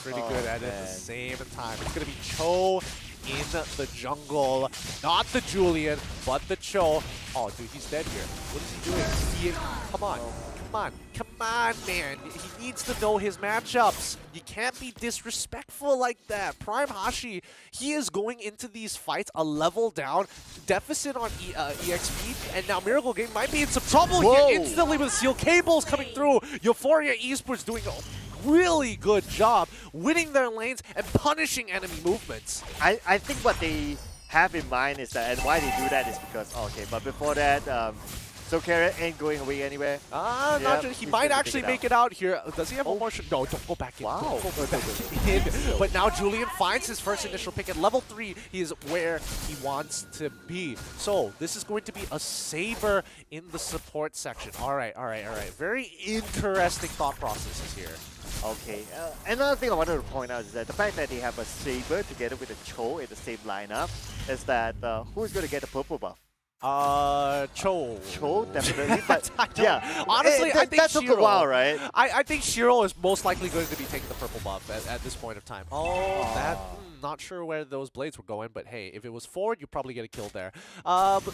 pretty good at it at the same time. It's gonna be Cho in the jungle, not the Julian, but the Cho. Oh, dude, he's dead here. What is he doing? Come on, man. He needs to know his matchups. You can't be disrespectful like that. Prime Hashi, he is going into these fights a level down, deficit on EXP, and now Miracle Game might be in some trouble here instantly with steel cables coming through. Euphoria Esports doing a really good job winning their lanes and punishing enemy movements. I think what they have in mind is that, and why they do that is because, but before that, so Carrot ain't going away anywhere. Not just, he might actually make it out here. Does he have one more shot? No, don't go back in. Wow. Don't go back in. But now Julian finds his first initial pick at level 3. He is where he wants to be. So this is going to be a Saber in the support section. All right. Very interesting thought processes here. Okay, another thing I wanted to point out is that the fact that they have a Saber together with a Cho in the same lineup is that who's going to get the purple buff? Cho. Cho, definitely. But yeah, honestly, I think that took a while, right? I think Shiro is most likely going to be taking the purple buff at this point of time. Not sure where those blades were going, but hey, if it was forward, you probably get a kill there.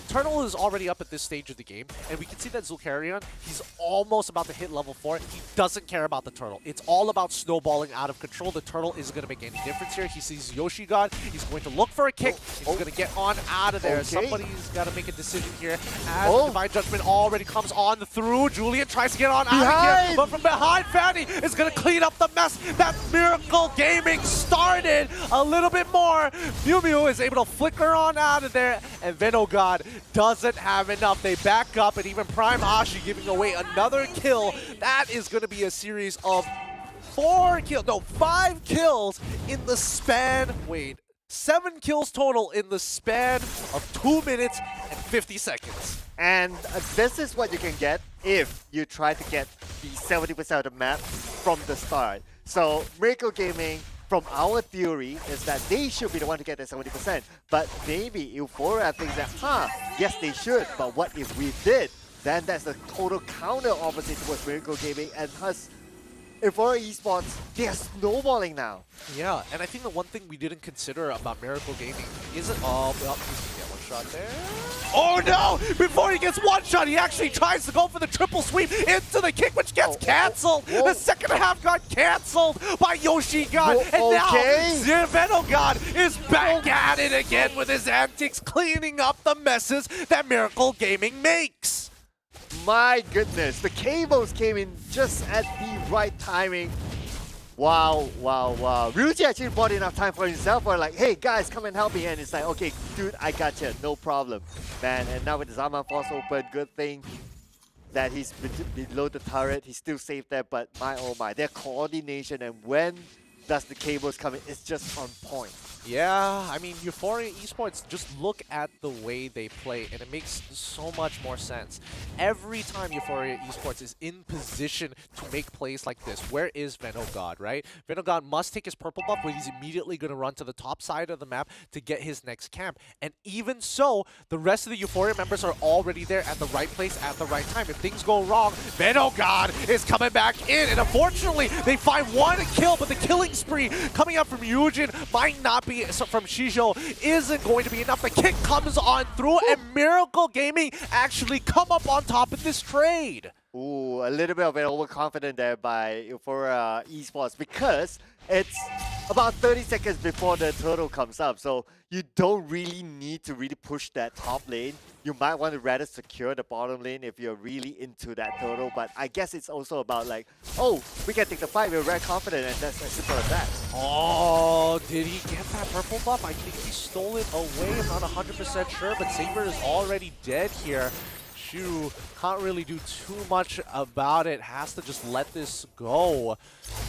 Turtle is already up at this stage of the game, and we can see that Zulkarion, he's almost about to hit level 4. He doesn't care about the turtle. It's all about snowballing out of control. The turtle isn't going to make any difference here. He sees Yoshi God. He's going to look for a kick. He's going to get on out of there. Somebody's got to make a decision here as the Divine Judgment already comes on through. Julian tries to get on out of here, but from behind, Fanny is going to clean up the mess that Miracle Gaming started. A little bit more. Mew Mew is able to flicker on out of there, and Venogod doesn't have enough. They back up, and even Prime Hashi giving away another kill. That is going to be a series of 5 kills in the span. 7 kills total in the span of 2 minutes and 50 seconds. And this is what you can get if you try to get the 70% of the map from the start. So Miracle Gaming, from our theory, is that they should be the one to get the 70%. But maybe Euphoria thinks that, yes they should, but what if we did? Then that's the total counter opposite towards Miracle Gaming, and thus Euphoria Esports, they are snowballing now. Yeah, and I think the one thing we didn't consider about Miracle Gaming isn't... he's gonna get one shot there. Oh no! Before he gets one shot, he actually tries to go for the triple sweep into the kick, which gets cancelled. The second half got cancelled by Yoshi God, and now Zirveno God is back at it again with his antics, cleaning up the messes that Miracle Gaming makes. My goodness, the cables came in just at the right timing. Wow, wow, wow. Ryuji actually bought enough time for himself. Or like, hey guys, come and help me. And it's like, okay, dude, I got you, no problem. Man, and now with the Zaman Force open, good thing that he's below the turret. He's still safe there, but my oh my, their coordination and when does the cables come in, it's just on point. Yeah, I mean, Euphoria Esports, just look at the way they play, and it makes so much more sense. Every time Euphoria Esports is in position to make plays like this, where is Venogod, right? Venogod must take his purple buff, where he's immediately going to run to the top side of the map to get his next camp. And even so, the rest of the Euphoria members are already there at the right place at the right time. If things go wrong, Venogod is coming back in, and unfortunately, they find one kill, but the killing spree coming up from Yujin might not be from Shijo isn't going to be enough. The kick comes on through, and Miracle Gaming actually come up on top of this trade. Ooh, a little bit of an overconfident there by Euphoria Esports because it's about 30 seconds before the turtle comes up. So you don't really need to really push that top lane. You might want to rather secure the bottom lane if you're really into that turtle. But I guess it's also about like, oh, we can take the fight, we're very confident, and that's as simple as that. Oh, did he get that purple buff? I think he stole it away. I'm not 100% sure, but Saber is already dead here. Shu can't really do too much about it, has to just let this go.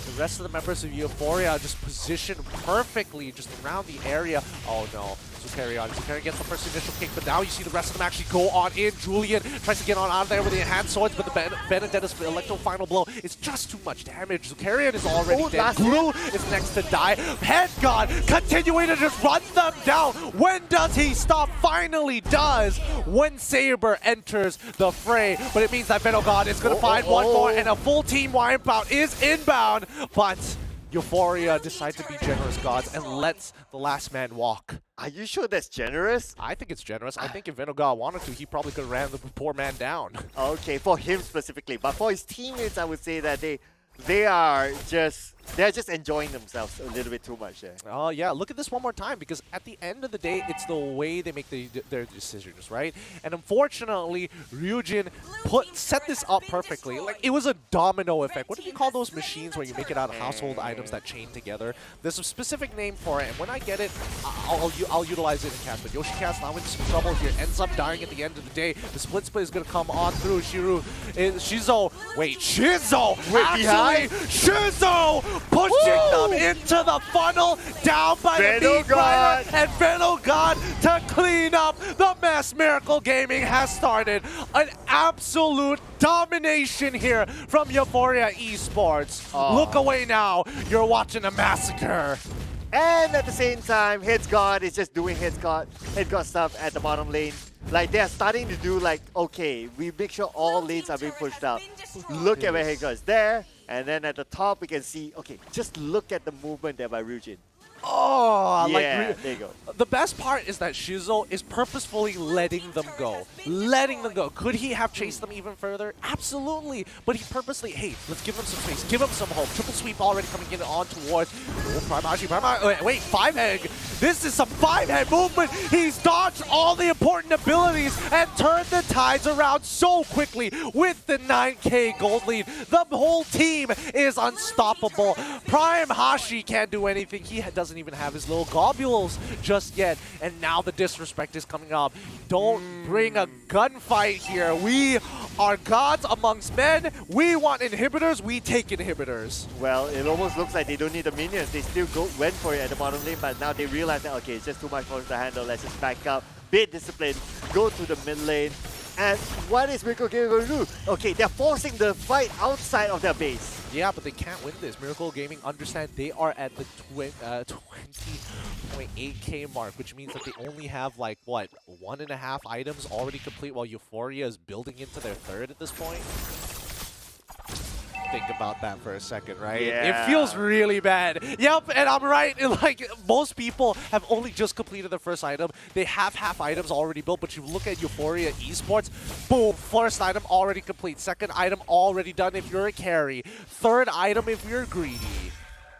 The rest of the members of Euphoria just positioned perfectly just around the area. Oh no, Zukarian gets the first initial kick, but now you see the rest of them actually go on in. Julian tries to get on out of there with the enhanced swords, but the Benedetta's electro final blow is just too much damage. Zukarian is already dead. Glue is next to die. Head God continuing to just run them down. When does he stop? Finally does when Saber enters the fray, but it means that Venogod is going to find one more, and a full team wipeout is inbound, but Euphoria decide to be generous gods and lets the last man walk. Are you sure that's generous? I think it's generous. I think if Venogod wanted to, he probably could have ran the poor man down. Okay, for him specifically, but for his teammates, I would say that they're just enjoying themselves a little bit too much there. Oh yeah, look at this one more time, because at the end of the day, it's the way they make their decisions, right? And unfortunately, Ryujin set this up perfectly. Like, it was a domino effect. What do you call those machines where you make it out of household items that chain together? There's a specific name for it, and when I get it, I'll utilize it in cast. But Yoshikat's now in some trouble here, ends up dying at the end of the day. The split is going to come on through. Shizo, actually, Shizo pushing them into the funnel, down by the beat rider, and Venogod to clean up the mess. Miracle Gaming has started an absolute domination here from Euphoria Esports. Look away now, you're watching a massacre. And at the same time, Headsgod is just doing Headsgod stuff at the bottom lane. Like, they're starting to do like, okay, we make sure all lanes are being pushed out. Look at where Headsgod is there. And then at the top, we can see, okay, just look at the movement there by Ryujin. Oh, yeah, there you go. The best part is that Shizo is purposefully letting them go. Could he have chased them even further? Absolutely. But he purposely, hey, let's give him some space, give him some hope. Triple sweep already coming in on towards. Oh, Prime. Wait, 5-head. This is some 5-head movement. He's dodged all the important abilities and turned the tides around so quickly with the 9K gold lead. The whole team is unstoppable. Prime Hashi can't do anything. He doesn't even have his little globules just yet, and now the disrespect is coming up. Don't bring a gunfight here. We are gods amongst men. We want inhibitors, we take inhibitors. Well, it almost looks like they don't need the minions. They still went for it at the bottom lane, but now they realize that, okay, it's just too much for them to handle. Let's just back up, be disciplined, go to the mid lane. And what is Miracle Gaming going to do? Okay, they're forcing the fight outside of their base. Yeah, but they can't win this. Miracle Gaming understand they are at the 20.8k mark, which means that they only have, like, what, 1.5 items already complete, while Euphoria is building into their third at this point. Think about that for a second, right? Yeah. It feels really bad. Yep, and I'm right. Like, most people have only just completed the first item. They have half items already built, but you look at Euphoria Esports, boom, first item already complete. Second item already done if you're a carry. Third item if you're greedy.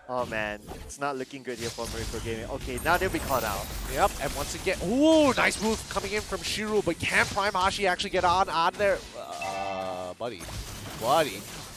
Oh man, it's not looking good here for Miracle Gaming. Okay, now they'll be caught out. Yep, and once again, ooh, nice move coming in from Shiru, but can Prime Hashi actually get on out of there?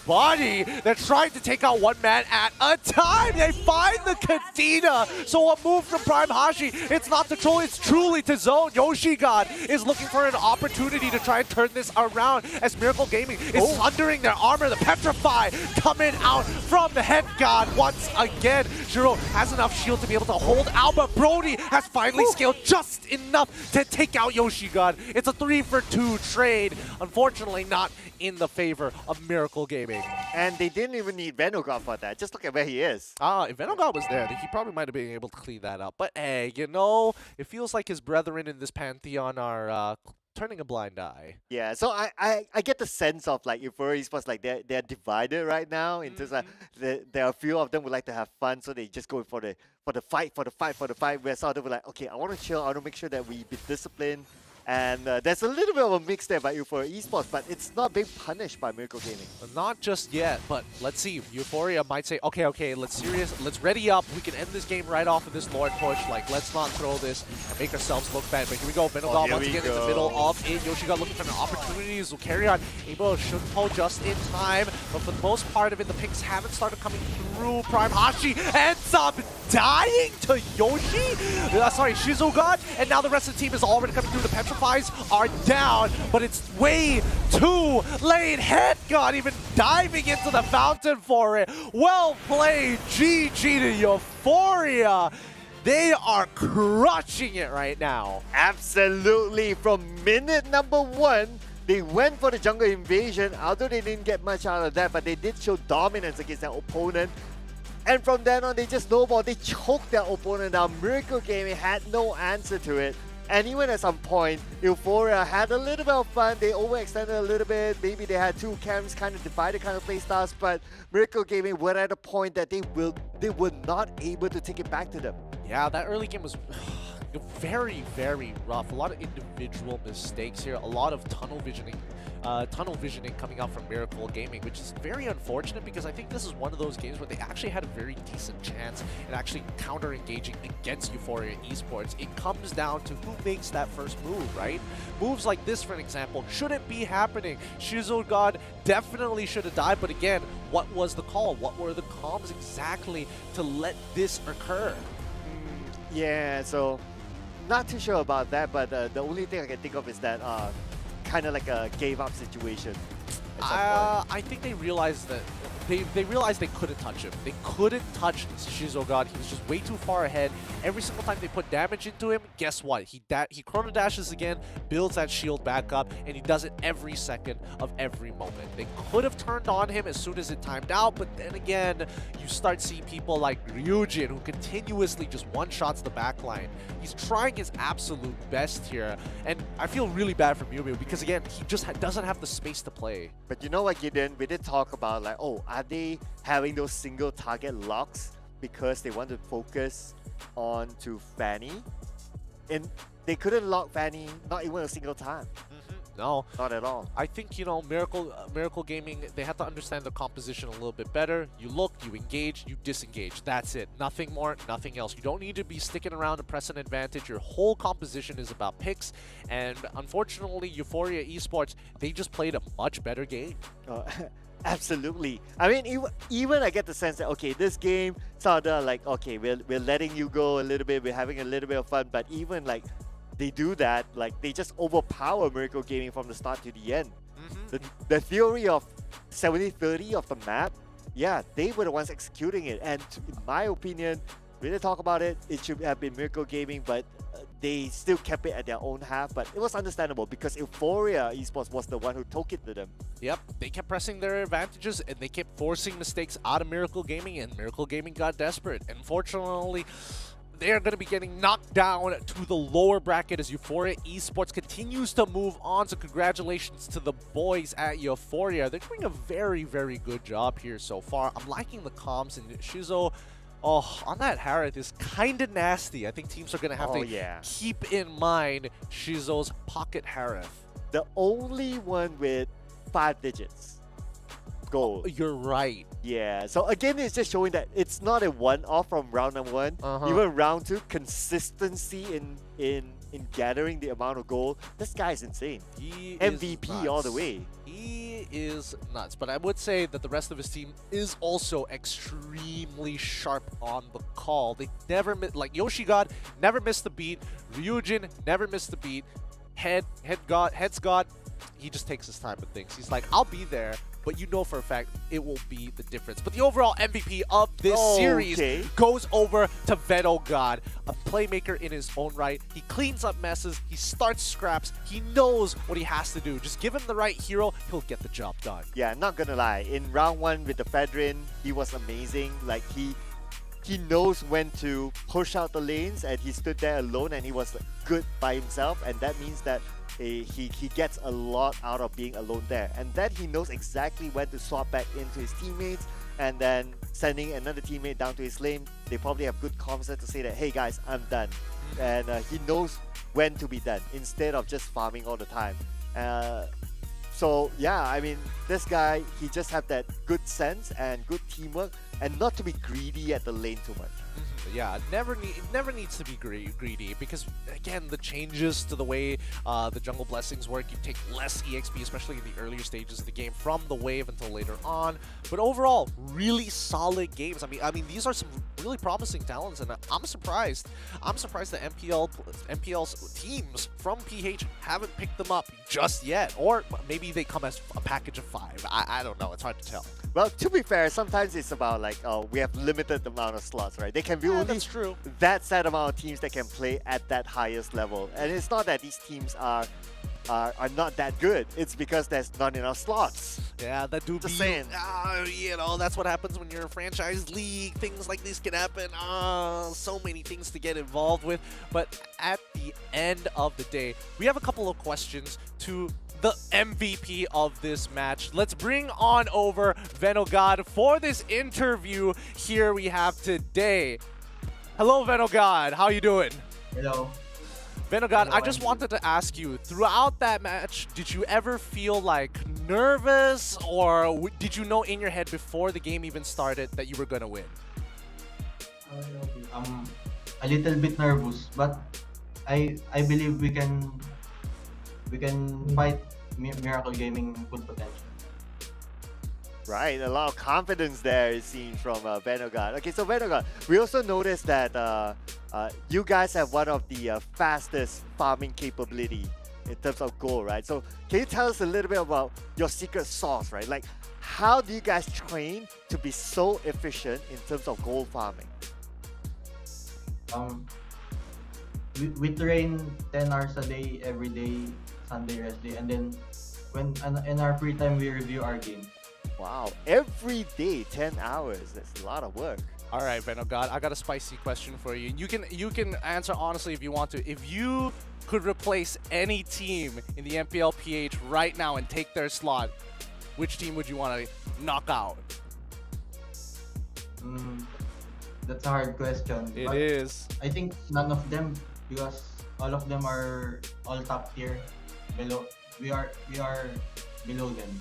Buddy, they're trying to take out one man at a time. They find the Kadena. So a move from Prime Hashi. It's not to troll, it's truly to zone. Yoshi God is looking for an opportunity to try and turn this around as Miracle Gaming is thundering their armor. The Petrify coming out from the Head God once again. Shiro has enough shield to be able to hold out, but Brody has finally scaled just enough to take out Yoshi God. It's a 3-for-2 trade. Unfortunately, not in the favor of Miracle Gaming. And they didn't even need Venogod for that. Just look at where he is. If Venogod was there, he probably might have been able to clean that up. But hey, you know, it feels like his brethren in this pantheon are turning a blind eye. Yeah, so I get the sense of like Euphoria Esports, like they're divided right now in terms of there are a few of them would like to have fun, so they just go for the fight. Where some of them were like, okay, I want to chill, I want to make sure that we be disciplined. And there's a little bit of a mix there by Euphoria Esports, but it's not being punished by Miracle Gaming. Not just yet, but let's see. Euphoria might say, okay, let's ready up. We can end this game right off of this Lord push. Like, let's not throw this and make ourselves look bad. But here we go. Venogod once again in the middle of it. Yoshigod looking for an opportunity. So carry on. Able to Shunpo just in time. But for the most part of it, the picks haven't started coming through. Prime Hashi ends up dying to Shizogod. And now the rest of the team is already coming through. The Petrifies are down, but it's way too late. Head God even diving into the fountain for it. Well played. GG to Euphoria. They are crushing it right now. Absolutely. From minute number 1, they went for the jungle invasion, although they didn't get much out of that, but they did show dominance against their opponent. And from then on, they just snowballed. They choked their opponent down. Miracle Gaming had no answer to it. And even at some point, Euphoria had a little bit of fun. They overextended a little bit. Maybe they had two camps, kind of divided kind of playstyles. But Miracle Gaming were at a point that they were not able to take it back to them. Yeah, that early game was very, very rough. A lot of individual mistakes here. A lot of tunnel visioning coming out from Miracle Gaming, which is very unfortunate because I think this is one of those games where they actually had a very decent chance in actually counter-engaging against Euphoria Esports. It comes down to who makes that first move, right? Moves like this, for an example, shouldn't be happening. Shizogod definitely should have died, but again, what was the call? What were the comms exactly to let this occur? Yeah, so not too sure about that, but the only thing I can think of is that kind of like a gave up situation. I think they realized that they realized they couldn't touch him. They couldn't touch Shizogod. He was just way too far ahead. Every single time they put damage into him, guess what? He chrono dashes again, builds that shield back up, and he does it every second of every moment. They could have turned on him as soon as it timed out, but then again, you start seeing people like Ryujin who continuously just one-shots the backline. He's trying his absolute best here, and I feel really bad for Mew Mew because again, he just doesn't have the space to play. But you know what, Gideon? We did talk about like, oh, are they having those single target locks because they want to focus on to Fanny? And they couldn't lock Fanny, not even a single time. No, not at all. I think, you know, Miracle Gaming, they have to understand the composition a little bit better. You look, you engage, you disengage. That's it. Nothing more, nothing else. You don't need to be sticking around to press an advantage. Your whole composition is about picks. And unfortunately, Euphoria Esports, they just played a much better game. Absolutely. I mean, even I get the sense that, okay, this game sounded like, okay, we're letting you go a little bit, we're having a little bit of fun, but even like they do that, like they just overpower Miracle Gaming from the start to the end. The theory of 70-30 of the map, yeah, they were the ones executing it. And in my opinion, we didn't talk about it, it should have been Miracle Gaming, but they still kept it at their own half. But it was understandable because Euphoria Esports was the one who took it to them. Yep, they kept pressing their advantages and they kept forcing mistakes out of Miracle Gaming, and Miracle Gaming got desperate. Unfortunately, they're going to be getting knocked down to the lower bracket as Euphoria Esports continues to move on. So congratulations to the boys at Euphoria. They're doing a very, very good job here so far. I'm liking the comms, and Shizo, on that Harith is kind of nasty. I think teams are going to have to keep in mind Shizo's pocket Harith. The only one with 5 digits. Goal. You're right. Yeah, so again, it's just showing that it's not a one-off from round number 1. Even round 2, consistency in gathering the amount of gold. This guy is insane. He MVP is all the way. He he is nuts, but I would say that the rest of his team is also extremely sharp on the call. They never like Yoshi God never missed the beat, Ryujin never missed the beat, Heads God, he just takes his time with things. He's like, I'll be there, but you know for a fact it will be the difference. But the overall MVP of this series goes over to Veto God, a playmaker in his own right. He cleans up messes, he starts scraps, he knows what he has to do. Just give him the right hero, he'll get the job done. Yeah, not gonna lie, in round 1 with the Fedrin, he was amazing. Like he knows when to push out the lanes, and he stood there alone and he was good by himself, and that means that he gets a lot out of being alone there. And then he knows exactly when to swap back into his teammates, and then sending another teammate down to his lane. They probably have good confidence to say that, hey guys, I'm done. And he knows when to be done instead of just farming all the time. So yeah, I mean, this guy, he just have that good sense and good teamwork, and not to be greedy at the lane too much. Yeah, it never needs to be greedy, because again, the changes to the way the jungle blessings work, you take less EXP, especially in the earlier stages of the game, from the wave until later on. But overall, really solid games. I mean, these are some really promising talents, and I'm surprised. I'm surprised that MPL's teams from PH haven't picked them up just yet, or maybe they come as a package of 5. I don't know. It's hard to tell. Well, to be fair, sometimes it's about like, we have limited amount of slots, right? They can be only that set amount of teams that can play at that highest level. And it's not that these teams are not that good. It's because there's not enough slots. Yeah, that do be, you know, that's what happens when you're a franchise league. Things like this can happen. So many things to get involved with. But at the end of the day, we have a couple of questions to the MVP of this match. Let's bring on over Venogod for this interview here we have today. Hello, Venogod. How you doing? Hello. Venogod, I just wanted to ask you, throughout that match, did you ever feel like nervous, or did you know in your head before the game even started that you were gonna win? I'm a little bit nervous, but I believe we can fight Miracle Gaming full potential. Right, a lot of confidence there is seen from Venogod. Okay, so Venogod, we also noticed that you guys have one of the fastest farming capability in terms of gold, right? So can you tell us a little bit about your secret sauce, right? Like, how do you guys train to be so efficient in terms of gold farming? We train 10 hours a day, every day, Sunday rest day, and then when in our free time we review our game. Wow, every day 10 hours. That's a lot of work. All right, Venogod, I got a spicy question for you. You can answer honestly if you want to. If you could replace any team in the MPL PH right now and take their slot, which team would you want to knock out? That's a hard question. It is. I think none of them, because all of them are all top tier. Below, we are below them.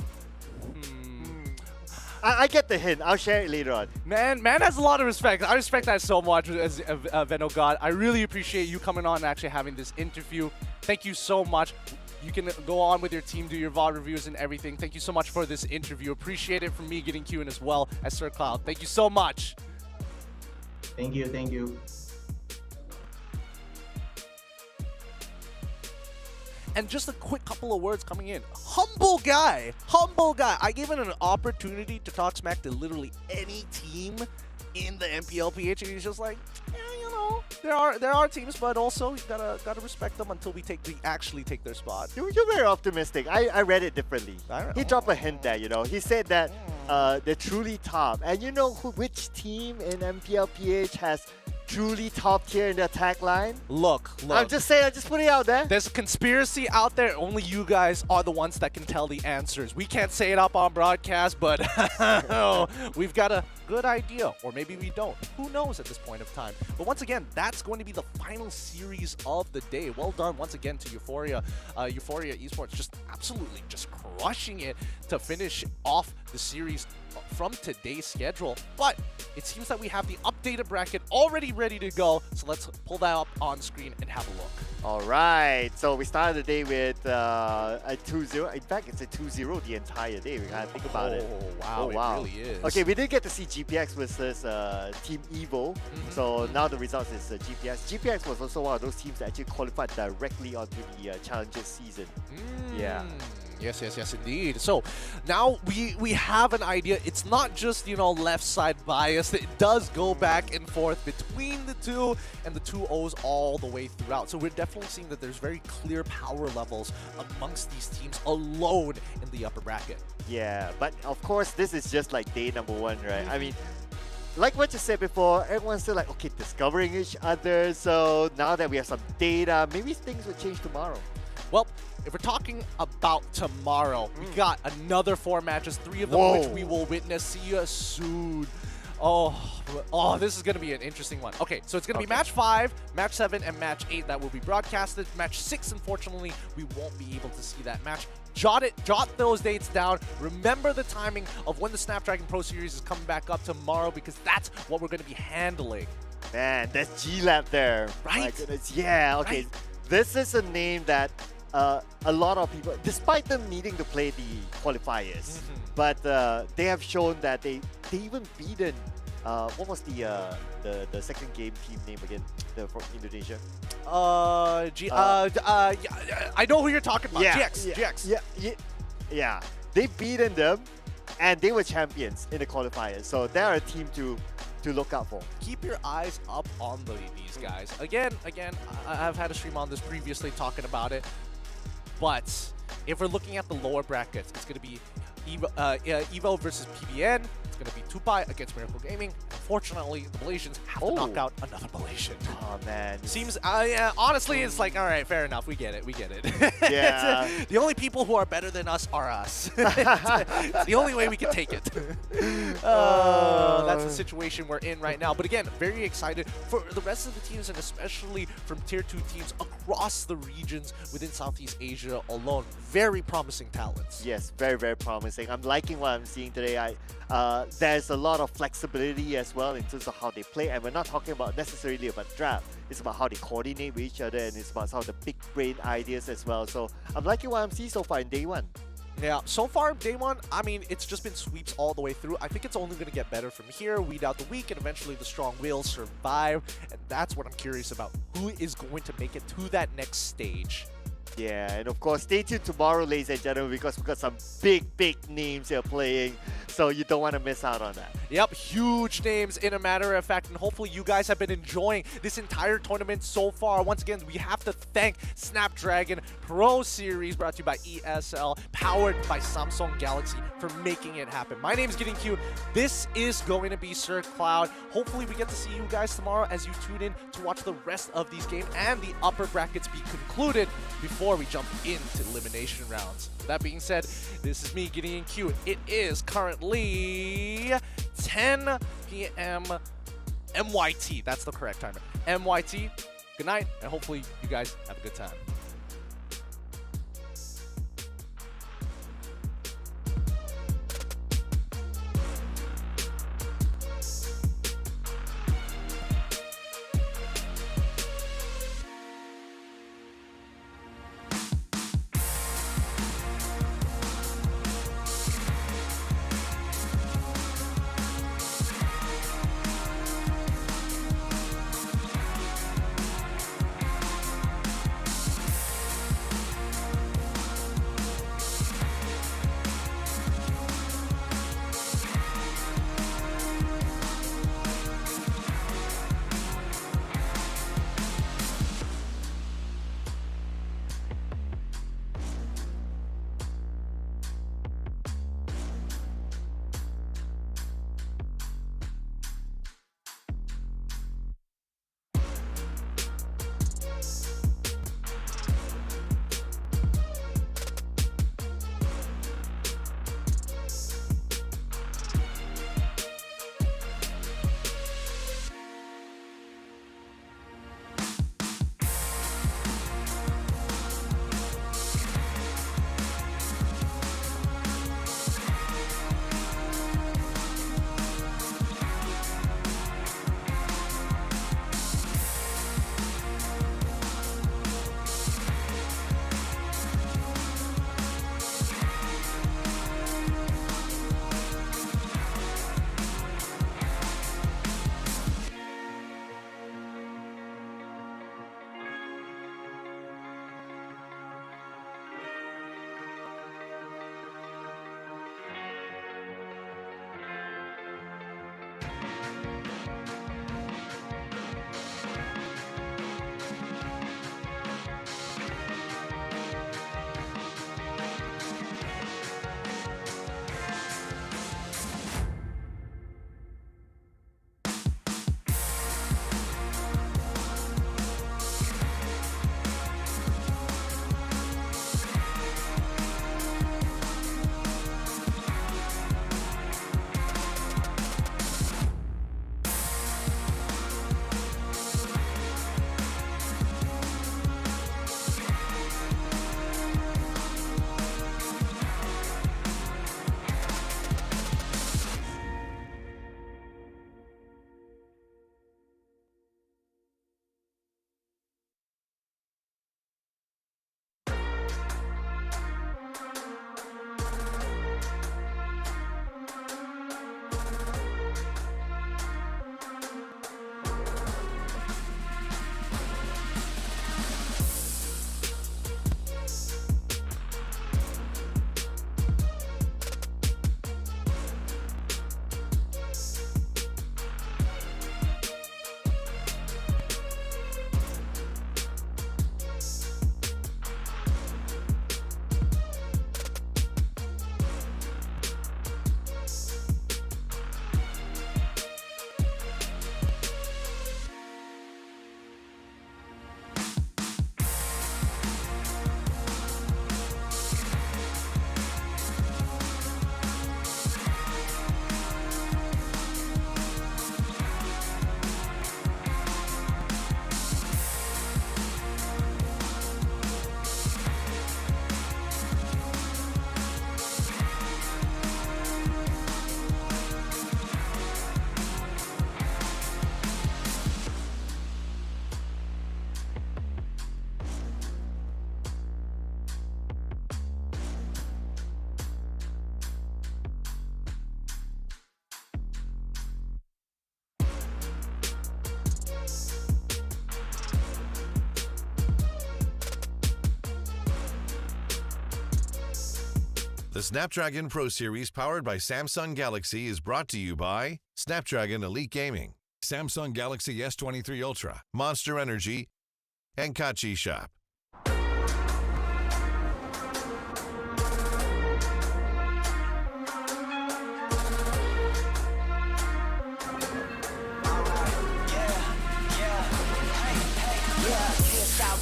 I get the hint. I'll share it later on. Man has a lot of respect. I respect that so much as Venogod. I really appreciate you coming on and actually having this interview. Thank you so much. You can go on with your team, do your VOD reviews and everything. Thank you so much for this interview. Appreciate it from me getting Q in as well as Sir Cloud. Thank you so much. Thank you, thank you. And just a quick couple of words coming in. Humble guy. Humble guy. I gave him an opportunity to talk smack to literally any team in the MPL PH, and he's just like, yeah, you know, there are teams, but also you gotta respect them until we actually take their spot. You're very optimistic. I read it differently. He dropped a hint there, you know. He said that they're truly top. And you know which team in MPL PH has truly top tier in the attack line? Look. I'm just saying, I'm just putting it out there. There's a conspiracy out there. Only you guys are the ones that can tell the answers. We can't say it up on broadcast, but we've got good idea, or maybe we don't. Who knows at this point of time? But once again, that's going to be the final series of the day. Well done once again to Euphoria. Euphoria Esports just absolutely just crushing it to finish off the series from today's schedule. But it seems that we have the updated bracket already ready to go. So let's pull that up on screen and have a look. All right, so we started the day with a 2-0. In fact, it's a 2-0 the entire day. We gotta think about it. Wow, it really is. Okay, we did get to see GPX versus Team Evo. So now the result is GPX. GPX was also one of those teams that actually qualified directly onto the Challengers season. Yeah. Yes, indeed. So now we have an idea. It's not just, you know, left side bias. It does go back and forth between the two and the two O's all the way throughout. So we're definitely seeing that there's very clear power levels amongst these teams alone in the upper bracket. Yeah, but of course, this is just like day number one, right? I mean, like what you said before, everyone's still like, okay, discovering each other. So now that we have some data, maybe things will change tomorrow. Well, if we're talking about tomorrow, we got another 4 matches, 3 of them which we will witness. See you soon. Oh, this is going to be an interesting one. Okay, so it's going to be match 5, match 7, and match 8 that will be broadcasted. Match 6, unfortunately, we won't be able to see that match. Jot those dates down. Remember the timing of when the Snapdragon Pro Series is coming back up tomorrow, because that's what we're going to be handling. Man, that's GAMELAB there. Right? My goodness. Yeah, okay. Right. This is a name that a lot of people, despite them needing to play the qualifiers, but they have shown that they even beaten, what was the second game team name again, from Indonesia? I know who you're talking about. GX. Yeah. They beaten them, and they were champions in the qualifiers. So they're a team to look out for. Keep your eyes up on these guys. Again, I've had a stream on this previously talking about it. But if we're looking at the lower brackets, it's going to be Evo versus PBN. It's going to be Tupai against Miracle Gaming. Unfortunately, the Malaysians have to knock out another Malaysian. Oh, man. Seems, yeah, honestly, it's like, all right, fair enough. We get it. Yeah. The only people who are better than us are us. It's the only way we can take it. That's the situation we're in right now. But again, very excited for the rest of the teams, and especially from Tier 2 teams across the regions within Southeast Asia alone. Very promising talents. Yes, very, very promising. I'm liking what I'm seeing today. There's a lot of flexibility as well in terms of how they play, and we're not talking about necessarily about draft. It's about how they coordinate with each other, and it's about some of the big brain ideas as well. So I'm liking what I'm seeing so far in day one. Yeah, so far, day one, I mean, it's just been sweeps all the way through. I think it's only going to get better from here, weed out the weak, and eventually the strong will survive. And that's what I'm curious about. Who is going to make it to that next stage? Yeah, and of course, stay tuned tomorrow, ladies and gentlemen, because we've got some big names here playing, so you don't want to miss out on that. Yep, huge names in a matter of fact, and hopefully you guys have been enjoying this entire tournament so far. Once again, we have to thank Snapdragon Pro Series, brought to you by ESL, powered by Samsung Galaxy, for making it happen. My name is Getting Cute. This is going to be Sir Cloud. Hopefully we get to see you guys tomorrow as you tune in to watch the rest of these games and the upper brackets be concluded before we jump into elimination rounds. That being said, this is me Getting Cute. It is currently 10 p.m. MYT. That's the correct timer. MYT. Good night, and hopefully you guys have a good time. The Snapdragon Pro Series powered by Samsung Galaxy is brought to you by Snapdragon Elite Gaming, Samsung Galaxy S23 Ultra, Monster Energy, and Kachi Shop.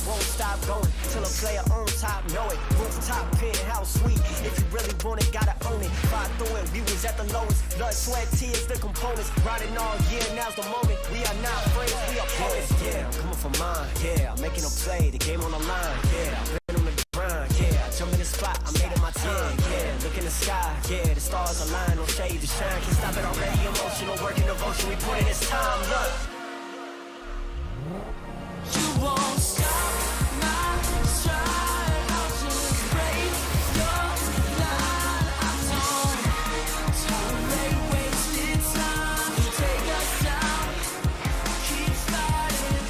Won't stop going till a player on top know it. Rooftop penthouse suite. If you really want it, gotta own it. Fight through it, we was at the lowest. Blood, sweat, tears, the components. Riding all year, now's the moment. We are not friends, we are opponents. Yeah, I'm coming for mine. Yeah, I'm making a play, the game on the line. Yeah, I've been on the grind. Yeah, I jump in the spot, I made it my time. Yeah, look in the sky. Yeah, the stars align, no shade to shine. Can't stop it already. Emotional, working devotion. We put in this time. Look. You won't stop my stride. I'll just break your line. I don't tolerate wasted time. You take us down, keep fighting.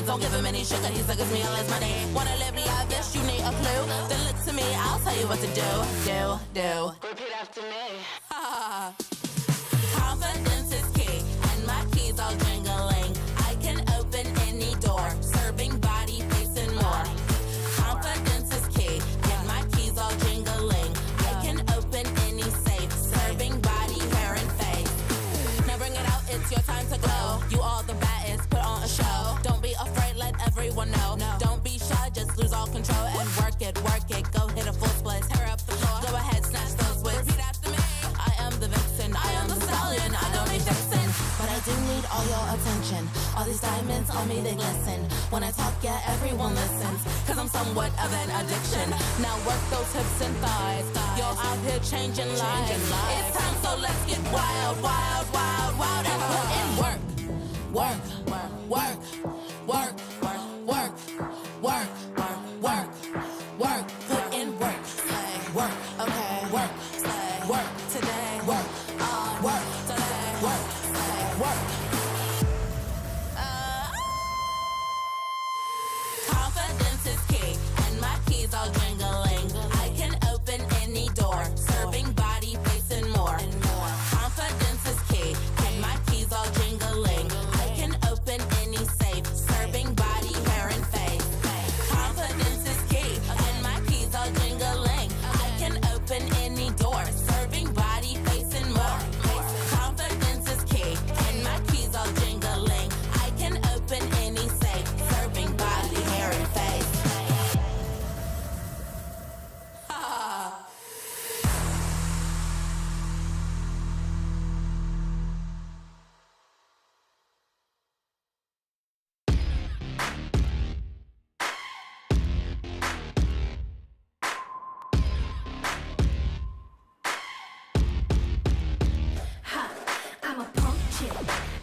Don't give him any sugar, he suckers me all his money. Wanna live lavish, you need a clue? Then look to me, I'll tell you what to do. Repeat after me. Confidence is key, and my keys all jingling. I can open any door, serving body, face, and more. Confidence is key, and my keys all jingling. I can open any safe, serving body, hair, and face. Now bring it out, it's your time to glow. You all the baddest, put on a show. Don't be afraid, let everyone know. attention. All these diamonds on me, they glisten. When I talk, yeah, everyone listens. Cause I'm somewhat of an addiction. Now work those hips and thighs. You're out here changing lives. It's time, so let's get wild, wild, wild, wild. And put in work. Work, work, work, work, work, work, work, work. Put in work. Work, okay. Work, work today. Work, work today. Work, work. Confidence is key, and my keys all jingling. I can open any door, serving body, face, and more. Confidence is key, and my keys all jingling. I can open any safe, serving body, hair, and face. Confidence is key, and my keys all jingling. I can open any door, serving body, face, and more. Confidence is key, and my keys all jingling. I can open any safe, serving body, hair, and face. Ha, I'm a punk chick,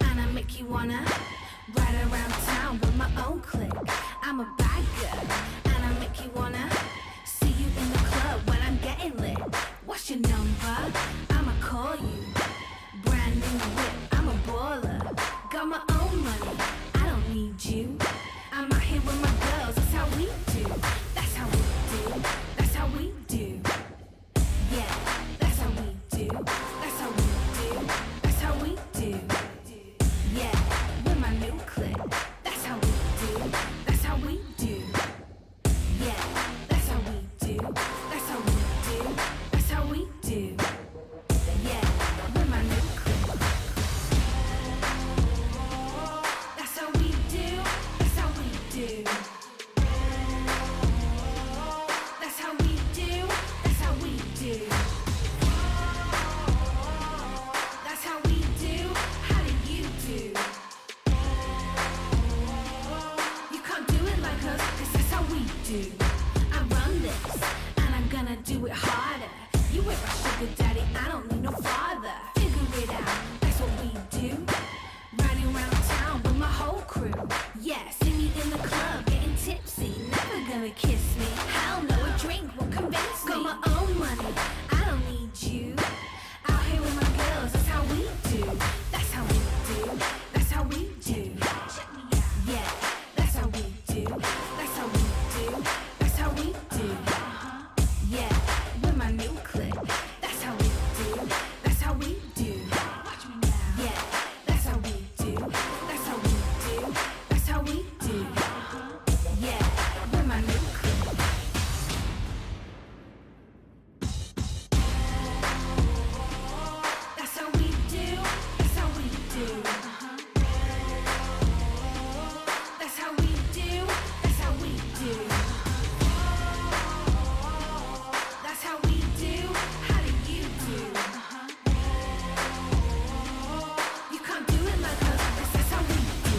and I make you wanna ride around town with my own clique. I'm a bad girl, and I make you wanna see you in the club when I'm getting lit. What's your number? I'ma call you. Brand new whip, I'm a baller. Got my own money, I don't need you. I'm out here with my girls, that's how we do. That's how we do. That's how we do. Yeah, that's how we do. That's how we do. That's how we do. Yeah, with my new clip. That's how we do. That's how we do. Yeah, that's how we do. That's how we do. That's how we do. Yeah, with my new clip. That's how we do. That's how we do. That's how we do. That's how we do. That's how we do. How do you do? You can't do it like us, 'cause that's how we do. I run this, and I'm gonna do it harder. You ain't my sugar daddy, I don't need no father. Figure it out, that's what we do. Riding around town with my whole crew. Yeah, see me in the club, getting tipsy. Never gonna kiss me. Hell no, a drink won't convince me. Got my own money, I don't need you. Out here with my girls, that's how we do. That's how we do. That's how we do. Yeah, that's how we do. That's how we do. That's how we do. Yeah, with my new clip. That's how we do. That's how we do. Yeah, that's how we do. That's how we do. That's how we do. Yeah, with my new clip. That's how we do. That's how we do. That's how we do. That's how we do. That's how we do. How do you do? You can't do it like us, 'cause that's how we do.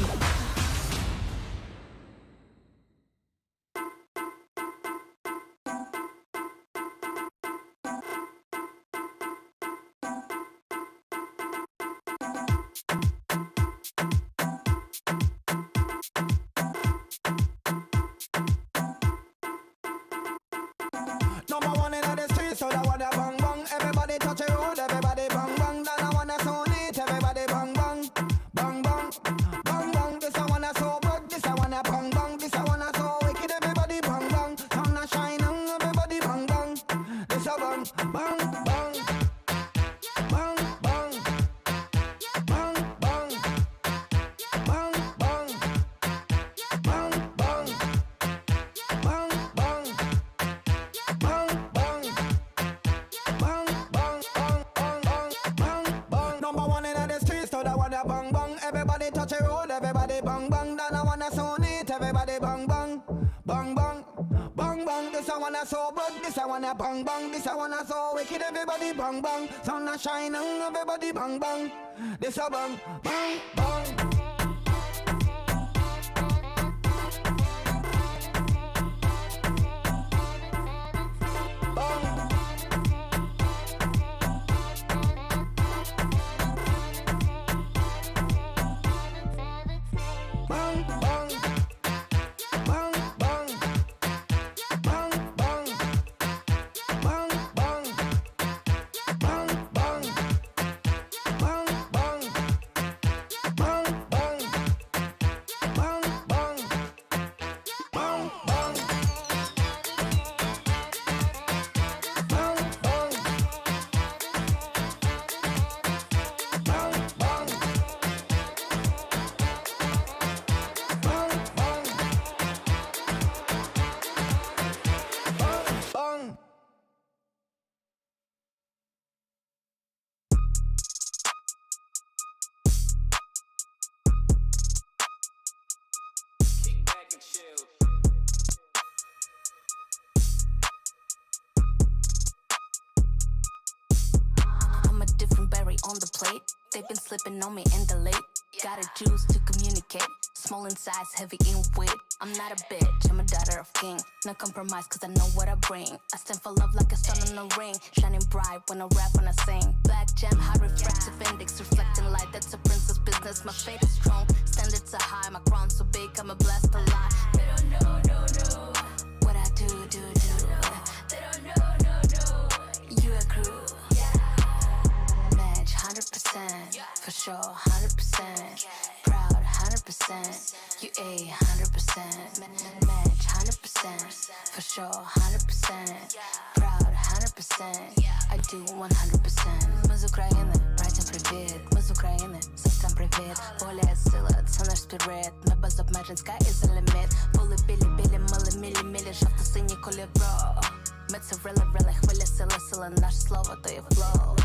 Number one in the street, so that wanna bang bang. Everybody touch a road, everybody bang bang. Then I wanna so neat, everybody bang bang, bang bang, bang bang. This I wanna so good, this I wanna bang bang. This I wanna so wicked, everybody bang bang. Sun a shining, everybody bang bang. This a bang bang bang, bang bang, bang bang, bang bang, bang bang, bang bang. Bang, bang, bang, bang, bang, bang, bang, bang. Number one in the streets, so that wanna bang bang. Everybody touch a road, everybody bang bang. Then I wanna so neat, everybody bang bang, bang bang, bang bang. This I wanna so good, this I wanna bang bang. This I wanna so wicked, everybody bang bang. Sun a shining, everybody bang bang. This a bang, bang, bang. Bang, bang. Bang, bang. Bang, bang. Bang, bang. Bang, bang. Bang, bang. Bang, bang. Bang, bang. Bang, bang. Bang, bang. Bang, bang. Bang. I'm a different berry on the plate. They've been slipping on me in the late. Got a juice to communicate. Small in size, heavy in weight. I'm not a bitch, I'm a daughter of king. No compromise, cause I know what I bring. I stand for love like a sun on a ring. Shining bright when I rap, when I sing. Black gem, high refractive index, reflecting light. That's a princess business. My fate is strong, standards are high. My crown so big, I'm a blessed alive. They don't know, no. What I do. They don't know. You a crew. Match 100%, for sure 100%. Proud 100%, you a 100%. Match 100%, for sure 100%. Proud 100%, I do 100%. Мы из Украины, братьям привет. Мы из Украины, сестрам привет. Более сила, це наш спірит. Ми без обмежень, sky is the limit. Були білі, мили, жовто-сині кольоро. Ми це рили, хвиля, сила, наше слово, то є flow.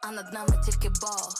А над нами тільки Бог.